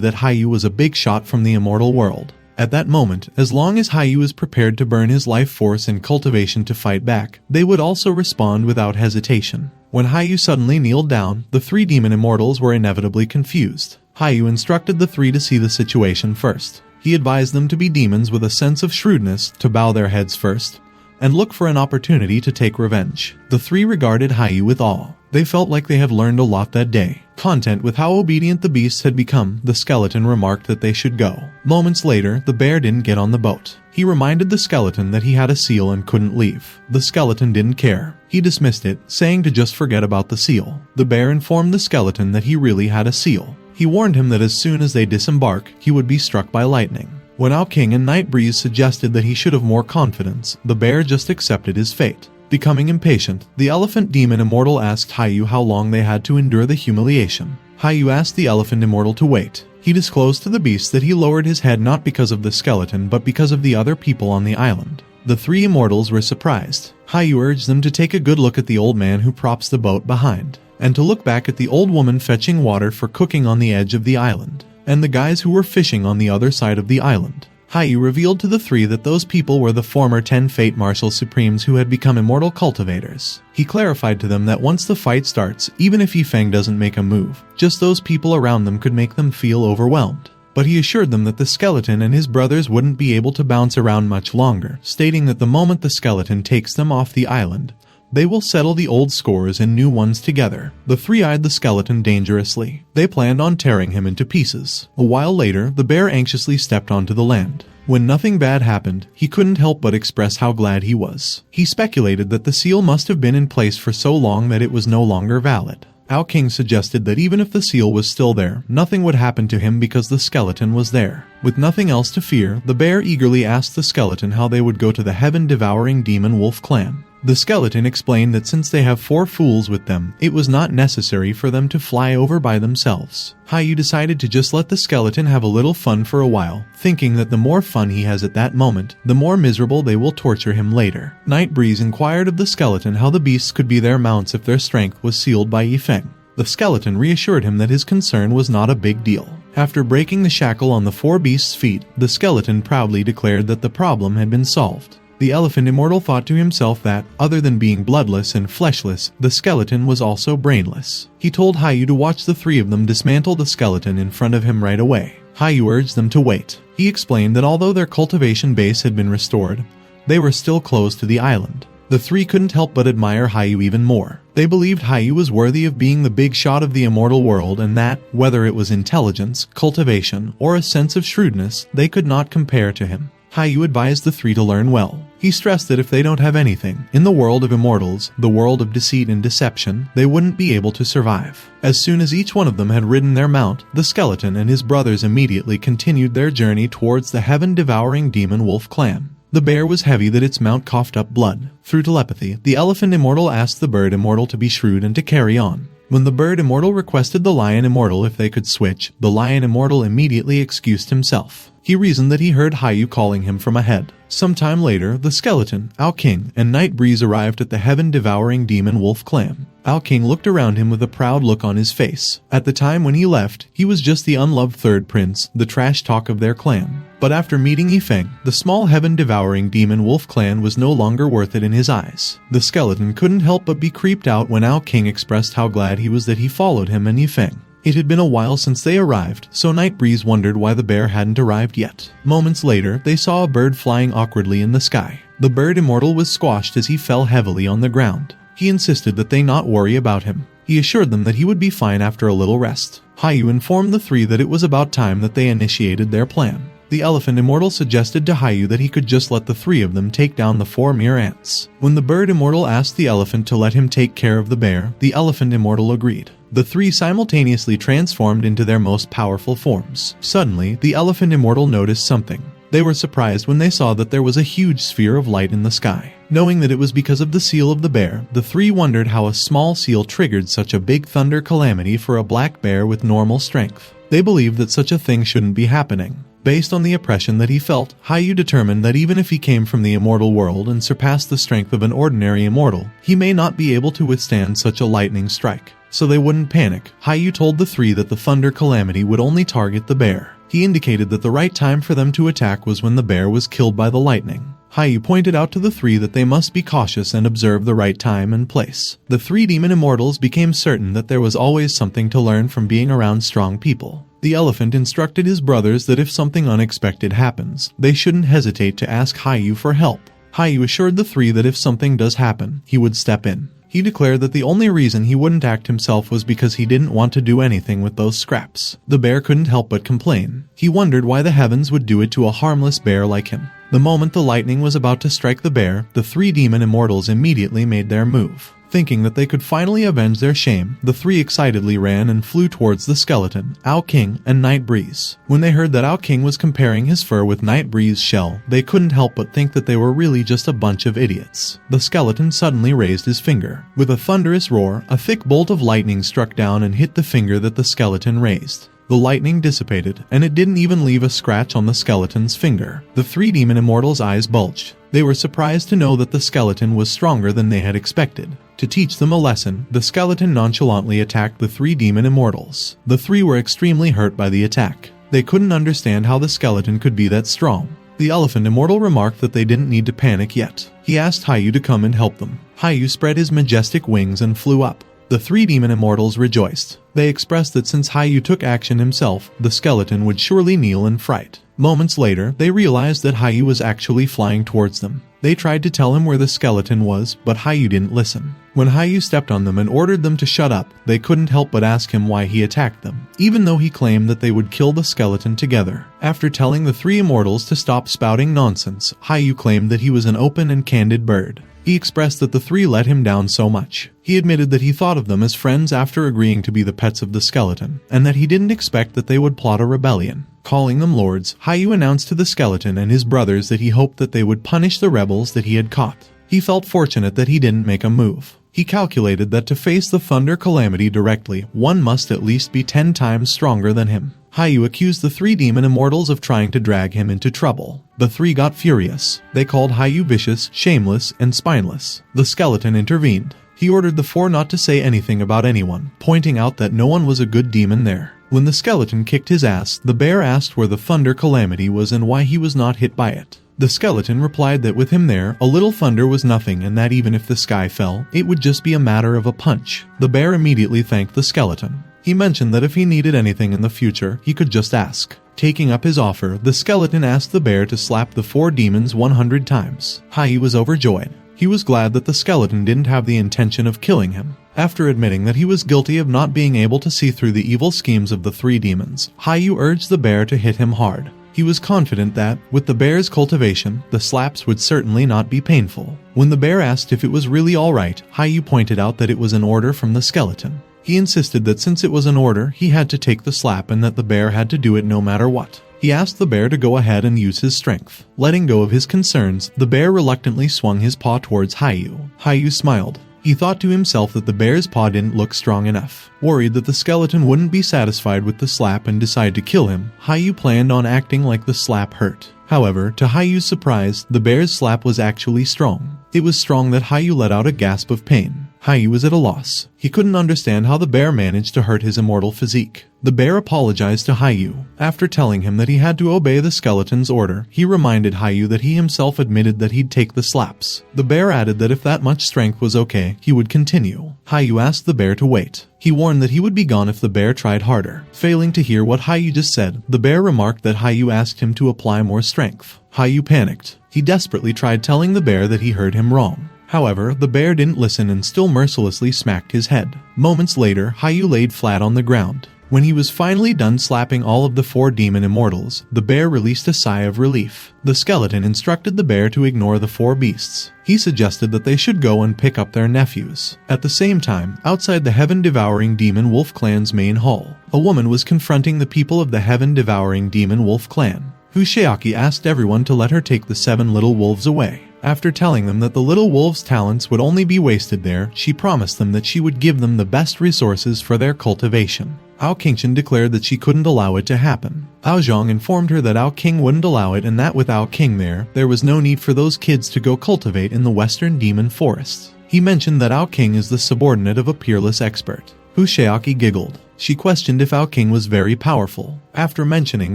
that Haiyu was a big shot from the immortal world. At that moment, as long as Haiyu was prepared to burn his life force and cultivation to fight back, they would also respond without hesitation. When Haiyu suddenly kneeled down, the 3 demon immortals were inevitably confused. Haiyu instructed the 3 to see the situation first. He advised them to be demons with a sense of shrewdness, to bow their heads first, and look for an opportunity to take revenge. The 3 regarded Haiyu with awe. They felt like they had learned a lot that day. Content with how obedient the beasts had become, the skeleton remarked that they should go. Moments later, the bear didn't get on the boat. He reminded the skeleton that he had a seal and couldn't leave. The skeleton didn't care. He dismissed it, saying to just forget about the seal. The bear informed the skeleton that he really had a seal. He warned him that as soon as they disembark, he would be struck by lightning. When Awaken and Night Breeze suggested that he should have more confidence, the bear just accepted his fate. Becoming impatient, the elephant demon immortal asked Hayu how long they had to endure the humiliation. Hayu asked the elephant immortal to wait. He disclosed to the beast that he lowered his head not because of the skeleton but because of the other people on the island. The three immortals were surprised. Hayu urged them to take a good look at the old man who props the boat behind, and to look back at the old woman fetching water for cooking on the edge of the island, and the guys who were fishing on the other side of the island. Hayu revealed to the three that those people were the former 10 Fate Martial Supremes who had become immortal cultivators. He clarified to them that once the fight starts, even if Feng doesn't make a move, just those people around them could make them feel overwhelmed. But he assured them that the skeleton and his brothers wouldn't be able to bounce around much longer, stating that the moment the skeleton takes them off the island, they will settle the old scores and new ones together. The three eyed the skeleton dangerously. They planned on tearing him into pieces. A while later, the bear anxiously stepped onto the land. When nothing bad happened, he couldn't help but express how glad he was. He speculated that the seal must have been in place for so long that it was no longer valid. Awaken suggested that even if the seal was still there, nothing would happen to him because the skeleton was there. With nothing else to fear, the bear eagerly asked the skeleton how they would go to the heaven-devouring demon wolf clan. The skeleton explained that since they have 4 fools with them, it was not necessary for them to fly over by themselves. Hayu decided to just let the skeleton have a little fun for a while, thinking that the more fun he has at that moment, the more miserable they will torture him later. Night Breeze inquired of the skeleton how the beasts could be their mounts if their strength was sealed by Feng. The skeleton reassured him that his concern was not a big deal. After breaking the shackle on the 4 beasts' feet, the skeleton proudly declared that the problem had been solved. The elephant immortal thought to himself that, other than being bloodless and fleshless, the skeleton was also brainless. He told Hayu to watch the 3 of them dismantle the skeleton in front of him right away. Hayu urged them to wait. He explained that although their cultivation base had been restored, they were still close to the island. The 3 couldn't help but admire Hayu even more. They believed Hayu was worthy of being the big shot of the immortal world and that, whether it was intelligence, cultivation, or a sense of shrewdness, they could not compare to him. Hayu advised the 3 to learn well. He stressed that if they don't have anything, in the world of immortals, the world of deceit and deception, they wouldn't be able to survive. As soon as each one of them had ridden their mount, the skeleton and his brothers immediately continued their journey towards the heaven-devouring demon wolf clan. The bear was heavy that its mount coughed up blood. Through telepathy, the elephant immortal asked the bird immortal to be shrewd and to carry on. When the bird immortal requested the lion immortal if they could switch, the lion immortal immediately excused himself. He reasoned that he heard Hayu calling him from ahead. Sometime later, the skeleton, Awaken, and Night Breeze arrived at the heaven-devouring demon wolf clan. Awaken looked around him with a proud look on his face. At the time when he left, he was just the unloved third prince, the trash talk of their clan. But after meeting Feng, the small heaven-devouring demon wolf clan was no longer worth it in his eyes. The skeleton couldn't help but be creeped out when Awaken expressed how glad he was that he followed him and Feng. It had been a while since they arrived, so Night Breeze wondered why the bear hadn't arrived yet. Moments later, they saw a bird flying awkwardly in the sky. The bird immortal was squashed as he fell heavily on the ground. He insisted that they not worry about him. He assured them that he would be fine after a little rest. Hayu informed the 3 that it was about time that they initiated their plan. The elephant immortal suggested to Hayu that he could just let the 3 of them take down the 4 mere ants. When the bird immortal asked the elephant to let him take care of the bear, the elephant immortal agreed. The 3 simultaneously transformed into their most powerful forms. Suddenly, the elephant immortal noticed something. They were surprised when they saw that there was a huge sphere of light in the sky. Knowing that it was because of the seal of the bear, the 3 wondered how a small seal triggered such a big thunder calamity for a black bear with normal strength. They believed that such a thing shouldn't be happening. Based on the oppression that he felt, Hayu determined that even if he came from the immortal world and surpassed the strength of an ordinary immortal, he may not be able to withstand such a lightning strike. So they wouldn't panic. Hayu told the 3 that the thunder calamity would only target the bear. He indicated that the right time for them to attack was when the bear was killed by the lightning. Hayu pointed out to the 3 that they must be cautious and observe the right time and place. The 3 demon immortals became certain that there was always something to learn from being around strong people. The elephant instructed his brothers that if something unexpected happens, they shouldn't hesitate to ask Hayu for help. Hayu assured the 3 that if something does happen, he would step in. He declared that the only reason he wouldn't act himself was because he didn't want to do anything with those scraps. The bear couldn't help but complain. He wondered why the heavens would do it to a harmless bear like him. The moment the lightning was about to strike the bear, the 3 demon immortals immediately made their move. Thinking that they could finally avenge their shame, the three excitedly ran and flew towards the skeleton, Ao King, and Night Breeze. When they heard that Ao King was comparing his fur with Night Breeze's shell, they couldn't help but think that they were really just a bunch of idiots. The skeleton suddenly raised his finger. With a thunderous roar, a thick bolt of lightning struck down and hit the finger that the skeleton raised. The lightning dissipated, and it didn't even leave a scratch on the skeleton's finger. The three demon immortals' eyes bulged. They were surprised to know that the skeleton was stronger than they had expected. To teach them a lesson, the skeleton nonchalantly attacked the three demon immortals. The three were extremely hurt by the attack. They couldn't understand how the skeleton could be that strong. The elephant immortal remarked that they didn't need to panic yet. He asked Hayu to come and help them. Hayu spread his majestic wings and flew up. The three demon immortals rejoiced. They expressed that since Hayu took action himself, the skeleton would surely kneel in fright. Moments later, they realized that Hayu was actually flying towards them. They tried to tell him where the skeleton was, but Hayu didn't listen. When Hayu stepped on them and ordered them to shut up, they couldn't help but ask him why he attacked them, even though he claimed that they would kill the skeleton together. After telling the three immortals to stop spouting nonsense, Hayu claimed that he was an open and candid bird. He expressed that the three let him down so much. He admitted that he thought of them as friends after agreeing to be the pets of the skeleton, and that he didn't expect that they would plot a rebellion. Calling them lords, Hayu announced to the skeleton and his brothers that he hoped that they would punish the rebels that he had caught. He felt fortunate that he didn't make a move. He calculated that to face the thunder calamity directly, one must at least be 10 times stronger than him. Hayu accused the three demon immortals of trying to drag him into trouble. The three got furious. They called Hayu vicious, shameless, and spineless. The skeleton intervened. He ordered the four not to say anything about anyone, pointing out that no one was a good demon there. When the skeleton kicked his ass, the bear asked where the thunder calamity was and why he was not hit by it. The skeleton replied that with him there, a little thunder was nothing and that even if the sky fell, it would just be a matter of a punch. The bear immediately thanked the skeleton. He mentioned that if he needed anything in the future, he could just ask. Taking up his offer, the skeleton asked the bear to slap the four demons 100 times. Hayu was overjoyed. He was glad that the skeleton didn't have the intention of killing him. After admitting that he was guilty of not being able to see through the evil schemes of the three demons, Hayu urged the bear to hit him hard. He was confident that, with the bear's cultivation, the slaps would certainly not be painful. When the bear asked if it was really alright, Hayu pointed out that it was an order from the skeleton. He insisted that since it was an order, he had to take the slap and that the bear had to do it no matter what. He asked the bear to go ahead and use his strength. Letting go of his concerns, the bear reluctantly swung his paw towards Hayu. Hayu smiled. He thought to himself that the bear's paw didn't look strong enough. Worried that the skeleton wouldn't be satisfied with the slap and decide to kill him, Hayu planned on acting like the slap hurt. However, to Hayu's surprise, the bear's slap was actually strong. It was strong that Hayu let out a gasp of pain. Hayu was at a loss. He couldn't understand how the bear managed to hurt his immortal physique. The bear apologized to Hayu. After telling him that he had to obey the skeleton's order, he reminded Hayu that he himself admitted that he'd take the slaps. The bear added that if that much strength was okay, he would continue. Hayu asked the bear to wait. He warned that he would be gone if the bear tried harder. Failing to hear what Hayu just said, the bear remarked that Hayu asked him to apply more strength. Hayu panicked. He desperately tried telling the bear that he heard him wrong. However, the bear didn't listen and still mercilessly smacked his head. Moments later, Hayu laid flat on the ground. When he was finally done slapping all of the four demon immortals, the bear released a sigh of relief. The skeleton instructed the bear to ignore the four beasts. He suggested that they should go and pick up their nephews. At the same time, outside the heaven-devouring demon wolf clan's main hall, a woman was confronting the people of the heaven-devouring demon wolf clan. Hushiaki asked everyone to let her take the 7 little wolves away. After telling them that the little wolves' talents would only be wasted there, she promised them that she would give them the best resources for their cultivation. Ao Qingshan declared that she couldn't allow it to happen. Ao Zhang informed her that Ao King wouldn't allow it and that with Ao King there was no need for those kids to go cultivate in the western demon forests. He mentioned that Ao King is the subordinate of a peerless expert. Hushiaki giggled. She questioned if Ao King was very powerful. After mentioning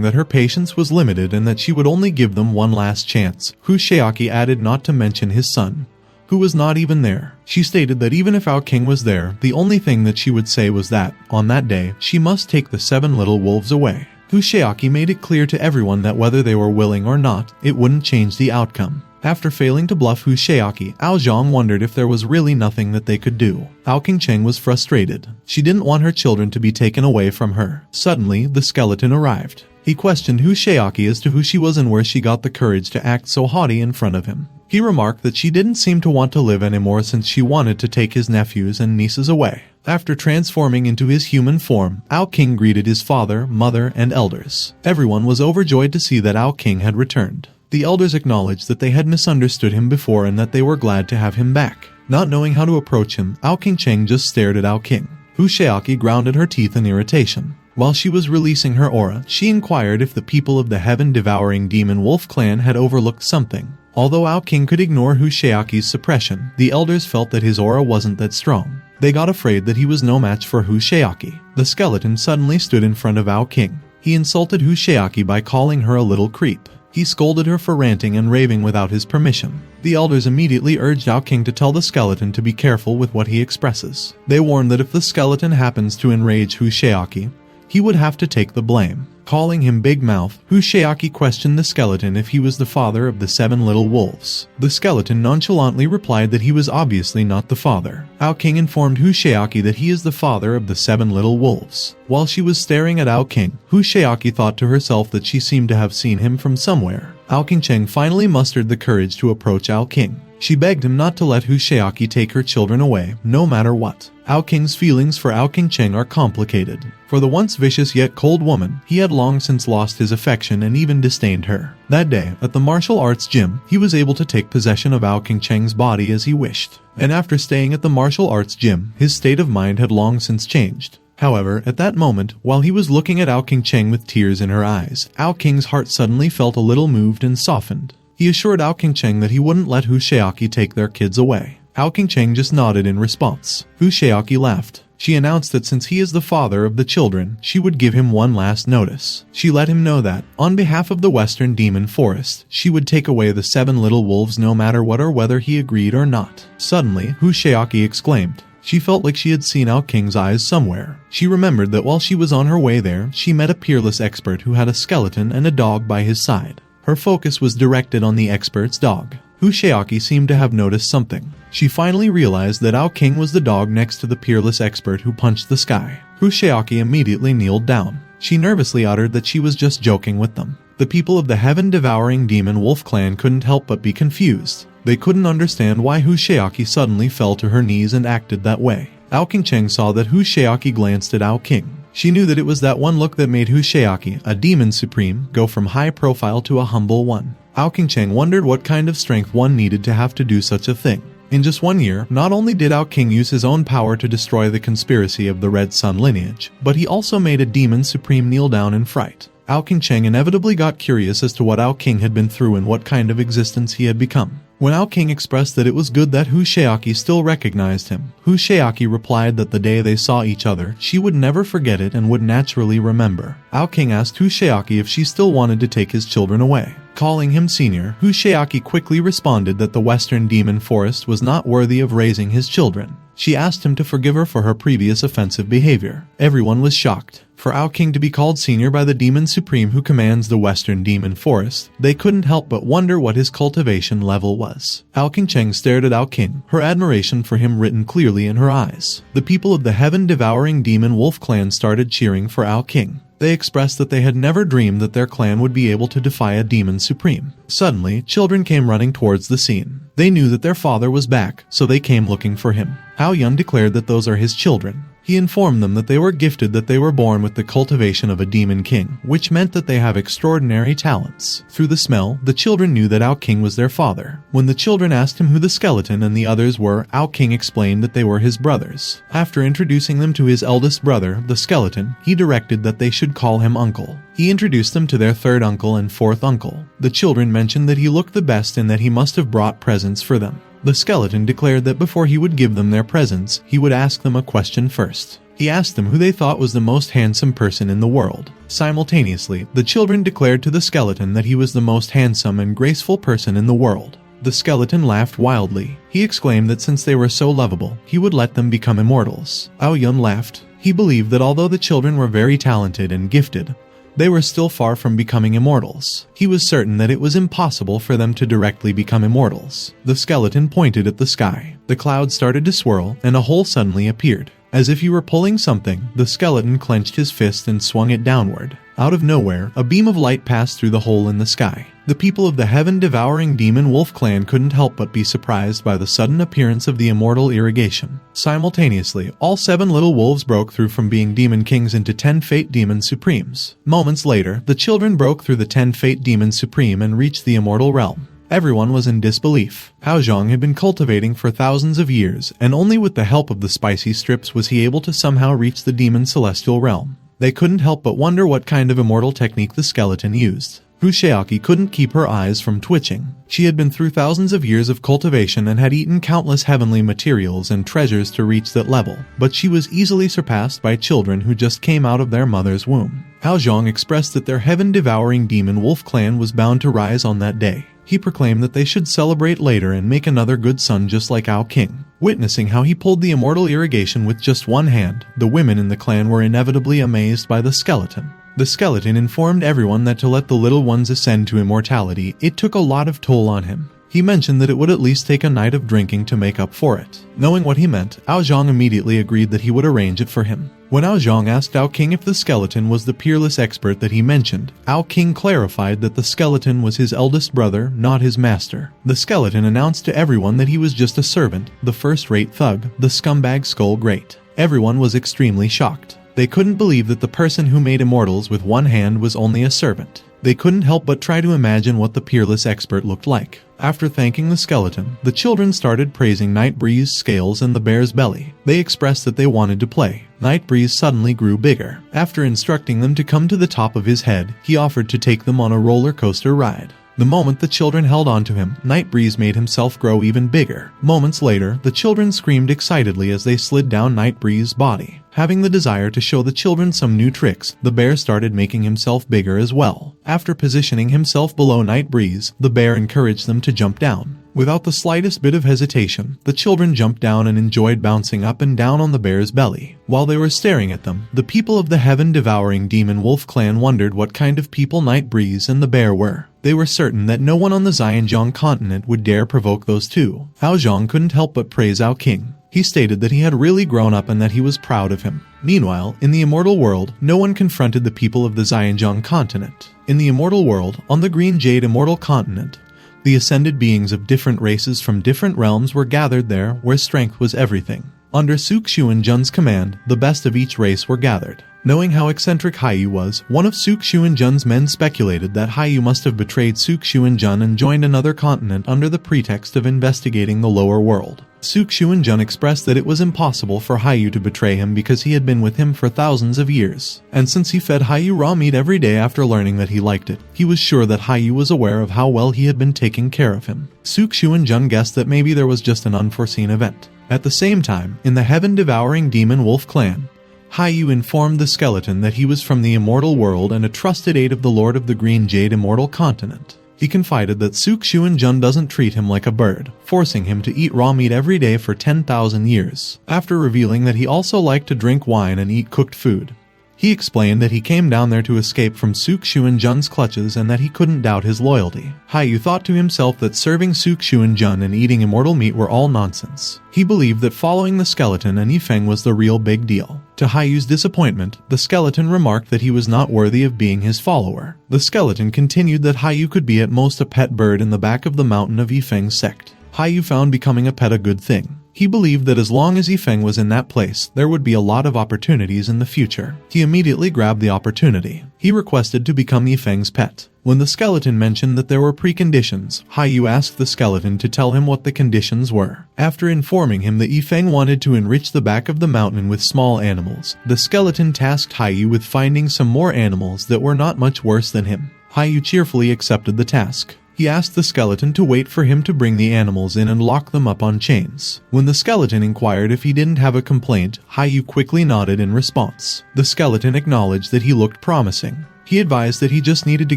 that her patience was limited and that she would only give them one last chance, Hushiaki added not to mention his son, who was not even there. She stated that even if Ao King was there, the only thing that she would say was that, on that day, she must take the 7 little wolves away. Hushiaki made it clear to everyone that whether they were willing or not, it wouldn't change the outcome. After failing to bluff Hushiaki, Ao Zhang wondered if there was really nothing that they could do. Ao Qingshan was frustrated. She didn't want her children to be taken away from her. Suddenly, the skeleton arrived. He questioned Hushiaki as to who she was and where she got the courage to act so haughty in front of him. He remarked that she didn't seem to want to live anymore since she wanted to take his nephews and nieces away. After transforming into his human form, Ao King greeted his father, mother, and elders. Everyone was overjoyed to see that Ao King had returned. The elders acknowledged that they had misunderstood him before and that they were glad to have him back. Not knowing how to approach him, Ao King Cheng just stared at Ao King. Husheaki grounded her teeth in irritation. While she was releasing her aura, she inquired if the people of the heaven-devouring demon wolf clan had overlooked something. Although Ao King could ignore Husheaki's suppression, the elders felt that his aura wasn't that strong. They got afraid that he was no match for Husheaki. The skeleton suddenly stood in front of Ao King. He insulted Husheaki by calling her a little creep. He scolded her for ranting and raving without his permission. The elders immediately urged Ao King to tell the skeleton to be careful with what he expresses. They warned that if the skeleton happens to enrage Husheaki, he would have to take the blame. Calling him Big Mouth, Husheaki questioned the skeleton if he was the father of the 7 little wolves. The skeleton nonchalantly replied that he was obviously not the father. Ao King informed Husheaki that he is the father of the 7 little wolves. While she was staring at Ao King, Husheaki thought to herself that she seemed to have seen him from somewhere. Ao King Cheng finally mustered the courage to approach Ao King. She begged him not to let Husheaki take her children away, no matter what. Ao King's feelings for Ao King Cheng are complicated. For the once vicious yet cold woman, he had long since lost his affection and even disdained her. That day, at the martial arts gym, he was able to take possession of Ao King Cheng's body as he wished. And after staying at the martial arts gym, his state of mind had long since changed. However, at that moment, while he was looking at Ao King Cheng with tears in her eyes, Ao King's heart suddenly felt a little moved and softened. He assured Ao King Cheng that he wouldn't let Husheaki take their kids away. Ao King Cheng just nodded in response. Husheaki laughed. She announced that since he is the father of the children, she would give him one last notice. She let him know that, on behalf of the Western Demon Forest, she would take away the 7 little wolves no matter what or whether he agreed or not. Suddenly, Husheaki exclaimed. She felt like she had seen Ao King's eyes somewhere. She remembered that while she was on her way there, she met a peerless expert who had a skeleton and a dog by his side. Her focus was directed on the expert's dog. Husheaki seemed to have noticed something. She finally realized that Ao King was the dog next to the peerless expert who punched the sky. Husheaki immediately kneeled down. She nervously uttered that she was just joking with them. The people of the heaven-devouring demon wolf clan couldn't help but be confused. They couldn't understand why Husheaki suddenly fell to her knees and acted that way. Ao King Cheng saw that Husheaki glanced at Ao King. She knew that it was that one look that made Husheaki, a demon supreme, go from high profile to a humble one. Ao King Cheng wondered what kind of strength one needed to have to do such a thing. In just 1 year, not only did Ao King use his own power to destroy the conspiracy of the Red Sun lineage, but he also made a demon supreme kneel down in fright. Ao King Cheng inevitably got curious as to what Ao King had been through and what kind of existence he had become. When Ao King expressed that it was good that Husheaki still recognized him, Husheaki replied that the day they saw each other, she would never forget it and would naturally remember. Ao King asked Husheaki if she still wanted to take his children away. Calling him senior, Husheaki quickly responded that the Western Demon Forest was not worthy of raising his children. She asked him to forgive her for her previous offensive behavior. Everyone was shocked. For Ao King to be called senior by the Demon Supreme who commands the Western Demon Forest, they couldn't help but wonder what his cultivation level was. Ao King Cheng stared at Ao King, her admiration for him written clearly in her eyes. The people of the heaven-devouring demon wolf clan started cheering for Ao King. They expressed that they had never dreamed that their clan would be able to defy a demon supreme. Suddenly, children came running towards the scene. They knew that their father was back, so they came looking for him. Hao Yun declared that those are his children. He informed them that they were gifted, that they were born with the cultivation of a demon king, which meant that they have extraordinary talents. Through the smell, the children knew that Ao King was their father. When the children asked him who the skeleton and the others were, Ao King explained that they were his brothers. After introducing them to his eldest brother, the skeleton, he directed that they should call him uncle. He introduced them to their third uncle and fourth uncle. The children mentioned that he looked the best and that he must have brought presents for them. The skeleton declared that before he would give them their presents, he would ask them a question first. He asked them who they thought was the most handsome person in the world. Simultaneously, the children declared to the skeleton that he was the most handsome and graceful person in the world. The skeleton laughed wildly. He exclaimed that since they were so lovable, he would let them become immortals. Ao Yun laughed. He believed that although the children were very talented and gifted, they were still far from becoming immortals. He was certain that it was impossible for them to directly become immortals. The skeleton pointed at the sky. The clouds started to swirl, and a hole suddenly appeared. As if he were pulling something, the skeleton clenched his fist and swung it downward. Out of nowhere, a beam of light passed through the hole in the sky. The people of the heaven-devouring demon wolf clan couldn't help but be surprised by the sudden appearance of the immortal irrigation. Simultaneously, all 7 little wolves broke through from being demon kings into 10 fate demon supremes. Moments later, the children broke through the 10 fate demon supreme and reached the immortal realm. Everyone was in disbelief. Haozhong had been cultivating for thousands of years, and only with the help of the spicy strips was he able to somehow reach the demon celestial realm. They couldn't help but wonder what kind of immortal technique the skeleton used. Fushiaki couldn't keep her eyes from twitching. She had been through thousands of years of cultivation and had eaten countless heavenly materials and treasures to reach that level, but she was easily surpassed by children who just came out of their mother's womb. Haozhong expressed that their heaven-devouring demon wolf clan was bound to rise on that day. He proclaimed that they should celebrate later and make another good son just like Ao King. Witnessing how he pulled the immortal irrigation with just one hand, the women in the clan were inevitably amazed by the skeleton. The skeleton informed everyone that to let the little ones ascend to immortality, it took a lot of toll on him. He mentioned that it would at least take a night of drinking to make up for it. Knowing what he meant, Ao Zhang immediately agreed that he would arrange it for him. When Ao Zhang asked Ao King if the skeleton was the peerless expert that he mentioned, Ao King clarified that the skeleton was his eldest brother, not his master. The skeleton announced to everyone that he was just a servant, the first-rate thug, the scumbag skull great. Everyone was extremely shocked. They couldn't believe that the person who made immortals with one hand was only a servant. They couldn't help but try to imagine what the peerless expert looked like. After thanking the skeleton, the children started praising Night Breeze, Scales, and the bear's belly. They expressed that they wanted to play. Night Breeze suddenly grew bigger. After instructing them to come to the top of his head, he offered to take them on a roller coaster ride. The moment the children held on to him, Night Breeze made himself grow even bigger. Moments later, the children screamed excitedly as they slid down Night Breeze's body. Having the desire to show the children some new tricks, the bear started making himself bigger as well. After positioning himself below Night Breeze, the bear encouraged them to jump down. Without the slightest bit of hesitation, the children jumped down and enjoyed bouncing up and down on the bear's belly. While they were staring at them, the people of the heaven-devouring demon wolf clan wondered what kind of people Night Breeze and the bear were. They were certain that no one on the Xianzhong continent would dare provoke those two. Ao Zhang couldn't help but praise Ao King. He stated that he had really grown up and that he was proud of him. Meanwhile, in the immortal world, no one confronted the people of the Xianzhong continent. In the immortal world, on the green jade immortal continent, the ascended beings of different races from different realms were gathered there where strength was everything. Under Suk Xuanjun's command, the best of each race were gathered. Knowing how eccentric Haiyu was, one of Suk Xuanjun's men speculated that Haiyu must have betrayed Suk Xuanjun and joined another continent under the pretext of investigating the lower world. Suk Xuanjun expressed that it was impossible for Haiyu to betray him because he had been with him for thousands of years. And since he fed Haiyu raw meat every day after learning that he liked it, he was sure that Haiyu was aware of how well he had been taking care of him. Suk Xuanjun guessed that maybe there was just an unforeseen event. At the same time, in the heaven-devouring demon wolf clan, Haiyu informed the skeleton that he was from the immortal world and a trusted aide of the Lord of the Green Jade immortal continent. He confided that Suk Xuanjun doesn't treat him like a bird, forcing him to eat raw meat every day for 10,000 years. After revealing that he also liked to drink wine and eat cooked food, he explained that he came down there to escape from Suk Xuanjun's clutches and that he couldn't doubt his loyalty. Haiyu thought to himself that serving Suk Xuanjun and eating immortal meat were all nonsense. He believed that following the skeleton and Feng was the real big deal. To Haiyu's disappointment, the skeleton remarked that he was not worthy of being his follower. The skeleton continued that Haiyu could be at most a pet bird in the back of the mountain of Feng's sect. Haiyu found becoming a pet a good thing. He believed that as long as Feng was in that place, there would be a lot of opportunities in the future. He immediately grabbed the opportunity. He requested to become Feng's pet. When the skeleton mentioned that there were preconditions, Haiyu asked the skeleton to tell him what the conditions were. After informing him that Feng wanted to enrich the back of the mountain with small animals, the skeleton tasked Haiyu with finding some more animals that were not much worse than him. Haiyu cheerfully accepted the task. He asked the skeleton to wait for him to bring the animals in and lock them up on chains. When the skeleton inquired if he didn't have a complaint, Haiyu quickly nodded in response. The skeleton acknowledged that he looked promising. He advised that he just needed to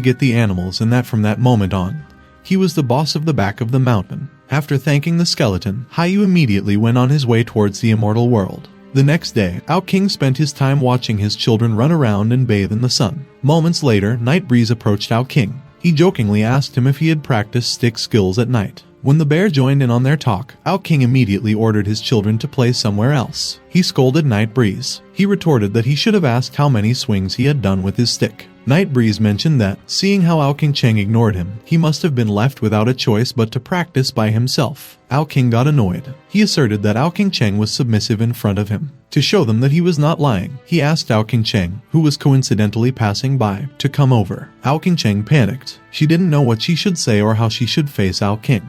get the animals and that from that moment on, he was the boss of the back of the mountain. After thanking the skeleton, Haiyu immediately went on his way towards the immortal world. The next day, Ao King spent his time watching his children run around and bathe in the sun. Moments later, Night Breeze approached Ao King. He jokingly asked him if he had practiced stick skills at night. When the bear joined in on their talk, Ao King immediately ordered his children to play somewhere else. He scolded Night Breeze. He retorted that he should have asked how many swings he had done with his stick. Nightbreeze mentioned that, seeing how Ao King Cheng ignored him, he must have been left without a choice but to practice by himself. Ao King got annoyed. He asserted that Ao King Cheng was submissive in front of him. To show them that he was not lying, he asked Ao King Cheng, who was coincidentally passing by, to come over. Ao King Cheng panicked. She didn't know what she should say or how she should face Ao King.